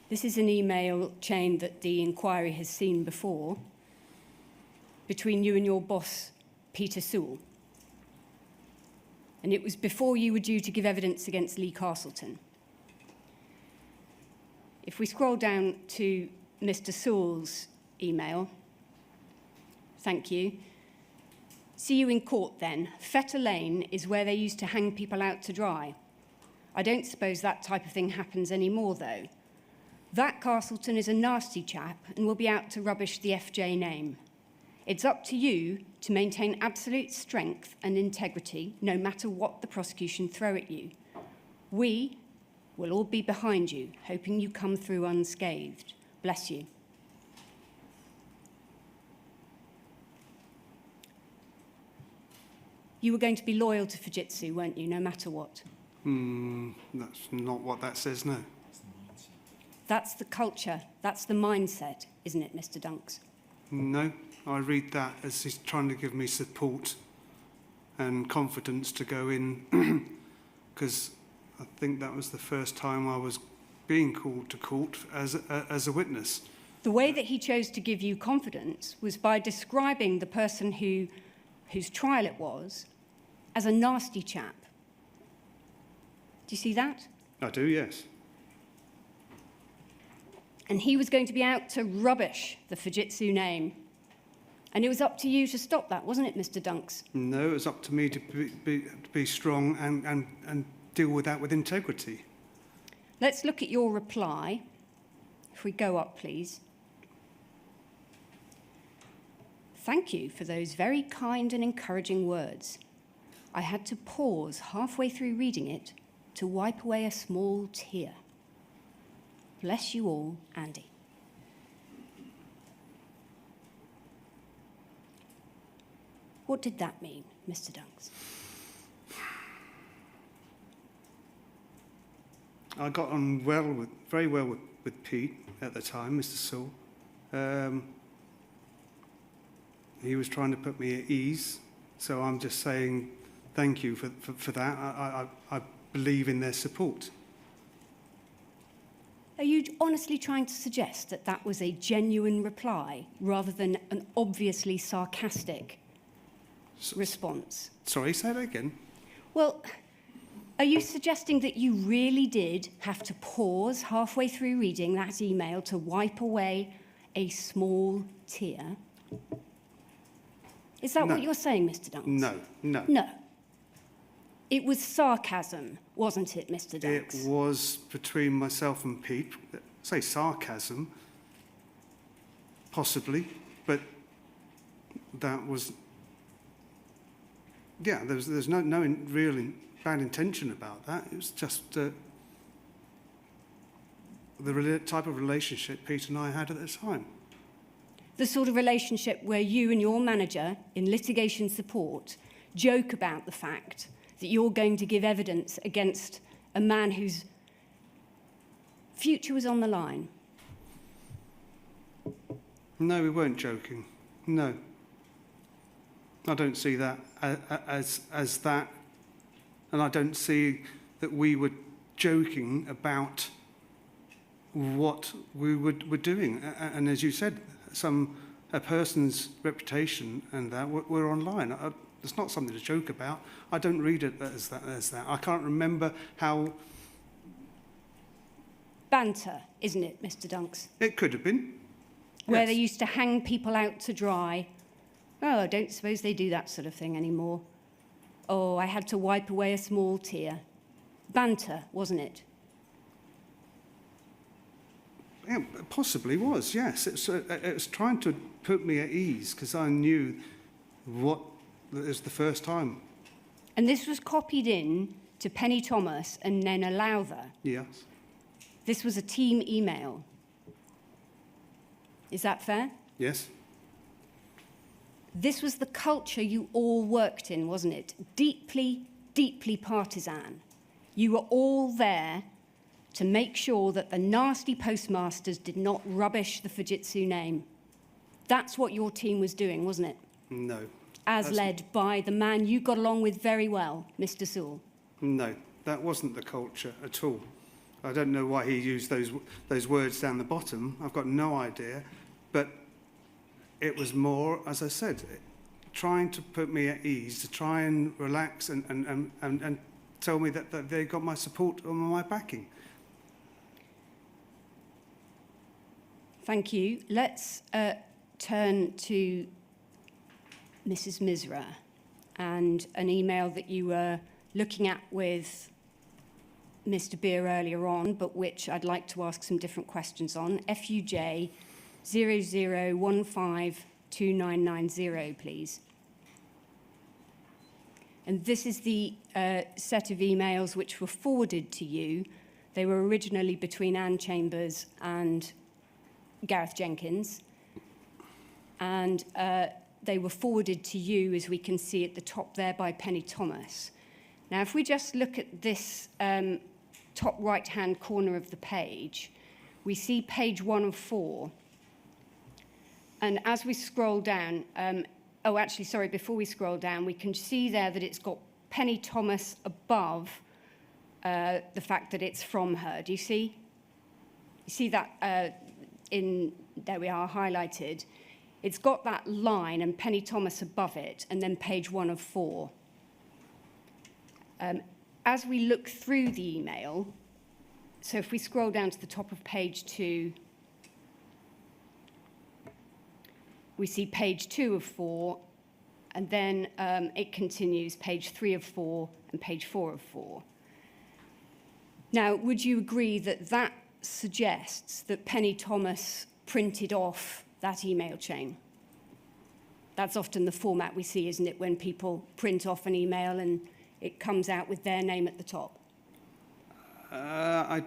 This is an email chain that the inquiry has seen before between you and your boss, Peter Sewell. And it was before you were due to give evidence against Lee Castleton. If we scroll down to Mr. Sewell's email, thank you. See you in court then. Fetter Lane is where they used to hang people out to dry. I don't suppose that type of thing happens anymore, though. That Castleton is a nasty chap and will be out to rubbish the FJ name. It's up to you to maintain absolute strength and integrity, no matter what the prosecution throw at you. We will all be behind you, hoping you come through unscathed. Bless you. You were going to be loyal to Fujitsu, weren't you, no matter what? That's not what that says, no. That's the culture, that's the mindset, isn't it, Mr. Dunks? No, I read that as he's trying to give me support and confidence to go in, because I think that was the first time I was being called to court as a witness. The way that he chose to give you confidence was by describing the person whose trial it was as a nasty chap. Do you see that? I do, yes. And he was going to be out to rubbish the Fujitsu name. And it was up to you to stop that, wasn't it, Mr. Dunks? No, it was up to me to be strong and deal with that with integrity. Let's look at your reply. If we go up, please. Thank you for those very kind and encouraging words. I had to pause halfway through reading it to wipe away a small tear. Bless you all, Andy. What did that mean, Mr. Dunks? I got on very well with Pete at the time, Mr. Sewell. He was trying to put me at ease, so I'm just saying thank you for that. I believe in their support. Are you honestly trying to suggest that that was a genuine reply rather than an obviously sarcastic response? Sorry, say that again. Well, are you suggesting that you really did have to pause halfway through reading that email to wipe away a small tear? Is that No. what you're saying, Mr. Dunks? No. No. It was sarcasm, wasn't it, Mr. Dunks? It was between myself and Pete. Say sarcasm, possibly, but that was... Yeah, there's no really bad intention about that. It was just the type of relationship Pete and I had at the time. The sort of relationship where you and your manager in litigation support joke about the fact that you're going to give evidence against a man whose future was on the line. No, we weren't joking. No. I don't see that as that. And I don't see that we were joking about what we were doing. And as you said, some a person's reputation and that were online. It's not something to joke about. I don't read it as that. I can't remember how... Banter, isn't it, Mr. Dunks? It could have been. Where Yes. they used to hang people out to dry. Oh, I don't suppose they do that sort of thing anymore. Oh, I had to wipe away a small tear. Banter, wasn't it? Yeah, it possibly was, yes. It was trying to put me at ease because I knew what it was the first time. And this was copied in to Penny Thomas and Nena Lowther. Yes. This was a team email. Is that fair? Yes. This was the culture you all worked in, wasn't it? Deeply, deeply partisan. You were all there to make sure that the nasty postmasters did not rubbish the Fujitsu name. That's what your team was doing, wasn't it? No. As led by the man you got along with very well, Mr. Sewell. No, that wasn't the culture at all. I don't know why he used those words down the bottom. I've got no idea. But it was more, as I said, trying to put me at ease, to try and relax and tell me that they got my support and my backing. Thank you. Let's turn to Mrs. Misra and an email that you were looking at with Mr. Beer earlier on, but which I'd like to ask some different questions on. FUJ 00152990, please. And this is the set of emails which were forwarded to you. They were originally between Anne Chambers and Gareth Jenkins. And they were forwarded to you, as we can see at the top there, by Penny Thomas. Now, if we just look at this top right-hand corner of the page, we see page 1 of 4. And as we scroll down, before we scroll down, we can see there that it's got Penny Thomas above the fact that it's from her. Do you see? You see that there we are, highlighted. It's got that line and Penny Thomas above it, and then page 1 of 4. As we look through the email, so if we scroll down to the top of page 2, we see page 2 of 4, and then it continues, page 3 of 4 and page 4 of 4. Now, would you agree that that suggests that Penny Thomas printed off that email chain? That's often the format we see, isn't it, when people print off an email and it comes out with their name at the top? To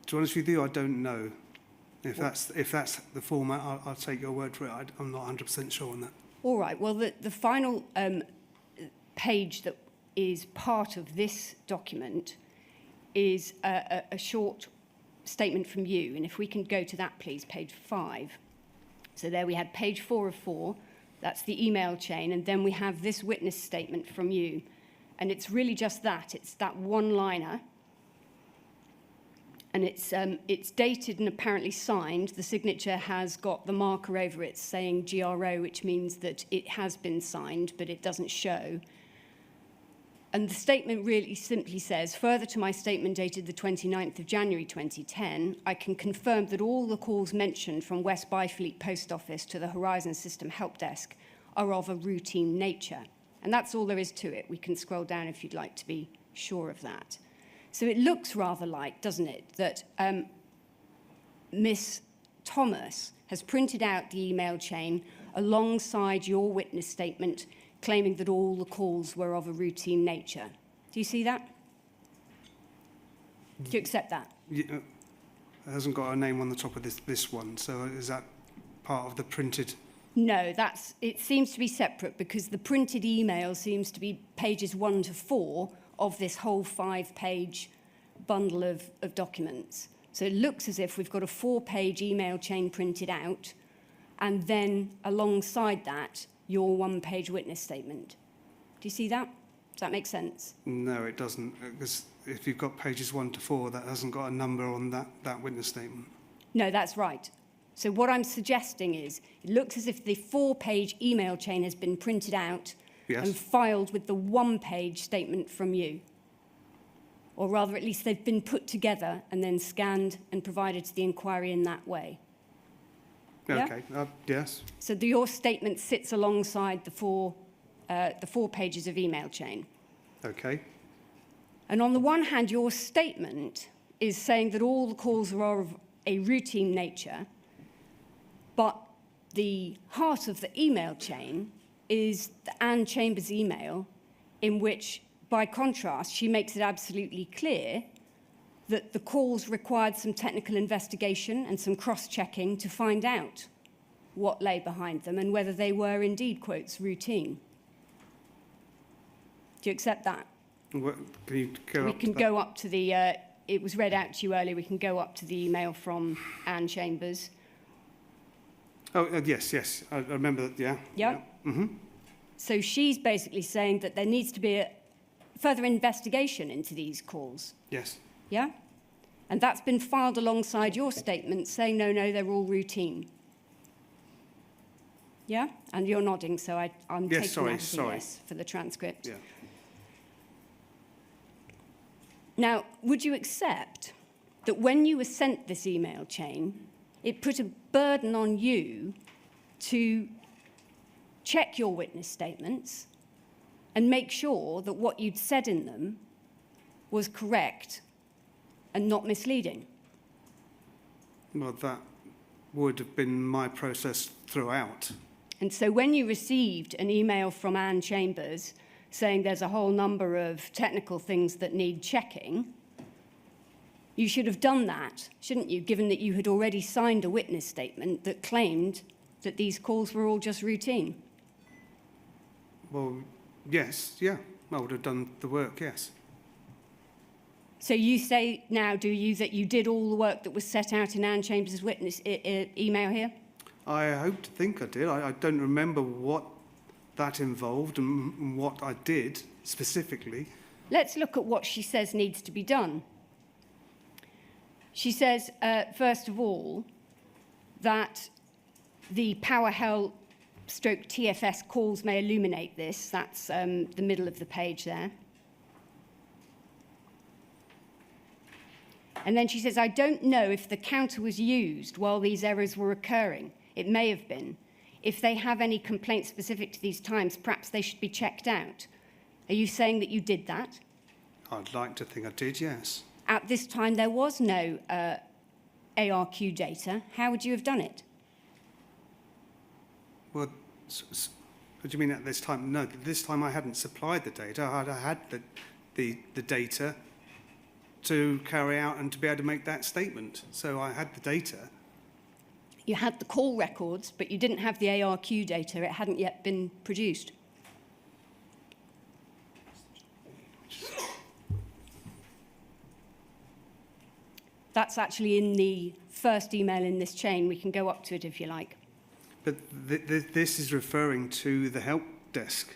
be honest with you, I don't know. If that's the format, I'll take your word for it. I'm not 100% sure on that. All right. Well, the final page that is part of this document is a short statement from you. And if we can go to that, please, page 5. So there we had page 4 of 4. That's the email chain. And then we have this witness statement from you. And it's really just that. It's that one-liner. And it's dated and apparently signed. The signature has got the marker over it saying GRO, which means that it has been signed, but it doesn't show. And the statement really simply says, further to my statement dated the 29th of January 2010, I can confirm that all the calls mentioned from West Byfleet Post Office to the Horizon System Help Desk are of a routine nature. And that's all there is to it. We can scroll down if you'd like to be sure of that. So it looks rather like, doesn't it, that Miss Thomas has printed out the email chain alongside your witness statement claiming that all the calls were of a routine nature. Do you see that? Do you accept that? Yeah, it hasn't got a name on the top of this one, so is that part of the printed? No, it seems to be separate because the printed email seems to be pages 1 to 4 of this whole 5-page bundle of documents. So it looks as if we've got a 4-page email chain printed out, and then alongside that, your 1-page witness statement. Do you see that? Does that make sense? No, it doesn't, because if you've got pages 1 to 4, that hasn't got a number on that witness statement. No, that's right. So what I'm suggesting is, it looks as if the 4-page email chain has been printed out Yes. and filed with the 1-page statement from you. Or rather, at least they've been put together and then scanned and provided to the inquiry in that way. Yeah? Okay. Yes. So your statement sits alongside the four pages of email chain. Okay. And on the one hand, your statement is saying that all the calls are of a routine nature, but the heart of the email chain is the Anne Chambers email, in which, by contrast, she makes it absolutely clear that the calls required some technical investigation and some cross-checking to find out what lay behind them and whether they were indeed, quotes, routine. Do you accept that? What, can you go We up can to that? go up to the, it was read out to you earlier, we can go up to the email from Anne Chambers. Oh, yes, yes. I remember that, yeah. Yeah? So she's basically saying that there needs to be a further investigation into these calls. Yes. Yeah? And that's been filed alongside your statement saying, no, they're all routine. Yeah? And you're nodding, so I'm Yes, taking sorry, that as a sorry. yes for the transcript. Yeah. Now, would you accept that when you were sent this email chain, it put a burden on you to check your witness statements and make sure that what you'd said in them was correct and not misleading? Well, that would have been my process throughout. And so when you received an email from Anne Chambers saying there's a whole number of technical things that need checking, you should have done that, shouldn't you, given that you had already signed a witness statement that claimed that these calls were all just routine? Well, yes, yeah. I would have done the work, yes. So you say now, do you, that you did all the work that was set out in Anne Chambers' witness email here? I hope to think I did. I don't remember what that involved and what I did specifically. Let's look at what she says needs to be done. She says, first of all, that the PowerHell stroke TFS calls may illuminate this. That's the middle of the page there. And then she says, I don't know if the counter was used while these errors were occurring. It may have been. If they have any complaints specific to these times, perhaps they should be checked out. Are you saying that you did that? I'd like to think I did, yes. At this time, there was no ARQ data. How would you have done it? Well, what do you mean at this time? No, this time I hadn't supplied the data. I had the data to carry out and to be able to make that statement. So I had the data. You had the call records, but you didn't have the ARQ data. It hadn't yet been produced. That's actually in the first email in this chain. We can go up to it if you like. But this is referring to the help desk.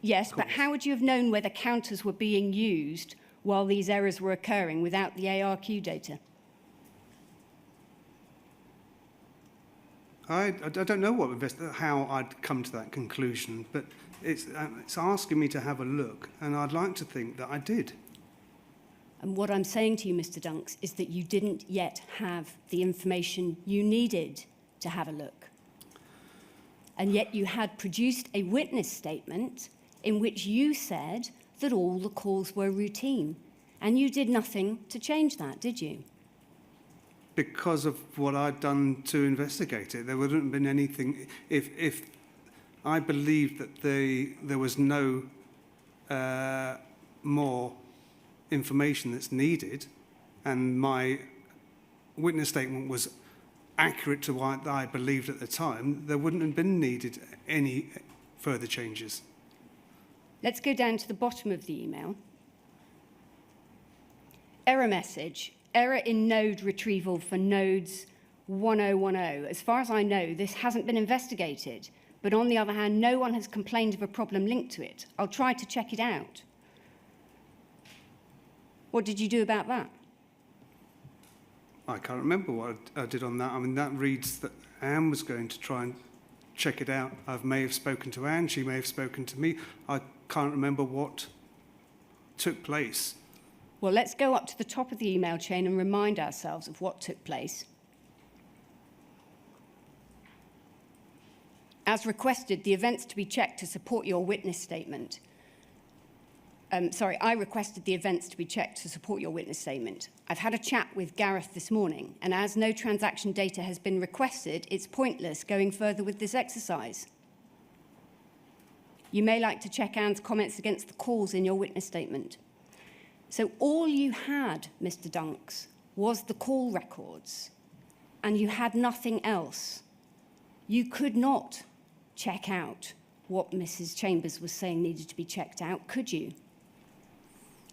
Yes, but how would you have known whether counters were being used while these errors were occurring without the ARQ data? I don't know how I'd come to that conclusion, but it's asking me to have a look, and I'd like to think that I did. And what I'm saying to you, Mr. Dunks, is that you didn't yet have the information you needed to have a look. And yet you had produced a witness statement in which you said that all the calls were routine. And you did nothing to change that, did you? Because of what I'd done to investigate it. There wouldn't have been anything... If I believed that there was no more information that's needed, and my witness statement was accurate to what I believed at the time, there wouldn't have been needed any further changes. Let's go down to the bottom of the email. Error message. Error in node retrieval for nodes 1010. As far as I know, this hasn't been investigated. But on the other hand, no one has complained of a problem linked to it. I'll try to check it out. What did you do about that? I can't remember what I did on that. I mean, that reads that Anne was going to try and check it out. I may have spoken to Anne, she may have spoken to me. I can't remember what took place. Well, let's go up to the top of the email chain and remind ourselves of what took place. As requested, the events to be checked to support your witness statement. I requested the events to be checked to support your witness statement. I've had a chat with Gareth this morning, and as no transaction data has been requested, it's pointless going further with this exercise. You may like to check Anne's comments against the calls in your witness statement. So all you had, Mr. Dunks, was the call records, and you had nothing else. You could not check out what Mrs. Chambers was saying needed to be checked out, could you?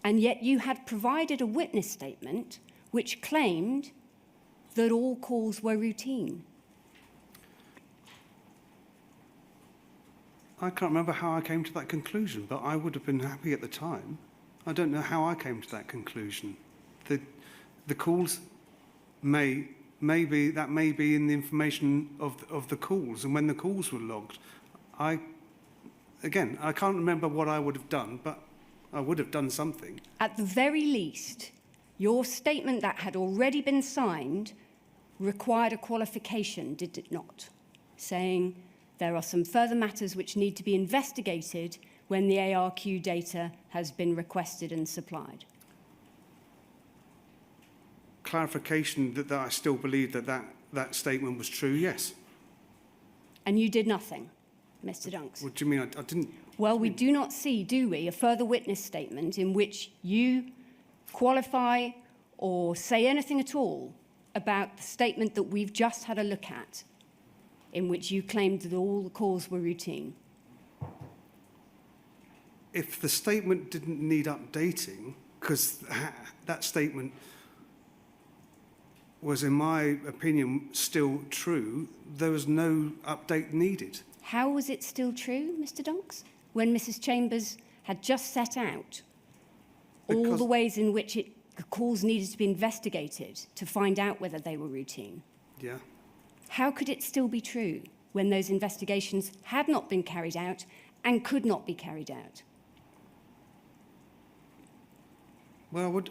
And yet you had provided a witness statement which claimed that all calls were routine. I can't remember how I came to that conclusion, but I would have been happy at the time. I don't know how I came to that conclusion. The calls may be in the information of the calls, and when the calls were logged, I can't remember what I would have done, but I would have done something. At the very least, your statement that had already been signed required a qualification, did it not? Saying there are some further matters which need to be investigated when the ARQ data has been requested and supplied. Clarification that I still believe that statement was true, yes. And you did nothing, Mr. Dunks. What do you mean? I didn't... Well, we do not see, do we, a further witness statement in which you qualify or say anything at all about the statement that we've just had a look at, in which you claimed that all the calls were routine. If the statement didn't need updating, because that statement was, in my opinion, still true, there was no update needed. How was it still true, Mr. Dunks, when Mrs. Chambers had just set out all the ways in which the calls needed to be investigated to find out whether they were routine? Yeah. How could it still be true when those investigations had not been carried out and could not be carried out? Well,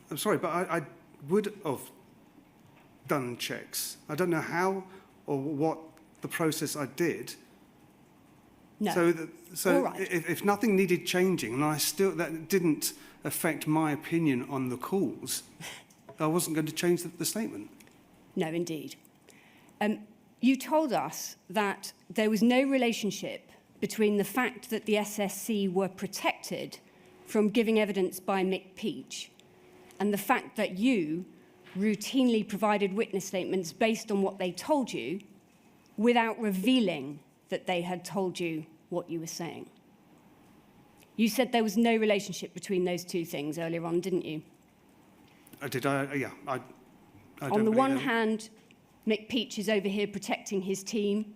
I'm sorry, but I would have done checks. I don't know how or what the process I did. No. So All right. if nothing needed changing, and that didn't affect my opinion on the calls, I wasn't going to change the statement. No, indeed. You told us that there was no relationship between the fact that the SSC were protected from giving evidence by Mick Peach and the fact that you routinely provided witness statements based on what they told you without revealing that they had told you what you were saying. You said there was no relationship between those two things earlier on, didn't you? Did I? Yeah. I don't On the believe one that. hand, Mick Peach is over here protecting his team,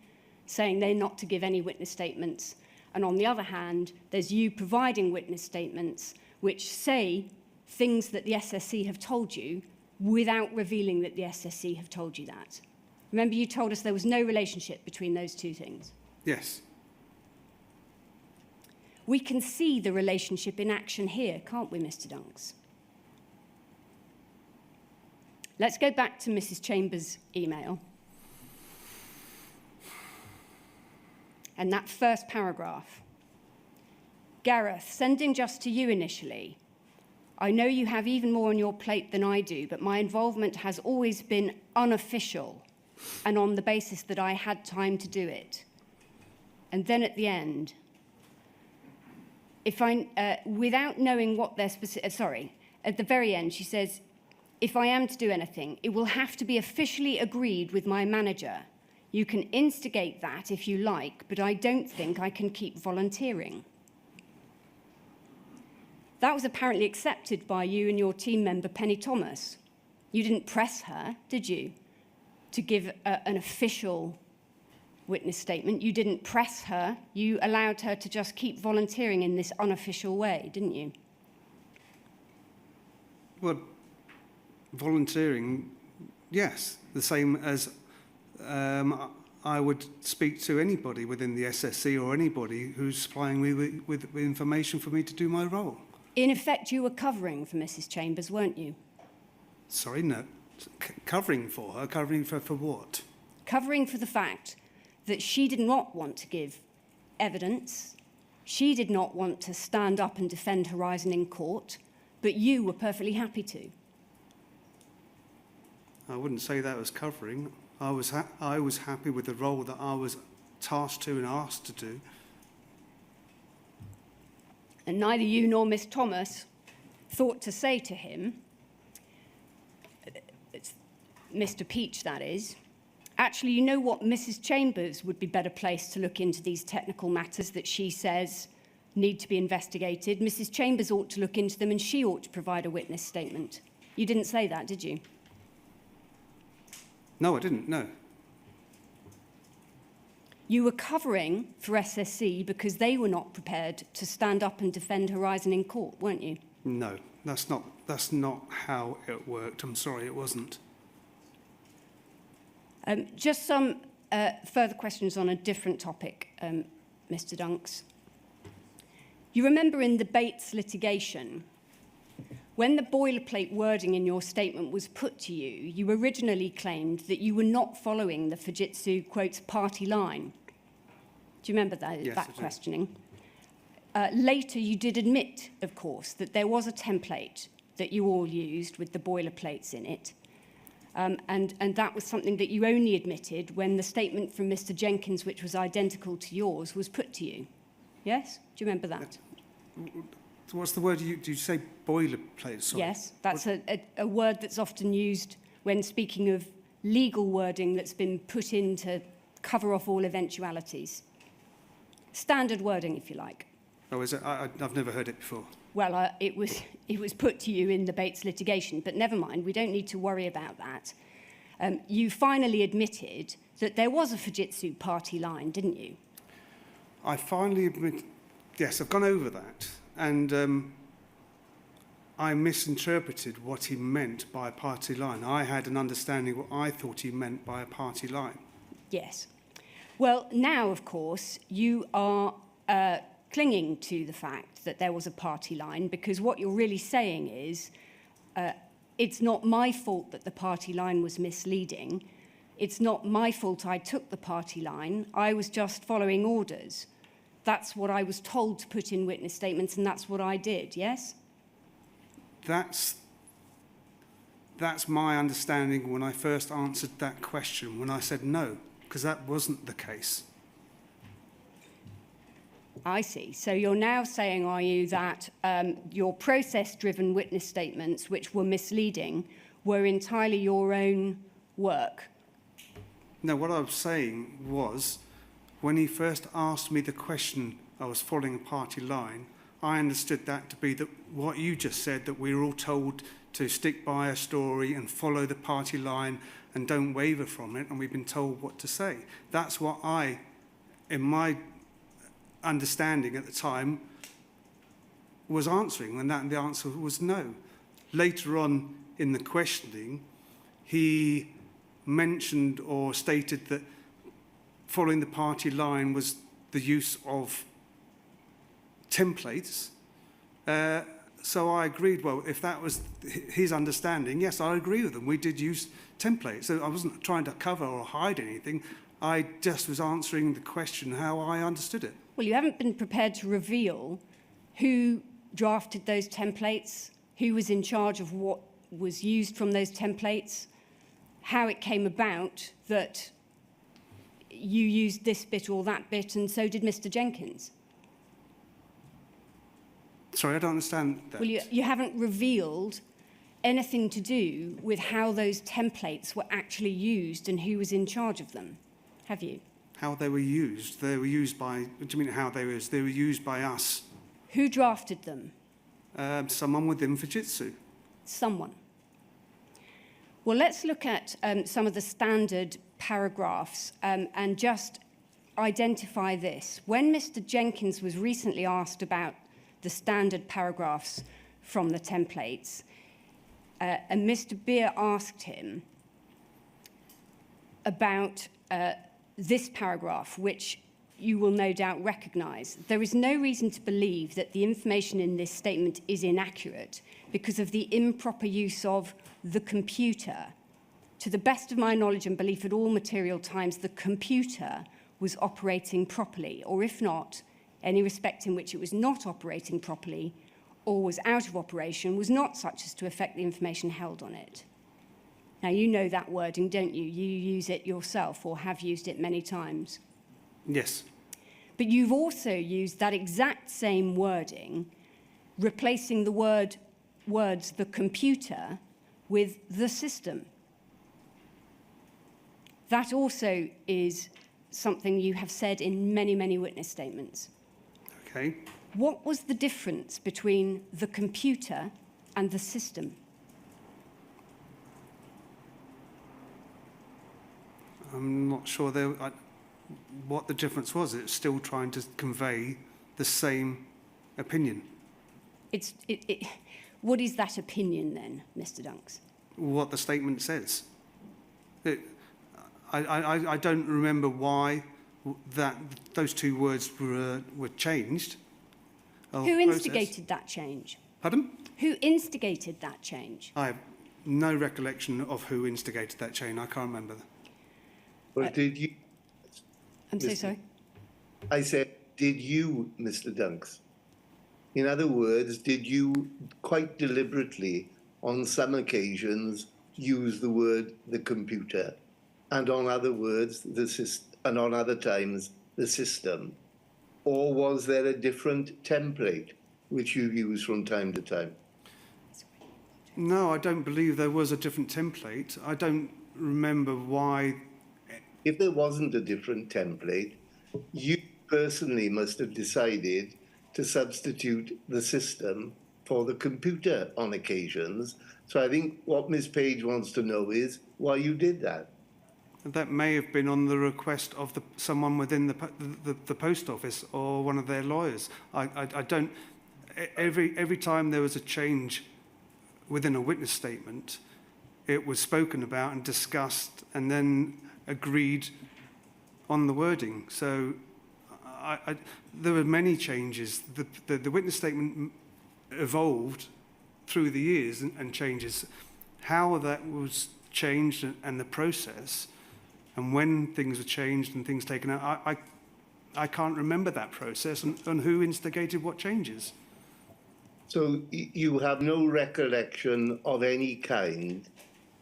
saying they're not to give any witness statements. And on the other hand, there's you providing witness statements which say things that the SSC have told you without revealing that the SSC have told you that. Remember, you told us there was no relationship between those two things. Yes. We can see the relationship in action here, can't we, Mr. Dunks? Let's go back to Mrs. Chambers' email. And that first paragraph. Gareth, sending just to you initially. I know you have even more on your plate than I do, but my involvement has always been unofficial and on the basis that I had time to do it. And then at the end, without knowing what their specific, at the very end, she says, if I am to do anything, it will have to be officially agreed with my manager. You can instigate that if you like, but I don't think I can keep volunteering. That was apparently accepted by you and your team member, Penny Thomas. You didn't press her, did you, to give an official witness statement? You didn't press her. You allowed her to just keep volunteering in this unofficial way, didn't you? Well, volunteering Yes, the same as I would speak to anybody within the SSC or anybody who's supplying me with information for me to do my role. In effect, you were covering for Mrs. Chambers, weren't you? Sorry, no. Covering for her? Covering for what? Covering for the fact that she did not want to give evidence, she did not want to stand up and defend Horizon in court, but you were perfectly happy to. I wouldn't say that was covering. I was happy with the role that I was tasked to and asked to do. And neither you nor Miss Thomas thought to say to him, Mr. Peach, that is, actually, you know what, Mrs. Chambers would be better placed to look into these technical matters that she says need to be investigated. Mrs. Chambers ought to look into them and she ought to provide a witness statement. You didn't say that, did you? No, I didn't, no. You were covering for SSC because they were not prepared to stand up and defend Horizon in court, weren't you? No, that's not how it worked. I'm sorry, it wasn't. Just some further questions on a different topic, Mr. Dunks. You remember in the Bates litigation, when the boilerplate wording in your statement was put to you, you originally claimed that you were not following the Fujitsu, quotes, party line. Do you remember that, yes, that questioning? Later, you did admit, of course, that there was a template that you all used with the boilerplates in it. And that was something that you only admitted when the statement from Mr. Jenkins, which was identical to yours, was put to you. Yes? Do you remember that? What's the word? Do you say boilerplate? Sorry. Yes, that's a word that's often used when speaking of legal wording that's been put in to cover off all eventualities. Standard wording, if you like. Oh, is it? I've never heard it before. Well, it was put to you in the Bates litigation, but never mind, we don't need to worry about that. You finally admitted that there was a Fujitsu party line, didn't you? I finally admit, yes, I've gone over that, and I misinterpreted what he meant by a party line. I had an understanding what I thought he meant by a party line. Yes. Well, now, of course, you are clinging to the fact that there was a party line, because what you're really saying is it's not my fault that the party line was misleading. It's not my fault I took the party line. I was just following orders. That's what I was told to put in witness statements, and that's what I did, yes? That's my understanding when I first answered that question, when I said no, because that wasn't the case. I see. So you're now saying, are you, that your process-driven witness statements, which were misleading, were entirely your own work? No, what I was saying was, when he first asked me the question, I was following a party line, I understood that to be that what you just said, that we were all told to stick by a story and follow the party line and don't waver from it, and we've been told what to say. That's what I, in my understanding at the time, was answering, and the answer was no. Later on in the questioning, he mentioned or stated that following the party line was the use of templates. So I agreed, well, if that was his understanding, yes, I agree with him. We did use templates. So I wasn't trying to cover or hide anything. I just was answering the question how I understood it. Well, you haven't been prepared to reveal who drafted those templates, who was in charge of what was used from those templates, how it came about that you used this bit or that bit, and so did Mr. Jenkins. Sorry, I don't understand that. Well, you haven't revealed anything to do with how those templates were actually used and who was in charge of them, have you? How they were used? They were used by, what do you mean how they were used? They were used by us. Who drafted them? Someone within Fujitsu. Someone. Well, let's look at some of the standard paragraphs and just identify this. When Mr. Jenkins was recently asked about the standard paragraphs from the templates, and Mr. Beer asked him, about this paragraph, which you will no doubt recognise. There is no reason to believe that the information in this statement is inaccurate because of the improper use of the computer. To the best of my knowledge and belief at all material times, the computer was operating properly, or if not, any respect in which it was not operating properly or was out of operation was not such as to affect the information held on it. Now, you know that wording, don't you? You use it yourself or have used it many times. Yes. But you've also used that exact same wording, replacing the words the computer with the system. That also is something you have said in many, many witness statements. Okay. What was the difference between the computer and the system? I'm not sure what the difference was. It's still trying to convey the same opinion. What is that opinion then, Mr. Dunks? What the statement says. I don't remember why those two words were changed. Who instigated that change? Pardon? Who instigated that change? I have no recollection of who instigated that change. I can't remember. But did you? I'm so sorry. I said, did you, Mr. Dunks? In other words, did you quite deliberately, on some occasions, use the word the computer, and on other words, and on other times, the system? Or was there a different template which you use from time to time? No, I don't believe there was a different template. I don't remember why. If there wasn't a different template, you personally must have decided to substitute the system for the computer on occasions. So I think what Ms. Paige wants to know is why you did that. That may have been on the request of someone within the post office or one of their lawyers. I don't. Every time there was a change within a witness statement, it was spoken about and discussed and then agreed on the wording. So there were many changes. The witness statement evolved through the years and changes. How that was changed and the process and when things were changed and things taken out, I can't remember that process and who instigated what changes. So you have no recollection of any kind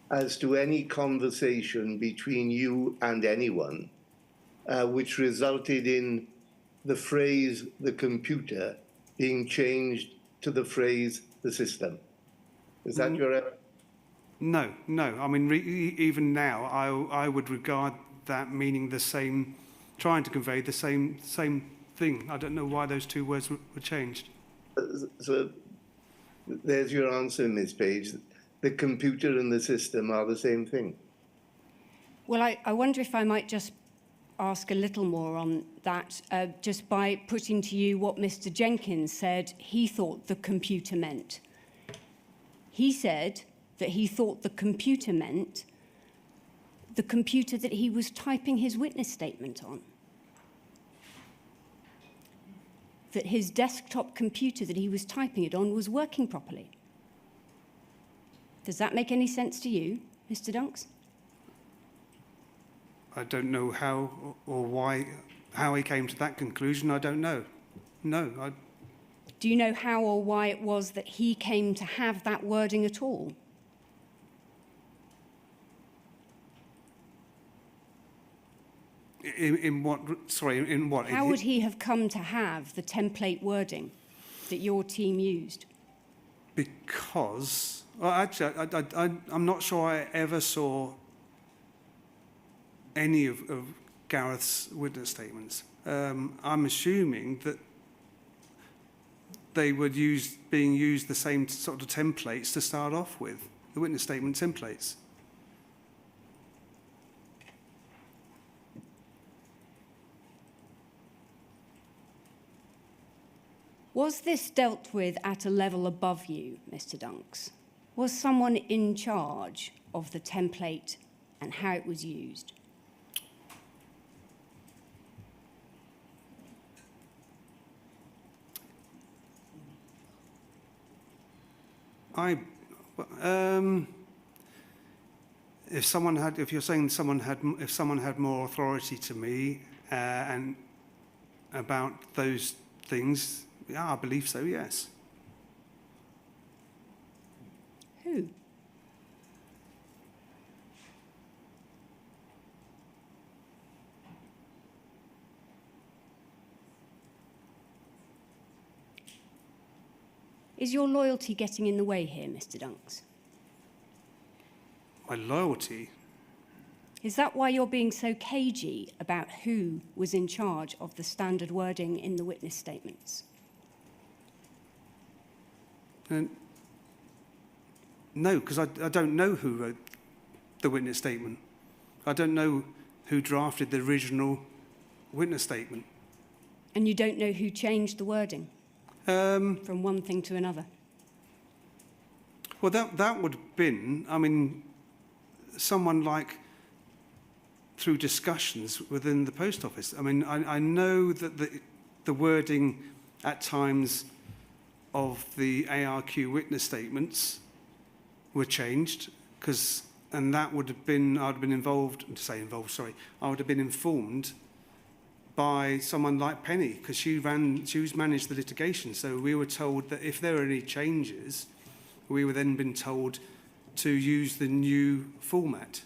as to any conversation between you and anyone which resulted in the phrase the computer being changed to the phrase the system. Is that your... No. I mean, even now, I would regard that meaning the same, trying to convey the same thing. I don't know why those two words were changed. So there's your answer, Ms. Paige. The computer and the system are the same thing. Well, I wonder if I might just ask a little more on that, just by putting to you what Mr. Jenkins said he thought the computer meant. He said that he thought the computer meant the computer that he was typing his witness statement on. That his desktop computer that he was typing it on was working properly. Does that make any sense to you, Mr. Dunks? I don't know how or why, how he came to that conclusion. I don't know. No. Do you know how or why it was that he came to have that wording at all? In what? Sorry, in what? How would he have come to have the template wording that your team used? Because, well, actually, I'm not sure I ever saw any of Gareth's witness statements. I'm assuming that they would being used the same sort of templates to start off with, the witness statement templates. Was this dealt with at a level above you, Mr. Dunks? Was someone in charge of the template and how it was used? If you're saying if someone had more authority to me and about those things, yeah, I believe so. Yes. Who? Is your loyalty getting in the way here, Mr. Dunks? My loyalty. Is that why you're being so cagey about who was in charge of the standard wording in the witness statements? No, because I don't know who wrote the witness statement. I don't know who drafted the original witness statement. And you don't know who changed the wording from one thing to another? Well, that would have been, I mean, someone like through discussions within the post office. I mean, I know that the wording at times of the ARQ witness statements were changed and that would have been, I would have been I would have been informed by someone like Penny, because she managed the litigation. So we were told that if there were any changes, we were then been told to use the new format.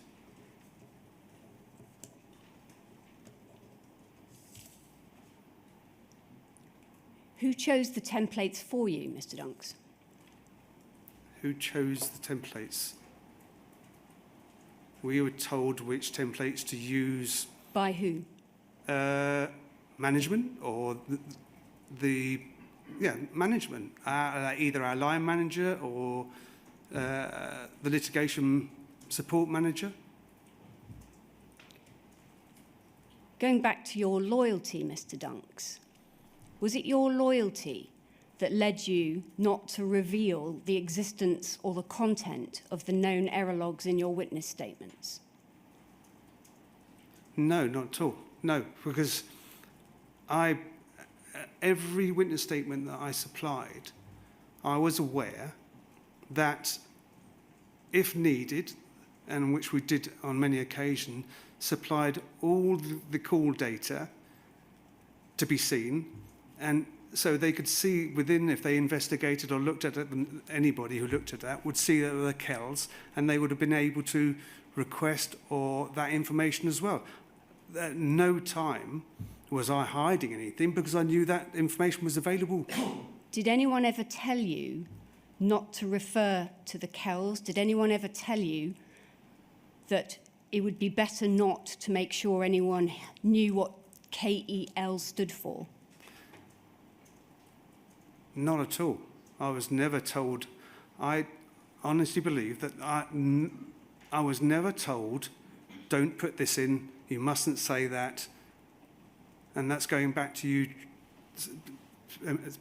Who chose the templates for you, Mr. Dunks? Who chose the templates? We were told which templates to use. By who? Management or management. Either our line manager or the litigation support manager. Going back to your loyalty, Mr. Dunks, was it your loyalty that led you not to reveal the existence or the content of the known error logs in your witness statements? No, not at all. No, because every witness statement that I supplied, I was aware that if needed, and which we did on many occasions, supplied all the call data to be seen, and so they could see within, if they investigated or looked at it, anybody who looked at that would see that there were Kells, and they would have been able to request or that information as well. At no time was I hiding anything because I knew that information was available. Did anyone ever tell you not to refer to the Kells? Did anyone ever tell you that it would be better not to make sure anyone knew what KEL stood for? Not at all. I was never told. I honestly believe that I was never told, don't put this in, you mustn't say that. And that's going back to you,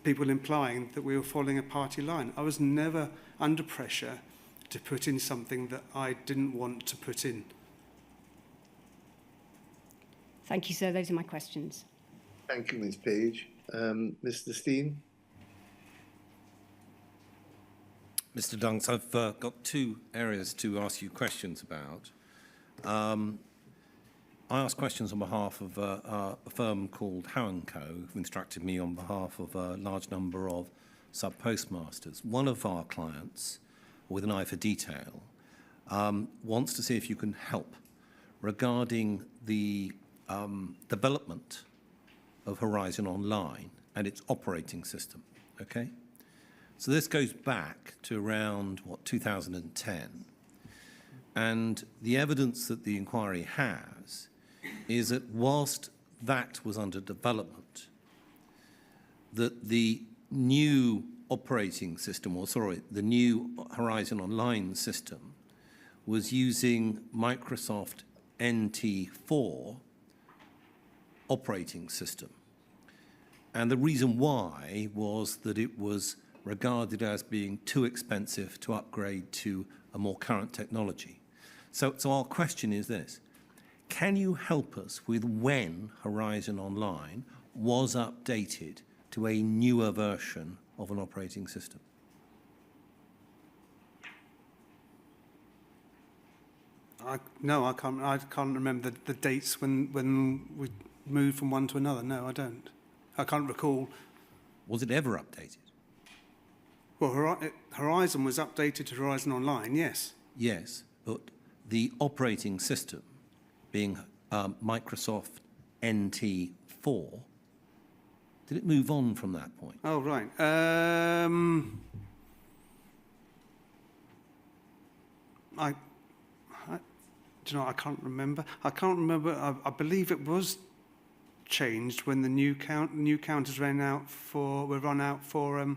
people implying that we were following a party line. I was never under pressure to put in something that I didn't want to put in. Thank you, sir. Those are my questions. Thank you, Ms. Paige. Mr. Steen? Mr. Dunks, I've got two areas to ask you questions about. I asked questions on behalf of a firm called Howe & Co, who instructed me on behalf of a large number of sub-postmasters. One of our clients, with an eye for detail, wants to see if you can help regarding the development of Horizon Online and its operating system, okay? So this goes back to around, 2010. And the evidence that the inquiry has is that whilst that was under development, that the new operating system, the new Horizon Online system was using Microsoft NT4 operating system. And the reason why was that it was regarded as being too expensive to upgrade to a more current technology. So our question is this: can you help us with when Horizon Online was updated to a newer version of an operating system? No, I can't. I can't remember the dates when we moved from one to another. No, I don't. I can't recall. Was it ever updated? Well, Horizon was updated to Horizon Online. Yes. Yes, but the operating system, being Microsoft NT4, did it move on from that point? Oh, right. Do you know, I can't remember. I can't remember. I believe it was changed when the new counters were run out for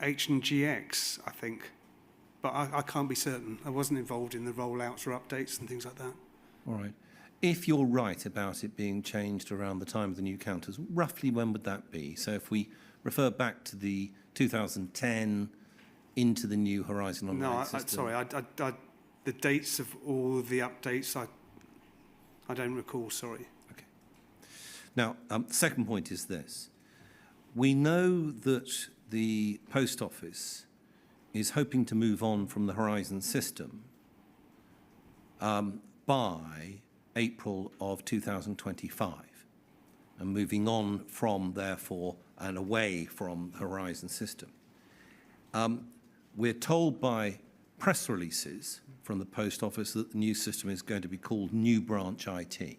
H and GX, I think. But I can't be certain. I wasn't involved in the rollouts or updates and things like that. All right. If you're right about it being changed around the time of the new counters, roughly when would that be? So if we refer back to the 2010 into the new Horizon Online system. Sorry, the dates of all the updates, I don't recall, sorry. Okay. Now, the second point is this. We know that the Post Office is hoping to move on from the Horizon system by April of 2025, and moving on from, therefore, and away from the Horizon system. We're told by press releases from the Post Office that the new system is going to be called New Branch IT.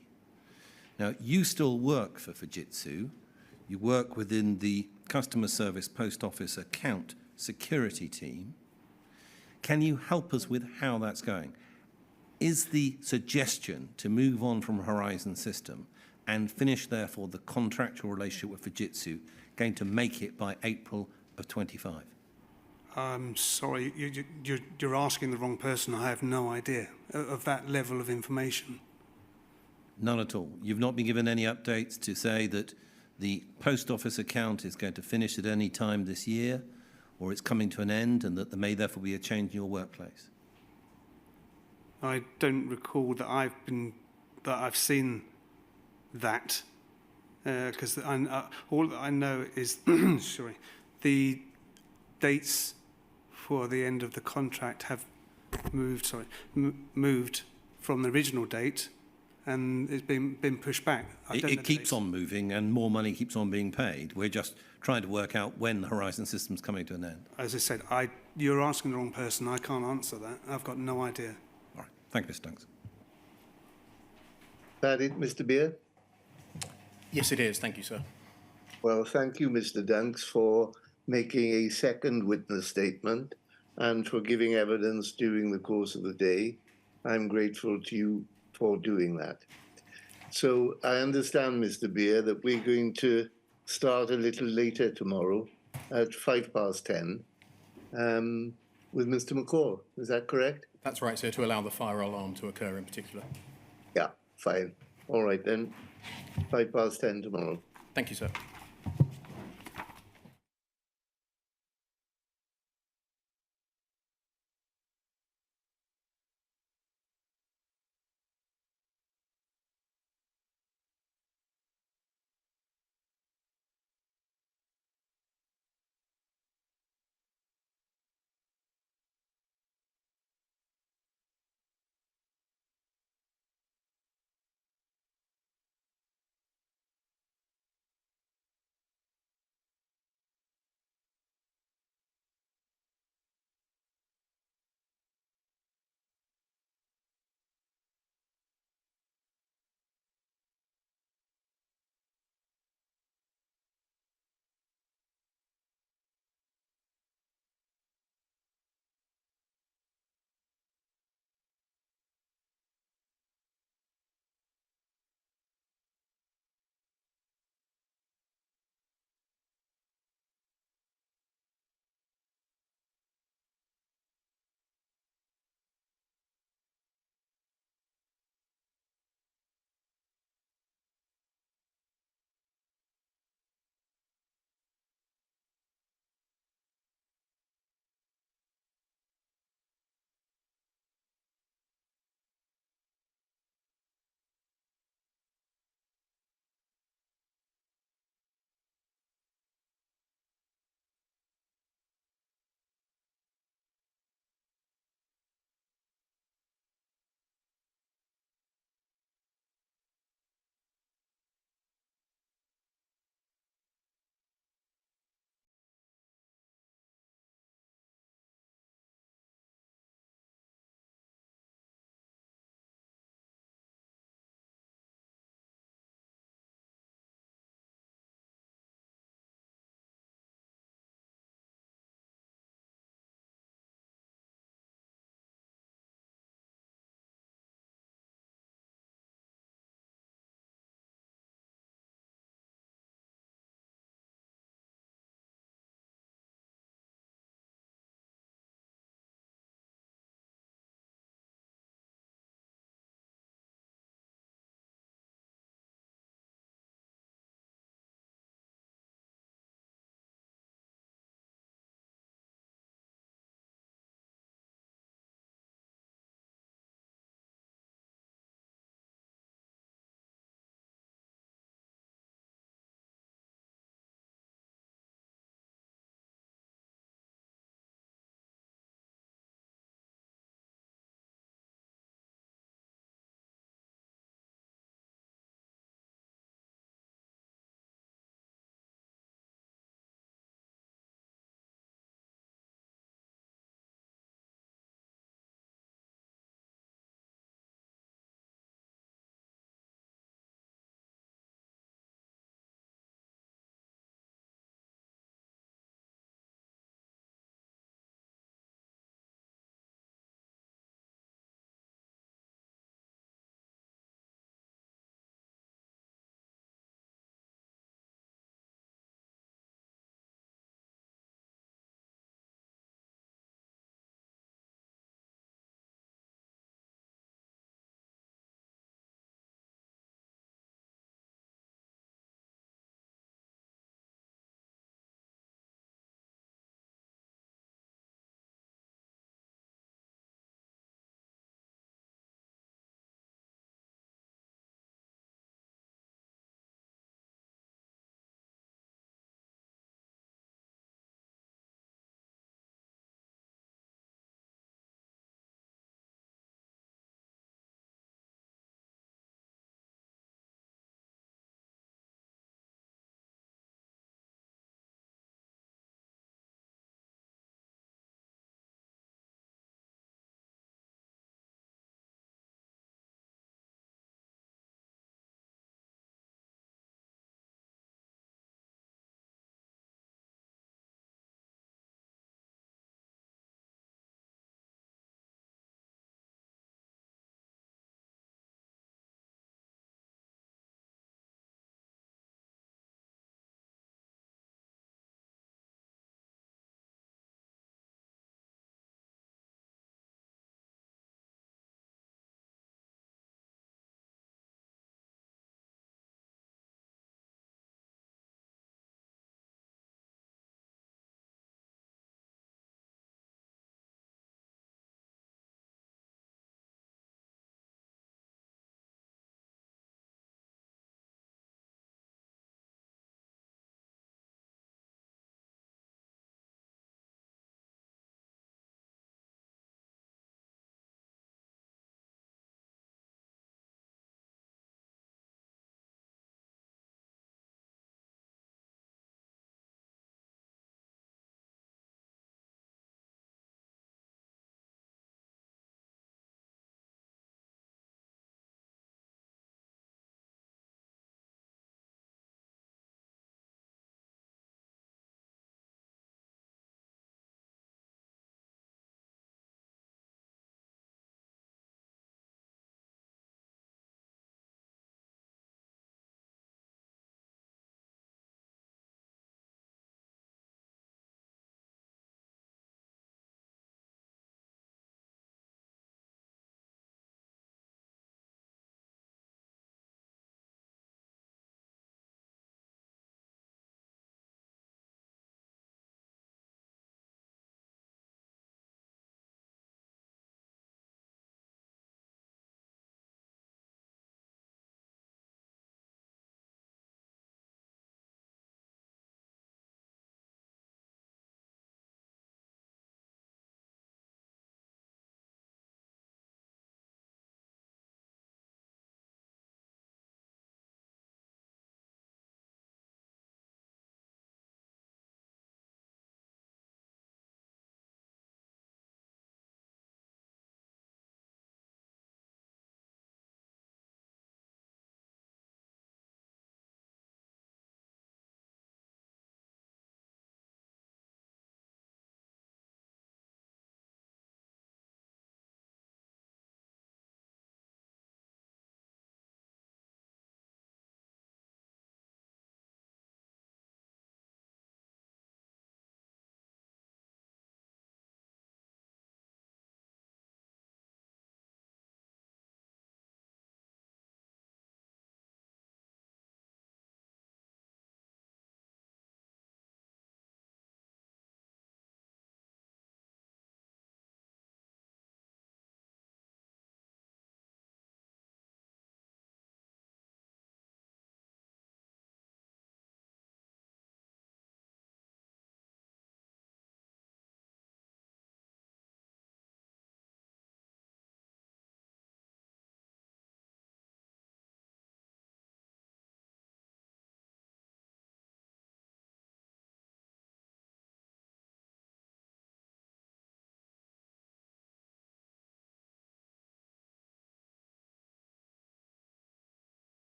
Now, you still work for Fujitsu. You work within the Customer Service Post Office account security team. Can you help us with how that's going? Is the suggestion to move on from Horizon system and finish, therefore, the contractual relationship with Fujitsu going to make it by April of 25? I'm sorry, you're asking the wrong person. I have no idea of that level of information. None at all. You've not been given any updates to say that the Post Office account is going to finish at any time this year, or it's coming to an end, and that there may therefore be a change in your workplace? I don't recall that I've seen that, because all I know is sorry, the dates for the end of the contract have moved. Moved from the original date, and it's been pushed back. It keeps on moving, and more money keeps on being paid. We're just trying to work out when the Horizon system's coming to an end. As I said, you're asking the wrong person. I can't answer that. I've got no idea. All right. Thank you, Mr. Dunks. That it, Mr. Beer? Yes, it is. Thank you, sir. Well, thank you, Mr. Dunks, for making a second witness statement and for giving evidence during the course of the day. I'm grateful to you for doing that. So I understand, Mr. Beer, that we're going to start a little later tomorrow at 10:05 with Mr. McCall. Is that correct? That's right, sir, to allow the fire alarm to occur in particular. Yeah, fine. All right then, 10:05 tomorrow. Thank you, sir.